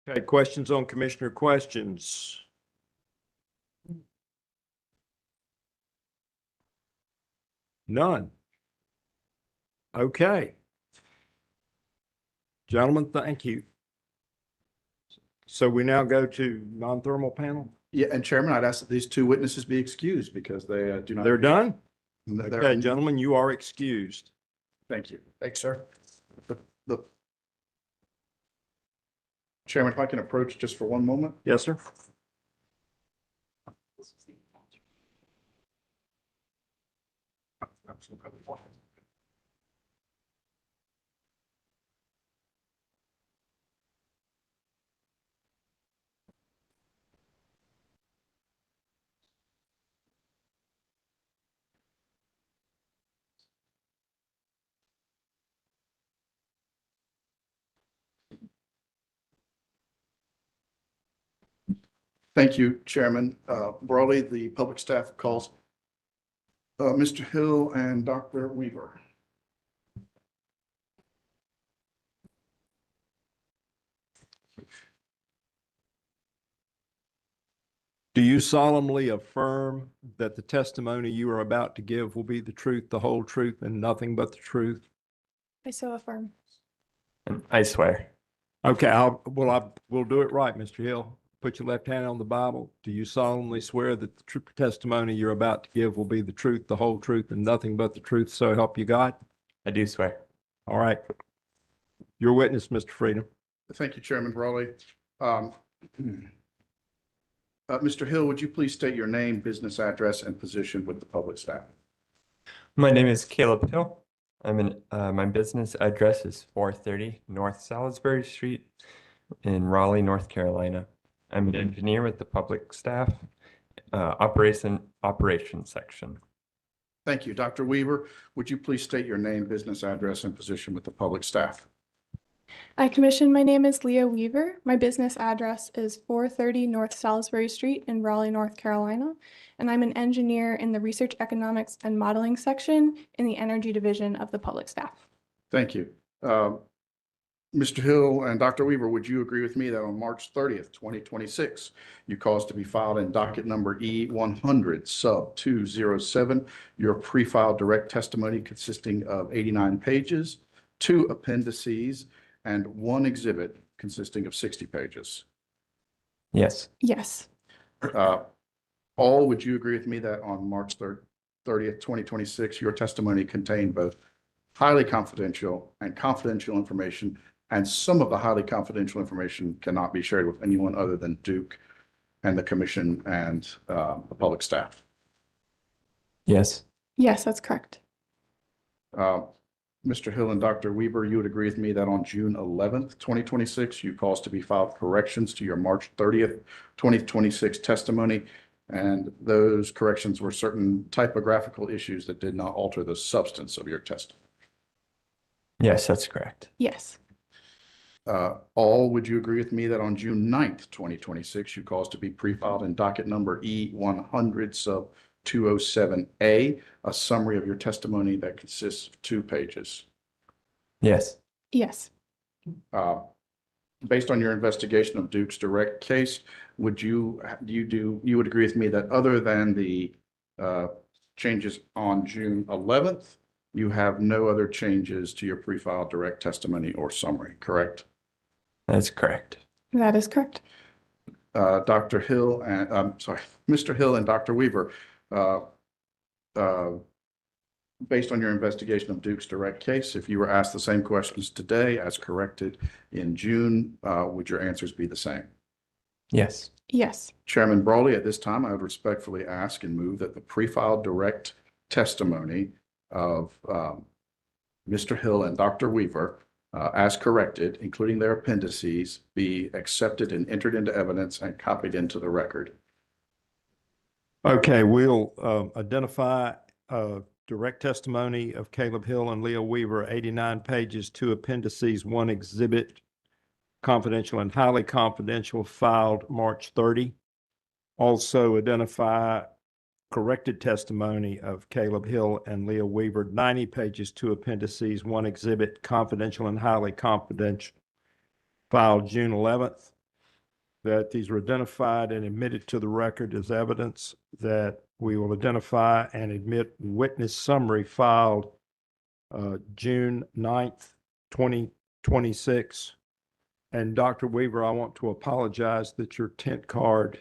Okay, questions on commissioner questions? None. Okay. Gentlemen, thank you. So we now go to non-thermal panel? Yeah, and Chairman, I'd ask that these two witnesses be excused because they do not. They're done? They're- Okay, gentlemen, you are excused. Thank you. Thanks, sir. The Chairman, if I can approach just for one moment. Yes, sir. Thank you, Chairman. Brawley, the public staff calls Mr. Hill and Dr. Weaver. Do you solemnly affirm that the testimony you are about to give will be the truth, the whole truth, and nothing but the truth? I so affirm. I swear. Okay, we'll do it right, Mr. Hill. Put your left hand on the Bible. Do you solemnly swear that the testimony you're about to give will be the truth, the whole truth, and nothing but the truth, so help you God? I do swear. All right. Your witness, Mr. Freedom. Thank you, Chairman Brawley. Mr. Hill, would you please state your name, business address, and position with the public staff? My name is Caleb Hill. My business address is 430 North Salisbury Street in Raleigh, North Carolina. I'm an engineer with the public staff, operations section. Thank you. Dr. Weaver, would you please state your name, business address, and position with the public staff? Commission, my name is Leah Weaver. My business address is 430 North Salisbury Street in Raleigh, North Carolina. And I'm an engineer in the Research, Economics, and Modeling section in the Energy Division of the public staff. Thank you. Mr. Hill and Dr. Weaver, would you agree with me that on March 30th, 2026, you caused to be filed in docket number E-100 sub 207, your pre-filed direct testimony consisting of 89 pages, 2 appendices, and 1 exhibit consisting of 60 pages? Yes. Yes. All, would you agree with me that on March 30th, 2026, your testimony contained both highly confidential and confidential information, and some of the highly confidential information cannot be shared with anyone other than Duke and the commission and the public staff? Yes. Yes, that's correct. Mr. Hill and Dr. Weaver, you would agree with me that on June 11th, 2026, you caused to be filed corrections to your March 30th, 2026 testimony, and those corrections were certain typographical issues that did not alter the substance of your testimony? Yes, that's correct. Yes. All, would you agree with me that on June 9th, 2026, you caused to be pre-filed in docket number E-100 sub 207A, a summary of your testimony that consists of 2 pages? Yes. Yes. Based on your investigation of Duke's direct case, would you would agree with me that other than the changes on June 11th, you have no other changes to your pre-filed direct testimony or summary, correct? That's correct. That is correct. Dr. Hill and, Mr. Hill and Dr. Weaver, based on your investigation of Duke's direct case, if you were asked the same questions today as corrected in June, would your answers be the same? Yes. Yes. Chairman Brawley, at this time, I would respectfully ask and move that the pre-filed direct testimony of Mr. Hill and Dr. Weaver, as corrected, including their appendices, be accepted and entered into evidence and copied into the record. Okay, we'll identify direct testimony of Caleb Hill and Leah Weaver, 89 pages, 2 appendices, 1 exhibit, confidential and highly confidential, filed March 30. Also identify corrected testimony of Caleb Hill and Leah Weaver, 90 pages, 2 appendices, 1 exhibit, confidential and highly confidential, filed June 11th. that these are identified and admitted to the record as evidence, that we will identify and admit witness summary filed June 9th, 2026. And Dr. Weaver, I want to apologize that your tent card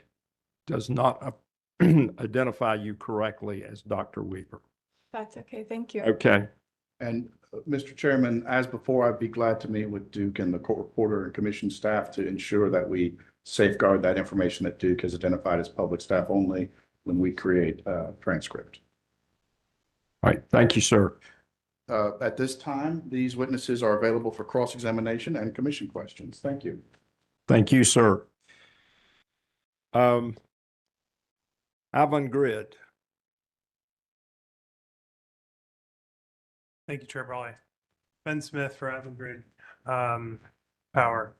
does not identify you correctly as Dr. Weaver. That's okay. Thank you. Okay. And Mr. Chairman, as before, I'd be glad to meet with Duke and the court reporter and commission staff to ensure that we safeguard that information that Duke has identified as public staff only when we create a transcript. All right. Thank you, sir. At this time, these witnesses are available for cross-examination and commission questions. Thank you. Thank you, sir. Avangrid. Thank you, Chair Brawley. Ben Smith for Avangrid Power.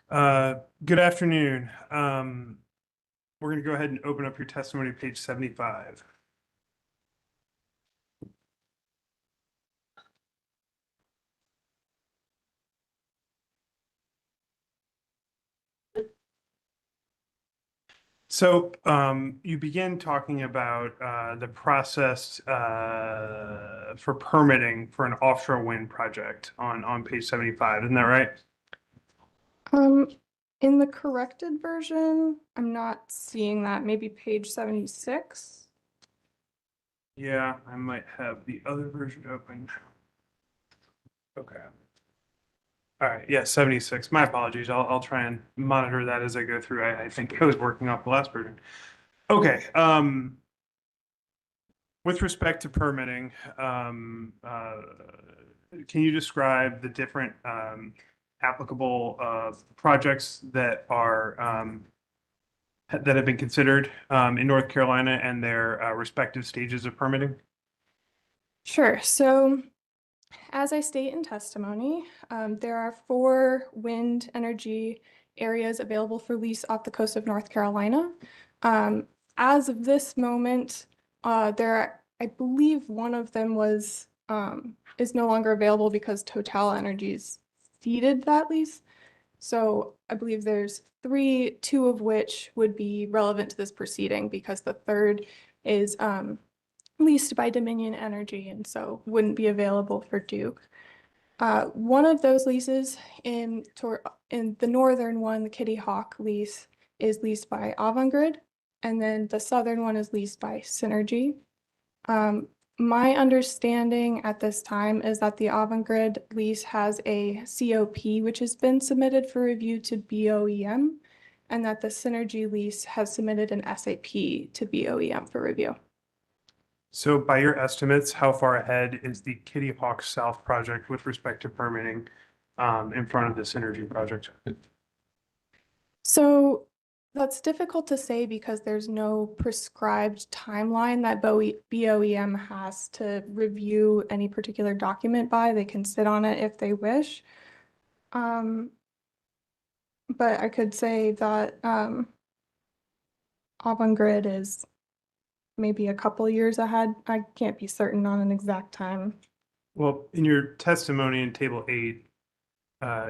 Good afternoon. We're going to go ahead and open up your testimony, page 75. So you begin talking about the process for permitting for an offshore wind project on page 75. Isn't that right? In the corrected version, I'm not seeing that. Maybe page 76. Yeah, I might have the other version open. Okay. All right, yeah, 76. My apologies. I'll try and monitor that as I go through. I think I was working off the last version. Okay. With respect to permitting, can you describe the different applicable projects that are that have been considered in North Carolina and their respective stages of permitting? Sure. So as I state in testimony, there are 4 wind energy areas available for lease off the coast of North Carolina. As of this moment, I believe one of them is no longer available because Total Energies ceded that lease. So I believe there's 3, 2 of which would be relevant to this proceeding because the third is leased by Dominion Energy and so wouldn't be available for Duke. One of those leases in the northern one, the Kitty Hawk lease, is leased by Avangrid, and then the southern one is leased by Synergy. My understanding at this time is that the Avangrid lease has a COP, which has been submitted for review to BOEM, and that the Synergy lease has submitted an SAP to BOEM for review. So by your estimates, how far ahead is the Kitty Hawk South project with respect to permitting in front of this energy project? So that's difficult to say because there's no prescribed timeline that BOEM has to review any particular document by. They can sit on it if they wish. But I could say that Avangrid is maybe a couple years ahead. I can't be certain on an exact time. Well, in your testimony in table 8,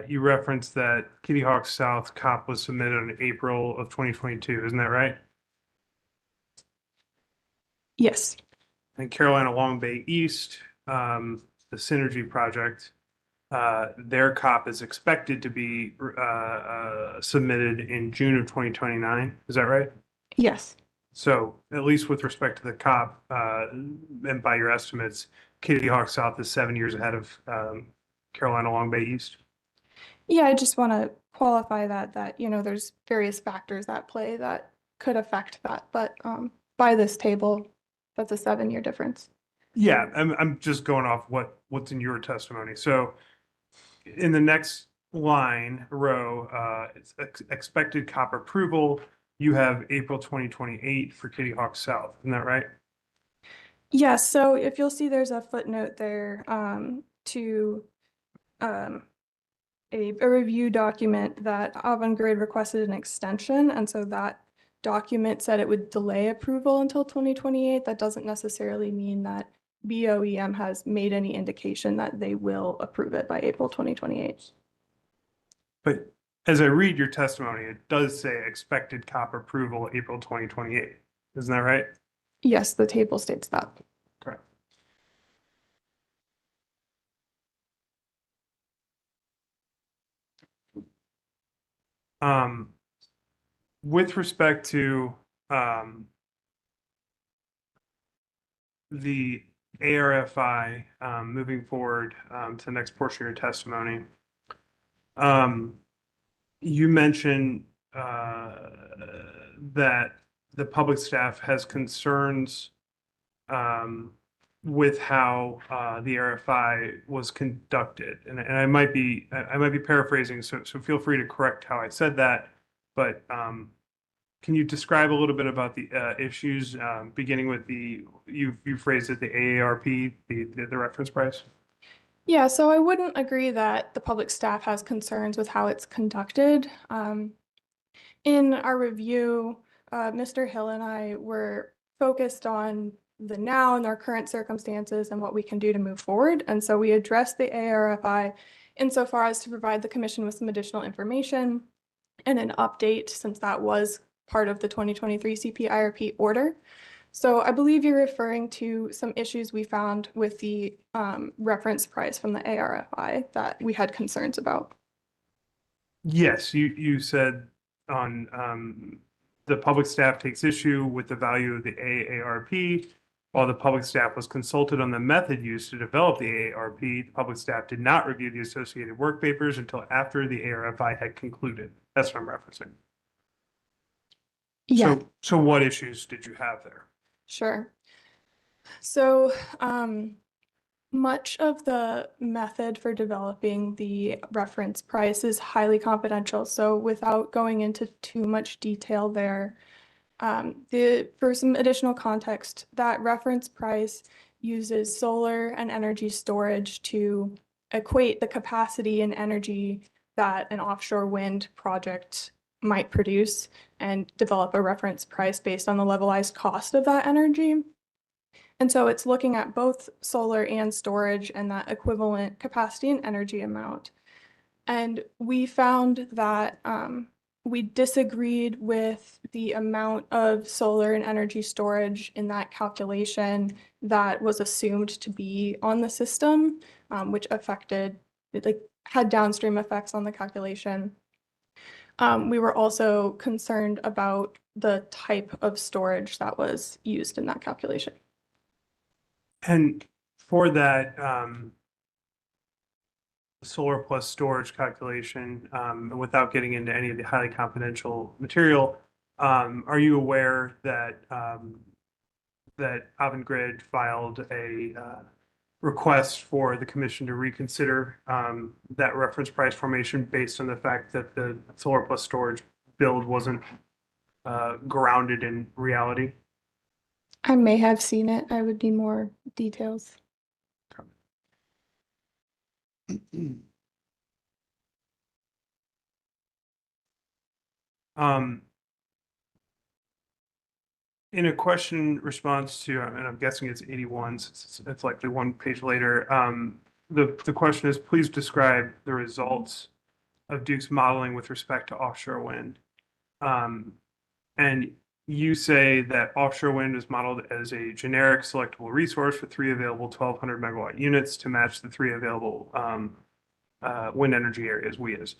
you referenced that Kitty Hawk South COP was submitted in April of 2022. Isn't that right? Yes. And Carolina Long Bay East, the Synergy project, their COP is expected to be submitted in June of 2029. Is that right? Yes. So at least with respect to the COP, and by your estimates, Kitty Hawk South is 7 years ahead of Carolina Long Bay East. Yeah, I just want to qualify that there's various factors at play that could affect that, but by this table, that's a 7-year difference. Yeah, I'm just going off what's in your testimony. So in the next row, it's expected COP approval. You have April 2028 for Kitty Hawk South. Isn't that right? Yeah, so if you'll see, there's a footnote there to a review document that Avangrid requested an extension, and so that document said it would delay approval until 2028. That doesn't necessarily mean that BOEM has made any indication that they will approve it by April 2028. But as I read your testimony, it does say expected COP approval April 2028. Isn't that right? Yes, the table states that. Correct. With respect to the ARFI, moving forward to the next portion of your testimony, you mentioned that the public staff has concerns with how the RFI was conducted, and I might be paraphrasing, so feel free to correct how I said that. But can you describe a little bit about the issues, beginning with you phrased it, the AARP, the reference price? Yeah, so I wouldn't agree that the public staff has concerns with how it's conducted. In our review, Mr. Hill and I were focused on the now and our current circumstances and what we can do to move forward. And so we addressed the ARFI insofar as to provide the commission with some additional information and an update, since that was part of the 2023 CPIRP order. So I believe you're referring to some issues we found with the reference price from the ARFI that we had concerns about. Yes, you said on the public staff takes issue with the value of the AARP. While the public staff was consulted on the method used to develop the AARP, the public staff did not review the associated work papers until after the ARFI had concluded. That's what I'm referencing. Yeah. So what issues did you have there? Sure. So much of the method for developing the reference price is highly confidential. So without going into too much detail there, for some additional context, that reference price uses solar and energy storage to equate the capacity and energy that an offshore wind project might produce and develop a reference price based on the levelized cost of that energy. And so it's looking at both solar and storage and that equivalent capacity and energy amount. And we found that we disagreed with the amount of solar and energy storage in that calculation that was assumed to be on the system, which had downstream effects on the calculation. We were also concerned about the type of storage that was used in that calculation. And for that solar plus storage calculation, without getting into any of the highly confidential material, are you aware that that Avangrid filed a request for the commission to reconsider that reference price formation based on the fact that the solar plus storage build wasn't grounded in reality? I may have seen it. I would need more details. In a question response to, and I'm guessing it's 81, since it's likely one page later, the question is, please describe the results of Duke's modeling with respect to offshore wind. And you say that offshore wind is modeled as a generic selectable resource with 3 available 1,200 megawatt units to match the 3 available wind energy areas, WEAs.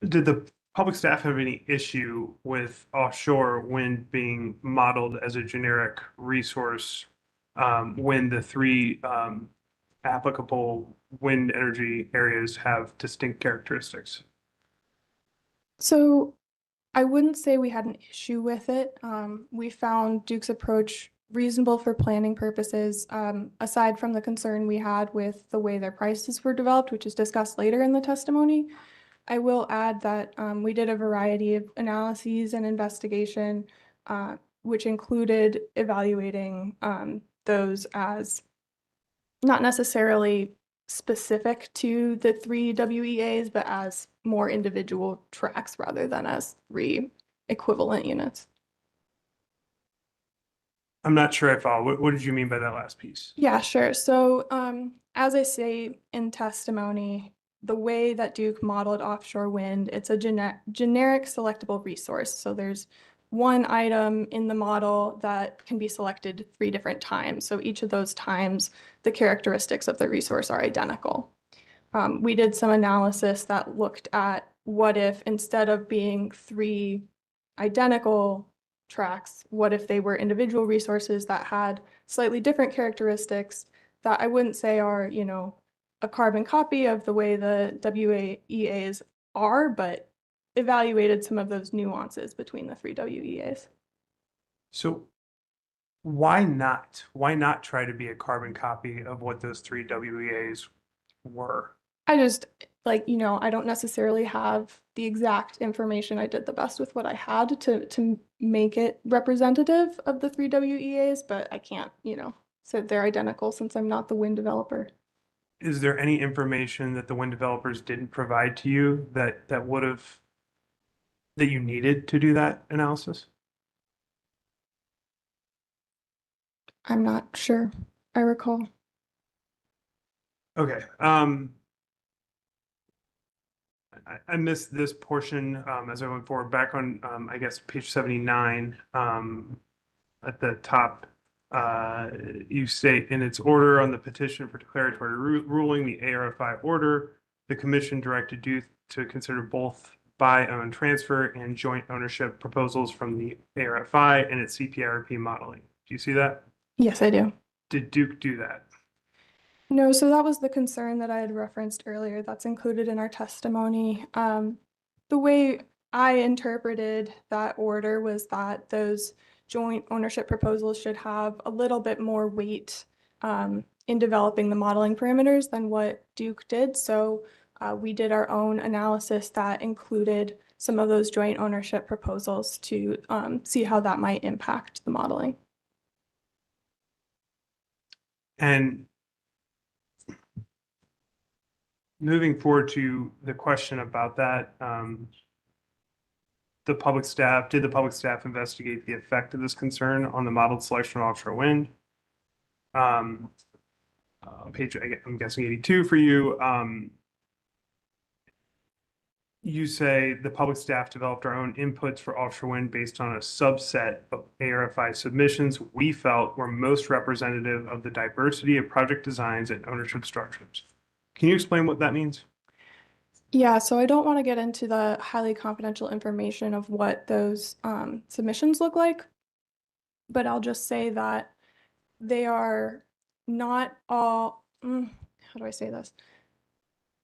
Did the public staff have any issue with offshore wind being modeled as a generic resource when the 3 applicable wind energy areas have distinct characteristics? So I wouldn't say we had an issue with it. We found Duke's approach reasonable for planning purposes, aside from the concern we had with the way their prices were developed, which is discussed later in the testimony. I will add that we did a variety of analyses and investigation, which included evaluating those as not necessarily specific to the 3 WEAs, but as more individual tracks rather than as 3 equivalent units. I'm not sure I follow. What did you mean by that last piece? Yeah, sure. So as I say in testimony, the way that Duke modeled offshore wind, it's a generic selectable resource. So there's one item in the model that can be selected 3 different times. So each of those times, the characteristics of the resource are identical. We did some analysis that looked at what if instead of being 3 identical tracks, what if they were individual resources that had slightly different characteristics that I wouldn't say are, you know, a carbon copy of the way the WEAs are, but evaluated some of those nuances between the 3 WEAs. So why not? Why not try to be a carbon copy of what those 3 WEAs were? I just, like, you know, I don't necessarily have the exact information. I did the best with what I had to make it representative of the 3 WEAs, but I can't, you know, say they're identical since I'm not the wind developer. Is there any information that the wind developers didn't provide to you that you needed to do that analysis? I'm not sure. I recall. Okay. I missed this portion as I went forward. Back on, I guess, page 79, at the top, you state, in its order on the petition for declaratory ruling, the ARFI order, the commission directed you to consider both buy, own, transfer, and joint ownership proposals from the ARFI and its CPIRP modeling. Do you see that? Yes, I do. Did Duke do that? No, so that was the concern that I had referenced earlier. That's included in our testimony. The way I interpreted that order was that those joint ownership proposals should have a little bit more weight in developing the modeling parameters than what Duke did. So we did our own analysis that included some of those joint ownership proposals to see how that might impact the modeling. And moving forward to the question about that, did the public staff investigate the effect of this concern on the modeled selection of offshore wind? Page, I'm guessing 82 for you. You say the public staff developed our own inputs for offshore wind based on a subset of ARFI submissions we felt were most representative of the diversity of project designs and ownership structures. Can you explain what that means? Yeah, so I don't want to get into the highly confidential information of what those submissions look like, but I'll just say that they are not all, how do I say this?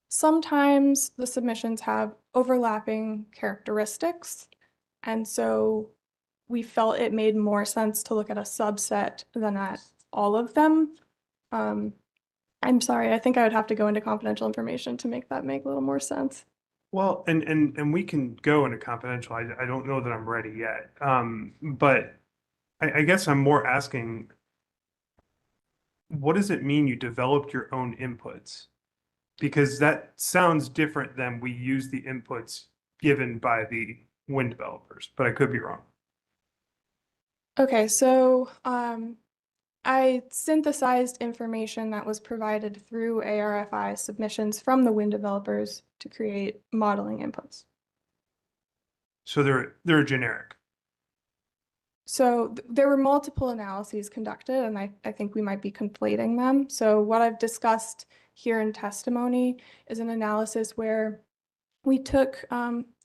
Sometimes the submissions have overlapping characteristics, and so we felt it made more sense to look at a subset than at all of them. I'm sorry, I think I would have to go into confidential information to make that make a little more sense. Well, and we can go into confidential. I don't know that I'm ready yet. But I guess I'm more asking, what does it mean you developed your own inputs? Because that sounds different than we use the inputs given by the wind developers, but I could be wrong. Okay, so I synthesized information that was provided through ARFI submissions from the wind developers to create modeling inputs. So they're generic. So there were multiple analyses conducted, and I think we might be conflating them. So what I've discussed here in testimony is an analysis where we took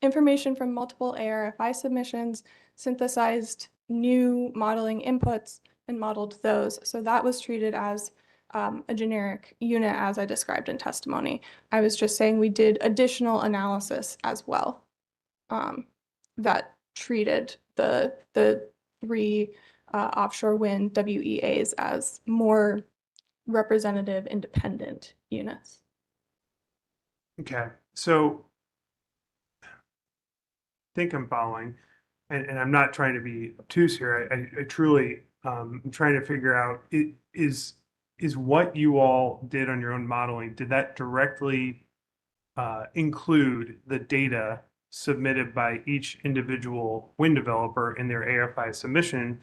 information from multiple ARFI submissions, synthesized new modeling inputs, and modeled those. So that was treated as a generic unit as I described in testimony. I was just saying we did additional analysis as well that treated the 3 offshore wind WEAs as more representative independent units. Okay, so I think I'm following, and I'm not trying to be obtuse here. I truly I'm trying to figure out, is what you all did on your own modeling, did that directly include the data submitted by each individual wind developer in their ARFI submission,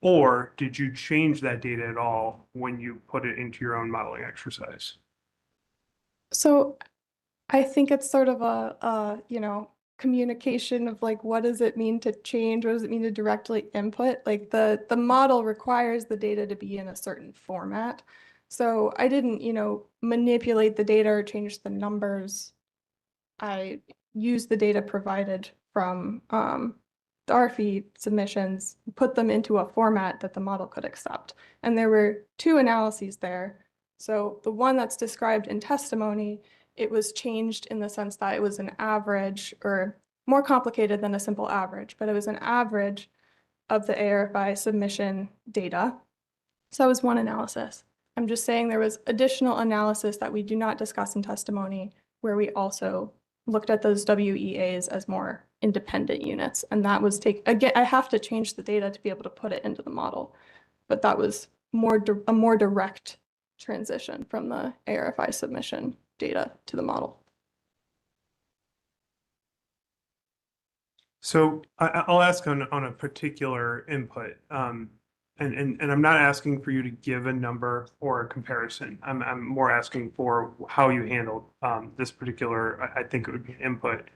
or did you change that data at all when you put it into your own modeling exercise? So I think it's sort of communication of like, what does it mean to change? What does it mean to directly input? Like the model requires the data to be in a certain format. So I didn't, manipulate the data or change the numbers. I used the data provided from the RFE submissions, put them into a format that the model could accept. And there were two analyses there. So the one that's described in testimony, it was changed in the sense that it was an average, or more complicated than a simple average, but it was an average of the ARFI submission data. So that was one analysis. I'm just saying there was additional analysis that we do not discuss in testimony, where we also looked at those WEAs as more independent units. And that was again, I have to change the data to be able to put it into the model, but that was a more direct transition from the ARFI submission data to the model. So I'll ask on a particular input. And I'm not asking for you to give a number or a comparison. I'm more asking for how you handled this particular, I think it would be an input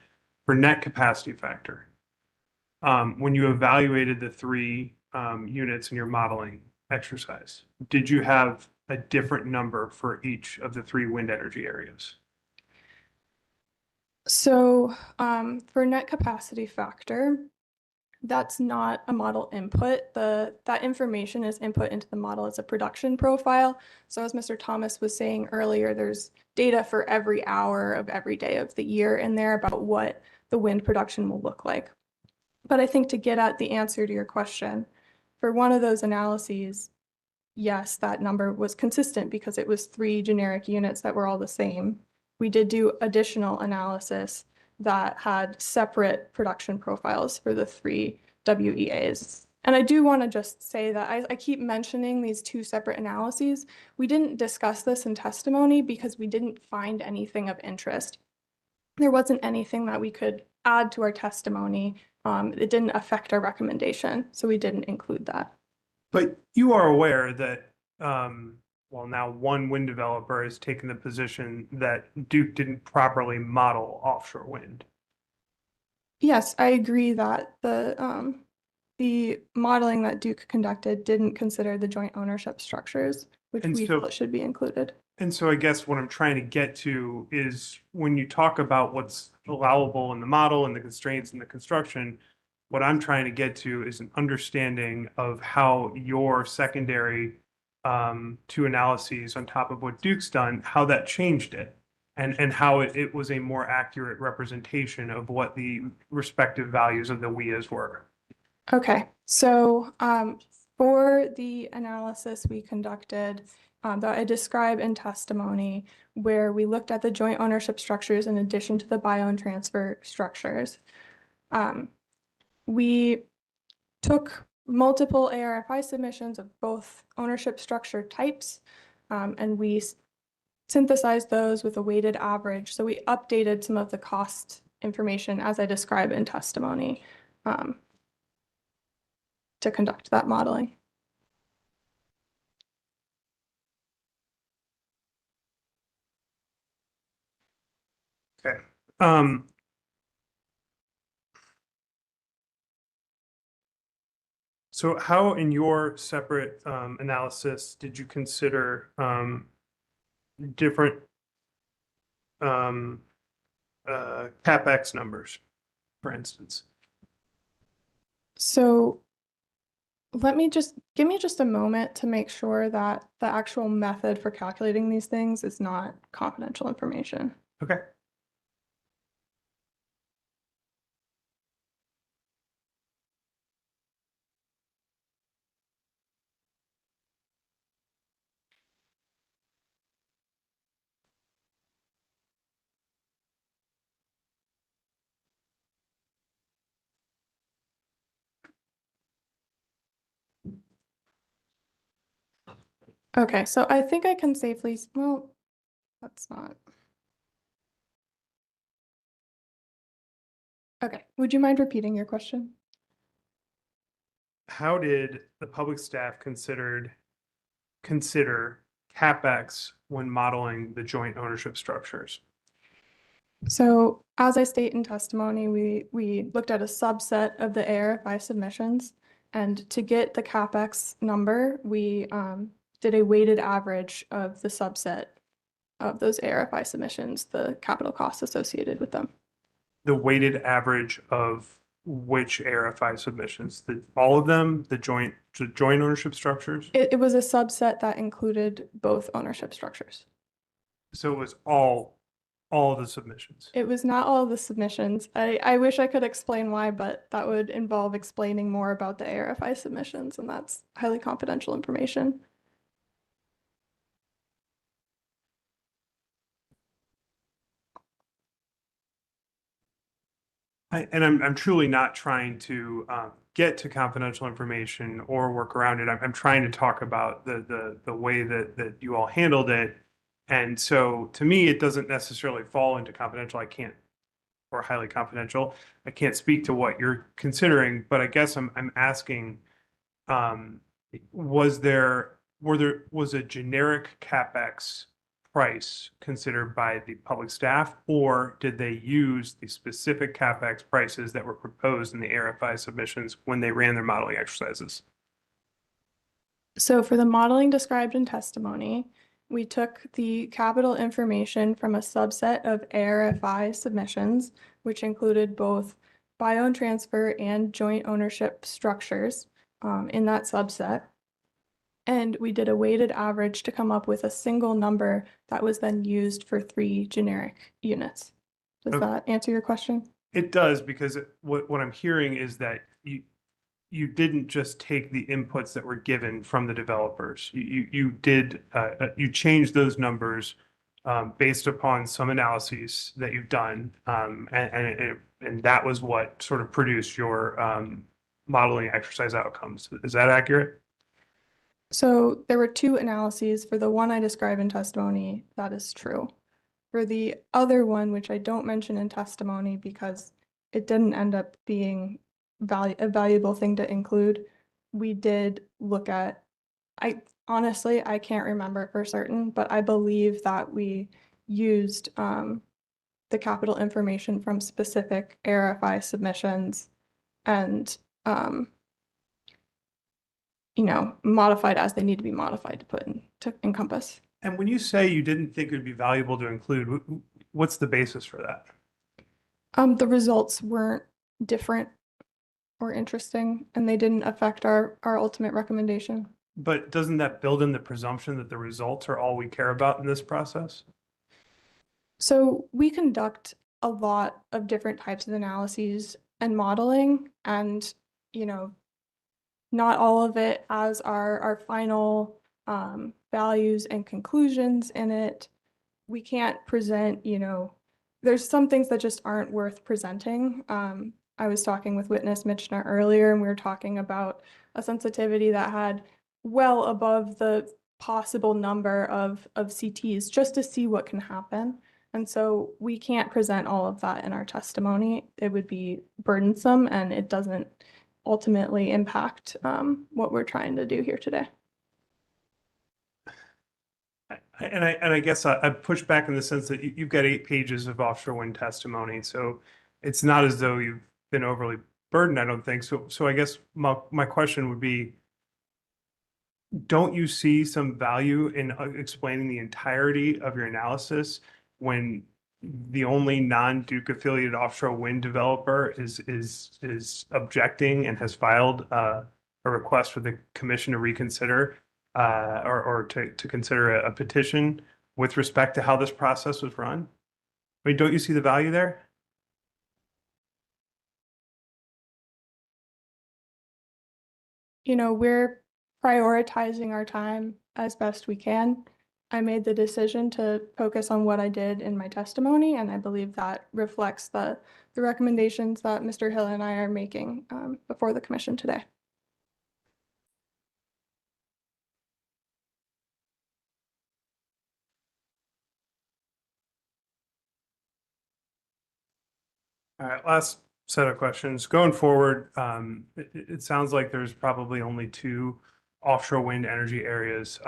for net capacity factor. When you evaluated the three units in your modeling exercise, did you have a different number for each of the three wind energy areas? So for net capacity factor, that's not a model input. That information is input into the model as a production profile. So as Mr. Thomas was saying earlier, there's data for every hour of every day of the year in there about what the wind production will look like. But I think to get at the answer to your question, for one of those analyses, yes, that number was consistent because it was three generic units that were all the same. We did do additional analysis that had separate production profiles for the three WEAs. And I do want to just say that I keep mentioning these two separate analyses. We didn't discuss this in testimony because we didn't find anything of interest. There wasn't anything that we could add to our testimony. It didn't affect our recommendation, so we didn't include that. But you are aware that, well, now one wind developer has taken the position that Duke didn't properly model offshore wind. Yes, I agree that the modeling that Duke conducted didn't consider the joint ownership structures, which we felt should be included. And so I guess what I'm trying to get to is when you talk about what's allowable in the model and the constraints in the construction, what I'm trying to get to is an understanding of how your secondary two analyses on top of what Duke's done, how that changed it, and how it was a more accurate representation of what the respective values of the WEAs were. Okay, so for the analysis we conducted that I describe in testimony, where we looked at the joint ownership structures in addition to the bio-owned transfer structures, we took multiple ARFI submissions of both ownership structure types, and we synthesized those with a weighted average. So we updated some of the cost information as I describe in testimony to conduct that modeling. Okay. So how in your separate analysis did you consider different CapEx numbers, for instance? So give me just a moment to make sure that the actual method for calculating these things is not confidential information. Okay. Okay, so I think I can safely, well, that's not. Okay, would you mind repeating your question? How did the public staff consider CapEx when modeling the joint ownership structures? So as I state in testimony, we looked at a subset of the ARFI submissions. And to get the CapEx number, we did a weighted average of the subset of those ARFI submissions, the capital costs associated with them. The weighted average of which ARFI submissions, all of them, the joint ownership structures? It was a subset that included both ownership structures. So it was all of the submissions. It was not all of the submissions. I wish I could explain why, but that would involve explaining more about the ARFI submissions, and that's highly confidential information. I'm truly not trying to get to confidential information or work around it. I'm trying to talk about the way that you all handled it. And so to me, it doesn't necessarily fall into confidential. I can't, or highly confidential. I can't speak to what you're considering, but I guess I'm asking, was a generic CapEx price considered by the public staff, or did they use the specific CapEx prices that were proposed in the ARFI submissions when they ran their modeling exercises? So for the modeling described in testimony, we took the capital information from a subset of ARFI submissions, which included both buy-own transfer and joint ownership structures in that subset. And we did a weighted average to come up with a single number that was then used for 3 generic units. Does Okay. that answer your question? It does, because what I'm hearing is that you didn't just take the inputs that were given from the developers. You changed those numbers based upon some analyses that you've done, and that was what sort of produced your modeling exercise outcomes. Is that accurate? So there were 2 analyses. For the one I describe in testimony, that is true. For the other one, which I don't mention in testimony because it didn't end up being a valuable thing to include, we did look at, honestly, I can't remember for certain, but I believe that we used the capital information from specific ARFI submissions and modified as they need to be modified to put in to encompass. And when you say you didn't think it would be valuable to include, what's the basis for that? The results weren't different or interesting, and they didn't affect our ultimate recommendation. But doesn't that build in the presumption that the results are all we care about in this process? So we conduct a lot of different types of analyses and modeling, and not all of it as our final values and conclusions in it. We can't present, there's some things that just aren't worth presenting. I was talking with witness Michna earlier, and we were talking about a sensitivity that had well above the possible number of CTs just to see what can happen. And so we can't present all of that in our testimony. It would be burdensome, and it doesn't ultimately impact what we're trying to do here today. And I guess I push back in the sense that you've got 8 pages of offshore wind testimony, so it's not as though you've been overly burdened, I don't think. So I guess my question would be, don't you see some value in explaining the entirety of your analysis when the only non-Duke affiliated offshore wind developer is objecting and has filed a request for the commission to reconsider or to consider a petition with respect to how this process was run? I mean, don't you see the value there? We're prioritizing our time as best we can. I made the decision to focus on what I did in my testimony, and I believe that reflects the recommendations that Mr. Hill and I are making before the commission today. All right, last set of questions. Going forward, it sounds like there's probably only 2 offshore wind energy areas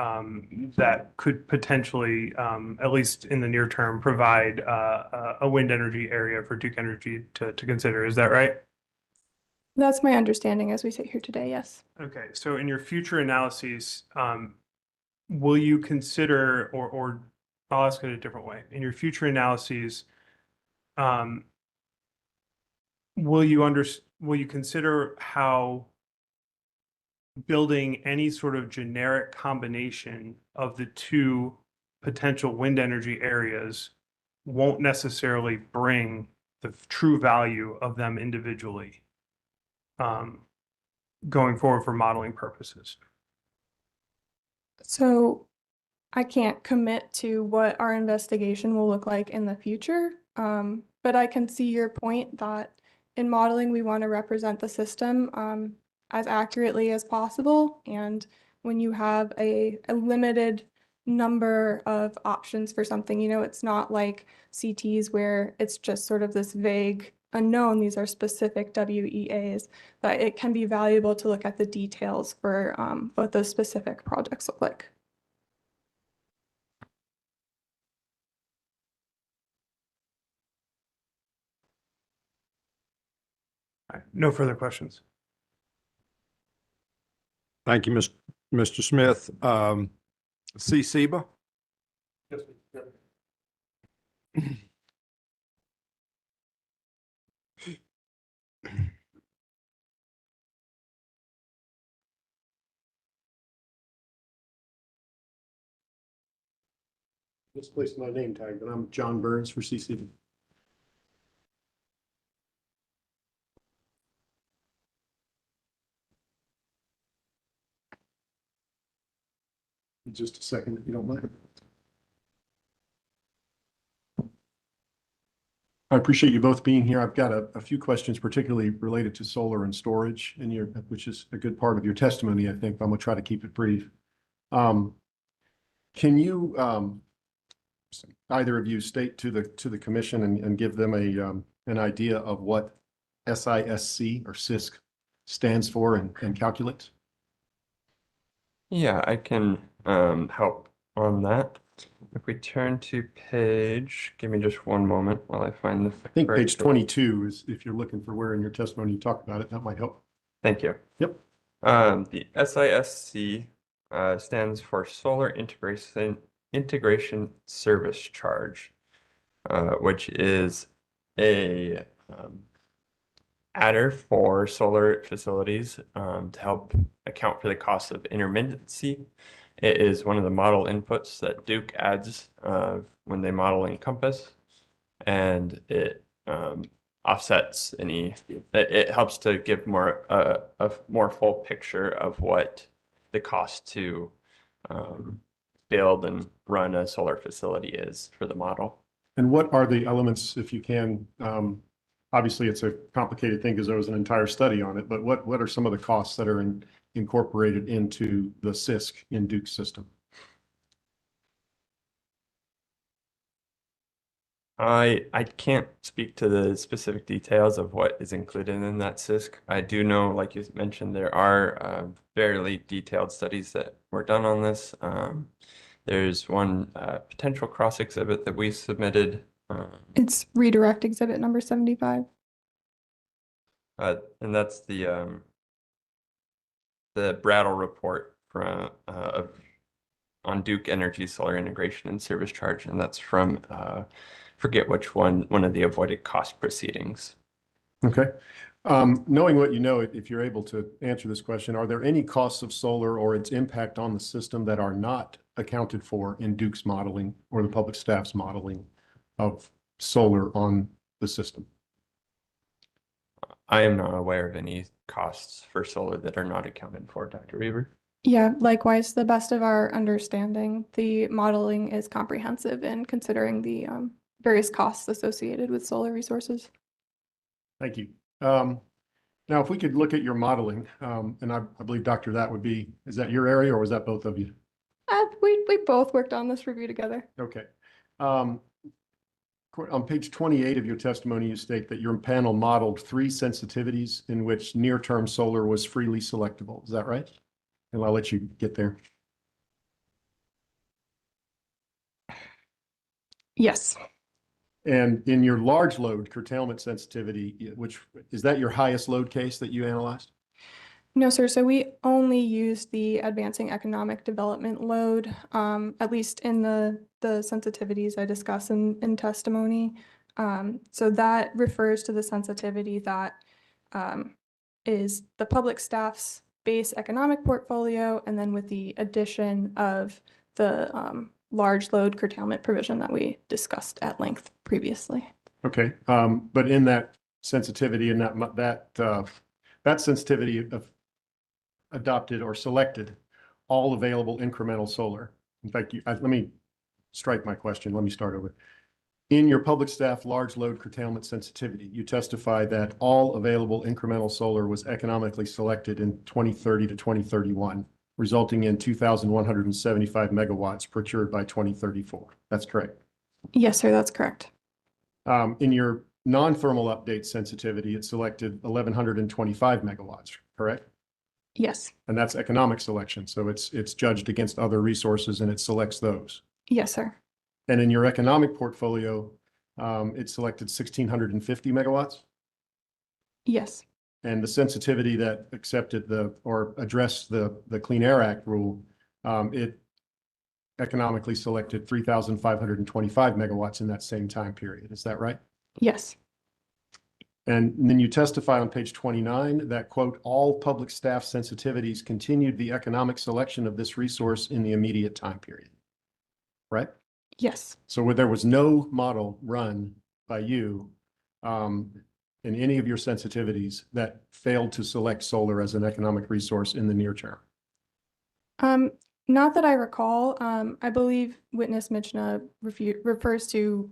that could potentially, at least in the near term, provide a wind energy area for Duke Energy to consider. Is that right? That's my understanding as we sit here today, yes. Okay, so in your future analyses, will you consider, or I'll ask it a different way. In your future analyses, will you consider how building any sort of generic combination of the two potential wind energy areas won't necessarily bring the true value of them individually going forward for modeling purposes? So I can't commit to what our investigation will look like in the future, but I can see your point that in modeling, we want to represent the system as accurately as possible. And when you have a limited number of options for something, it's not like CTs where it's just sort of this vague unknown. These are specific WEAs, that it can be valuable to look at the details for what those specific projects look like. No further questions. Thank you, Mr. Smith. C. Seba? Misplaced my name tag, but I'm John Burns for CCD. Just a second, if you don't mind. I appreciate you both being here. I've got a few questions, particularly related to solar and storage, which is a good part of your testimony, I think. But I'm going to try to keep it brief. Can you, either of you, state to the commission and give them an idea of what SISC or CISC stands for and calculates? Yeah, I can help on that. If we turn to page, give me just one moment while I find the I think correct page 22 is, if you're looking for where in your testimony you talk about it, that might help. Thank you. Yep. The SISC stands for Solar Integration Service Charge, which is a adder for solar facilities to help account for the cost of intermittency. It is one of the model inputs that Duke adds when they model Encompass, and it offsets it helps to give a more full picture of what the cost to build and run a solar facility is for the model. And what are the elements, if you can, obviously it's a complicated thing because there was an entire study on it, but what are some of the costs that are incorporated into the CISC in Duke's system? I can't speak to the specific details of what is included in that CISC. I do know, like you mentioned, there are fairly detailed studies that were done on this. There's one potential cross exhibit that we submitted. It's redirect exhibit number 75. And that's the Brattle report from on Duke Energy solar integration and service charge, and that's from forget which one of the avoided cost proceedings. Okay. Knowing what you know, if you're able to answer this question, are there any costs of solar or its impact on the system that are not accounted for in Duke's modeling or the public staff's modeling of solar on the system? I am not aware of any costs for solar that are not accounted for, Dr. Weaver. Yeah, likewise, to the best of our understanding, the modeling is comprehensive in considering the various costs associated with solar resources. Thank you. Now, if we could look at your modeling, and I believe, Doctor, is that your area or was that both of you? We both worked on this review together. Okay. On page 28 of your testimony, you state that your panel modeled 3 sensitivities in which near-term solar was freely selectable. Is that right? And I'll let you get there. Yes. And in your large load curtailment sensitivity, which is that your highest load case that you analyzed? No, sir. So we only use the advancing economic development load, at least in the sensitivities I discuss in testimony. So that refers to the sensitivity that is the public staff's base economic portfolio, and then with the addition of the large load curtailment provision that we discussed at length previously. Okay, but in that sensitivity and that sensitivity of adopted or selected all available incremental solar. In fact, let me strike my question. Let me start over. In your public staff large load curtailment sensitivity, you testify that all available incremental solar was economically selected in 2030 to 2031, resulting in 2,175 megawatts procured by 2034. That's correct. Yes, sir. That's correct. In your non-thermal update sensitivity, it selected 1,125 megawatts, correct? Yes. And that's economic selection. So it's judged against other resources and it selects those. Yes, sir. And in your economic portfolio, it selected 1,650 megawatts. Yes. And the sensitivity that accepted or addressed the Clean Air Act rule, it economically selected 3,525 megawatts in that same time period. Is that right? Yes. And then you testify on page 29 that, quote, all public staff sensitivities continued the economic selection of this resource in the immediate time period, right? Yes. So where there was no model run by you in any of your sensitivities that failed to select solar as an economic resource in the near term. Not that I recall. I believe witness Michna refers to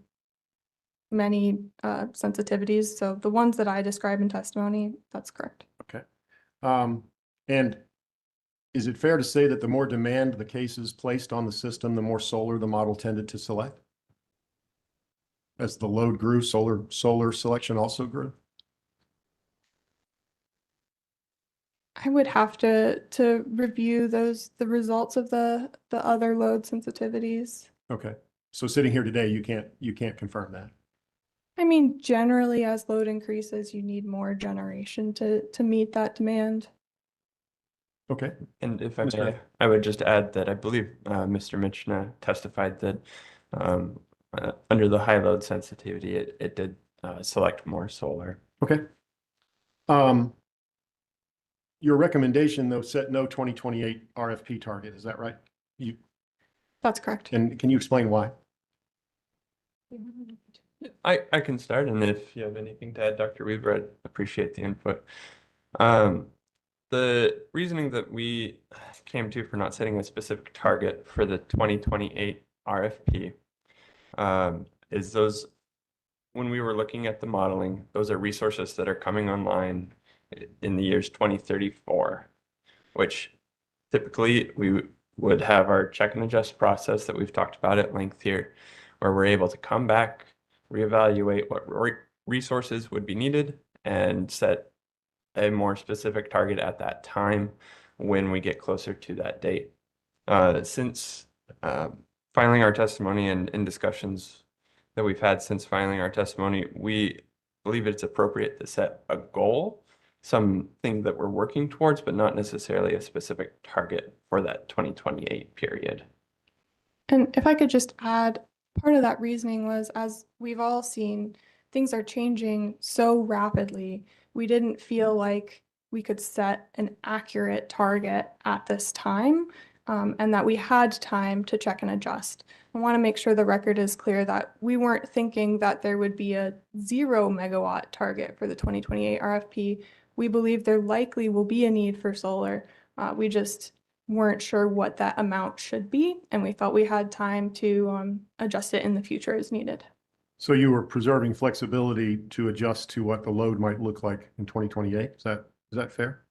many sensitivities. So the ones that I describe in testimony, that's correct. Okay. And is it fair to say that the more demand the cases placed on the system, the more solar the model tended to select? As the load grew, solar selection also grew? I would have to review the results of the other load sensitivities. Okay. So sitting here today, you can't confirm that. I mean, generally, as load increases, you need more generation to meet that demand. Okay. And if I may, I would just add that I believe Mr. Michna testified that under the high load sensitivity, it did select more solar. Okay. Your recommendation, though, set no 2028 RFP target. Is that right? That's correct. And can you explain why? I can start, and if you have anything to add, Dr. Weaver, I'd appreciate the input. The reasoning that we came to for not setting a specific target for the 2028 RFP is those, when we were looking at the modeling, those are resources that are coming online in the years 2034, which typically we would have our check and adjust process that we've talked about at length here, where we're able to come back, reevaluate what resources would be needed, and set a more specific target at that time when we get closer to that date. Since filing our testimony and in discussions that we've had since filing our testimony, we believe it's appropriate to set a goal, something that we're working towards, but not necessarily a specific target for that 2028 period. And if I could just add, part of that reasoning was, as we've all seen, things are changing so rapidly. We didn't feel like we could set an accurate target at this time, and that we had time to check and adjust. I want to make sure the record is clear that we weren't thinking that there would be a 0 megawatt target for the 2028 RFP. We believe there likely will be a need for solar. We just weren't sure what that amount should be, and we felt we had time to adjust it in the future as needed. So you were preserving flexibility to adjust to what the load might look like in 2028. Is that fair?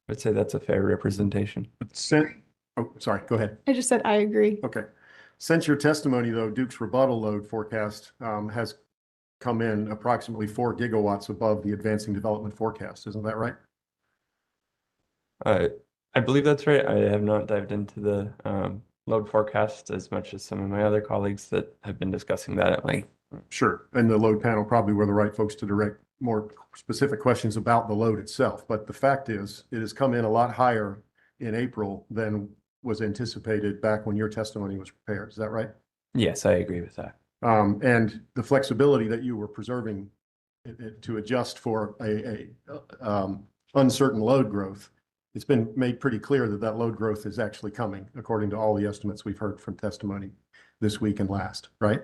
I'd say that's a fair representation. Oh, sorry, go ahead. I just said I agree. Okay. Since your testimony, though, Duke's rebuttal load forecast has come in approximately 4 gigawatts above the advancing development forecast. Isn't that right? I believe that's right. I have not dived into the load forecast as much as some of my other colleagues that have been discussing that at length. Sure. And the load panel probably were the right folks to direct more specific questions about the load itself. But the fact is, it has come in a lot higher in April than was anticipated back when your testimony was prepared. Is that right? Yes, I agree with that. And the flexibility that you were preserving to adjust for a uncertain load growth, it's been made pretty clear that that load growth is actually coming, according to all the estimates we've heard from testimony this week and last, right?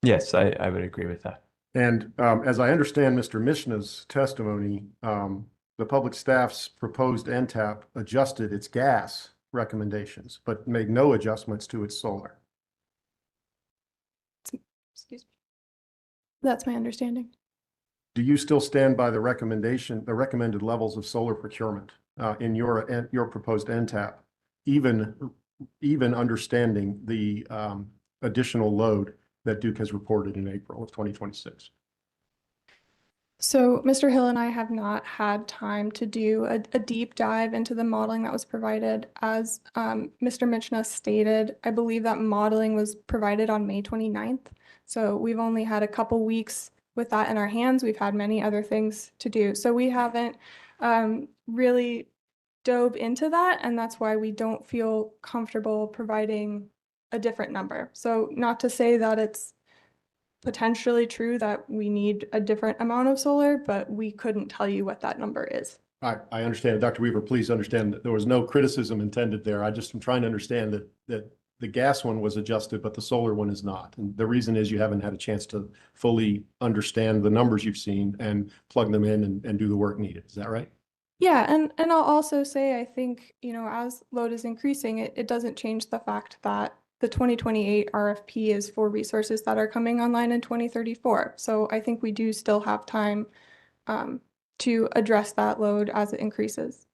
Yes, I would agree with that. And as I understand Mr. Mishna's testimony, the public staff's proposed NTAP adjusted its gas recommendations, but made no adjustments to its solar. Excuse me. That's my understanding. Do you still stand by the recommended levels of solar procurement in your proposed NTAP, even understanding the additional load that Duke has reported in April of 2026? So Mr. Hill and I have not had time to do a deep dive into the modeling that was provided. As Mr. Michna stated, I believe that modeling was provided on May 29th. So we've only had a couple weeks with that in our hands. We've had many other things to do. So we haven't really dove into that, and that's why we don't feel comfortable providing a different number. So not to say that it's potentially true that we need a different amount of solar, but we couldn't tell you what that number is. I understand. Dr. Weaver, please understand that there was no criticism intended there. I just am trying to understand that the gas one was adjusted, but the solar one is not. And the reason is you haven't had a chance to fully understand the numbers you've seen and plug them in and do the work needed. Is that right? Yeah, and I'll also say, I think, as load is increasing, it doesn't change the fact that the 2028 RFP is for resources that are coming online in 2034. So I think we do still have time to address that load as it increases.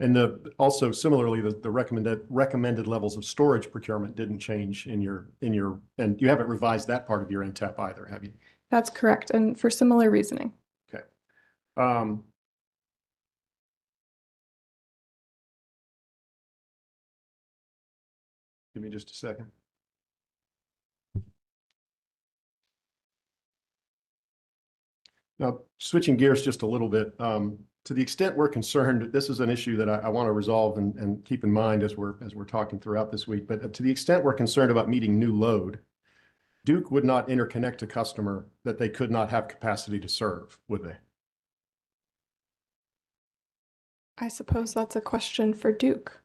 And also similarly, the recommended levels of storage procurement didn't change and you haven't revised that part of your NTAP either, have you? That's correct, and for similar reasoning. Okay. Give me just a second. Now, switching gears just a little bit, to the extent we're concerned, this is an issue that I want to resolve and keep in mind as we're talking throughout this week. But to the extent we're concerned about meeting new load, Duke would not interconnect a customer that they could not have capacity to serve, would they? I suppose that's a question for Duke.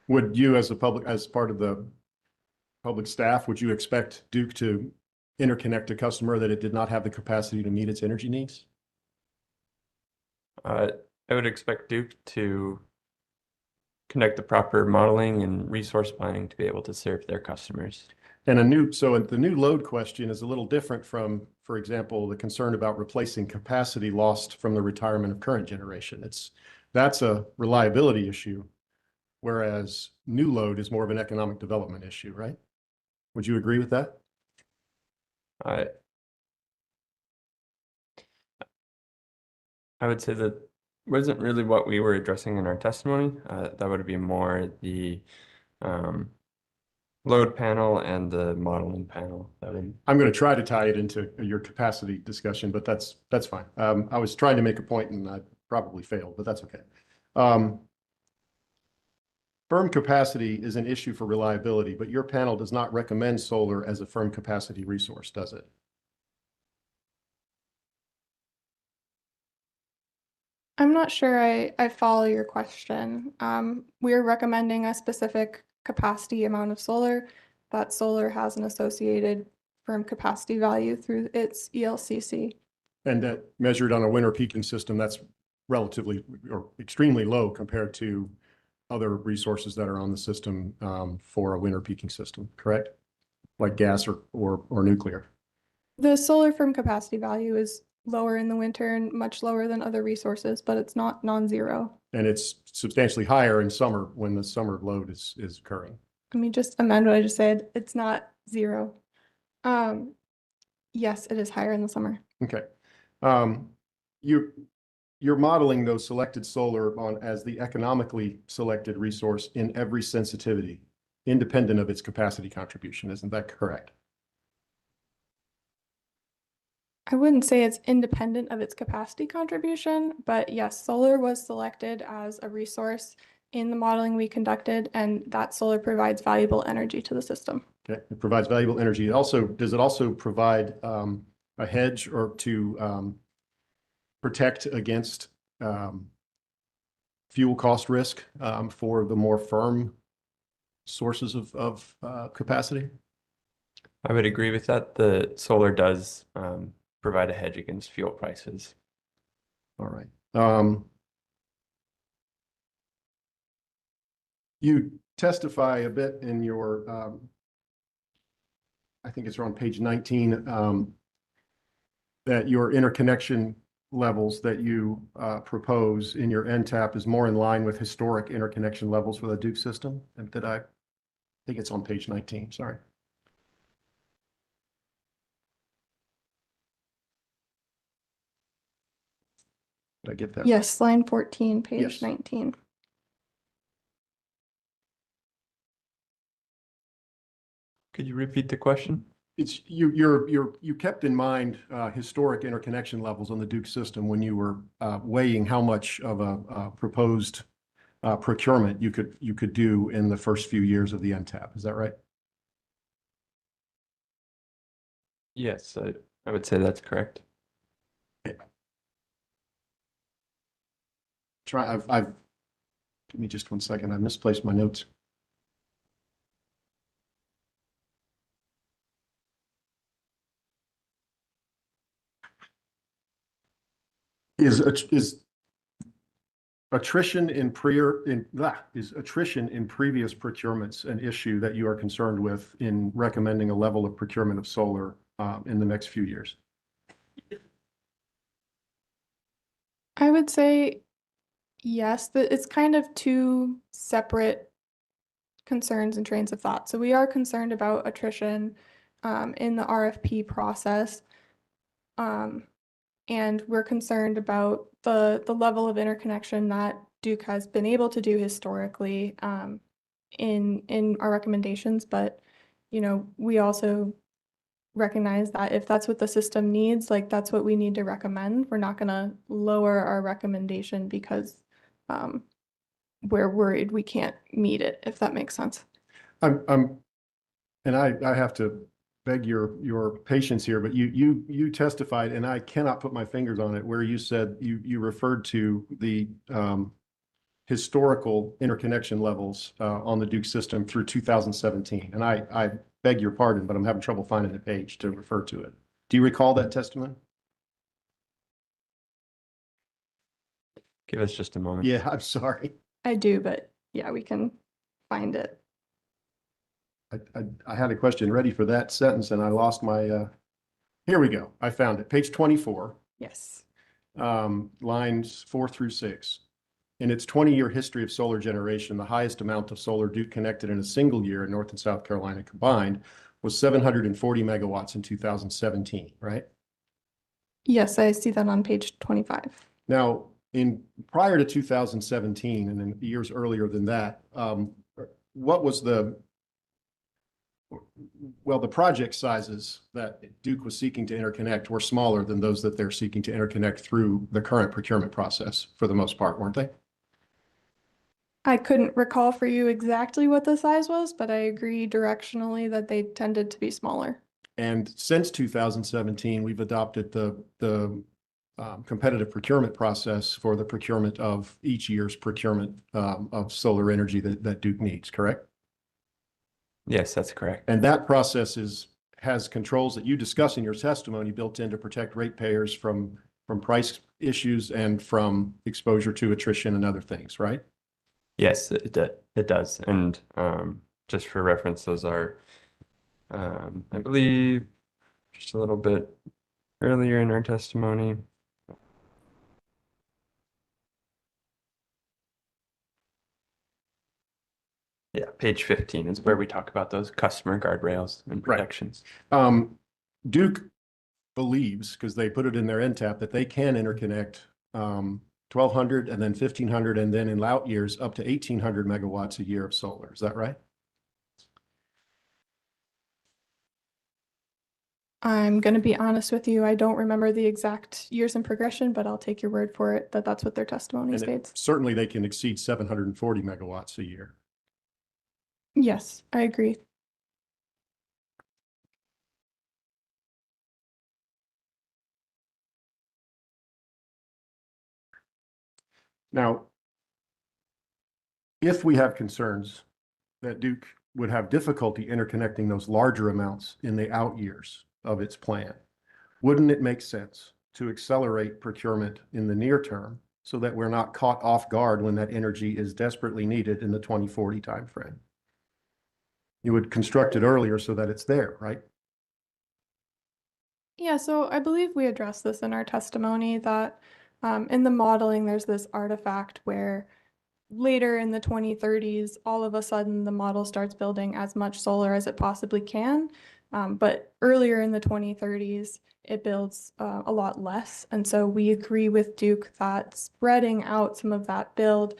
Would you, as part of the public staff, would you expect Duke to interconnect a customer that it did not have the capacity to meet its energy needs? I would expect Duke to conduct the proper modeling and resource planning to be able to serve their customers. And the new load question is a little different from, for example, the concern about replacing capacity lost from the retirement of current generation. That's a reliability issue, whereas new load is more of an economic development issue, right? Would you agree with that? I would say that wasn't really what we were addressing in our testimony. That would be more the load panel and the modeling panel. I'm going to try to tie it into your capacity discussion, but that's fine. I was trying to make a point and I probably failed, but that's okay. Firm capacity is an issue for reliability, but your panel does not recommend solar as a firm capacity resource, does it? I'm not sure I follow your question. We're recommending a specific capacity amount of solar. That solar has an associated firm capacity value through its ELCC. And that measured on a winter peaking system, that's relatively or extremely low compared to other resources that are on the system for a winter peaking system, correct? Like gas or nuclear. The solar firm capacity value is lower in the winter and much lower than other resources, but it's not non-zero. And it's substantially higher in summer when the summer load is occurring. Let me just amend what I just said. It's not zero. Yes, it is higher in the summer. Okay. you're modeling those selected solar on as the economically selected resource in every sensitivity, independent of its capacity contribution. Isn't that correct? I wouldn't say it's independent of its capacity contribution, but yes, solar was selected as a resource in the modeling we conducted, and that solar provides valuable energy to the system. Okay, it provides valuable energy. Does it also provide a hedge or to protect against fuel cost risk for the more firm sources of capacity? I would agree with that. The solar does provide a hedge against fuel prices. All right. You testify a bit in your, I think it's around page 19, that your interconnection levels that you propose in your NTAP is more in line with historic interconnection levels for the Duke system. And did I think it's on page 19, sorry. Did I get that? Yes, line 14, page Yes. 19. Could you repeat the question? It's you kept in mind historic interconnection levels on the Duke system when you were weighing how much of a proposed procurement you could do in the first few years of the NTAP. Is that right? Yes, I would say that's correct. Give me just 1 second. I misplaced my notes. Is attrition in previous procurements an issue that you are concerned with in recommending a level of procurement of solar in the next few years? I would say yes, that it's kind of two separate concerns and trains of thought. So we are concerned about attrition in the RFP process. And we're concerned about the level of interconnection that Duke has been able to do historically in our recommendations. But, you know, we also recognize that if that's what the system needs, like that's what we need to recommend. We're not going to lower our recommendation because we're worried we can't meet it, if that makes sense. And I have to beg your patience here, but you testified, and I cannot put my fingers on it, where you said you referred to the historical interconnection levels on the Duke system through 2017. And I beg your pardon, but I'm having trouble finding the page to refer to it. Do you recall that testimony? Give us just a moment. Yeah, I'm sorry. I do, but yeah, we can find it. I had a question ready for that sentence and I lost my, here we go. I found it. Page 24. Yes. Lines 4 through 6. In its 20-year history of solar generation, the highest amount of solar Duke connected in a single year in North and South Carolina combined was 740 megawatts in 2017, right? Yes, I see that on page 25. Now, prior to 2017 and then years earlier than that, what was the project sizes that Duke was seeking to interconnect were smaller than those that they're seeking to interconnect through the current procurement process for the most part, weren't they? I couldn't recall for you exactly what the size was, but I agree directionally that they tended to be smaller. And since 2017, we've adopted the competitive procurement process for the procurement of each year's procurement of solar energy that Duke needs, correct? Yes, that's correct. And that process has controls that you discuss in your testimony built in to protect ratepayers from price issues and from exposure to attrition and other things, right? Yes, it does. And just for reference, those are, I believe, just a little bit earlier in our testimony. Yeah, page 15 is where we talk about those customer guardrails and protections. Duke believes, because they put it in their NTAP, that they can interconnect 1,200 and then 1,500, and then in out years, up to 1,800 megawatts a year of solar. Is that right? I'm going to be honest with you. I don't remember the exact years in progression, but I'll take your word for it that that's what their testimony And states. certainly they can exceed 740 megawatts a year. Yes, I agree. Now, if we have concerns that Duke would have difficulty interconnecting those larger amounts in the out years of its plan, wouldn't it make sense to accelerate procurement in the near term so that we're not caught off guard when that energy is desperately needed in the 2040 timeframe? You would construct it earlier so that it's there, right? Yeah, so I believe we addressed this in our testimony that in the modeling, there's this artifact where later in the 2030s, all of a sudden the model starts building as much solar as it possibly can. But earlier in the 2030s, it builds a lot less. And so we agree with Duke that spreading out some of that build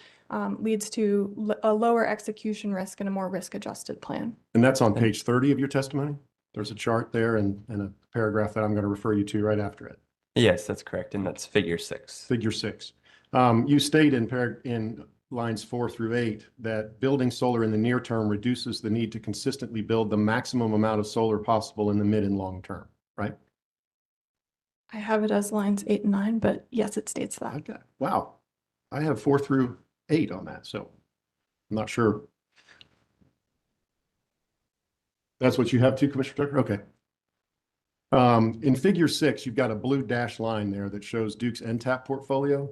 leads to a lower execution risk and a more risk-adjusted plan. And that's on page 30 of your testimony? There's a chart there and a paragraph that I'm going to refer you to right after it. Yes, that's correct. And that's figure 6. Figure 6. You state in lines 4 through 8 that building solar in the near term reduces the need to consistently build the maximum amount of solar possible in the mid and long term, right? I have it as lines 8 and 9, but yes, it states that. Okay. Wow. I have 4 through 8 on that, so I'm not sure. That's what you have too, Commissioner Tucker? Okay. In figure 6, you've got a blue dashed line there that shows Duke's NTAP portfolio.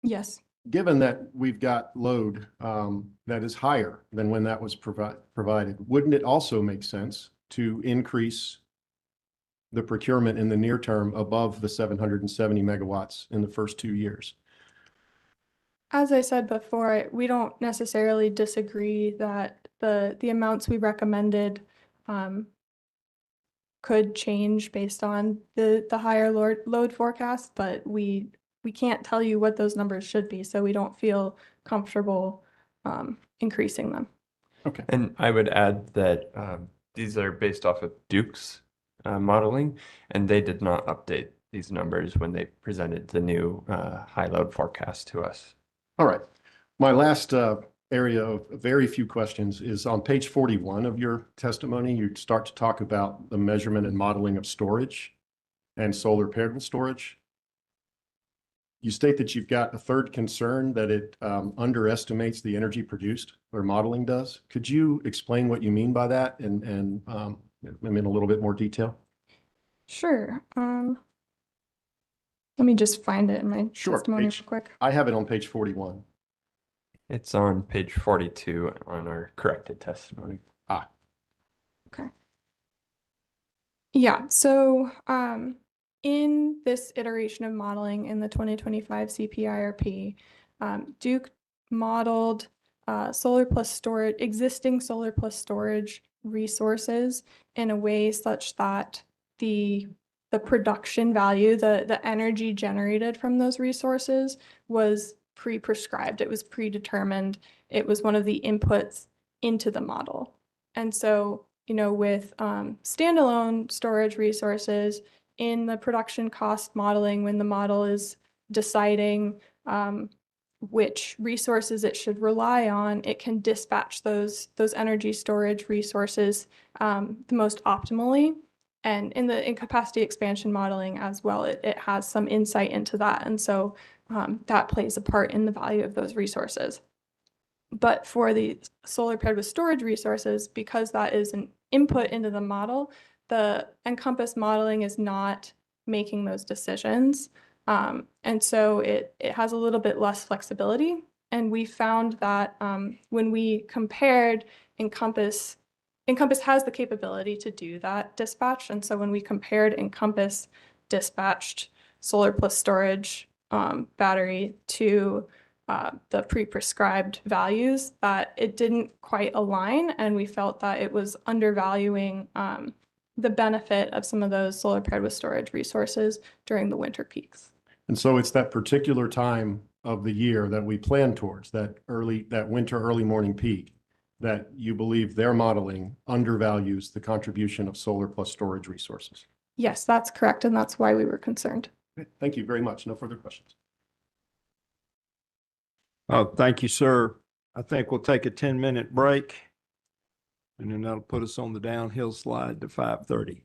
Yes. Given that we've got load that is higher than when that was provided, wouldn't it also make sense to increase the procurement in the near term above the 770 megawatts in the first 2 years? As I said before, we don't necessarily disagree that the amounts we recommended could change based on the higher load forecast, but we can't tell you what those numbers should be, so we don't feel comfortable increasing them. Okay. And I would add that these are based off of Duke's modeling, and they did not update these numbers when they presented the new high load forecast to us. All right. My last area of very few questions is on page 41 of your testimony. You start to talk about the measurement and modeling of storage and solar paired with storage. You state that you've got a third concern that it underestimates the energy produced, or modeling does. Could you explain what you mean by that and in a little bit more detail? Sure. Let me just find it in my testimony real quick. I have it on page 41. It's on page 42 on our corrected testimony. Okay. Yeah, so in this iteration of modeling in the 2025 CPIRP, Duke modeled solar plus storage, existing solar plus storage resources in a way such that the production value, the energy generated from those resources was pre-prescribed. It was predetermined. It was one of the inputs into the model. And so, with standalone storage resources in the production cost modeling, when the model is deciding which resources it should rely on, it can dispatch those energy storage resources the most optimally. And in the capacity expansion modeling as well, it has some insight into that. And so that plays a part in the value of those resources. But for the solar paired with storage resources, because that is an input into the model, the Encompass modeling is not making those decisions. And so it has a little bit less flexibility. And we found that when we compared Encompass has the capability to do that dispatch. And so when we compared Encompass dispatched solar plus storage battery to the pre-prescribed values, that it didn't quite align, and we felt that it was undervaluing the benefit of some of those solar paired with storage resources during the winter peaks. And so it's that particular time of the year that we plan towards, that winter, early morning peak, that you believe their modeling undervalues the contribution of solar plus storage resources. Yes, that's correct, and that's why we were concerned. Okay, thank you very much. No further questions. Thank you, sir. I think we'll take a 10-minute break. And then that'll put us on the downhill slide to 5:30.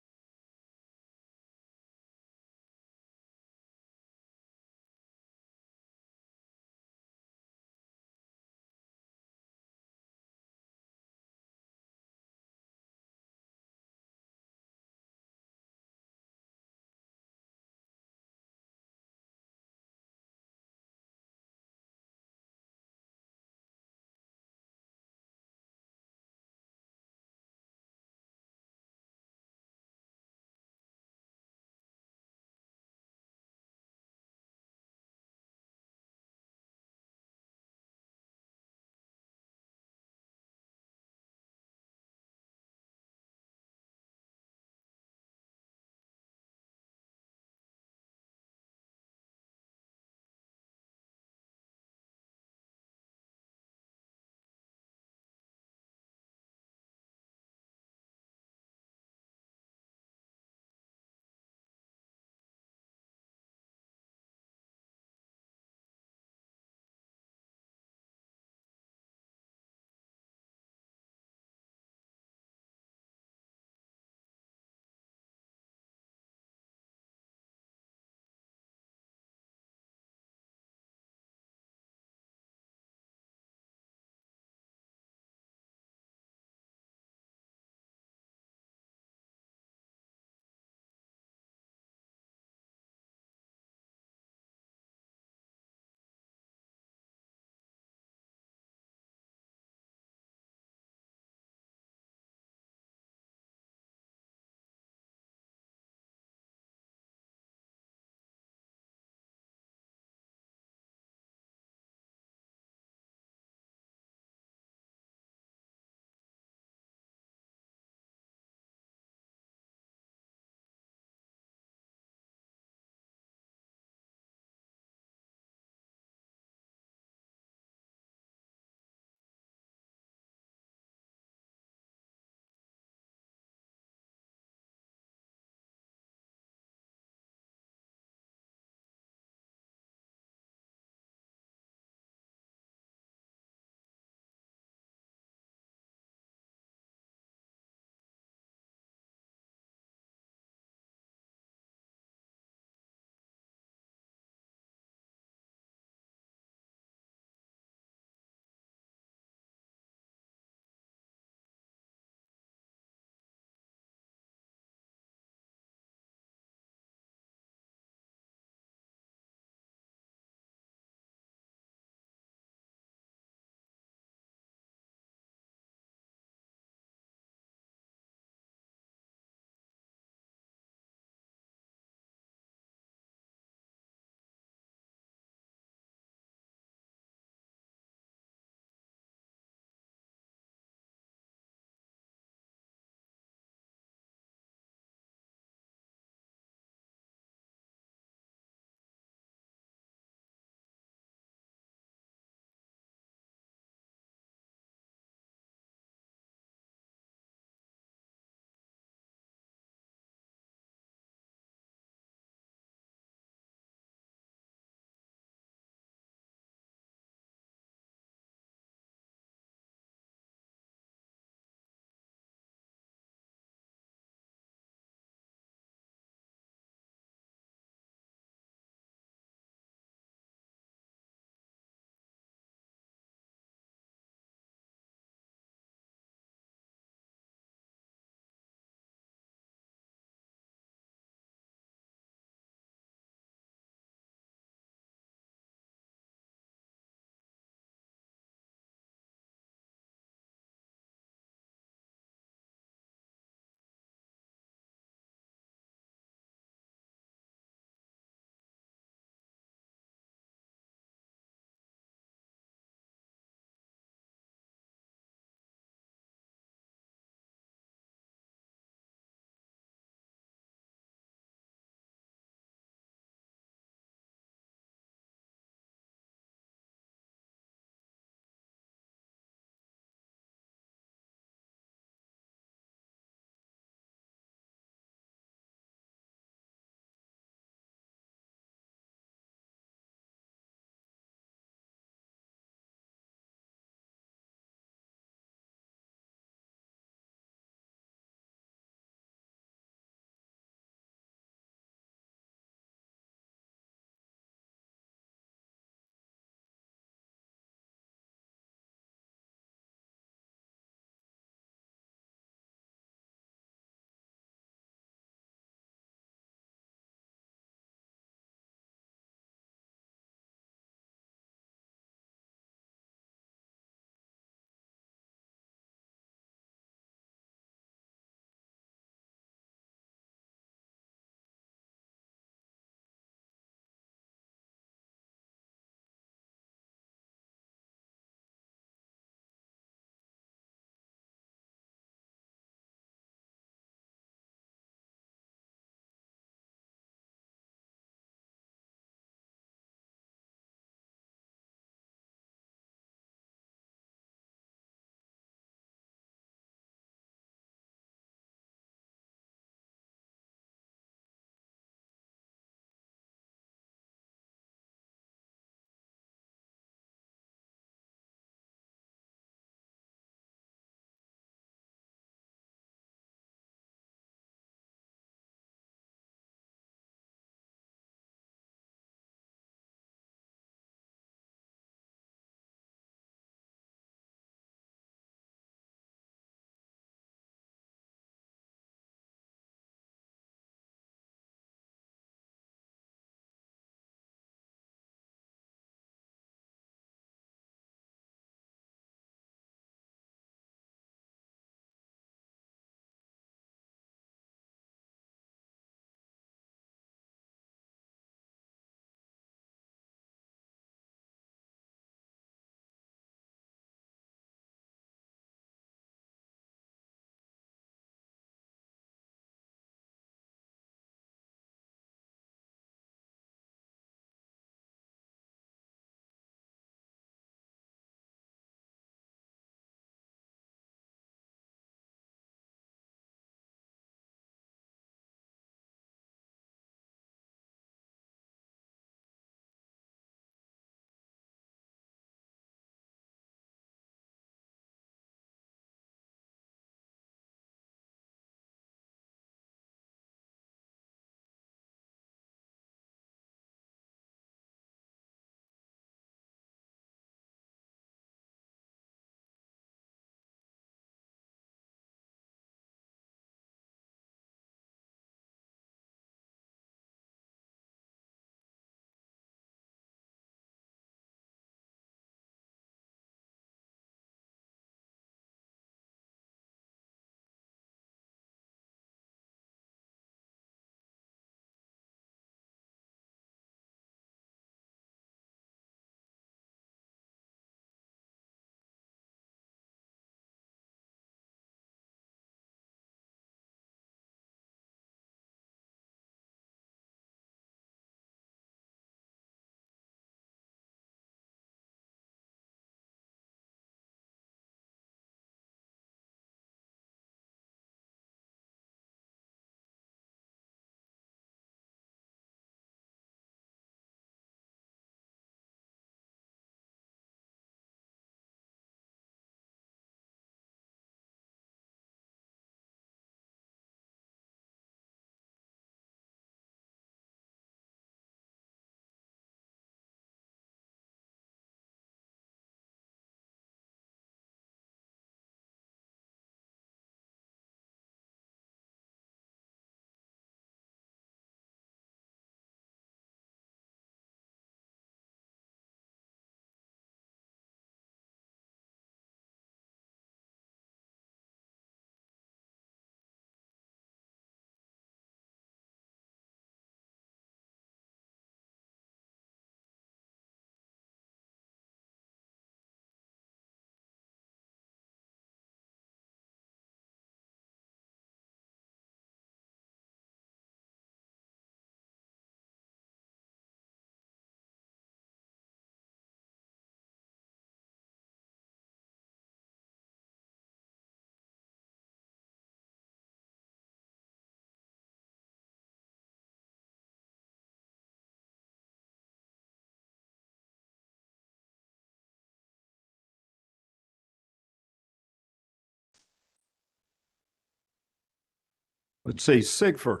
Let's see, Sigfer.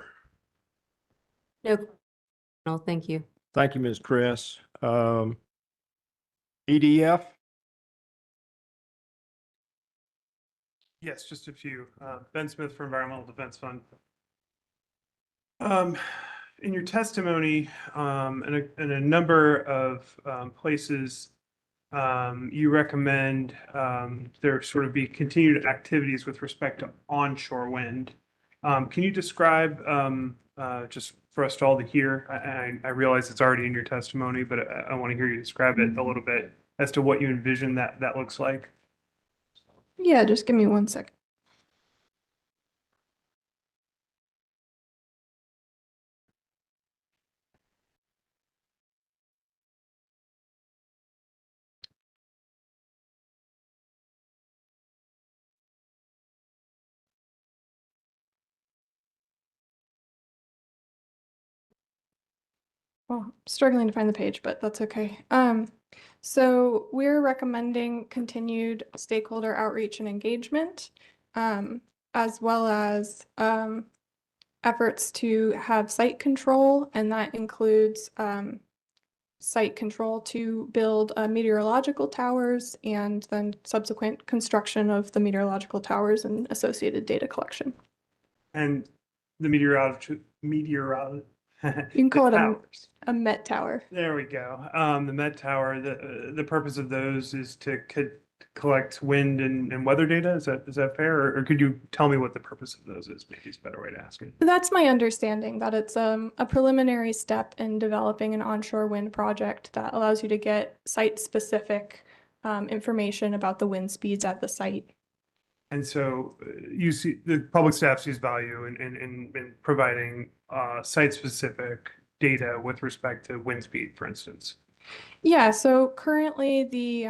No, thank you. Thank you, Ms. Chris. EDF? Yes, just a few. Ben Smith for Environmental Defense Fund. In your testimony, in a number of places, you recommend there sort of be continued activities with respect to onshore wind. Can you describe, just for us all to hear, I realize it's already in your testimony, but I want to hear you describe it a little bit as to what you envision that looks like? Yeah, just give me 1 second. Well, struggling to find the page, but that's okay. So we're recommending continued stakeholder outreach and engagement, as well as efforts to have site control, and that includes site control to build meteorological towers and then subsequent construction of the meteorological towers and associated data collection. And the meteorology, You can call it a Met tower. There we go. The Met Tower, the purpose of those is to collect wind and weather data. Is that fair? Or could you tell me what the purpose of those is? Maybe it's a better way to ask it. That's my understanding, that it's a preliminary step in developing an onshore wind project that allows you to get site-specific information about the wind speeds at the site. And so you see the public staff sees value in providing site-specific data with respect to wind speed, for instance. Yeah, so currently the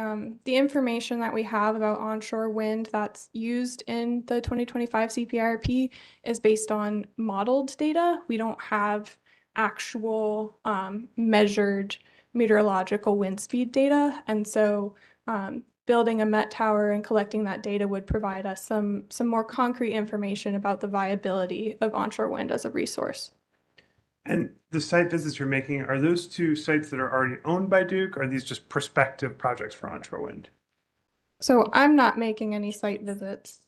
information that we have about onshore wind that's used in the 2025 CPIRP is based on modeled data. We don't have actual measured meteorological wind speed data, and so building a Met tower and collecting that data would provide us some more concrete information about the viability of onshore wind as a resource. And the site visits you're making, are those two sites that are already owned by Duke? Or are these just prospective projects for onshore wind? So I'm not making any site visits.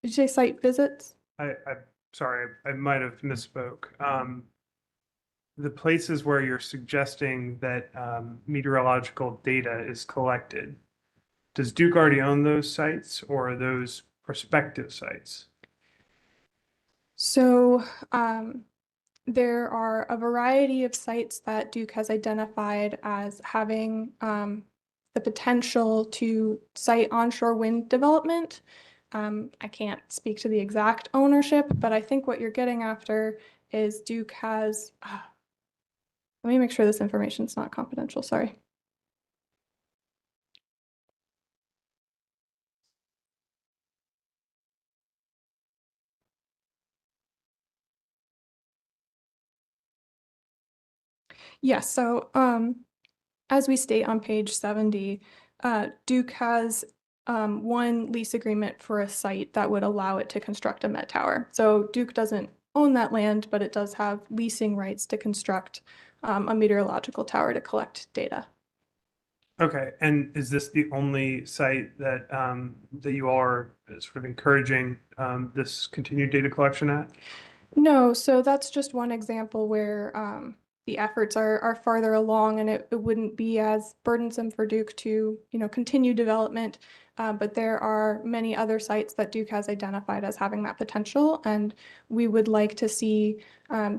Did you say site visits? I'm sorry, I might have misspoke. The places where you're suggesting that meteorological data is collected, does Duke already own those sites, or are those prospective sites? So there are a variety of sites that Duke has identified as having the potential to site onshore wind development. I can't speak to the exact ownership, but I think what you're getting after is Duke has, let me make sure this information is not confidential, sorry. Yes, so as we state on page 70, Duke has one lease agreement for a site that would allow it to construct a Met tower. So Duke doesn't own that land, but it does have leasing rights to construct a meteorological tower to collect data. Okay, and is this the only site that that you are sort of encouraging this continued data collection at? No, so that's just one example where the efforts are farther along, and it wouldn't be as burdensome for Duke to, continue development. But there are many other sites that Duke has identified as having that potential, and we would like to see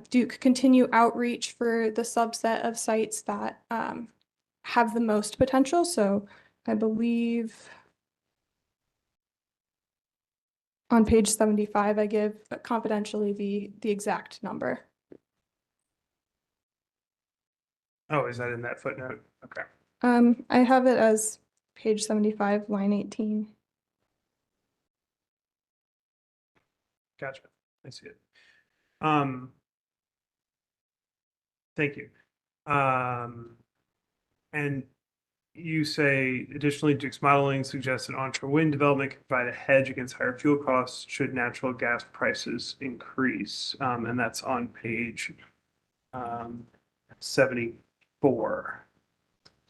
Duke continue outreach for the subset of sites that have the most potential. So I believe on page 75, I give confidentially the exact number. Oh, is that in that footnote? Okay. I have it as page 75, line 18. Gotcha. I see it. Thank you. And you say additionally, Duke's modeling suggests that onshore wind development can provide a hedge against higher fuel costs should natural gas prices increase. And that's on page 74,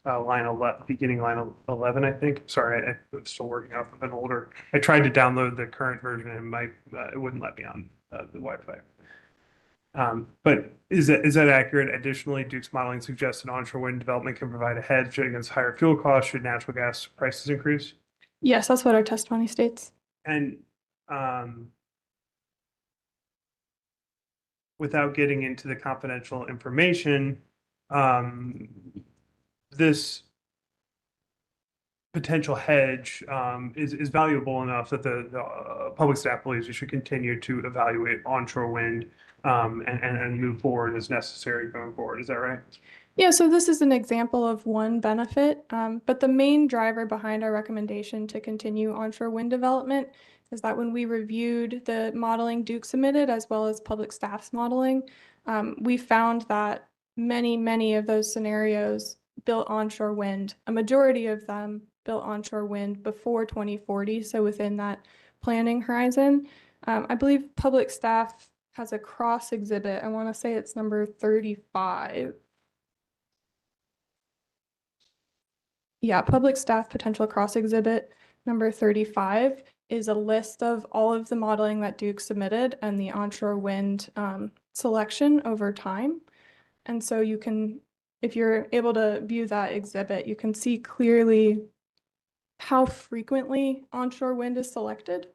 line 11, beginning line 11, I think. Sorry, I'm still working off of an older. I tried to download the current version and it wouldn't let me on the Wi-Fi. But is that accurate? Additionally, Duke's modeling suggests that onshore wind development can provide a hedge against higher fuel costs should natural gas prices increase. Yes, that's what our testimony states. And without getting into the confidential information, this potential hedge is valuable enough that the public staff believes we should continue to evaluate onshore wind and move forward as necessary going forward. Is that right? Yeah, so this is an example of one benefit, but the main driver behind our recommendation to continue onshore wind development is that when we reviewed the modeling Duke submitted as well as public staff's modeling, we found that many of those scenarios built onshore wind, a majority of them built onshore wind before 2040, so within that planning horizon. I believe public staff has a cross exhibit. I want to say it's number 35. Yeah, public staff potential cross exhibit number 35 is a list of all of the modeling that Duke submitted and the onshore wind selection over time. And so you can, if you're able to view that exhibit, you can see clearly how frequently onshore wind is selected.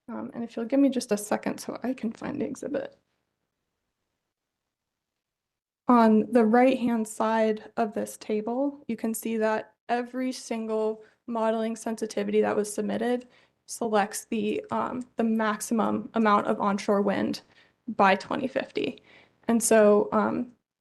And if you'll give me just a second so I can find the exhibit. On the right-hand side of this table, you can see that every single modeling sensitivity that was submitted selects the maximum amount of onshore wind by 2050. And so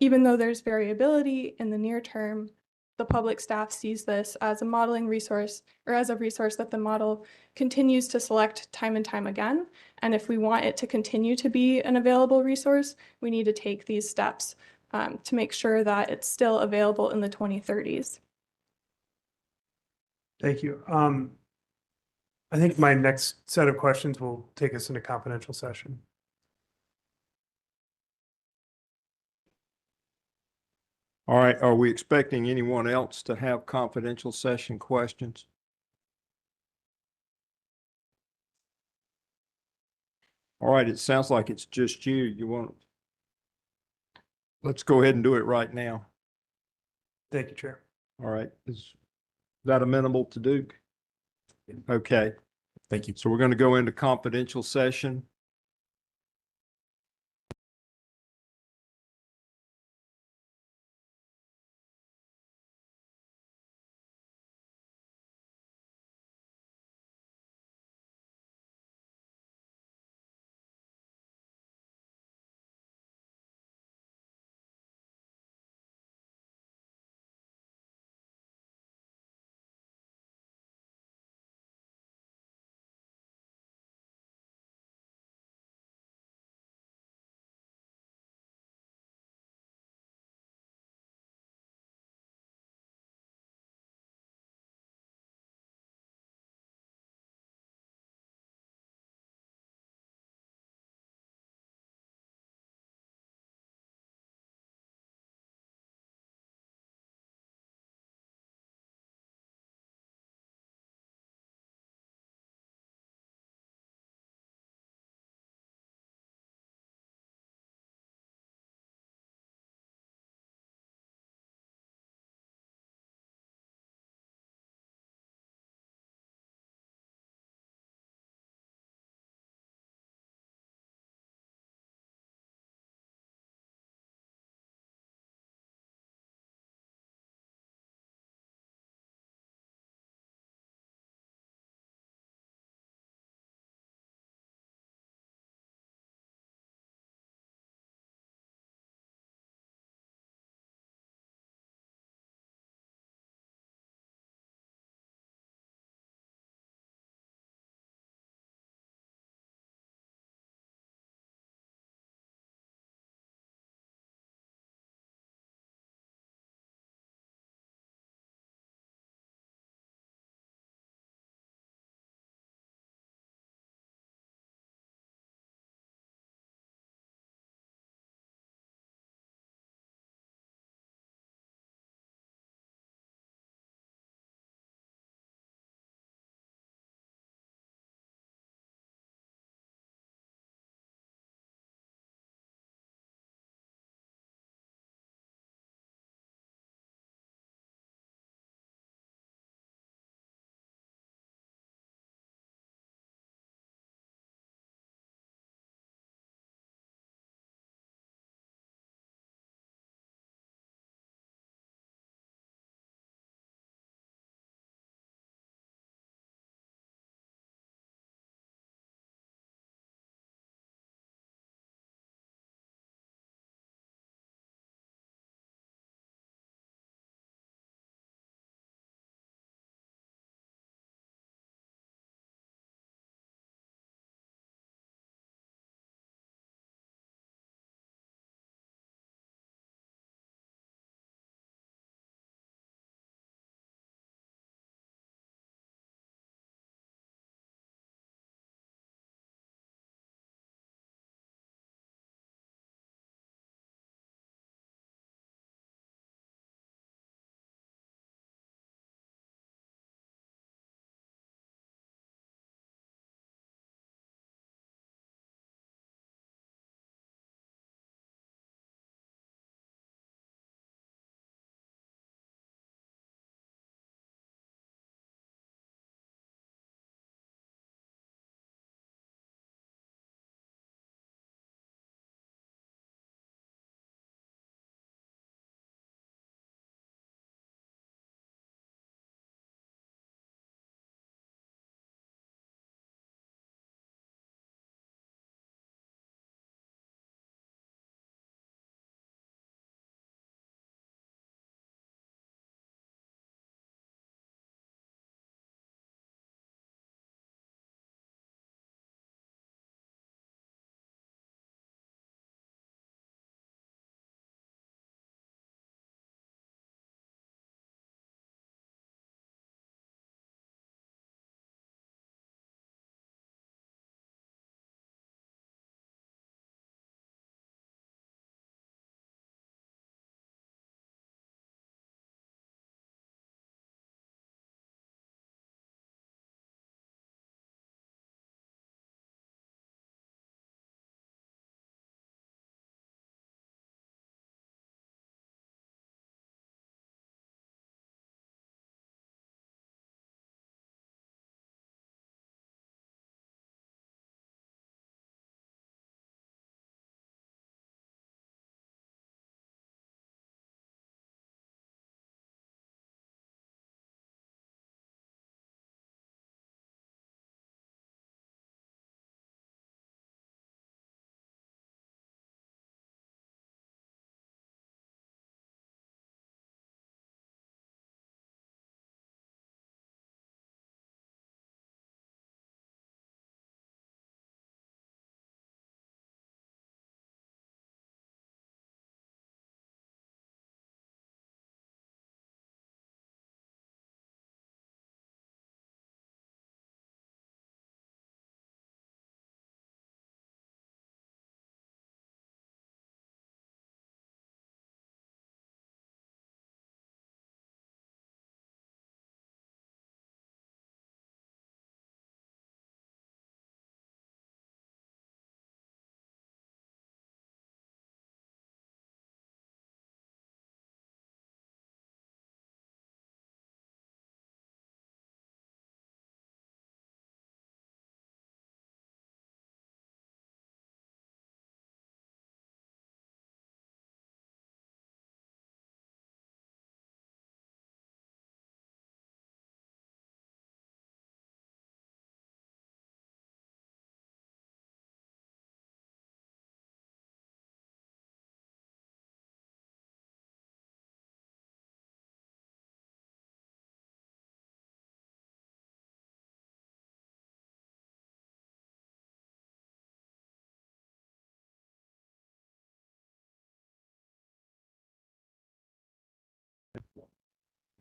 even though there's variability in the near term, the public staff sees this as a modeling resource or as a resource that the model continues to select time and time again. And if we want it to continue to be an available resource, we need to take these steps to make sure that it's still available in the 2030s. Thank you. I think my next set of questions will take us into confidential session. All right, are we expecting anyone else to have confidential session questions? All right, it sounds like it's just you. Let's go ahead and do it right now. Thank you, Chair. All right, is that amenable to Duke? Okay. Thank you. So we're going to go into confidential session.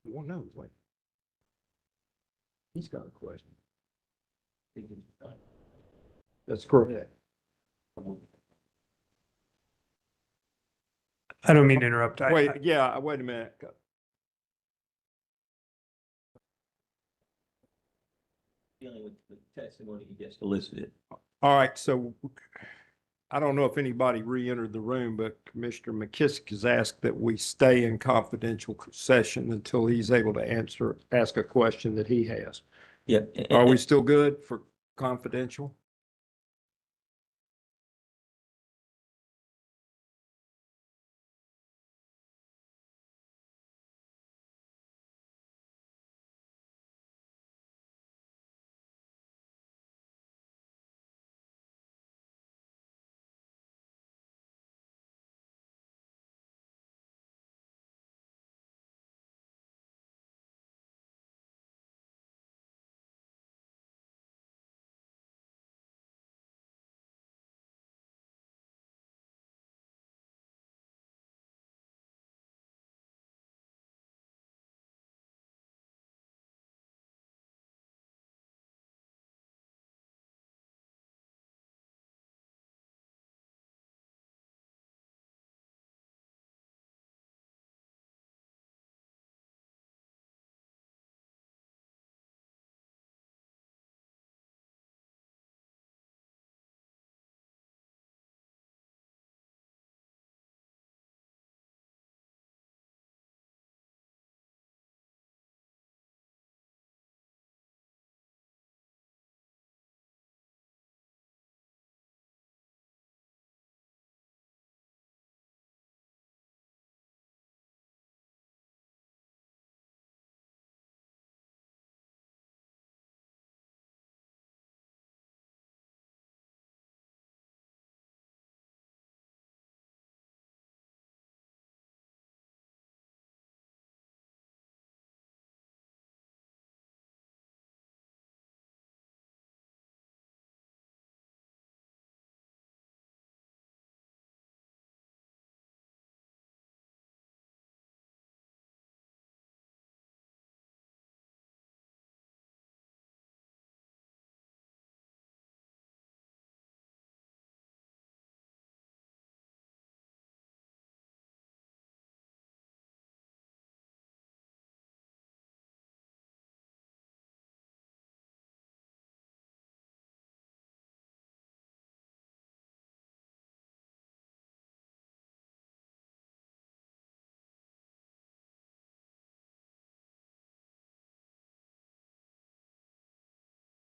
Well, no, wait. He's got a question. That's correct. I don't mean to interrupt. Wait, yeah, wait a minute. Dealing with the testimony you just elicited. All right, so I don't know if anybody re-entered the room, but Commissioner McKissick has asked that we stay in confidential session until he's able to ask a question that he has. Yeah. Are we still good for confidential?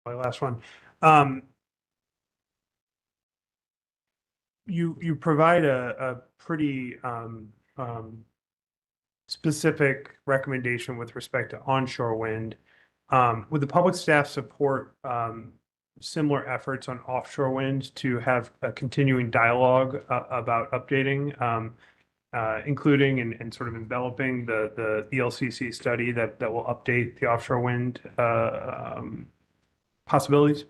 My last one. You provide a pretty specific recommendation with respect to onshore wind. Would the public staff support similar efforts on offshore wind to have a continuing dialogue about updating, including and sort of enveloping the ELCC study that will update the offshore wind possibilities?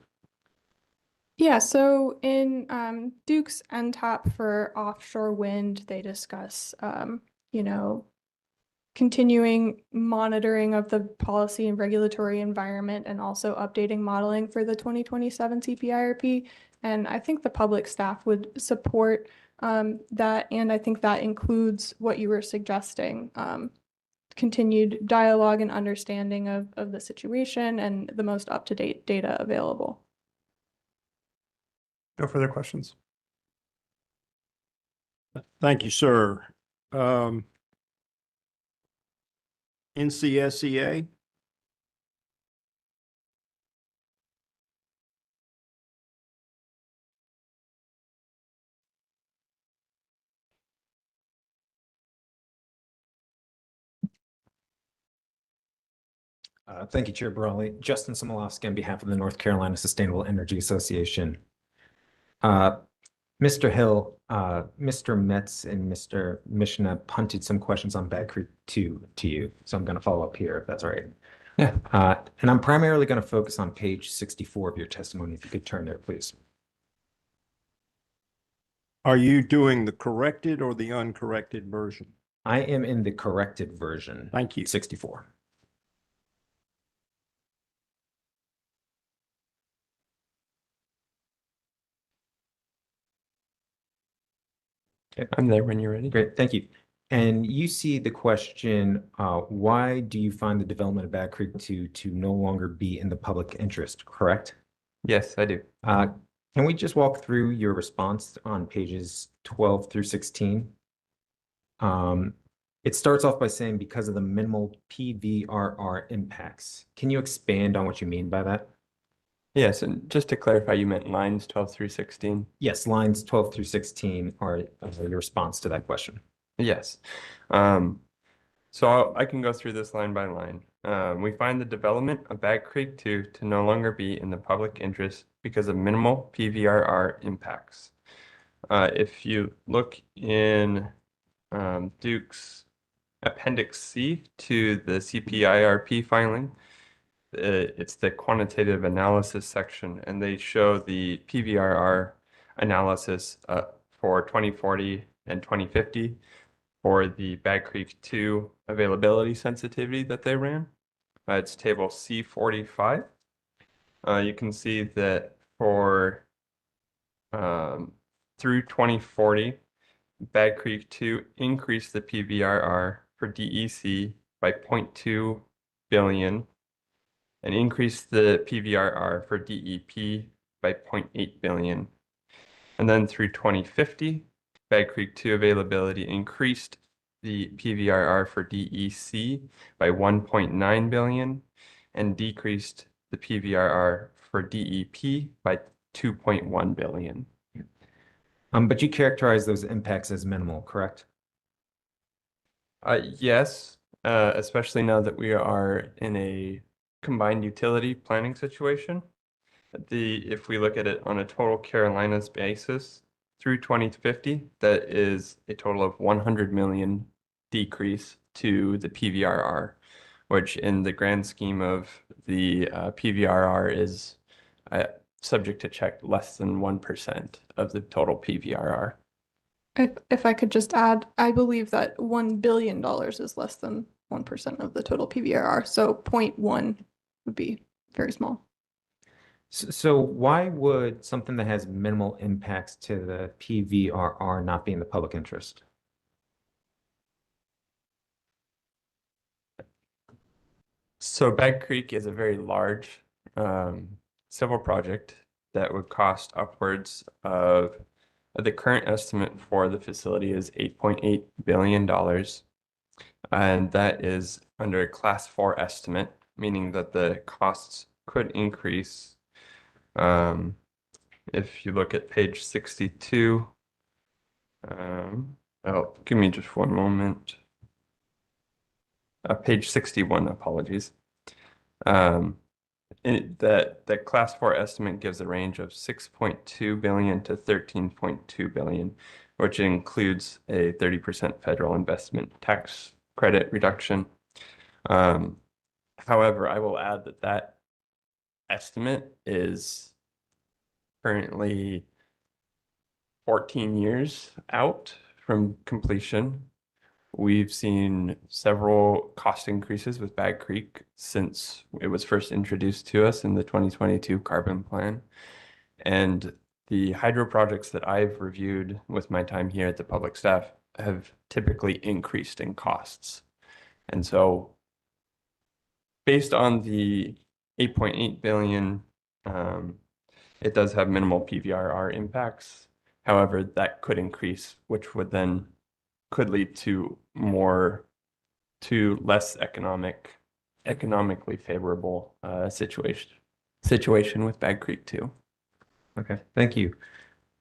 Yeah, so in Duke's NTOP for offshore wind, they discuss, you know, continuing monitoring of the policy and regulatory environment and also updating modeling for the 2027 CPIRP. And I think the public staff would support that. And I think that includes what you were suggesting, continued dialogue and understanding of the situation and the most up-to-date data available. No further questions. Thank you, sir. NCSEA? Thank you, Chair Brawley. Justin Simulowski on behalf of the North Carolina Sustainable Energy Association. Mr. Hill, Mr. Metz and Mr. Mishna punted some questions on Bad Creek 2 to you, so I'm going to follow up here if that's all right. Yeah. And I'm primarily going to focus on page 64 of your testimony. If you could turn there, please. Are you doing the corrected or the uncorrected version? I am in the corrected version. Thank you. 64. I'm there when you're ready. Great, thank you. And you see the question, why do you find the development of Bad Creek 2 to no longer be in the public interest, correct? Yes, I do. Can we just walk through your response on pages 12 through 16? It starts off by saying because of the minimal PVRR impacts. Can you expand on what you mean by that? Yes, and just to clarify, you meant lines 12 through 16? Yes, lines 12 through 16 are your response to that question. Yes. I can go through this line by line. We find the development of Bad Creek 2 to no longer be in the public interest because of minimal PVRR impacts. If you look in Duke's Appendix C to the CPIRP filing, it's the quantitative analysis section, and they show the PVRR analysis for 2040 and 2050 for the Bad Creek 2 availability sensitivity that they ran. It's table C45. You can see that for through 2040, Bad Creek 2 increased the PVRR for DEC by 0.2 billion and increased the PVRR for DEP by 0.8 billion. And then through 2050, Bad Creek 2 availability increased the PVRR for DEC by 1.9 billion and decreased the PVRR for DEP by 2.1 billion. But you characterize those impacts as minimal, correct? Yes, especially now that we are in a combined utility planning situation. If we look at it on a total Carolinas basis through 2050, that is a total of 100 million decrease to the PVRR, which in the grand scheme of the PVRR is subject to check less than 1% of the total PVRR. If I could just add, I believe that $1 billion is less than 1% of the total PVRR, so 0.1 would be very small. So why would something that has minimal impacts to the PVRR not be in the public interest? So Bad Creek is a very large civil project that would cost upwards of the current estimate for the facility is $8.8 billion. And that is under a class 4 estimate, meaning that the costs could increase. If you look at page 62, give me just one moment. Page 61, apologies. That class 4 estimate gives a range of 6.2 billion to 13.2 billion, which includes a 30% federal investment tax credit reduction. However, I will add that estimate is currently 14 years out from completion. We've seen several cost increases with Bad Creek since it was first introduced to us in the 2022 carbon plan. And the hydro projects that I've reviewed with my time here at the public staff have typically increased in costs. And so based on the 8.8 billion, it does have minimal PVRR impacts. However, that could increase, which would then could lead to less economically favorable situation with Bad Creek 2. Okay, thank you.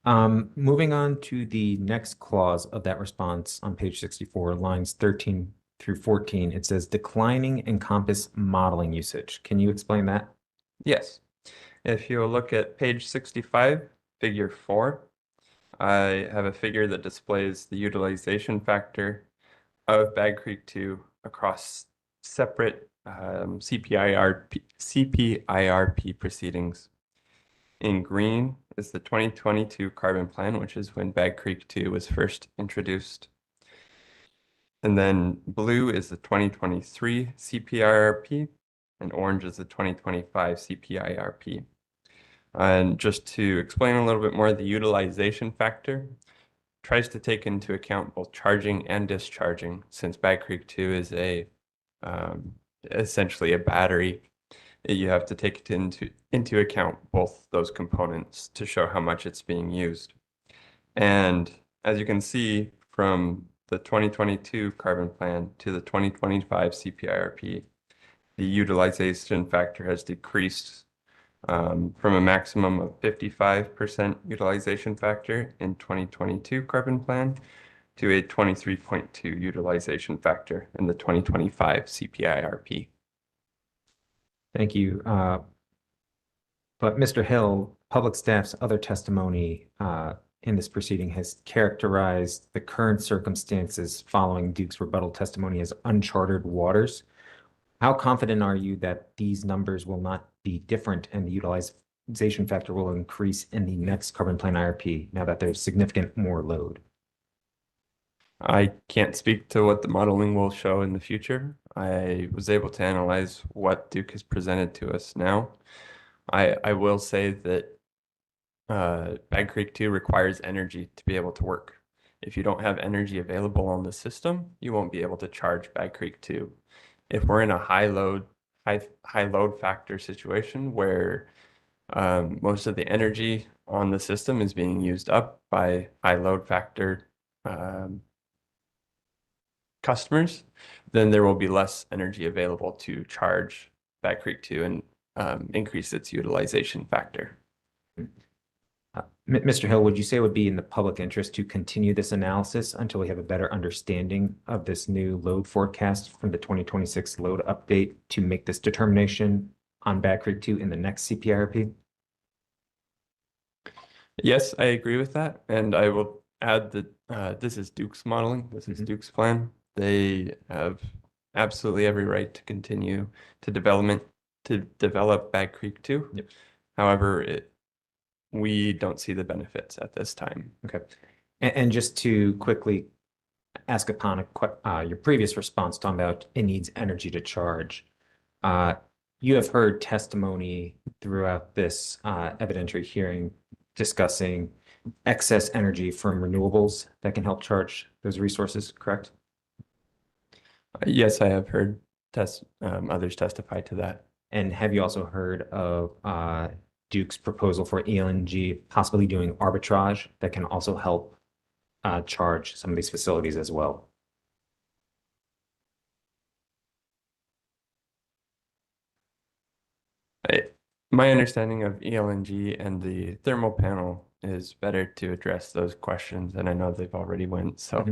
Moving on to the next clause of that response on page 64, lines 13 through 14, it says declining Encompass modeling usage. Can you explain that? Yes. If you look at page 65, figure 4, I have a figure that displays the utilization factor of Bad Creek 2 across separate CPIRP proceedings. In green is the 2022 carbon plan, which is when Bad Creek 2 was first introduced. And then blue is the 2023 CPIRP, and orange is the 2025 CPIRP. And just to explain a little bit more, the utilization factor tries to take into account both charging and discharging, since Bag Creek 2 is essentially a battery. You have to take it into account both those components to show how much it's being used. And as you can see from the 2022 carbon plan to the 2025 CPIRP, the utilization factor has decreased from a maximum of 55% utilization factor in 2022 carbon plan to a 23.2 utilization factor in the 2025 CPIRP. Thank you. But Mr. Hill, public staff's other testimony in this proceeding has characterized the current circumstances following Duke's rebuttal testimony as uncharted waters. How confident are you that these numbers will not be different and the utilization factor will increase in the next carbon plan IRP now that there's significant more load? I can't speak to what the modeling will show in the future. I was able to analyze what Duke has presented to us now. I will say that Bag Creek 2 requires energy to be able to work. If you don't have energy available on the system, you won't be able to charge Bag Creek 2. If we're in a high load factor situation where most of the energy on the system is being used up by high load factor customers, then there will be less energy available to charge Bag Creek 2 and increase its utilization factor. Mr. Hill, would you say it would be in the public interest to continue this analysis until we have a better understanding of this new load forecast from the 2026 load update to make this determination on Bag Creek 2 in the next CPIRP? Yes, I agree with that. And I will add that this is Duke's modeling. This is Duke's plan. They have absolutely every right to continue to develop Bag Creek 2. Yep. However, we don't see the benefits at this time. Okay. And just to quickly ask upon your previous response talking about it needs energy to charge. You have heard testimony throughout this evidentiary hearing discussing excess energy from renewables that can help charge those resources, correct? Yes, I have heard others testify to that. And have you also heard of Duke's proposal for ELNG possibly doing arbitrage that can also help charge some of these facilities as well? My understanding of ELNG and the thermal panel is better to address those questions, and I know they've already went, so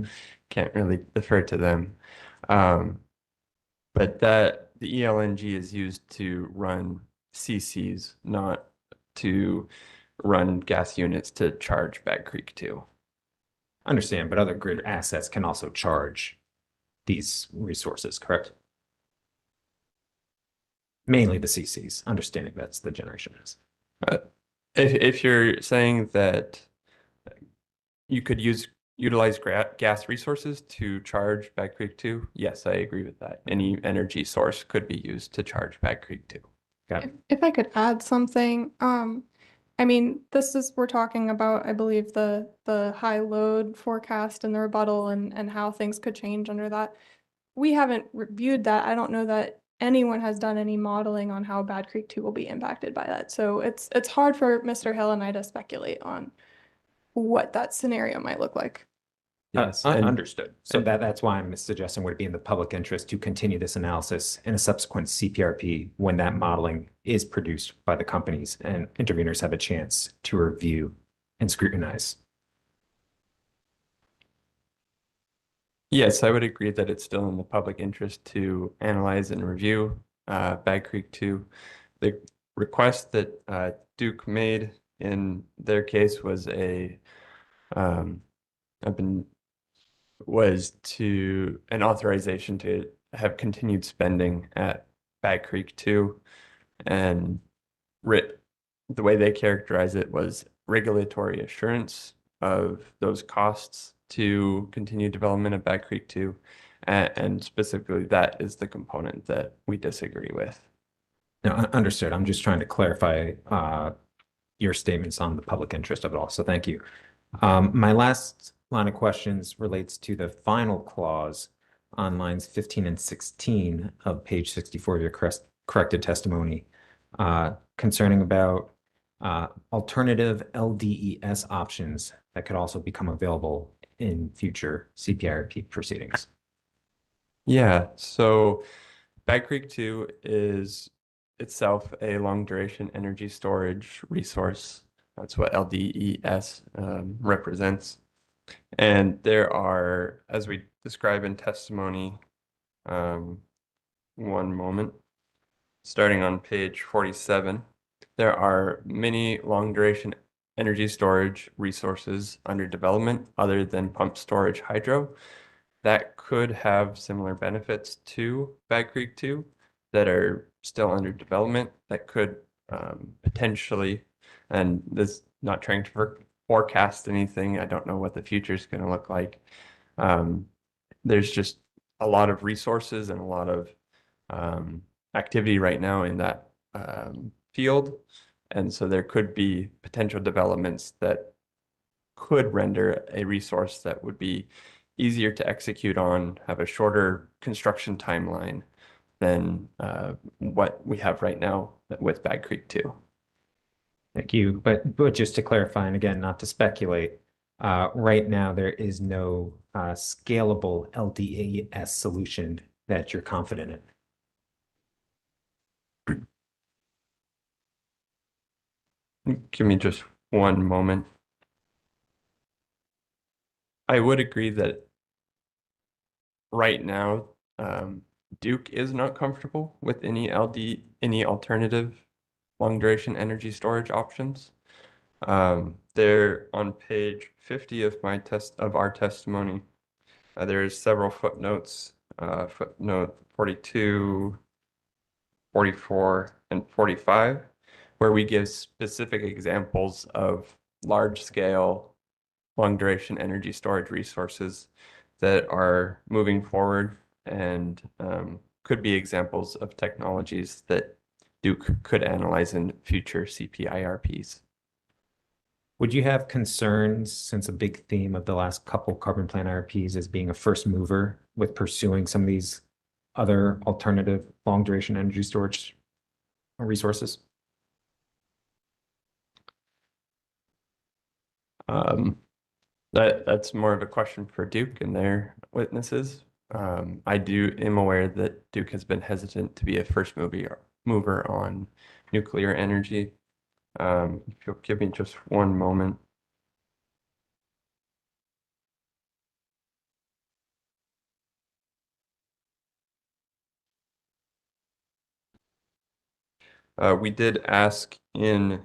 can't really defer to them. But the ELNG is used to run CCs, not to run gas units to charge Bag Creek 2. Understand, but other grid assets can also charge these resources, correct? Mainly the CCs, understanding that's the generation is. If you're saying that you could utilize gas resources to charge Bag Creek 2, yes, I agree with that. Any energy source could be used to charge Bag Creek 2. Got it. If I could add something, I mean, we're talking about, I believe, the high load forecast and the rebuttal and how things could change under that. We haven't reviewed that. I don't know that anyone has done any modeling on how Bad Creek 2 will be impacted by that. So it's hard for Mr. Hill and I to speculate on what that scenario might look like. Yes, understood. So that's why I'm suggesting would it be in the public interest to continue this analysis in a subsequent CPRP when that modeling is produced by the companies and interveners have a chance to review and scrutinize. Yes, I would agree that it's still in the public interest to analyze and review Bag Creek 2. The request that Duke made in their case was an authorization to have continued spending at Bag Creek 2, and the way they characterize it was regulatory assurance of those costs to continue development of Bag Creek 2, And specifically, that is the component that we disagree with. No, understood. I'm just trying to clarify your statements on the public interest of it all. So thank you. My last line of questions relates to the final clause on lines 15 and 16 of page 64 of your corrected testimony concerning about alternative LDES options that could also become available in future CPIRP proceedings. Yeah, so Bag Creek 2 is itself a long duration energy storage resource. That's what LDES represents. And there are, as we describe in testimony, one moment, starting on page 47, there are many long duration energy storage resources under development other than pump storage hydro that could have similar benefits to Bag Creek 2 that are still under development that could potentially, and this not trying to forecast anything, I don't know what the future is going to look like. There's just a lot of resources and a lot of activity right now in that field. And so there could be potential developments that could render a resource that would be easier to execute on, have a shorter construction timeline than what we have right now with Bag Creek 2. Thank you. But just to clarify, and again, not to speculate, right now there is no scalable LDES solution that you're confident in. Give me just one moment. I would agree that right now, Duke is not comfortable with any alternative long duration energy storage options. There on page 50 of our testimony, there's several footnotes, footnote 42, 44, and 45, where we give specific examples of large scale long duration energy storage resources that are moving forward and could be examples of technologies that Duke could analyze in future CPIRPs. Would you have concerns, since a big theme of the last couple carbon plan IRPs is being a first mover with pursuing some of these other alternative long duration energy storage resources? That's more of a question for Duke and their witnesses. I am aware that Duke has been hesitant to be a first mover on nuclear energy. If you'll give me just one moment. We did ask in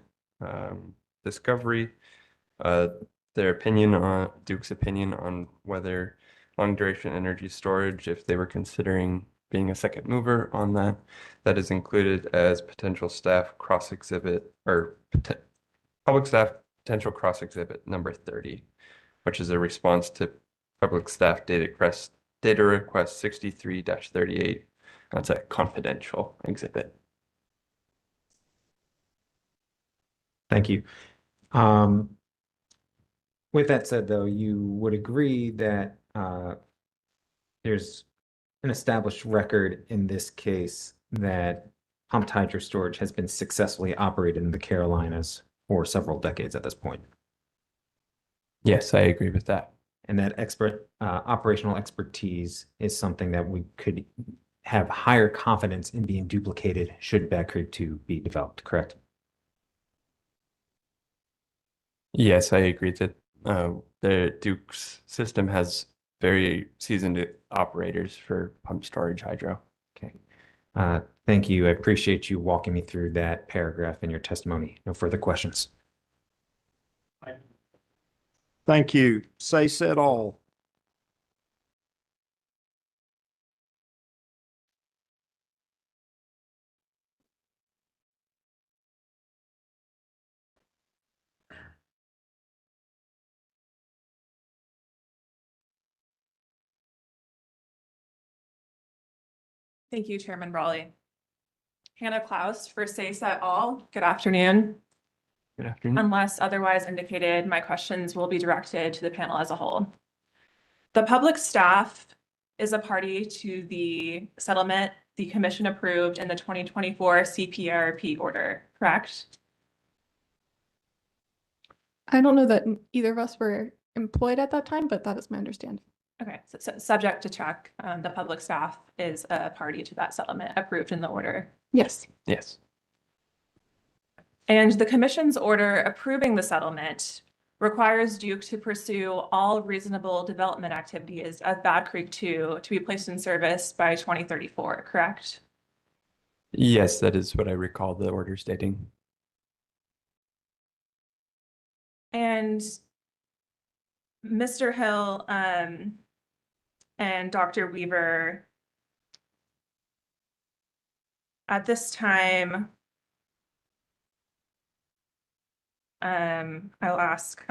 discovery their opinion on Duke's opinion on whether long duration energy storage, if they were considering being a second mover on that, that is included as potential staff cross exhibit or public staff potential cross exhibit number 30, which is a response to public staff data request 63-38. That's a confidential exhibit. Thank you. With that said, though, you would agree that there's an established record in this case that pumped hydro storage has been successfully operated in the Carolinas for several decades at this point. Yes, I agree with that. And that operational expertise is something that we could have higher confidence in being duplicated should Bag Creek 2 be developed, correct? Yes, I agree that the Duke's system has very seasoned operators for pump storage hydro. Okay. Thank you. I appreciate you walking me through that paragraph in your testimony. No further questions. Thank you. Say said all. Thank you, Chairman Brawley. Hannah Klaus for SACE et al. Good afternoon. Good afternoon. Unless otherwise indicated, my questions will be directed to the panel as a whole. The public staff is a party to the settlement the commission approved in the 2024 CPIRP order, correct? I don't know that either of us were employed at that time, but that is my understanding. Okay, so subject to check, the public staff is a party to that settlement approved in the order. Yes. Yes. And the commission's order approving the settlement requires Duke to pursue all reasonable development activities of Bad Creek 2 to be placed in service by 2034, correct? Yes, that is what I recall the order stating. And Mr. Hill and Dr. Weaver, at this time, I'll ask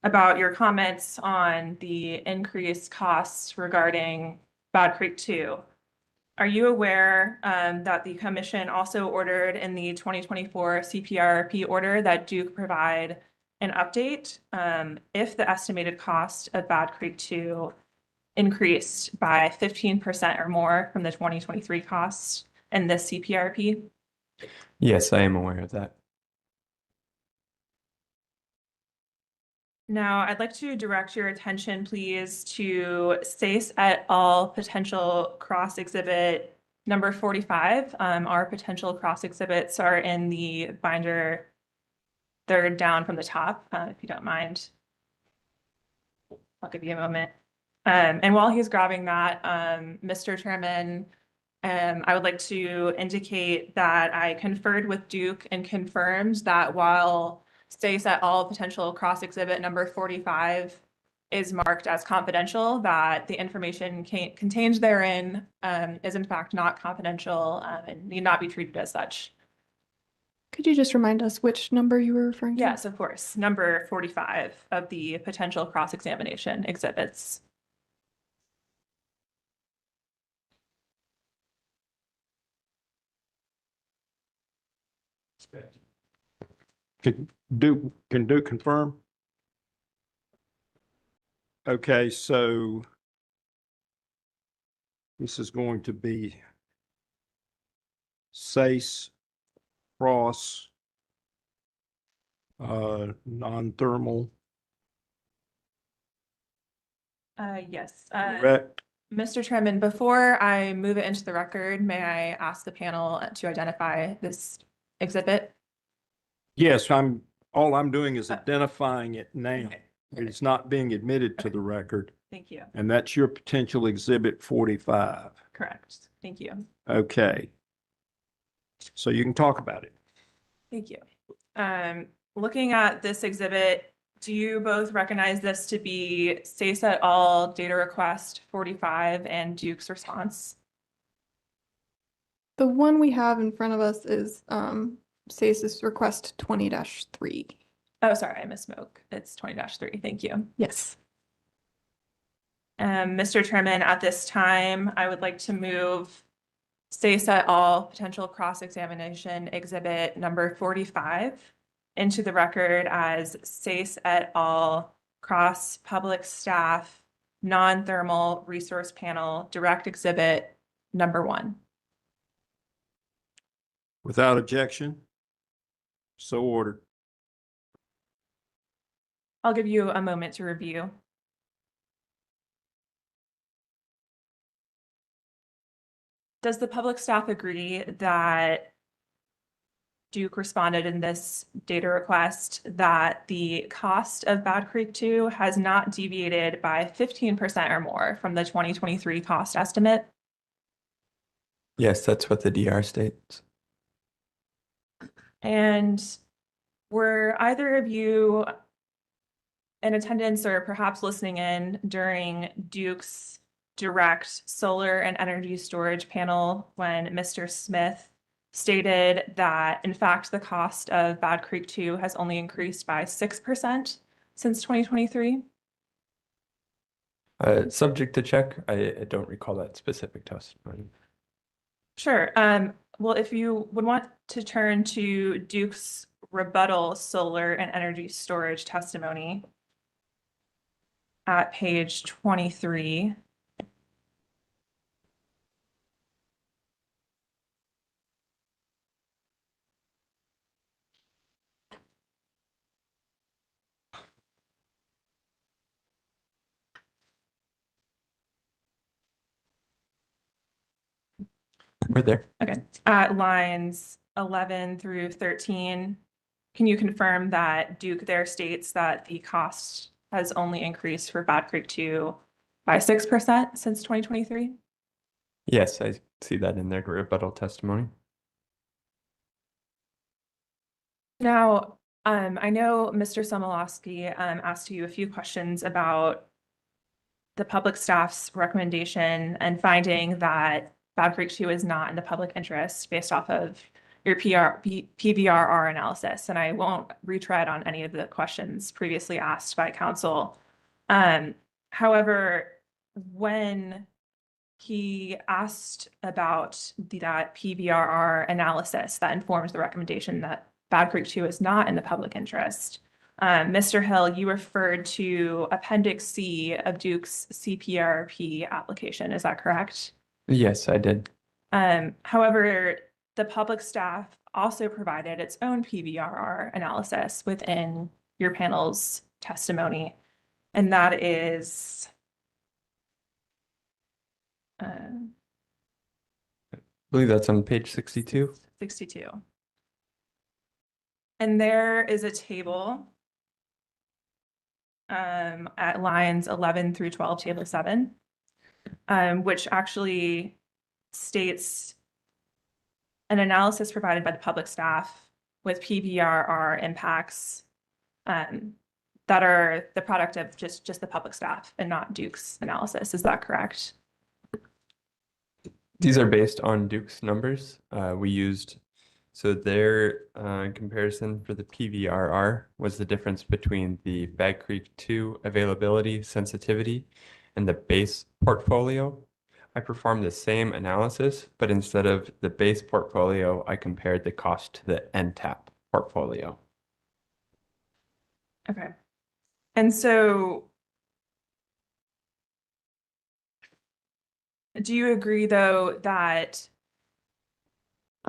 about your comments on the increased costs regarding Bad Creek 2. Are you aware that the commission also ordered in the 2024 CPIRP order that Duke provide an update if the estimated cost of Bad Creek 2 increased by 15% or more from the 2023 costs in this CPIRP? Yes, I am aware of that. Now, I'd like to direct your attention, please, to SACE et al. Potential cross exhibit number 45. Our potential cross exhibits are in the binder, third down from the top, if you don't mind. I'll give you a moment. And while he's grabbing that, Mr. Chairman, I would like to indicate that I conferred with Duke and confirmed that while SACE et al. Potential cross exhibit number 45 is marked as confidential, that the information contained therein is in fact not confidential and need not be treated as such. Could you just remind us which number you were referring to? Yes, of course. Number 45 of the potential cross-examination exhibits. Can Duke confirm? Okay, so this is going to be SACE cross non-thermal. Yes. Correct. Mr. Chairman, before I move it into the record, may I ask the panel to identify this exhibit? Yes, all I'm doing is identifying it now. It's not being admitted to the record. Thank you. And that's your potential exhibit 45. Correct. Thank you. Okay. So you can talk about it. Thank you. Looking at this exhibit, do you both recognize this to be SACE et al. Data request 45 and Duke's response? The one we have in front of us is SACE's request 20-3. Oh, sorry, I misspoke. It's 20-3. Thank you. Yes. Mr. Chairman, at this time, I would like to move SACE et al. Potential cross-examination exhibit number 45 into the record as SACE et al. Cross public staff non-thermal resource panel direct exhibit number 1. Without objection, so ordered. I'll give you a moment to review. Does the public staff agree that Duke responded in this data request that the cost of Bad Creek 2 has not deviated by 15% or more from the 2023 cost estimate? Yes, that's what the DR states. And were either of you in attendance or perhaps listening in during Duke's direct solar and energy storage panel when Mr. Smith stated that, in fact, the cost of Bad Creek 2 has only increased by 6% since 2023? Subject to check. I don't recall that specific testimony. Sure. Well, if you would want to turn to Duke's rebuttal solar and energy storage testimony at page 23. We're there. Okay, at lines 11 through 13, can you confirm that Duke there states that the cost has only increased for Bad Creek 2 by 6% since 2023? Yes, I see that in their rebuttal testimony. Now, I know Mr. Somolowski asked you a few questions about the public staff's recommendation and finding that Bad Creek 2 is not in the public interest based off of your PVRR analysis. And I won't retread on any of the questions previously asked by council. However, when he asked about that PVRR analysis that informs the recommendation that Bad Creek 2 is not in the public interest, Mr. Hill, you referred to Appendix C of Duke's CPIRP application. Is that correct? Yes, I did. However, the public staff also provided its own PVRR analysis within your panel's testimony, and that is I believe that's on page 62. 62. And there is a table at lines 11 through 12, table 7, which actually states an analysis provided by the public staff with PVRR impacts that are the product of just the public staff and not Duke's analysis. Is that correct? These are based on Duke's numbers. We used, so their comparison for the PVRR was the difference between the Bag Creek 2 availability sensitivity and the base portfolio. I performed the same analysis, but instead of the base portfolio, I compared the cost to the NTAP portfolio. Okay. And so do you agree, though, that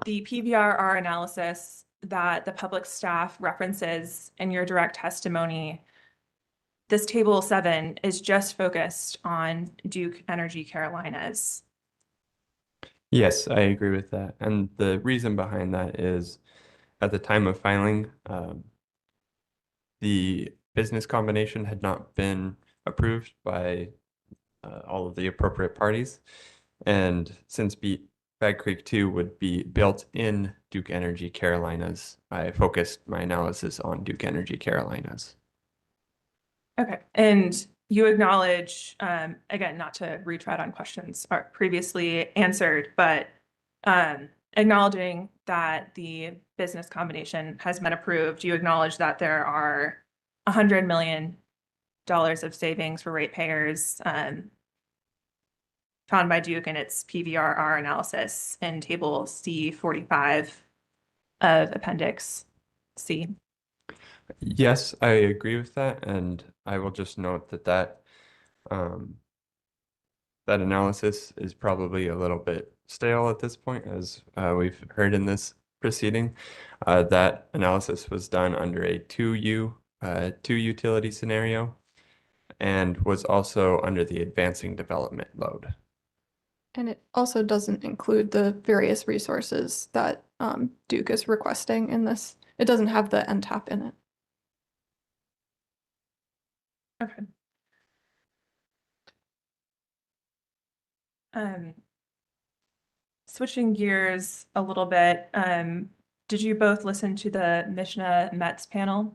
the PVRR analysis that the public staff references in your direct testimony, this table 7 is just focused on Duke Energy Carolinas? Yes, I agree with that. And the reason behind that is at the time of filing, the business combination had not been approved by all of the appropriate parties. And since Bag Creek 2 would be built in Duke Energy Carolinas, I focused my analysis on Duke Energy Carolinas. Okay. And you acknowledge, again, not to retread on questions previously answered, but acknowledging that the business combination has been approved, you acknowledge that there are $100 million of savings for ratepayers found by Duke in its PVRR analysis in table C45 of Appendix C. Yes, I agree with that, and I will just note that that analysis is probably a little bit stale at this point, as we've heard in this proceeding. That analysis was done under a two utility scenario and was also under the advancing development load. And it also doesn't include the various resources that Duke is requesting in this. It doesn't have the NTAP in it. Okay. Switching gears a little bit, did you both listen to the Mishna Metz panel?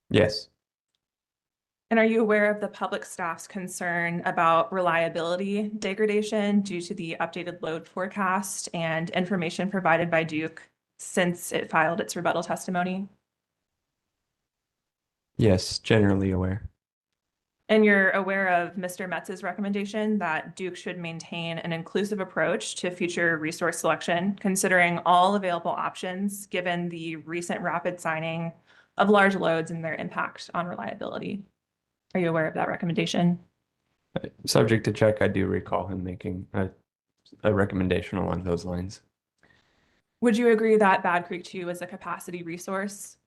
Yes. And are you aware of the public staff's concern about reliability degradation due to the updated load forecast and information provided by Duke since it filed its rebuttal testimony? Yes, generally aware. And you're aware of Mr. Metz's recommendation that Duke should maintain an inclusive approach to future resource selection, considering all available options, given the recent rapid signing of large loads and their impact on reliability. Are you aware of that recommendation? Subject to check, I do recall him making a recommendation along those lines. Would you agree that Bad Creek 2 is a capacity resource?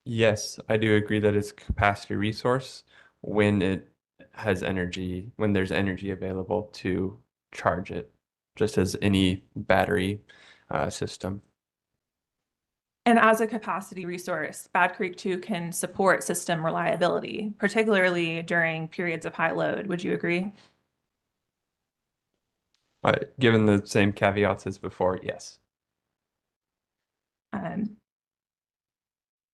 Yes, I do agree that it's a capacity resource when it has energy, when there's energy available to charge it, just as any battery system. And as a capacity resource, Bad Creek 2 can support system reliability, particularly during periods of high load. Would you agree? Given the same caveats as before, yes.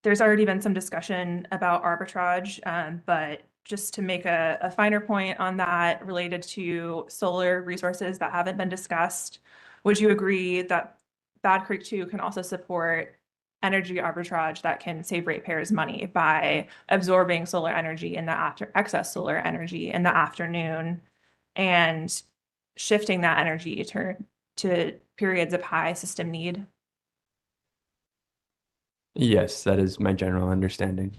There's already been some discussion about arbitrage, but just to make a finer point on that related to solar resources that haven't been discussed, would you agree that Bad Creek 2 can also support energy arbitrage that can save ratepayers money by absorbing solar energy in the excess solar energy in the afternoon and shifting that energy to periods of high system need? Yes, that is my general understanding.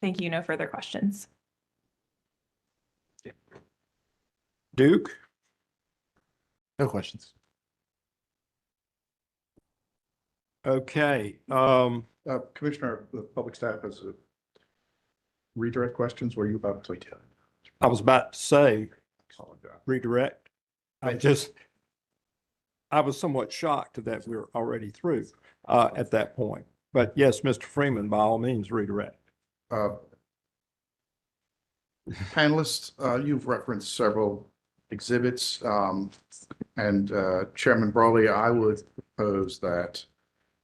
Thank you. No further questions. Duke? No questions. Okay. Commissioner, the public staff has a redirect questions. Were you about to? I was about to say redirect. I was somewhat shocked that we were already through at that point. But yes, Mr. Freeman, by all means, redirect. Panelists, you've referenced several exhibits, and Chairman Brawley, I would propose that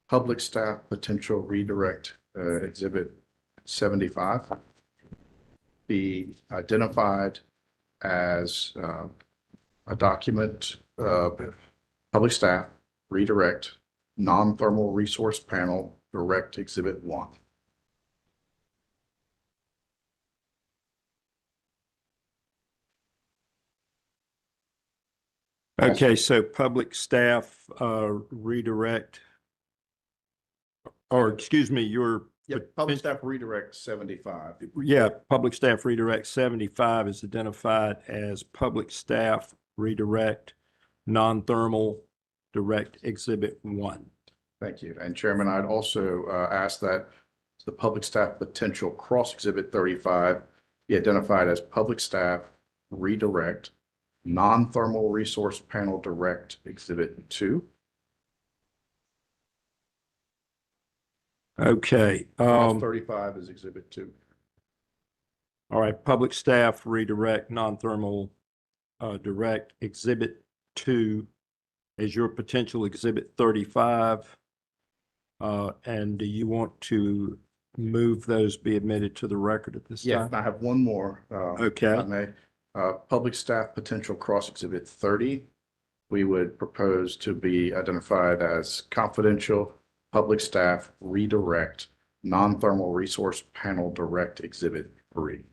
public staff potential redirect exhibit 75 be identified as a document of public staff redirect non-thermal resource panel direct exhibit 1. Okay, so public staff redirect, or excuse me, Public staff redirect 75. Yeah, public staff redirect 75 is identified as public staff redirect non-thermal direct exhibit 1. Thank you. And Chairman, I'd also ask that the public staff potential cross exhibit 35 be identified as public staff redirect non-thermal resource panel direct exhibit 2. Okay. Cross 35 is exhibit 2. All right, public staff redirect non-thermal direct exhibit 2 as your potential exhibit 35. And do you want to move those be admitted to the record at this time? Yeah, I have one more. Okay. If I may. Public staff potential cross exhibit 30, we would propose to be identified as confidential public staff redirect non-thermal resource panel direct exhibit 3.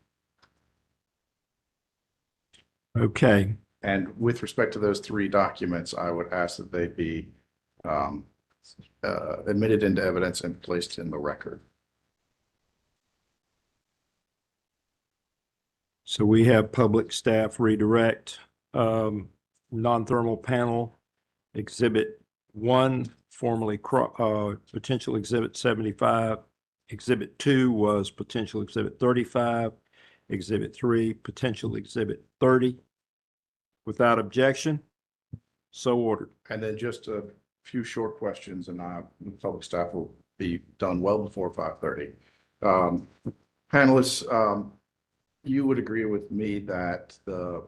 Okay. And with respect to those 3 documents, I would ask that they be admitted into evidence and placed in the record. So we have public staff redirect non-thermal panel exhibit 1, formerly potential exhibit 75. Exhibit 2 was potential exhibit 35. Exhibit 3, potential exhibit 30. Without objection, so ordered. And then just a few short questions, and the public staff will be done well before 5:30. Panelists, you would agree with me that the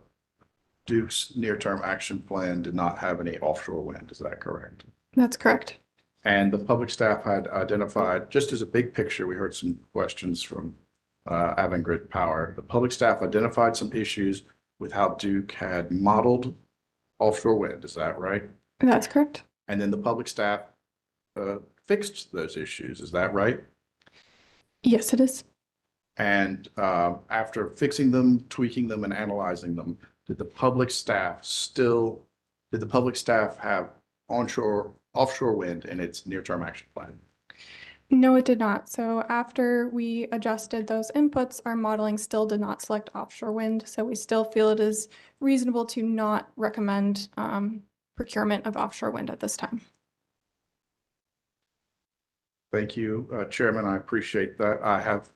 Duke's near-term action plan did not have any offshore wind, is that correct? That's correct. And the public staff had identified, just as a big picture, we heard some questions from Avangrid Power. The public staff identified some issues with how Duke had modeled offshore wind, is that right? That's correct. And then the public staff fixed those issues, is that right? Yes, it is. And after fixing them, tweaking them, and analyzing them, did the public staff have offshore wind in its near-term action plan? No, it did not. So after we adjusted those inputs, our modeling still did not select offshore wind. So we still feel it is reasonable to not recommend procurement of offshore wind at this time. Thank you, Chairman. I appreciate that.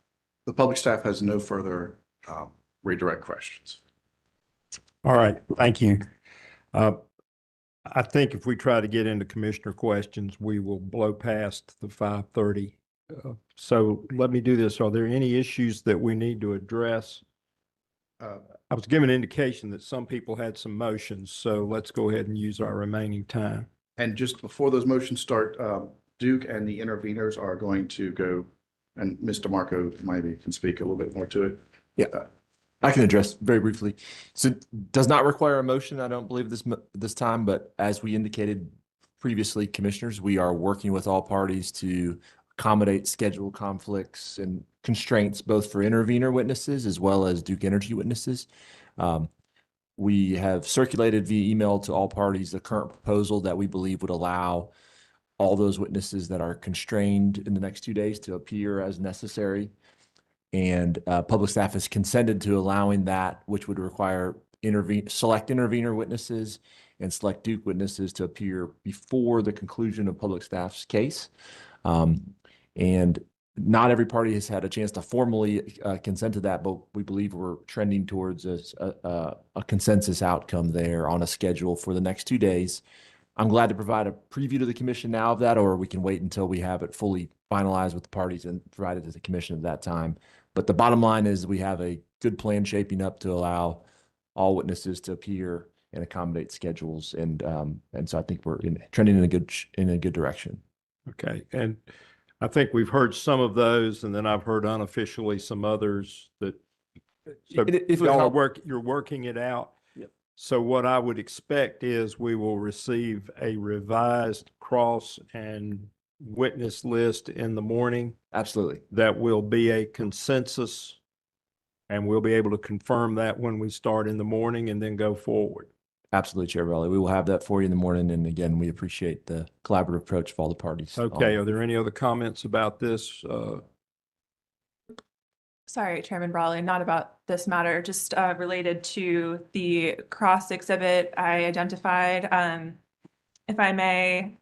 The public staff has no further redirect questions. All right, thank you. I think if we try to get into commissioner questions, we will blow past the 5:30. So let me do this. Are there any issues that we need to address? I was given an indication that some people had some motions, so let's go ahead and use our remaining time. And just before those motions start, Duke and the interveners are going to go, and Mr. Marco maybe can speak a little bit more to it. Yeah, I can address very briefly. So it does not require a motion, I don't believe this time, but as we indicated previously, commissioners, we are working with all parties to accommodate schedule conflicts and constraints, both for intervener witnesses as well as Duke Energy witnesses. We have circulated via email to all parties the current proposal that we believe would allow all those witnesses that are constrained in the next 2 days to appear as necessary. And public staff has consented to allowing that, which would require select intervener witnesses and select Duke witnesses to appear before the conclusion of public staff's case. And not every party has had a chance to formally consent to that, but we believe we're trending towards a consensus outcome there on a schedule for the next 2 days. I'm glad to provide a preview to the commission now of that, or we can wait until we have it fully finalized with the parties and provide it to the commission at that time. But the bottom line is we have a good plan shaping up to allow all witnesses to appear and accommodate schedules. And so I think we're trending in a good direction. Okay, and I think we've heard some of those, and then I've heard unofficially some others that, so If y'all are you're working it out. Yep. So what I would expect is we will receive a revised cross and witness list in the morning. Absolutely. That will be a consensus, and we'll be able to confirm that when we start in the morning and then go forward. Absolutely, Chair Raleigh. We will have that for you in the morning. And again, we appreciate the collaborative approach of all the parties. Okay, are there any other comments about this? Sorry, Chairman Brawley, not about this matter, just related to the cross exhibit I identified. If I may,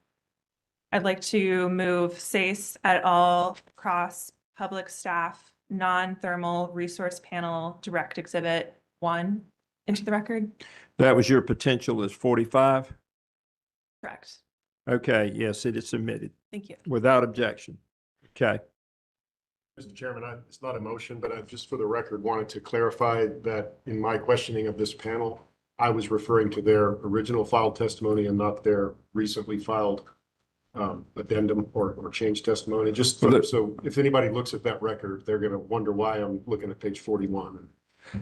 I'd like to move SACE et al. Cross Public Staff Non-Thermal Resource Panel Direct Exhibit 1 into the record. That was your potential is 45? Correct. Okay, yes, it is submitted. Thank you. Without objection. Okay. Mr. Chairman, it's not a motion, but I just for the record wanted to clarify that in my questioning of this panel, I was referring to their original filed testimony and not their recently filed addendum or change testimony. Just so if anybody looks at that record, they're going to wonder why I'm looking at page 41.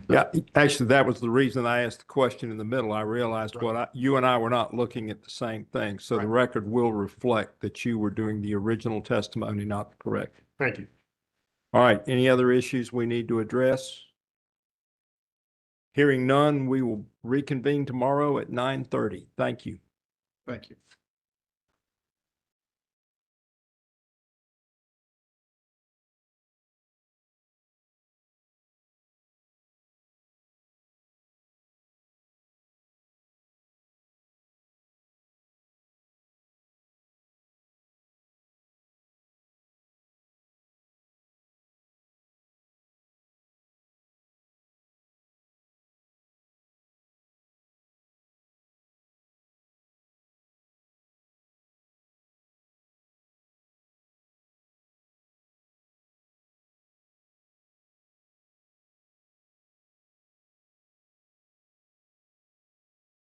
Yeah, actually, that was the reason I asked the question in the middle. I realized you and I were not looking at the same thing. So the record will reflect that you were doing the original testimony, not the correct. Thank you. All right, any other issues we need to address? Hearing none, we will reconvene tomorrow at 9:30. Thank you. Thank you.